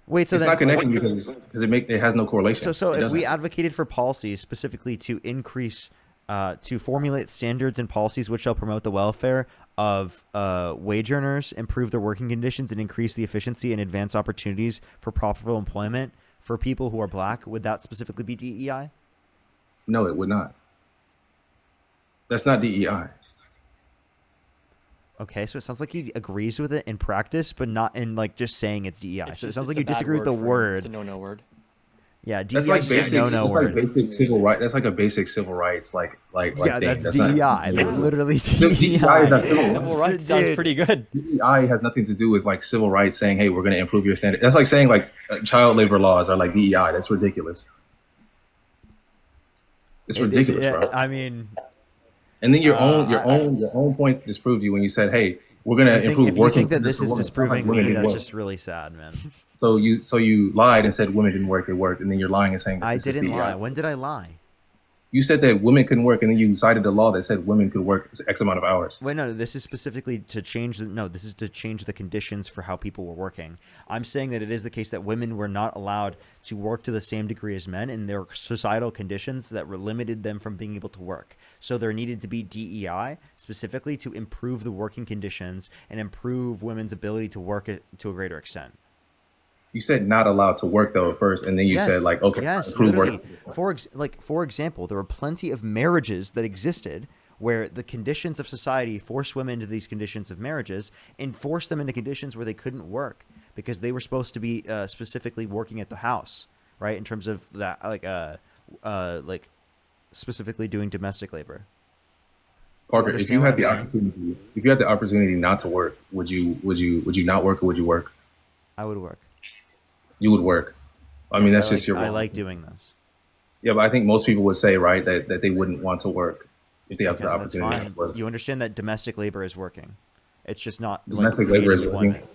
Wait, so it's then not connecting because it has no correlation. So It if we doesn't. advocated for policies specifically to increase, to formulate standards and policies which shall promote the welfare of wage earners, improve their working conditions, and increase the efficiency and advance opportunities for profitable employment for people who are black, would that specifically be DEI? No, it would not. That's not DEI. Okay, so it sounds like he agrees with it in practice, but not in like just saying it's DEI. So it sounds like it's a you bad disagree with the word for him. word. It's a no-no word. Yeah, DEI That's like is just basic. a no-no That's word. like basic civil right. That's like a basic civil rights Yeah, thing. that's not- DEI. That's literally Just DEI. DEI is not Civil rights sounds pretty good. DEI has nothing to do with like civil rights saying, "Hey, we're going to improve your standard." That's like saying like child labor laws are like DEI. That's ridiculous. It's ridiculous, bro. I mean, And then your own points disproved you when you said, "Hey, we're going to improve if you working." think that this is conditions for women." disproving Women me, didn't that's work. just really sad, man. So you lied and said women didn't work. They worked, and then you're lying and saying that I this is didn't DEI. lie. When did I lie? You said that women couldn't work, and then you cited the law that said women could work X amount of hours. Wait, no, this is specifically to change this is to change the conditions for how people were working. I'm saying that it is the case that women were not allowed to work to the same degree as men, and there were societal conditions that limited them from being able to work. So there needed to be DEI specifically to improve the working conditions and improve women's ability to work to a greater extent. You said not allowed to work though at first, and then you said like, okay, yes, improve literally. work. For example, there were plenty of marriages that existed where the conditions of society forced women into these conditions of marriages and forced them into conditions where they couldn't work because they were supposed to be specifically working at the house, right? In terms of that, like specifically doing domestic labor. Parker, if you had the opportunity not to work, would you not work, or would you work? I would work. You would work. I mean, that's just your. I like doing those. Yeah, but I think most people would say, right, that they wouldn't want to work if they have the That's opportunity fine. to work. You understand that domestic labor is working. It's just not Domestic labor is employment. working.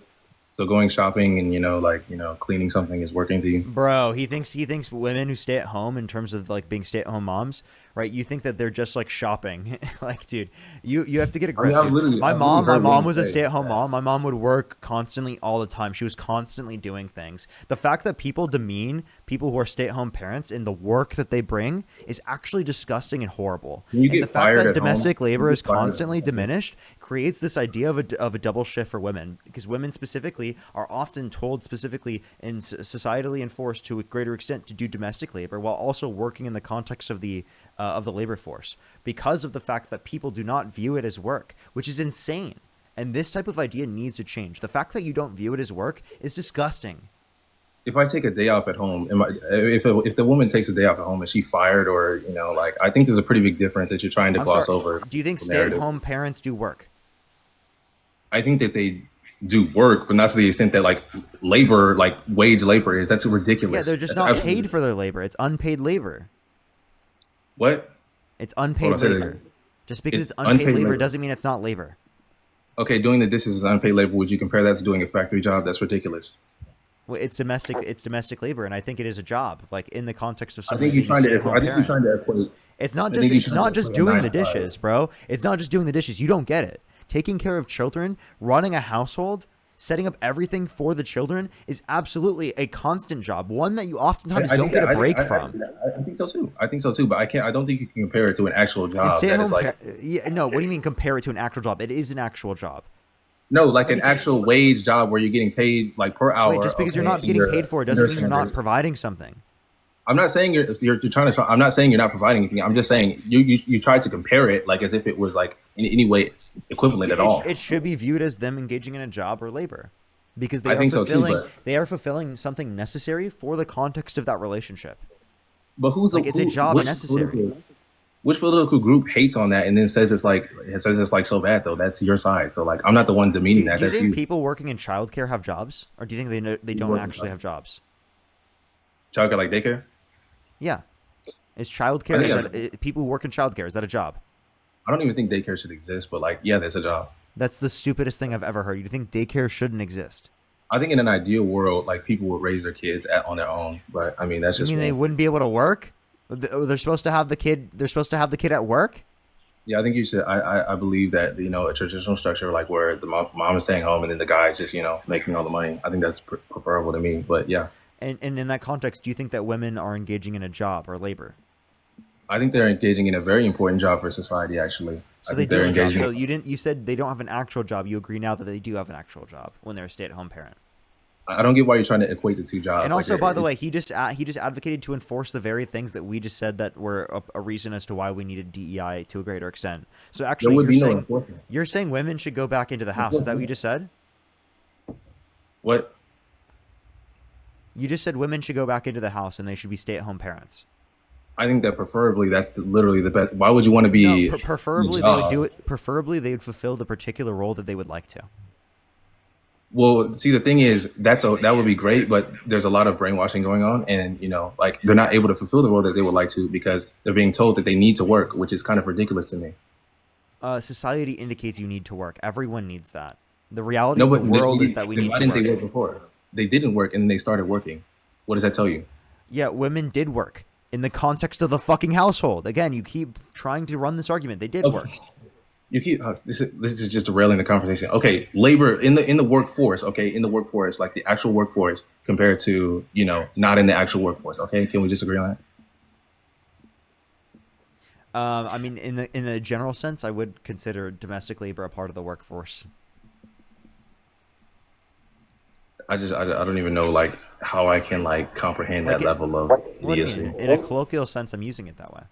So going shopping and cleaning something is working to you. Bro, he thinks women who stay at home in terms of like being stay-at-home moms right? You think that they're just like shopping. Like, dude, you have to get a I mean, grip, I've dude. literally, My I've literally mom, my heard mom women was a say stay-at-home that. mom. My mom would work constantly all the time. She was constantly doing things. The fact that people demean people who are stay-at-home parents in the work that they bring is actually disgusting and horrible. When you And the get fact fired that at home, domestic you labor is get fired at constantly home. diminished creates this idea of a double shift for women, because women specifically are often told specifically and societally enforced to a greater extent to do domestic labor while also working in the context of the labor force, because of the fact that people do not view it as work, which is insane. And this type of idea needs to change. The fact that you don't view it as work is disgusting. If I take a day off at home, if the woman takes a day off at home, is she fired, or like, I think there's a pretty big difference that you're trying to I'm gloss sorry. over. Do you think the narrative. stay-at-home parents do work? I think that they do work, but not to the extent that like labor, like wage labor is. That's ridiculous. Yeah, they're just That's not absolutely- paid for their labor. It's unpaid labor. What? It's Hold unpaid on, say that labor. again. Just because It's it's unpaid unpaid labor labor. doesn't mean it's not labor. Okay, doing the dishes is unpaid labor. Would you compare that to doing a factory job? That's ridiculous. Well, it's domestic labor, and I think it is a job. Like in the context of I somebody think you're being a trying to. stay-at-home I think you're parent. trying to equate. It's not I just think you're it's trying not to just equate a doing 9 the to 5. dishes, bro. It's not just doing the dishes. You don't get it. Taking care of children, running a household, setting up everything for the children is absolutely a constant job. One that you oftentimes I don't think get that- a break I from. think so too. I think so too. But I can't. I don't think you can compare it to an actual And job that stay-at-home is like. yeah, no, what do you mean compare it to an actual job? It is an actual job. No, like an Everything- actual wage job where you're getting paid like per hour. Wait, just because you're okay, not and getting you're paid for it under doesn't mean you're not standard. providing something. I'm not saying you're trying to. I'm not saying you're not providing anything. I'm just saying you tried to compare it like as if it was like in any way equivalent at all. It should be viewed as them engaging in a job or labor, because they I are think so too, fulfilling but- they are fulfilling something necessary for the context of that relationship. But who's Like, it's a job necessary. Which political group hates on that and then says it's like so bad though? That's your side. So like I'm not the one demeaning that. Do you That's think you. people working in childcare have jobs, or do you think they don't work in actually have jobs? Childcare like daycare? Yeah, is I childcare think people who work in childcare, is that a job? I don't even think daycare should exist, but like yeah, that's a job. That's the stupidest thing I've ever heard. You think daycare shouldn't exist? I think in an ideal world, like people would raise their kids on their own, but I mean that's You just mean they wouldn't be able to work? They're supposed to have the kid. They're supposed to have the kid at work. yeah. I think you should. I believe that a traditional structure like where the mom is staying home and then the guy is just making all the money. I think that's preferable to me. But yeah, And in that context, do you think that women are engaging in a job or labor? I think they're engaging in a very important job for society. Actually, So I they think do they're have a job. engaging. So you said they don't have an actual job. You agree now that they do have an actual job when they're a stay-at-home parent. I don't get why you're trying to equate the two jobs. And Like, also, by the way, he just advocated to enforce the very things that we just said that were a reason as to why we needed DEI to a greater extent. So actually, would be no enforcement. you're saying women should go back into the house. Is that what you just said? What? You just said women should go back into the house and they should be stay-at-home parents. I think that preferably that's literally the best. Why would you want to be? No, preferably they would do it. Preferably they would fulfill the particular role that they would like to. Well, see, the thing is, that would be great, but there's a lot of brainwashing going on, and like they're not able to fulfill the role that they would like to because they're being told that they need to work, which is kind of ridiculous to me. Society indicates you need to work. Everyone needs that. The reality No, of the but world is that we need why to didn't work. they work before? They didn't work, and then they started working. What does that tell you? Yeah, women did work in the context of the fucking household. Again, you keep trying to run this argument. They did work. You keep this is just derailing the conversation. Okay, labor in the workforce. Okay, in the workforce, like the actual workforce, compared to not in the actual workforce. Okay, can we just agree on that? I mean, in the general sense, I would consider domestic labor a part of the workforce. I don't even know like how I can like comprehend that level of What do you idiocy. mean? In a colloquial sense, I'm using it that way.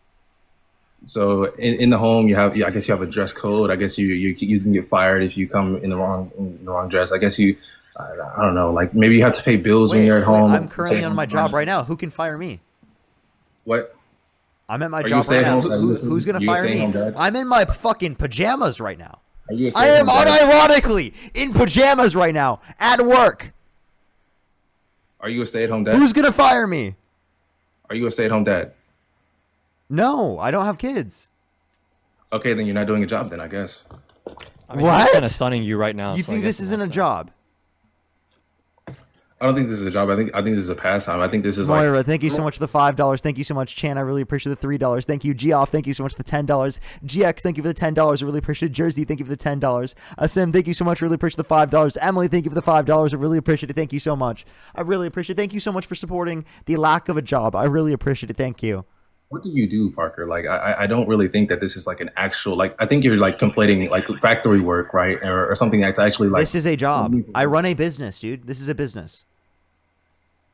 So in the home, you have I guess you have a dress code. I guess you can get fired if you come in the wrong dress. I guess I don't know, like maybe you have to pay bills when you're at home. I'm currently on my job right now. Who can fire me? What? I'm at my Are you job right now. stay-at-home? Who's gonna You a fire me? stay-at-home dad? I'm in my fucking pajamas right now. Are you a I am stay-at-home dad? unironically in pajamas right now at work. Are you a stay-at-home dad? Who's gonna fire me? Are you a stay-at-home dad? No, I don't have kids. Okay, then you're not doing a job then, I guess. I mean, What? he's kind of sunning you right now. You so I think guess this in isn't that a sense. job? I don't think this is a job. I think this is a pastime. I think this is like Moira, thank you so much for the $5. Thank you so much, Chan. I really appreciate the $3. Thank you, Geoff. Thank you so much for the $10. GX, thank you for the $10. I really appreciate it. Jersey, thank you for the $10. Asim, thank you so much. Really appreciate the $5. Emily, thank you for the $5. I really appreciate it. Thank you so much. I really appreciate it. Thank you so much for supporting the lack of a job. I really appreciate it. Thank you. what do you do, Parker? Like, I don't really think that this is like an actual, like, I think you're like conflating like factory work, right? Or something that's actually like. This is a job. I run a business, dude. This is a business.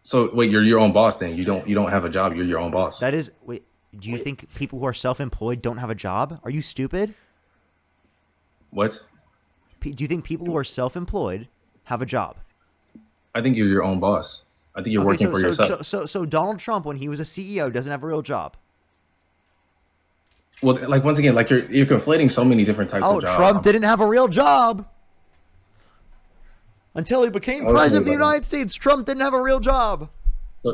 So wait, you're your own boss then? You don't have a job. You're your own boss. That is, wait, do you think people who are self-employed don't have a job? Are you stupid? What? Do you think people who are self-employed have a job? I think you're your own boss. I think you're working for yourself. So Donald Trump, when he was a CEO, doesn't have a real job. Well, like once again, like you're conflating so many different types of jobs. Trump didn't have a real job. Until he became president of the United States, Trump didn't have a real job.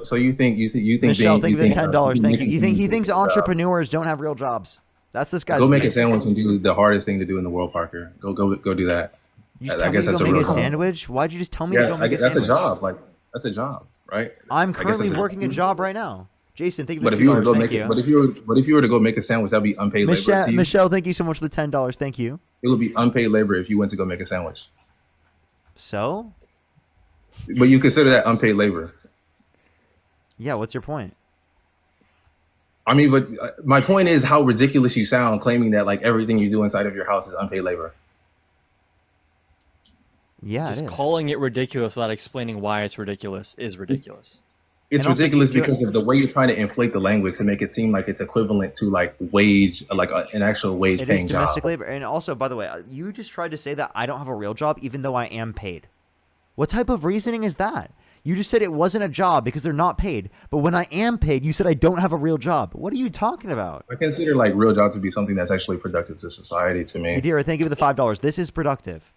So you think Michelle, thank you for the $10. Thank you. He thinks entrepreneurs don't have real jobs. That's this guy's. Go make a sandwich and do the hardest thing to do in the world, Parker. Go do that. I guess that's a real sandwich. Why'd you just tell me to go make a sandwich? That's a job. Like that's a job, right? I'm currently working a job right now. Jason, thank you for the $2. But if you were to go make a sandwich, that'd be unpaid labor. Michelle, thank you so much for the $10. Thank you. It would be unpaid labor if you went to go make a sandwich. So? But you consider that unpaid labor. Yeah, what's your point? I mean, but my point is how ridiculous you sound claiming that like everything you do inside of your house is unpaid labor. Yeah, just calling it ridiculous without explaining why it's ridiculous is ridiculous. It's ridiculous because of the way you're trying to inflate the language to make it seem like it's equivalent to like wage, like an actual wage paying job. It is domestic labor. And also, by the way, you just tried to say that I don't have a real job even though I am paid. What type of reasoning is that? You just said it wasn't a job because they're not paid. But when I am paid, you said I don't have a real job. What are you talking about? I consider like real jobs to be something that's actually productive to society to me. Adira, thank you for the $5. This is productive.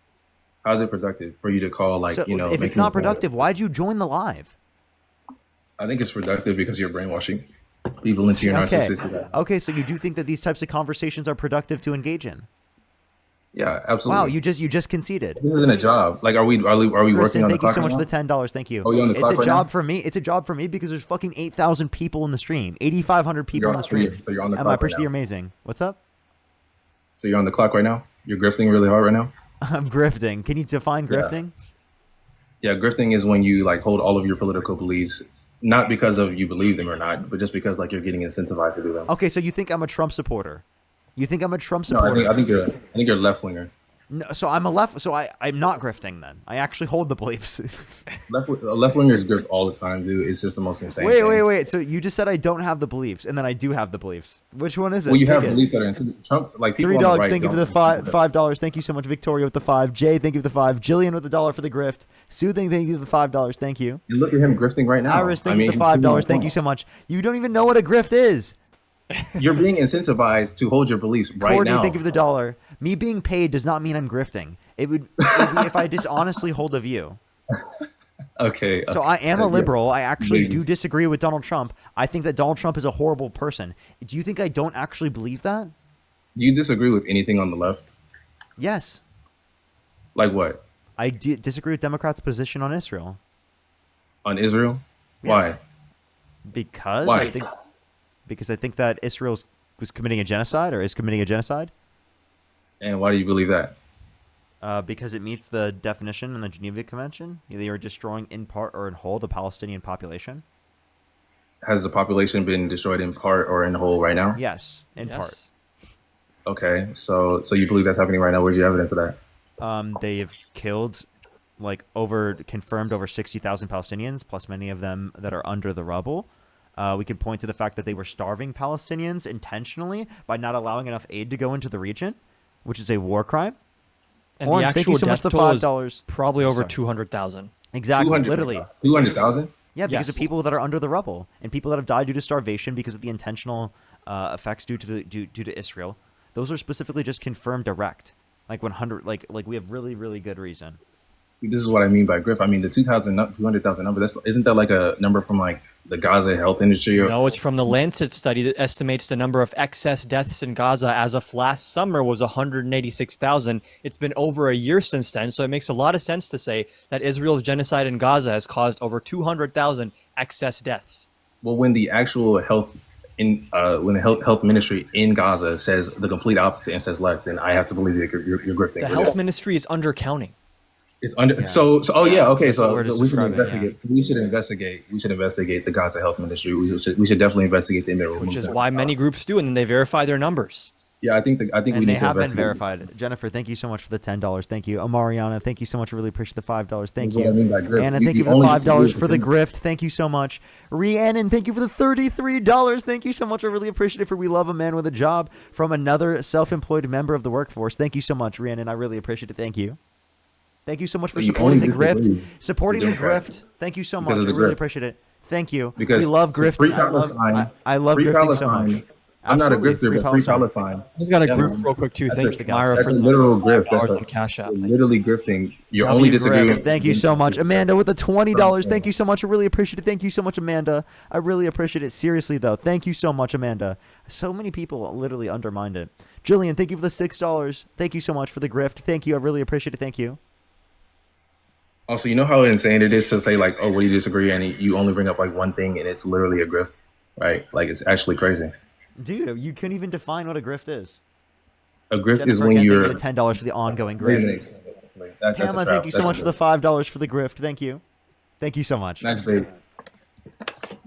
How's it productive for you to call like, if it's not productive, why'd you join the live? I think it's productive because you're brainwashing people into your narcissistic. Okay, so you do think that these types of conversations are productive to engage in? Yeah, absolutely. Wow, you just conceded. This isn't a job. Like, are we Kristen, working on the clock? Thank you so much for the $10. Thank you. Oh, you on the clock It's a job for me. It's a job for me because there's fucking 8,000 people in the stream, 8,500 people in the stream. So you're on the clock. I appreciate you're amazing. What's up? So you're on the clock right now. You're grifting really hard right now. I'm grifting. Can you define grifting? Yeah, grifting is when you like hold all of your political beliefs, not because of you believe them or not, but just because like you're getting incentivized to do them. Okay, so you think I'm a Trump supporter? You think I'm a Trump supporter? No, I think you're a left winger. No, so I'm a left. So I'm not grifting then. I actually hold the beliefs. left wingers grift all the time, dude. It's just the most insane. Wait. So you just said I don't have the beliefs, and then I do have the beliefs. Which one is it? Well, you have beliefs that are Trump. Like people $3. On the right thank you for the $5. Thank you so much, Victoria, with the $5. Jay, thank you for the $5. Jillian with the $1 for the grift. Soothing, thank you for the $5. Thank you. And look at him grifting right now. Iris, thank you for the $5. Thank you so much. You don't even know what a grift is. You're being incentivized to hold your beliefs right Courtney, now. Thank you for the $1. Me being paid does not mean I'm grifting. It would be if I dishonestly hold a view. Okay. So I am a liberal. I actually do disagree with Donald Trump. I think that Donald Trump is a horrible person. Do you think I don't actually believe that? Do you disagree with anything on the left? Yes. Like what? I disagree with Democrats' position on Israel. On Israel? Yes. Why? Because Why? I think that Israel was committing a genocide or is committing a genocide. And why do you believe that? Because it meets the definition in the Geneva Convention. They are destroying in part or in whole the Palestinian population. Has the population been destroyed in part or in whole right now? Yes, in part. Okay, so you believe that's happening right now? Where's your evidence of that? They have killed, confirmed over 60,000 Palestinians, plus many of them that are under the rubble. We could point to the fact that they were starving Palestinians intentionally by not allowing enough aid to go into the region, which is a war crime. And the actual death toll is probably over 200,000. Exactly, literally. 200,000? Yeah, because of people that are under the rubble and people that have died due to starvation because of the intentional effects due to Israel. Those are specifically just confirmed direct, like 100. Like we have really good reason. this is what I mean by grift. I mean the 200,000 number. Isn't that like a number from like the Gaza health industry? Or No, it's from the Lancet study that estimates the number of excess deaths in Gaza as of last summer was 186,000. It's been over a year since then, so it makes a lot of sense to say that Israel's genocide in Gaza has caused over 200,000 excess deaths. well, when the actual health when the health ministry in Gaza says the complete opposite and says less, then I have to believe that you're grifting. The health ministry is undercounting. It's under so oh yeah, okay, That's what so we're just we should describing, investigate. We should investigate the Gaza health ministry. We should definitely investigate the immigrant Which is movement. why many groups do, and then they verify their numbers. Yeah, I think we And need they to have been investigate. verified. Jennifer, thank you so much for the $10. Thank you. Amariana, thank you so much. I really appreciate the $5. Thank That's what I mean you. by grift. Anna, You- thank you you for the only $5 disagree for the with grift. Thank you so much. Rhiannon, thank you for the $33. Thank you so much. I really appreciate it. For We Love a Man with a Job from another self-employed member of the workforce. Thank you so much, Rhiannon. I really appreciate it. Thank you. Thank you so much for You supporting the only grift. disagree Supporting with the Democrats grift. Thank you so because much. of I the really grift. appreciate it. Thank you. Because We love so free grifting. I love free grifting so Palestine. much. I'm not a Absolutely. grifter, Free but free Palestine. Palestine. I just got a Yeah, grift man. real quick too. That's Thank a, you, Myra, that's for a the literal grift. $5 That's on Cash App. Thank you literally grifting. You're W only disagreeing. Griff. Thank you so much. Amanda with the $20. Thank you so much. I really appreciate it. Thank you so much, Amanda. I really appreciate it. Seriously, though. Thank you so much, Amanda. So many people literally undermined it. Jillian, thank you for the $6. Thank you so much for the grift. Thank you. I really appreciate it. Thank you. Also, you know how insane it is to say like, "Oh, what do you disagree?" and you only bring up like one thing, and it's literally a grift, right? Like it's actually crazy. Dude, you couldn't even define what a grift is. A grift Jennifer, is when again, you're. thank you for the $10 for the ongoing Wait a grift. minute. That's a Pamela, trap. thank you so That's much a for the grift. $5 for the grift. Thank you. Thank you so much. Nice bait.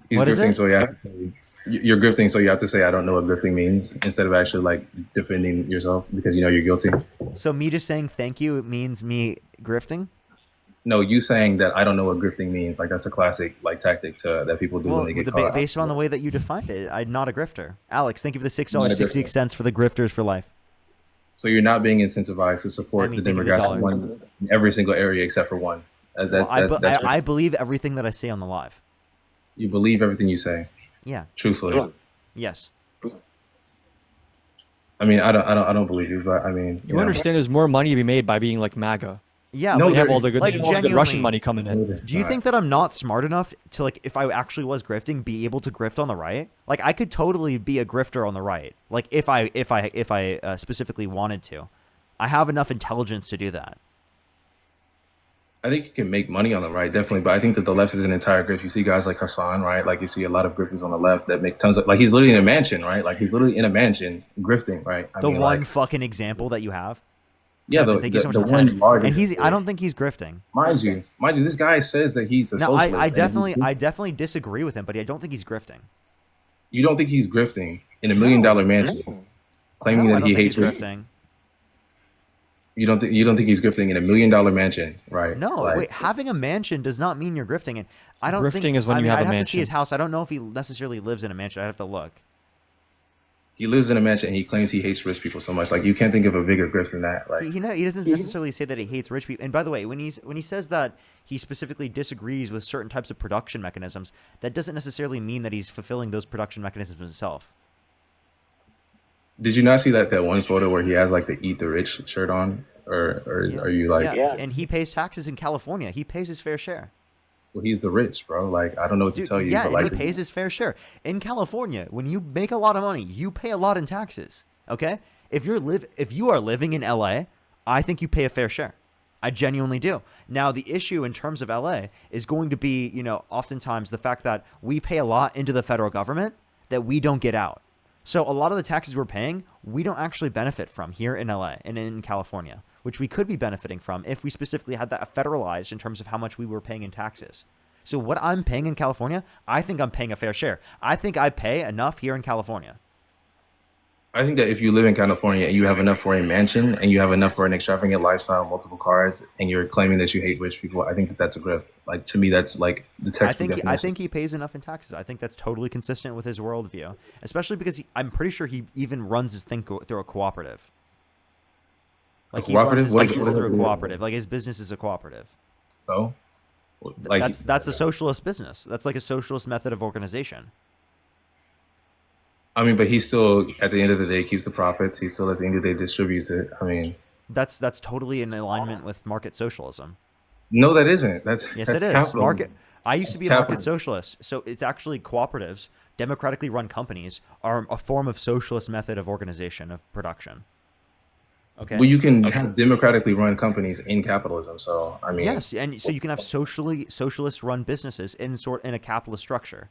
He's What is grifting, it? so yeah, you're grifting, so you have to say, "I don't know what grifting means," instead of actually like defending yourself because you know you're guilty. So me just saying thank you means me grifting? No, you saying that I don't know what grifting means, like that's a classic like tactic that people do Well, when they get caught out. based on the way that you defined it, I'm not a grifter. Alex, thank you for the Not a $6.66 for the grifters for life. So you're not being incentivized to support I mean, the think of the demographic dollar. one in every single area except for one. Well, I believe everything that I say on the live. You believe everything you say. Yeah. Truthfully. Yes. I mean, I don't believe you, but I mean, You understand there's more money to be made by being like MAGA. Yeah, No, we have there- all the good, like, all the good genuinely- Russian money coming in. Do you think that I'm not smart enough to, like, if I actually was grifting, be able to grift on the right? Like, I could totally be a grifter on the right. Like, if I specifically wanted to, I have enough intelligence to do that. I think you can make money on the right, definitely, but I think that the left is an entire grift. You see guys like Hassan, right? Like you see a lot of grifters on the left that make tons of, like he's literally in a mansion, right? Like he's literally in a mansion grifting, right? I The mean, one like, fucking example that you have. yeah, Kevin, the, thank you so much the for the one 10. largest. And I don't think he's grifting. Mind you, this guy says that he's a No, socialist. I and definitely disagree with him, but I don't think he's grifting. you don't think he's grifting in $1 million mansion, claiming No, I that don't he think hates he's rich. grifting. You don't think he's grifting in $1 million mansion, right? No, Like, wait. Having a mansion does not mean you're grifting. And I don't think Grifting is when I you mean, have I'd a have to see his mansion. house. I don't know if he necessarily lives in a mansion. I'd have to look. he lives in a mansion and he claims he hates rich people so much. Like you can't think of a bigger grift than that. Like He doesn't necessarily say that he hates rich people. And by the way, when he says that he specifically disagrees with certain types of production mechanisms, that doesn't necessarily mean that he's fulfilling those production mechanisms himself. did you not see that one photo where he has like the "Eat the Rich" shirt on, or are you like? Yeah, and he pays taxes in California. He pays his fair share. Well, he's the rich, bro. Like I don't know what to Dude, tell you. yeah, but and like he pays his fair share. In California, when you make a lot of money, you pay a lot in taxes. Okay? If you are living in LA, I think you pay a fair share. I genuinely do. Now, the issue in terms of LA is going to be, oftentimes the fact that we pay a lot into the federal government that we don't get out. So a lot of the taxes we're paying, we don't actually benefit from here in LA and in California, which we could be benefiting from if we specifically had that federalized in terms of how much we were paying in taxes. So what I'm paying in California, I think I'm paying a fair share. I think I pay enough here in California. I think that if you live in California and you have enough for a mansion and you have enough for an extravagant lifestyle, multiple cars, and you're claiming that you hate rich people, I think that that's a grift. Like to me, that's like the textbook definition. I think he pays enough in taxes. I think that's totally consistent with his worldview, especially because I'm pretty sure he even runs his thing through a cooperative. Like he runs his business through a cooperative. Like his business is a cooperative. So, like that's a socialist business. That's like a socialist method of organization. I mean, but he still, at the end of the day, keeps the profits. He still, at the end of the day, distributes it. I mean, that's totally in alignment with market socialism. No, that isn't. Yes, That's it is. capital. Market. I used to That's be a market capital. socialist, so it's actually cooperatives, democratically run companies, are a form of socialist method of organization of production. Okay. Well, you can have democratically run companies in capitalism. So I mean, Yes, and so you can have socialist run businesses in a capitalist structure.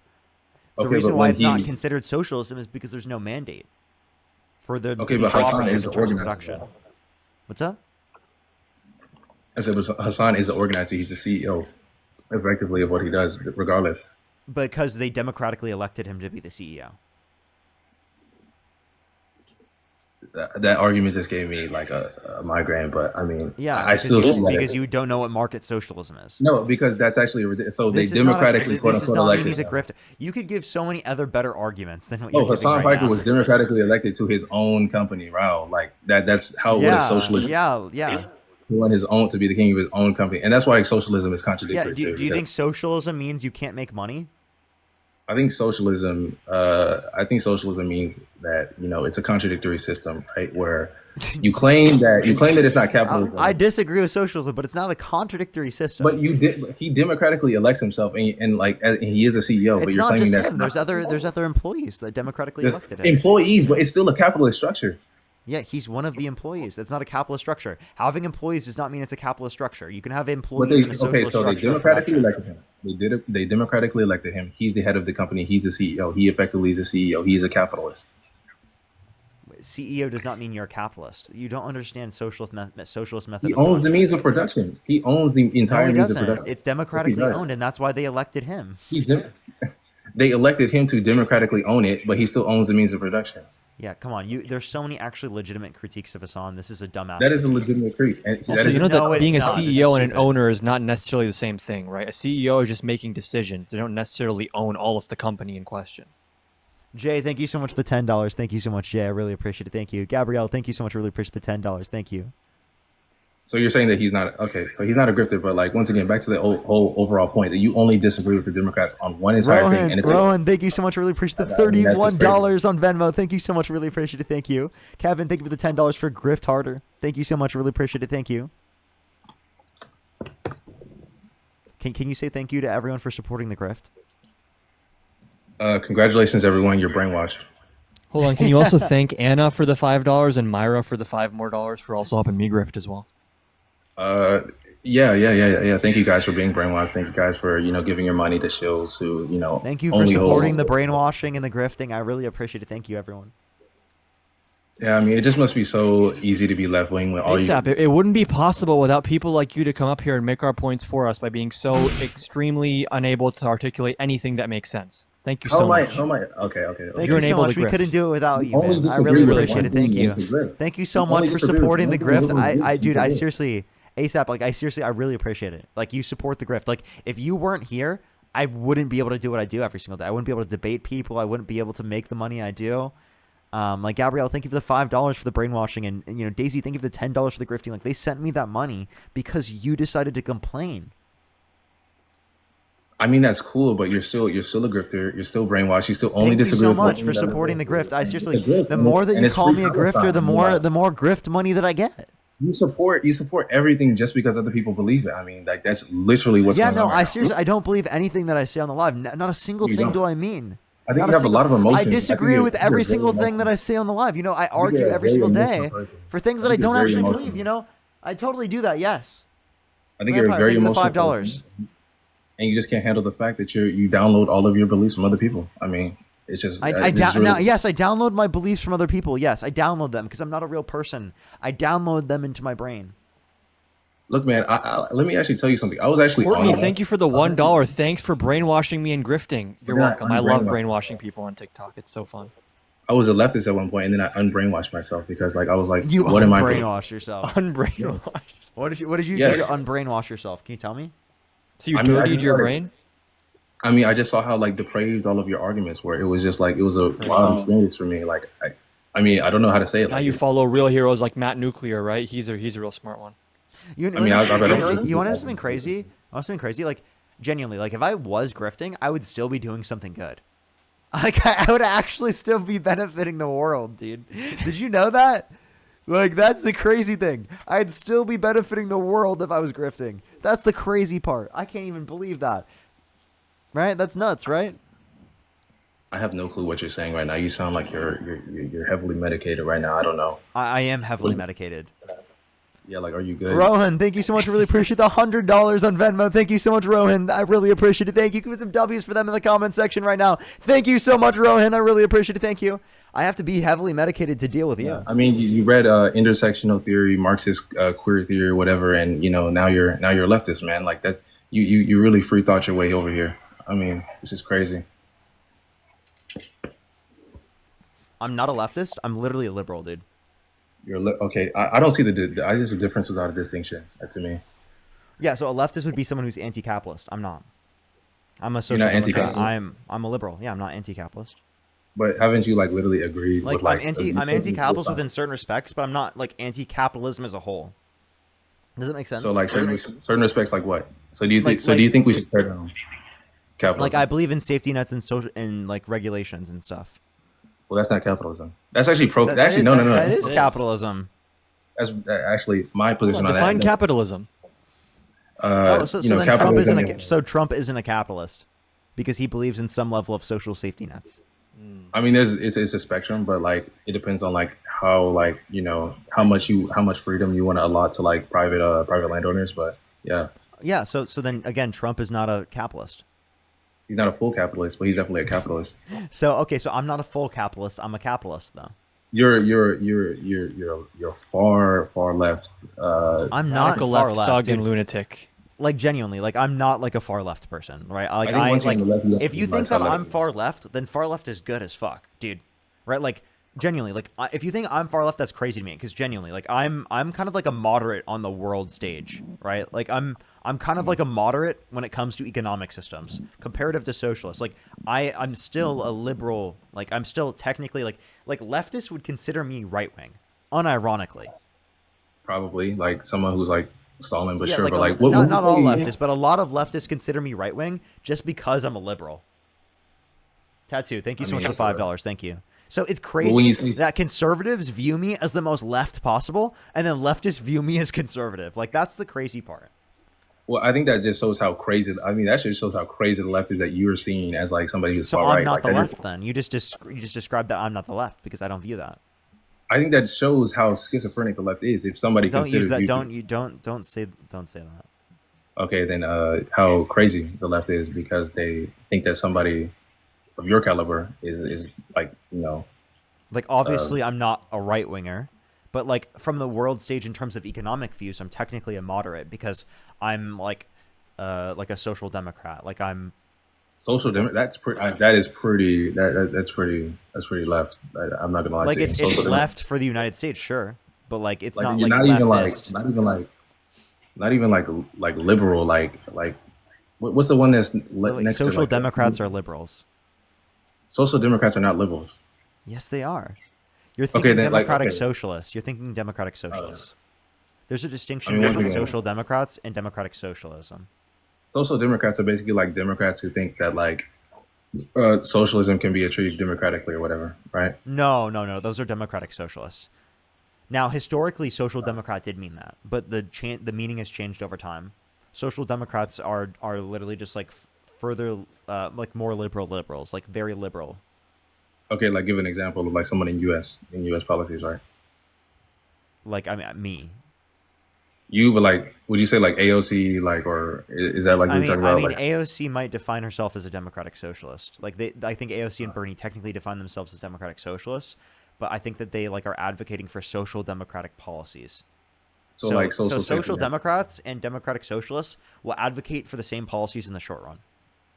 The okay, reason but why when it's not he, considered socialism is because there's no mandate for there to okay, be but Hassan cooperatives is in the terms of organizer. production. What's up? I said, Hassan is the organizer. He's the CEO, effectively, of what he does, regardless. Because they democratically elected him to be the CEO. That argument just gave me like a migraine. But I mean, Yeah, I still see that because you don't know what market socialism is. no, because that's actually so This they is not democratically quote this is unquote not mean he's elected. a grift. You could give so many other better arguments than what you're Oh, giving Hassan right Piker now. was democratically elected to his own company. Wow, like that's how would a socialist Yeah. he want his own to be the king of his own company, and that's why socialism is Yeah. contradictory too. Do you because think socialism means you can't make money? I think socialism. I think socialism means that it's a contradictory system, right? Where you claim that it's not capitalism, I disagree with socialism, but it's not a contradictory system. but he democratically elects himself, and he is a CEO. But It's you're not claiming just that him. There's other employees that democratically the elected him. employees, but it's still a capitalist structure. Yeah, he's one of the employees. That's not a capitalist structure. Having employees does not mean it's a capitalist structure. You can have But employees in a socialist so they structure of democratically production. elected him. They democratically elected him. He's the head of the company. He's the CEO. He effectively is the CEO. He is a capitalist. CEO does not mean you're a capitalist. You don't understand socialist method He of owns the production. means of production. He owns the No, entire he means of doesn't. production. It's Yes, he democratically does. owned, and that's why they elected him. They elected him to democratically own it, but he still owns the means of production. Yeah, come on. There's so many actually legitimate critiques of Hassan. This is a dumbass. That is a critique. legitimate creed. And that Also, is you know No, that it's being a not. This is CEO and an stupid. owner is not necessarily the same thing, right? A CEO is just making decisions. They don't necessarily own all of the company in question. Jay, thank you so much for the $10. Thank you so much, Jay. I really appreciate it. Thank you. Gabrielle, thank you so much. I really appreciate the $10. Thank you. So you're saying that he's not okay. So he's not a grifter, but like once again, back to the whole overall point that you only disagree with the Democrats on one entire thing. And Rowan, thank you so much. I really appreciate the I mean, that's just $31 on Venmo. Thank you so much. Really appreciate it. Thank you. Kevin, thank you for the $10 for Grift Harder. Thank you so much. Really appreciate it. Thank you. Can you say thank you to everyone for supporting the Grift? Congratulations, everyone. You're brainwashed. Hold on. Can you also thank Anna for the $5 and Myra for the $5 more for also helping me grift as well? Yeah. Thank you guys for being brainwashed. Thank you guys for giving your money to shills who Thank you for only supporting hold- the brainwashing and the grifting. I really appreciate it. Thank you, everyone. Yeah, I mean, it just must be so easy to be left wing when all you. ASAP, it wouldn't be possible without people like you to come up here and make our points for us by being so extremely unable to articulate anything that makes sense. Thank you so much. How am I? Okay. Thank You're you so unable much. to We grift. couldn't do it without you, only man. I disagree really with appreciate one it. Thank thing you. and to grift. Thank you so You only much for disagree with supporting the one thing, grift. what was it? Dude, I Grift. seriously, ASAP, like, I really appreciate it. Like, you support the grift. Like, if you weren't here, I wouldn't be able to do what I do every single day. I wouldn't be able to debate people. I wouldn't be able to make the money I do. Like, Gabrielle, thank you for the $5 for the brainwashing, and Daisy, thank you for the $10 for the grifting. Like, they sent me that money because you decided to complain. I mean, that's cool, but you're still a grifter. You're still brainwashed. You still only Thank you disagree so with one much thing for that other supporting the people grift. I do. seriously, It's a grift, the and more it's- that and you it's call free me a Palestine. grifter, the Yeah. more grift money that I get. You support everything just because other people believe it. I mean, like that's literally what's Yeah, going no, on. I seriously, I don't believe anything that I say on the live. Not a single You thing don't. do I mean. I think Not you have a lot of emotions. I I think disagree you're- with you're every very single thing emotional. that I say on the live. I I think argue you're a every very single emotional day person. for things I that I think you're don't very actually emotional. believe. I totally do that. Yes. I think you're a Vampire, very thank you for the emotional $5. person, and you just can't handle the fact that you download all of your beliefs from other people. I mean, it's just Yes, I download my beliefs from other people. Yes, I download them because I'm not a real person. I download them into my brain. Look, man, let me actually tell you something. I was actually Courtney, on thank you for the $1. Thanks for brainwashing me and grifting. You're Yeah, welcome. I love unbrainwashed. brainwashing people on TikTok. It's so fun. I was a leftist at one point, and then I unbrainwashed myself because, like, I was like, You "What am I?" unbrainwash yourself. Unbrainwashed. What did you Yeah. do to unbrainwash yourself? Can you tell me? So you I mean, I dirtied just your started- brain? I mean, I just saw how like depraved all of your arguments were. It was just like it was a wild experience for me. Like, I mean, I don't know how to say it. Now Like, you follow real heroes like Matt Nuclear, right? He's a real smart one. You I mean, I bet I'm- you want to know something crazy? You want something crazy? Like, genuinely, like if I was grifting, I would still be doing something good. Like I would actually still be benefiting the world, dude. Did you know that? Like, that's the crazy thing. I'd still be benefiting the world if I was grifting. That's the crazy part. I can't even believe that. Right? That's nuts, right? I have no clue what you're saying right now. You sound like you're heavily medicated right now. I don't know. I am heavily medicated. Yeah, like, are you good? Rohan, thank you so much. I really appreciate the $100 on Venmo. Thank you so much, Rohan. I really appreciate it. Thank you. Put some W's for them in the comment section right now. Thank you so much, Rohan. I really appreciate it. Thank you. I have to be heavily medicated to deal with you. I mean, you read intersectional theory, Marxist queer theory, whatever, and now you're a leftist, man. Like that, you really free thought your way over here. I mean, this is crazy. I'm not a leftist. I'm literally a liberal, dude. Okay. I don't see I just a difference without a distinction. To me. Yeah. So a leftist would be someone who's anti-capitalist. I'm not. I'm a social You're not democrat. anti-capitalist? I'm a liberal. Yeah, I'm not anti-capitalist. But haven't you like literally agreed? Like, with, like I'm anti-capitalist within certain respects, but I'm not like anti-capitalism as a whole. Does that make sense? So like certain respects, like what? So do you think? Do you think we should tear down capitalism? Like, I believe in safety nets and social and like regulations and stuff. Well, that's not capitalism. That's actually no. That is capitalism. That's actually my position on that. Define capitalism. So then Trump isn't a capitalist because he believes in some level of social safety nets. I mean, it's a spectrum, but like it depends on like how how much freedom you want to allot to like private landowners. But yeah. Yeah. So then again, Trump is not a capitalist. He's not a full capitalist, but he's definitely a capitalist. So I'm not a full capitalist. I'm a capitalist though. You're far left. I'm not far left, thug dude. and lunatic. Like, genuinely, like, I'm not like a far left person, right? Like, if you think that I'm far left, then far left is good as fuck, dude. Right? Like, genuinely, like, if you think I'm far left, that's crazy to me. Because genuinely, like, I'm kind of like a moderate on the world stage, right? Like, I'm kind of like a moderate when it comes to economic systems, comparative to socialists. Like, I'm still a liberal. Like, I'm still technically like leftists would consider me right wing, unironically. Probably like someone who's like Stalin, but Yeah, sure. like But like, not all leftists, but a lot of leftists consider me right wing just because I'm a liberal. Tattoo, thank you so much for the $5. Thank you. So it's crazy that conservatives view me as the most left possible, and then leftists view me as conservative. Like, that's the crazy part. Well, I think that just shows how crazy. I mean, that just shows how crazy the left is that you're seen as like somebody who's So far I'm right. not Like, the that left is- then. You just described that I'm not the left because I don't view that. I think that shows how schizophrenic the left is. If somebody Don't considers use that. you, Don't say that. okay, then how crazy the left is because they think that somebody of your caliber is like Like, obviously, I'm not a right winger, but like from the world stage in terms of economic views, I'm technically a moderate because I'm like a social democrat. Like, I'm social democrat. That's pretty left. I'm not gonna lie like to you. it's Social left for the United States, sure, but like it's like, not you're like leftist. not even like liberal. Like what's the one that's Like, next social to like, democrats are liberals. Social democrats are not liberals. Yes, they are. You're thinking then, like, democratic okay. socialists. You're thinking democratic socialists. There's a distinction I mean, between once again- social democrats and democratic socialism. Social democrats are basically like Democrats who think that like socialism can be achieved democratically or whatever, right? No. Those are democratic socialists. Now, historically, social democrat did mean that, but the meaning has changed over time. Social democrats are literally just like further, like more liberals, like very liberal. Okay, like give an example of like someone in U.S. policies, right? Like, I mean, me. You, but like, would you say like AOC, like, or is that like I you're mean, talking about? I mean, Like, AOC might define herself as a democratic socialist. Like, I think AOC and Bernie technically define themselves as democratic socialists, but I think that they like are advocating for social democratic policies. So, like, social social safety net. democrats and democratic socialists will advocate for the same policies in the short run.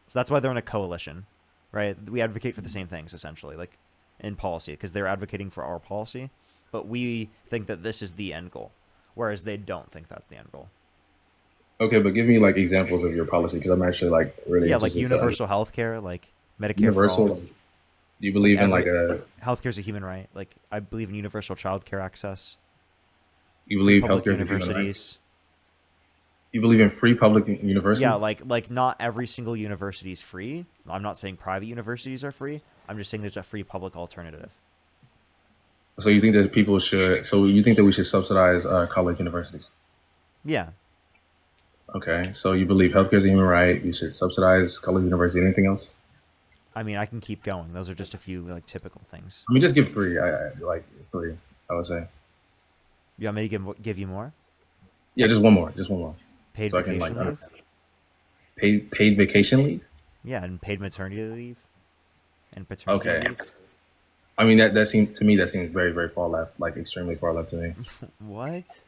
So that's why they're in a coalition, right? We advocate for the same things essentially, like in policy, because they're advocating for our policy, but we think that this is the end goal, whereas they don't think that's the end goal. okay, but give me like examples of your policy because I'm actually like really Yeah, like interested to- universal health care, like Medicare universal. for all. Like, do you believe in like healthcare is a human right? Like, I believe in universal child care access. you believe public healthcare is a human right? universities. You believe in free public universities? Yeah, like not every single university is free. I'm not saying private universities are free. I'm just saying there's a free public alternative. So you think that people should? So you think that we should subsidize college universities? Yeah. Okay. So you believe healthcare is a human right? You should subsidize college university. Anything else? I mean, I can keep going. Those are just a few like typical things. I mean, just give three. I like three. I would say. You want me to give you more? Yeah, just one more. Just one more. Paid So I vacation can like leave? paid vacation leave. Yeah, and paid maternity leave and paternity Okay. leave. I mean that seems to me that seems very very far left, like extremely far left to me. What?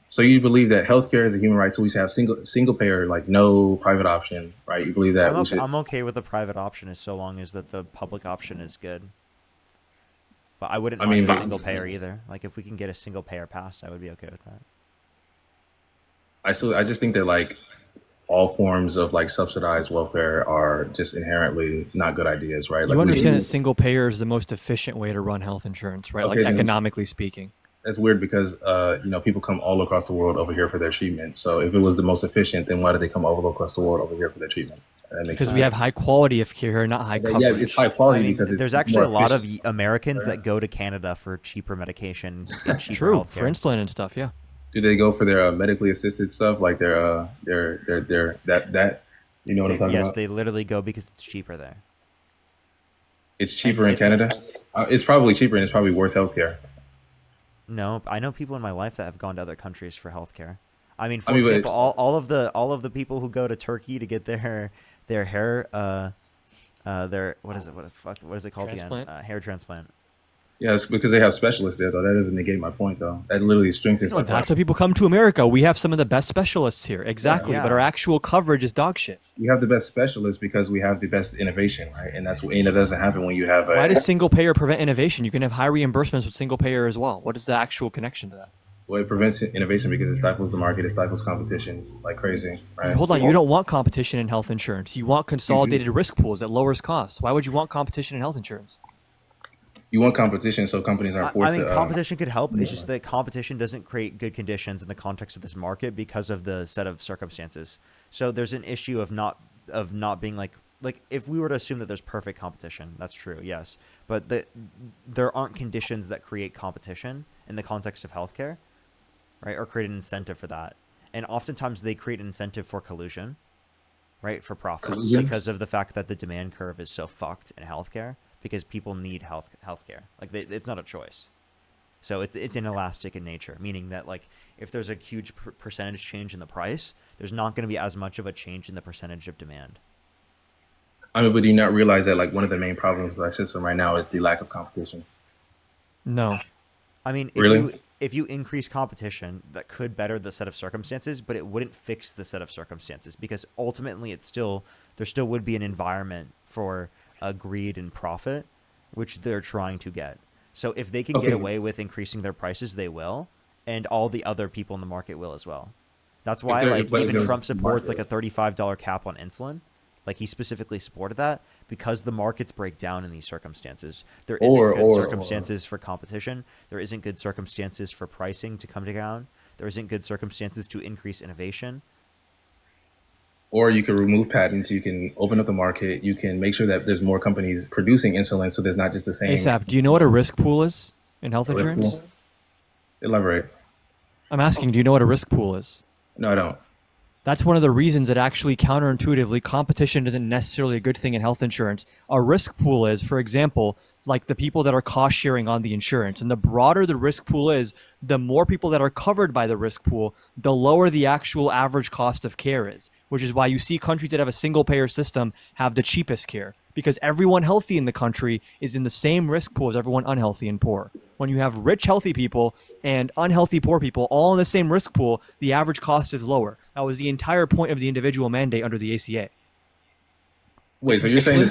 So you believe that healthcare is a human right, so we should have single payer, like no private option, right? You believe that we should. I'm okay with the private option as so long as that the public option is good. But I wouldn't mind a single payer either. Like if we can get a single payer passed, I would be okay with that. I just think that like all forms of like subsidized welfare are just inherently not good ideas, right? You Like understand that single payer is the most efficient way to run health insurance, right? Okay, Like economically speaking. That's weird because people come all across the world over here for their treatment. So if it was the most efficient, then why do they come all across the world over here for their treatment? Because we have high quality of care, not high coverage. Yeah, it's high quality because it's there's actually a more lot of efficient. Americans that go to Canada for cheaper medication and cheaper True, healthcare. for insulin and stuff, yeah. Do they go for their medically assisted stuff like their that you know what I'm talking Yes, about? they literally go because it's cheaper there. It's cheaper in Canada. It's probably cheaper and it's probably worse healthcare. No, I know people in my life that have gone to other countries for healthcare. I mean, for but- example, all of the people who go to Turkey to get their hair their what is it called Transplant? again? Hair transplant. Yeah, it's because they have specialists there though. That doesn't negate my point though. That literally strengthens my That's point. why people come to America. We have some of the best specialists here. Exactly. Yeah. But our actual coverage is dog shit. We have the best specialists because we have the best innovation, right? And it doesn't happen when you have Why does single payer prevent innovation? You can have high reimbursements with single payer as well. What is the actual connection to that? Well, it prevents innovation because it stifles the market, it stifles competition like crazy, right? Hold on, you don't want competition in health insurance. You want consolidated risk pools that lowers costs. Why would you want competition in health insurance? You want competition so companies aren't forced I mean, to. competition could help. It's just that competition doesn't create good conditions in the context of this market because of the set of circumstances. So there's an issue of not being like if we were to assume that there's perfect competition, that's true, yes. But there aren't conditions that create competition in the context of healthcare, right? Or create an incentive for that. And oftentimes they create an incentive for collusion, right? For profits Collusion? because of the fact that the demand curve is so fucked in healthcare. Because people need healthcare, like it's not a choice, so it's inelastic in nature. Meaning that like if there's a huge percentage change in the price, there's not going to be as much of a change in the percentage of demand. I mean, but do you not realize that like one of the main problems with our system right now is the lack of competition? No. I mean, if you increase competition, that could better the set of circumstances, but it wouldn't fix the set of circumstances because ultimately there still would be an environment for greed and profit, which they're trying to get. So if they can get away with increasing their prices, they will, and all the other people in the market will as well. That's why even Trump supports like a $35 cap on insulin. Like he specifically supported that because the markets break down in these circumstances. There isn't good circumstances for competition. There isn't good circumstances for pricing to come down. There isn't good circumstances to increase innovation. Or you can remove patents. You can open up the market. You can make sure that there's more companies producing insulin, so there's not just the same. ASAP, do you know what a risk pool is in health insurance? Elaborate. I'm asking, do you know what a risk pool is? No, I don't. That's one of the reasons that actually counterintuitively competition isn't necessarily a good thing in health insurance. A risk pool is, for example, like the people that are cost sharing on the insurance. And the broader the risk pool is, the more people that are covered by the risk pool, the lower the actual average cost of care is, which is why you see countries that have a single payer system have the cheapest care because everyone healthy in the country is in the same risk pool as everyone unhealthy and poor. When you have rich, healthy people and unhealthy, poor people all in the same risk pool, the average cost is lower. That was the entire point of the individual mandate under the ACA. Wait, so you're saying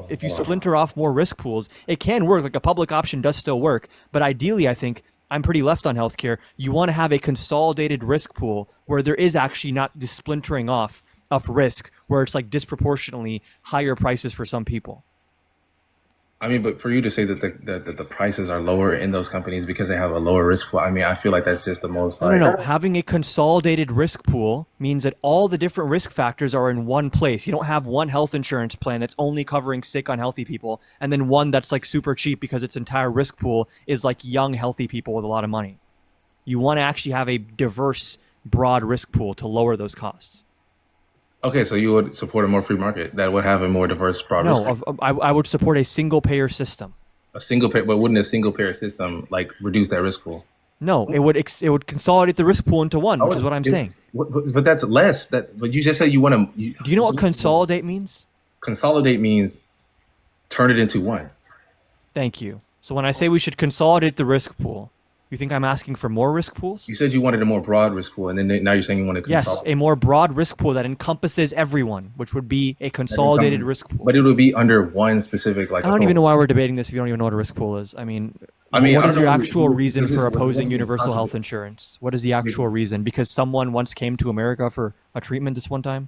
if you splinter off more risk pools, it can work. Like a public option does still work, but ideally, I think I'm pretty left on healthcare. You want to have a consolidated risk pool where there is actually not this splintering off of risk, where it's like disproportionately higher prices for some people. I mean, but for you to say that the prices are lower in those companies because they have a lower risk pool, I mean, I feel like that's just the most No, like. no, no. Having a consolidated risk pool means that all the different risk factors are in one place. You don't have one health insurance plan that's only covering sick, unhealthy people, and then one that's like super cheap because its entire risk pool is like young, healthy people with a lot of money. You want to actually have a diverse, broad risk pool to lower those costs. Okay, so you would support a more free market that would have a more diverse product. No, I would support a single payer system. A single payer, but wouldn't a single payer system like reduce that risk pool? No, it would consolidate the risk pool into one, which is what I'm saying. But that's less. But you just said you want to. Do you know what consolidate means? Consolidate means turn it into one. Thank you. So when I say we should consolidate the risk pool, you think I'm asking for more risk pools? You said you wanted a more broad risk pool, and then now you're saying you want to consolidate. Yes, a more broad risk pool that encompasses everyone, which would be a consolidated risk pool. But it would be under one specific like. I don't even know why we're debating this if you don't even know what a risk pool is. I mean, what is your actual reason for opposing universal health insurance? What is the actual reason? Because someone once came to America for a treatment this one time?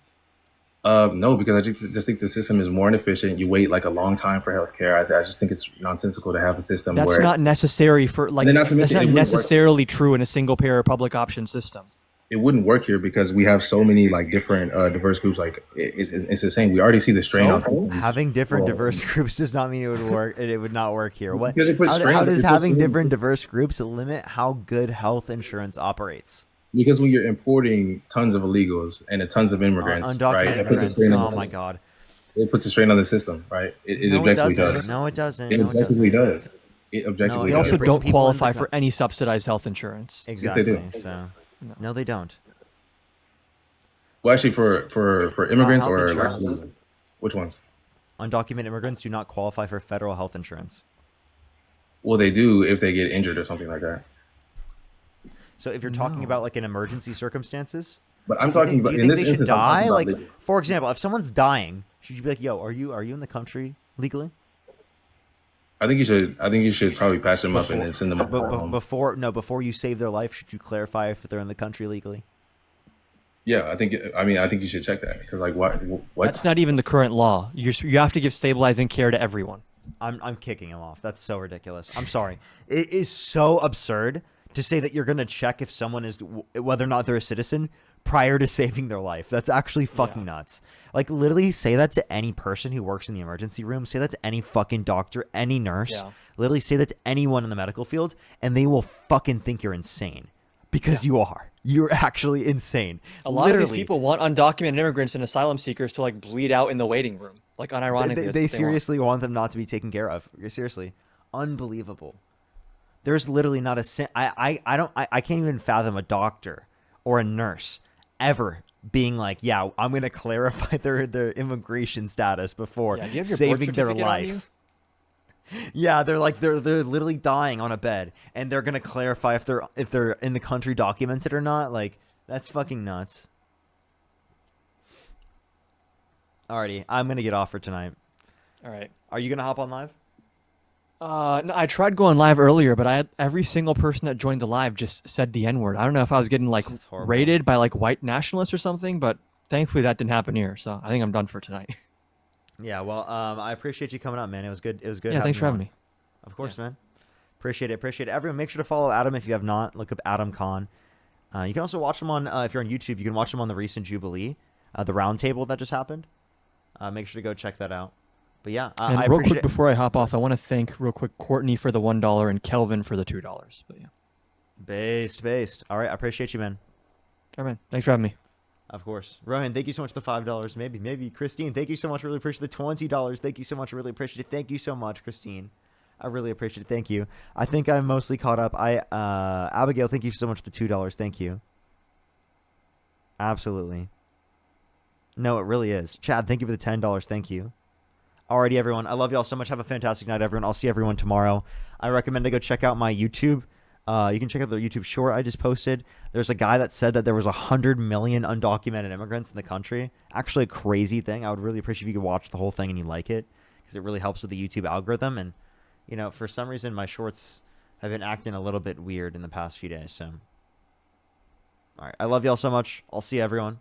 No, because I just think the system is more inefficient. You wait like a long time for healthcare. I just think it's nonsensical to have a system That's where not necessary for like. That's not necessarily true in a single payer public option system. It wouldn't work here because we have so many like different diverse groups. Like it's the same. We already see the strain on having different diverse groups does not mean it would work. It would not work here. What? Because it puts strain How on does it. having different diverse groups limit how good health insurance operates? Because when you're importing tons of illegals and tons of immigrants, Undocumented right? immigrants. Oh my God. It puts a strain on the system, right? It No, it objectively doesn't. does. No, it doesn't. It No, it objectively doesn't. does. It objectively They does. also don't people qualify into for any subsidized health insurance. Exactly. So, no, they don't. Well, actually, for immigrants health or insurance. like, which ones? Undocumented immigrants do not qualify for federal health insurance. Well, they do if they get injured or something like that. So if you're talking about like in emergency circumstances, But I'm do you talking think, about do you in think this they should instance, I'm talking die? about Like, legal. for example, if someone's dying, should you be like, "Yo, are you in the country legally?" I think you should probably patch them up and then send them home. Before you save their life, should you clarify if they're in the country legally? Yeah, I think you should check that because like what? That's not even the current law. You have to give stabilizing care to everyone. I'm kicking him off. That's so ridiculous. I'm sorry. It is so absurd to say that you're going to check if someone is whether or not they're a citizen prior to saving their life. That's actually fucking nuts. Like literally say that to any person who works in the emergency room, say that to any fucking doctor, any nurse. Yeah. Literally say that to anyone in the medical field and they will fucking think you're insane because you are. You're actually insane. A lot of these people want undocumented immigrants and asylum seekers to like bleed out in the waiting room. Like unironically, They seriously want them not to be taken care of. Seriously. Unbelievable. There's literally not a I can't even fathom a doctor or a nurse ever being like, yeah, I'm going to clarify their immigration status before Yeah, do you have your birth saving their certificate on you? life. Yeah, they're literally dying on a bed and they're going to clarify if they're in the country documented or not. Like that's fucking nuts. Alrighty, I'm going to get off for tonight. All right. Are you going to hop on live? No, I tried going live earlier, but every single person that joined the live just said the N-word. I don't know if I was getting like raided by like white nationalists or something, but thankfully that didn't happen here. So I think I'm done for tonight. Yeah, well, I appreciate you coming up, man. It was good. It was good. Yeah, thanks for having me. Of course, man. Appreciate it. Everyone, make sure to follow Adam if you have not. Look up Adam Khan. You can also watch him on if you're on YouTube. You can watch him on the recent Jubilee, the roundtable that just happened. Make sure to go check that out. But yeah, And I real appreciate quick before I hop off, I want to thank real quick Courtney for the $1 and Kelvin for the $2. But yeah, based. All right, I appreciate you, man. All right, man. Thanks for having me. Of course, Rohan. Thank you so much for the $5. Maybe Christine. Thank you so much. Really appreciate the $20. Thank you so much. Really appreciate it. Thank you so much, Christine. I really appreciate it. Thank you. I think I'm mostly caught up. Abigail, thank you so much for the $2. Thank you. Absolutely. No, it really is. Chad, thank you for the $10. Thank you. Alrighty, everyone. I love y'all so much. Have a fantastic night, everyone. I'll see everyone tomorrow. I recommend to go check out my YouTube. You can check out the YouTube short I just posted. There's a guy that said that there was 100 million undocumented immigrants in the country. Actually, a crazy thing. I would really appreciate if you could watch the whole thing and you like it because it really helps with the YouTube algorithm. And, you know, for some reason, my shorts have been acting a little bit weird in the past few days. So, all right. I love y'all so much. I'll see everyone.